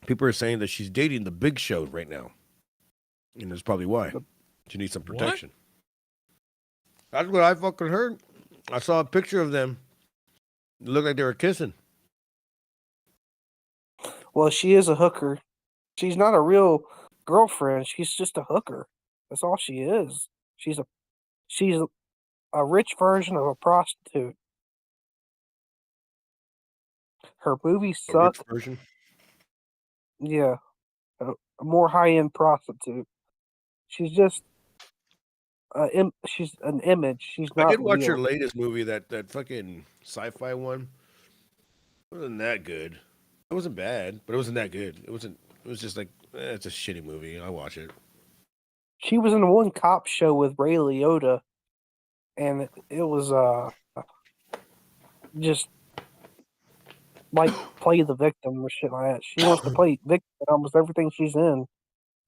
people are saying that she's dating the Big Show right now. And that's probably why. She needs some protection. That's what I fucking heard. I saw a picture of them. It looked like they were kissing. Well, she is a hooker. She's not a real girlfriend. She's just a hooker. That's all she is. She's a rich version of a prostitute. Her movies A suck. rich version? Yeah, a more high-end prostitute. She's just she's an image. She's not I did watch real. her latest movie, that fucking sci-fi one. It wasn't that good. It wasn't bad, but it wasn't that good. It was just like, it's a shitty movie. I'll watch it. She was in one cop show with Ray Liotta, and it was just like play the victim or shit like that. She wants to play victim in almost everything she's in,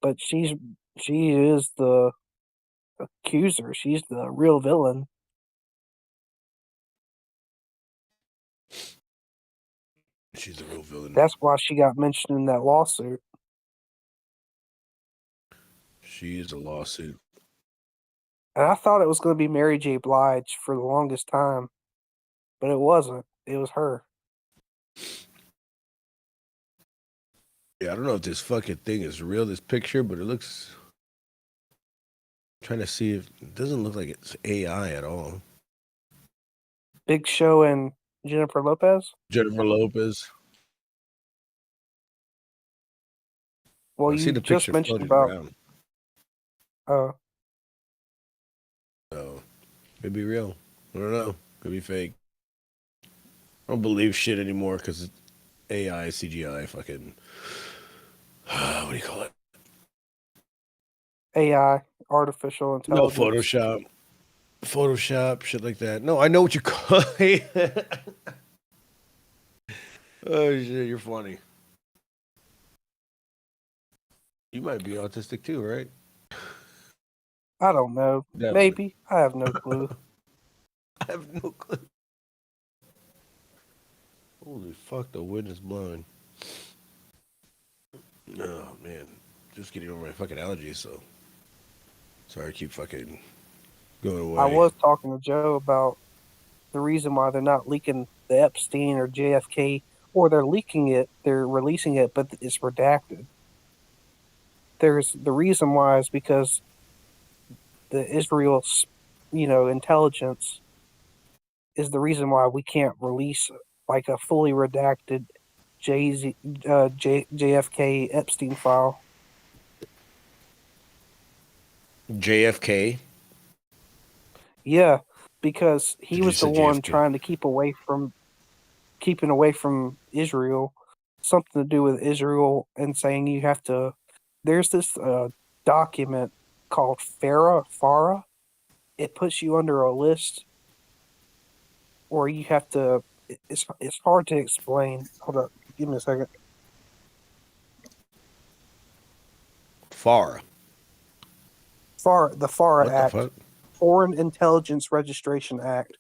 but she is the accuser. She's the real villain. She's a real villain. That's why she got mentioned in that lawsuit. She is a lawsuit. And I thought it was going to be Mary J. Blige for the longest time, but it wasn't. It was her. Yeah, I don't know if this fucking thing is real, this picture, but it looks... I'm trying to see if... It doesn't look like it's AI at all. Big Show and Jennifer Lopez? Jennifer Lopez. Well, I see you the just picture mentioned floating about... around. So, could be real. I don't know. Could be fake. I don't believe shit anymore because it's AI, CGI, fucking... what do you call it? AI, artificial No, intelligence. Photoshop, shit like that. No, I know what you call it. Oh, shit, you're funny. You might be autistic too, right? I don't know. Definitely. Maybe. I have no clue. I have no clue. Holy fuck, the wind is blowing. Oh, man. Just getting over my fucking allergies, so... Sorry, I keep fucking going away. I was talking to Joe about the reason why they're not leaking the Epstein or JFK, or they're leaking it, they're releasing it, but it's redacted. The reason why is because the Israel, intelligence is the reason why we can't release like a fully redacted JFK Epstein file. JFK? Yeah, because he Did was you the say one JFK? trying to keeping away from Israel, something to do with Israel, and saying you have to. There's this document called FARA. It puts you under a list, or you have to. It's hard to explain. Hold up, give me a second. FARA. The FARA What the Act, fuck? Foreign Intelligence Registration Act.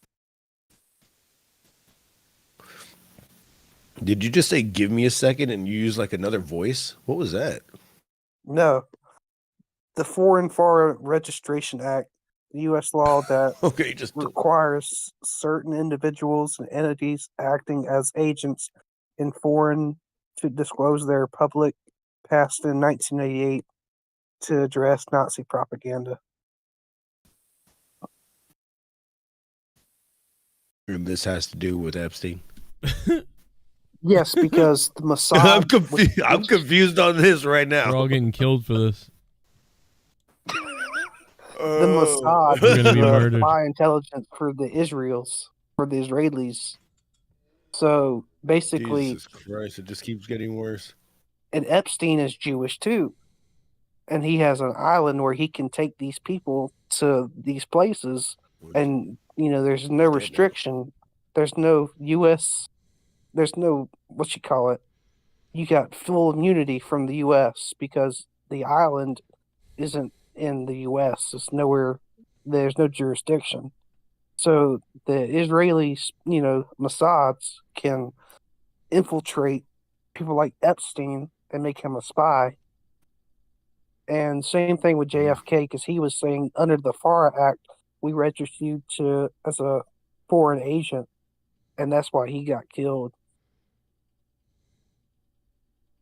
Did you just say give me a second and you use like another voice? What was that? No, the Foreign Registration Act, the U.S. law that Okay, requires certain individuals and entities acting as agents in foreign to disclose their public past in 1988 to address Nazi propaganda. And this has to do with Epstein. Yes, because the Mossad. I'm confused on this right now. We're all getting killed for this. the Mossad We're gonna is be the murdered. spy intelligence for the Israelis. So basically, Jesus Christ, it just keeps getting worse. and Epstein is Jewish too. And he has an island where he can take these people to these places, and there's no restriction. There's no U.S. There's no what you call it. You got full immunity from the U.S. because the island isn't in the U.S. It's nowhere. There's no jurisdiction. So the Israelis, Mossads can infiltrate people like Epstein and make him a spy. And same thing with JFK, because he was saying under the FARA Act, we registered you as a foreign agent, and that's why he got killed.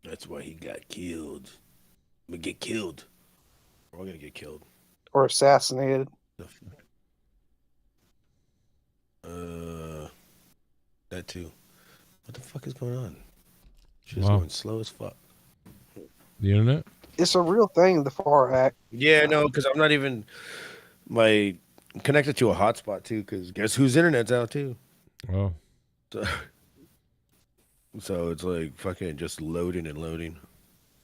That's why he got killed. I'm gonna get killed. We're all gonna get killed. Or assassinated. That too. What the fuck is going on? She's Wow. going slow as fuck. The internet? It's a real thing, the FARA Act. Yeah, no, because I'm not even I'm connected to a hotspot too. Because guess whose internet's out too? Oh. So it's like fucking just loading and loading.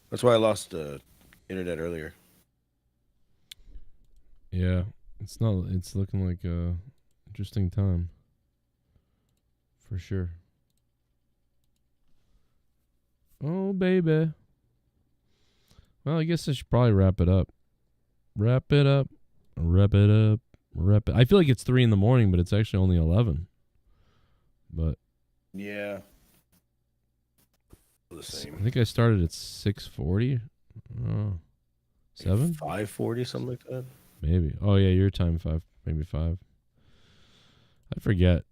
That's why I lost internet earlier. Yeah, it's looking like a interesting time. For sure. Oh, baby. Well, I guess I should probably wrap it up. Wrap it up. Wrap it up. Wrap it. I feel like it's 3 a.m, but it's actually only 11. But Yeah. The same. I think I started at 6:40. Oh, 7? 5:40, something like that. Maybe. Oh yeah, your time 5, maybe 5. I forget.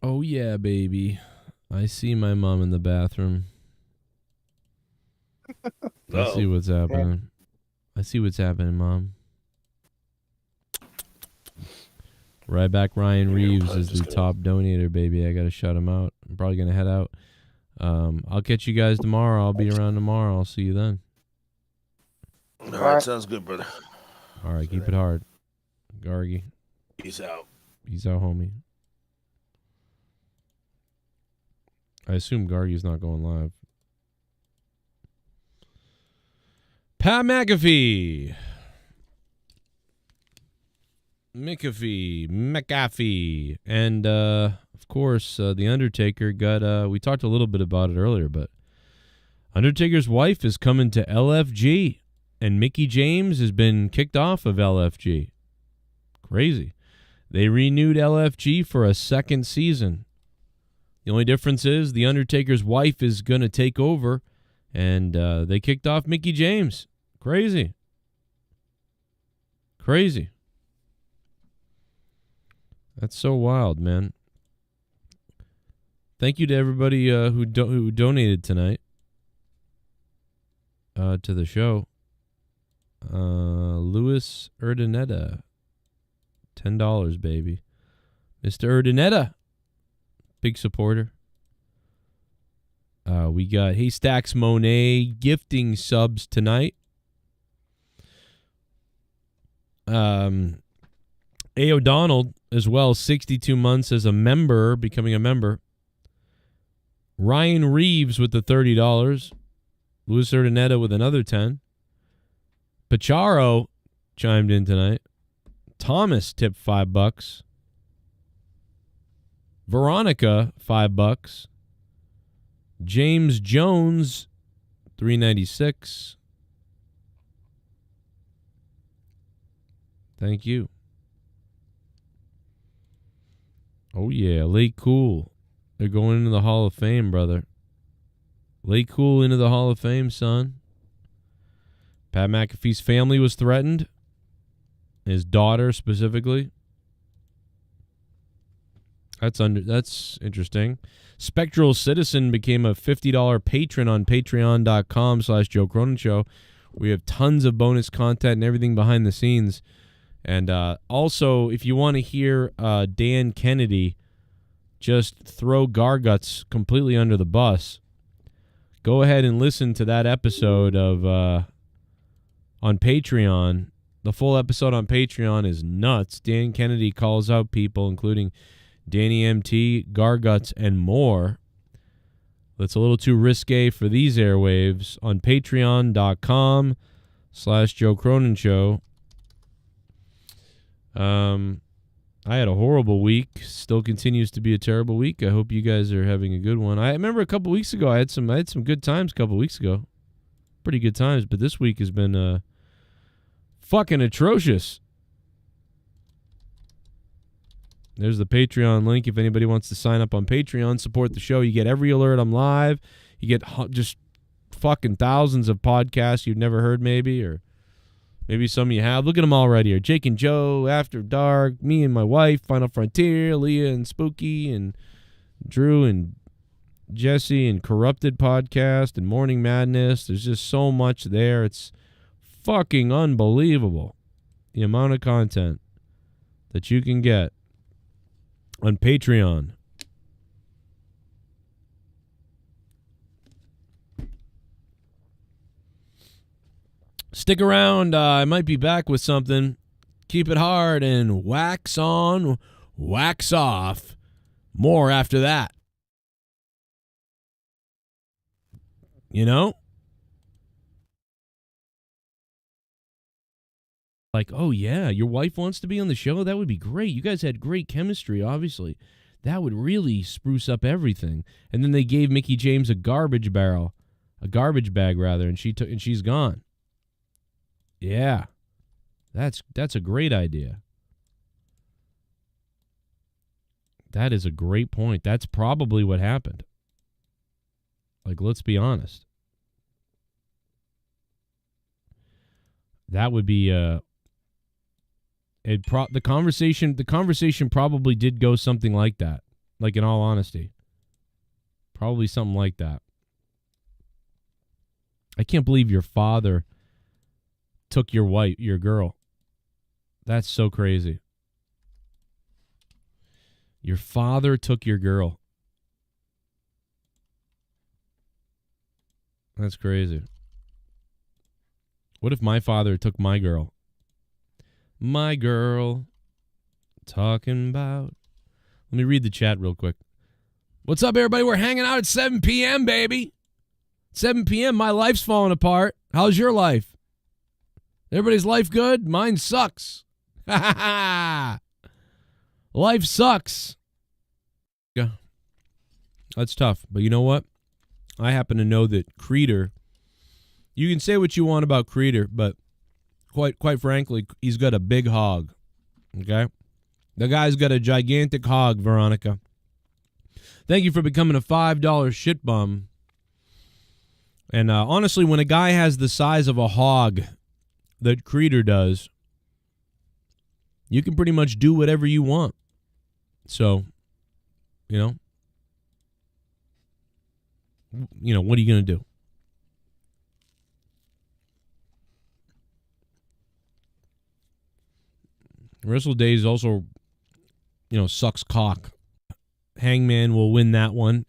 Oh yeah, baby. I see my mom in the bathroom. I see what's happening. I see what's happening, Mom. Ryback Ryan Reeves is the top donator, baby. I gotta shut him out. I'm probably gonna head out. I'll catch you guys tomorrow. I'll be around tomorrow. I'll see you then. All right, sounds good, brother. All right, keep it hard. Gargy. Peace out. Peace out, homie. I assume Gargy's not going live. Pat McAfee. McAfee. And, of course, The Undertaker got, we talked a little bit about it earlier, but Undertaker's wife is coming to LFG, and Mickie James has been kicked off of LFG. Crazy. They renewed LFG for a second season. The only difference is The Undertaker's wife is going to take over, and they kicked off Mickie James. Crazy. Crazy. That's so wild, man. Thank you to everybody who donated tonight to the show. Louis Urdaneta, $10, baby. Mr. Urdaneta, big supporter. We got Haystacks Monet gifting subs tonight. A. O'Donnell as well, 62 months as a member, becoming a member. Ryan Reeves with the $30. Luis Urdaneta with another 10. Pacharo chimed in tonight. Thomas tipped $5. Veronica, $5. James Jones, $3.96. Thank you. Oh, yeah. Late Cool. They're going into the Hall of Fame, brother. Late Cool into the Hall of Fame, son. Pat McAfee's family was threatened. His daughter, specifically. That's interesting. Spectral Citizen became a $50 patron on patreon.com/Joe Cronin Show. We have tons of bonus content and everything behind the scenes. And also, if you want to hear Dan Kennedy just throw Garguts completely under the bus, go ahead and listen to that episode of on Patreon. The full episode on Patreon is nuts. Dan Kennedy calls out people, including Danny MT, Garguts, and more. That's a little too risque for these airwaves. On patreon.com/Joe Cronin Show. I had a horrible week. Still continues to be a terrible week. I hope you guys are having a good one. I remember a couple weeks ago, I had some good times a couple weeks ago. Pretty good times, but this week has been fucking atrocious. There's the Patreon link if anybody wants to sign up on Patreon, support the show. You get every alert I'm live. You get just fucking thousands of podcasts you've never heard maybe, or maybe some you have. Look at them all right here. Jake and Joe, After Dark, me and my wife, Final Frontier, Leah and Spooky, and Drew and Jesse, and Corrupted Podcast, and Morning Madness. There's just so much there. It's fucking unbelievable, the amount of content that you can get on Patreon. Stick around. I might be back with something. Keep it hard and wax on, wax off. More after that. You know? Like, oh yeah, your wife wants to be on the show? That would be great. You guys had great chemistry, obviously. That would really spruce up everything. And then they gave Mickie James a garbage bag, and she's gone. Yeah. That's a great idea. That is a great point. That's probably what happened. Like, let's be honest. That would be the conversation probably did go something like that. Like, in all honesty. Probably something like that. I can't believe your father took your girl. That's so crazy. Your father took your girl. That's crazy. What if my father took my girl? My girl. Talking about. Let me read the chat real quick. What's up, everybody? We're hanging out at 7 p.m., baby. 7 p.m., my life's falling apart. How's your life? Everybody's life good? Mine sucks. Life sucks. Yeah. That's tough. But you know what? I happen to know that Creeder, you can say what you want about Creeder, but quite frankly, he's got a big hog. Okay? The guy's got a gigantic hog, Veronica. Thank you for becoming a $5 shit bum. And honestly, when a guy has the size of a hog that Creeder does, you can pretty much do whatever you want. So, you know, what are you going to do? Wrestle Days also, sucks cock. Hangman will win that one.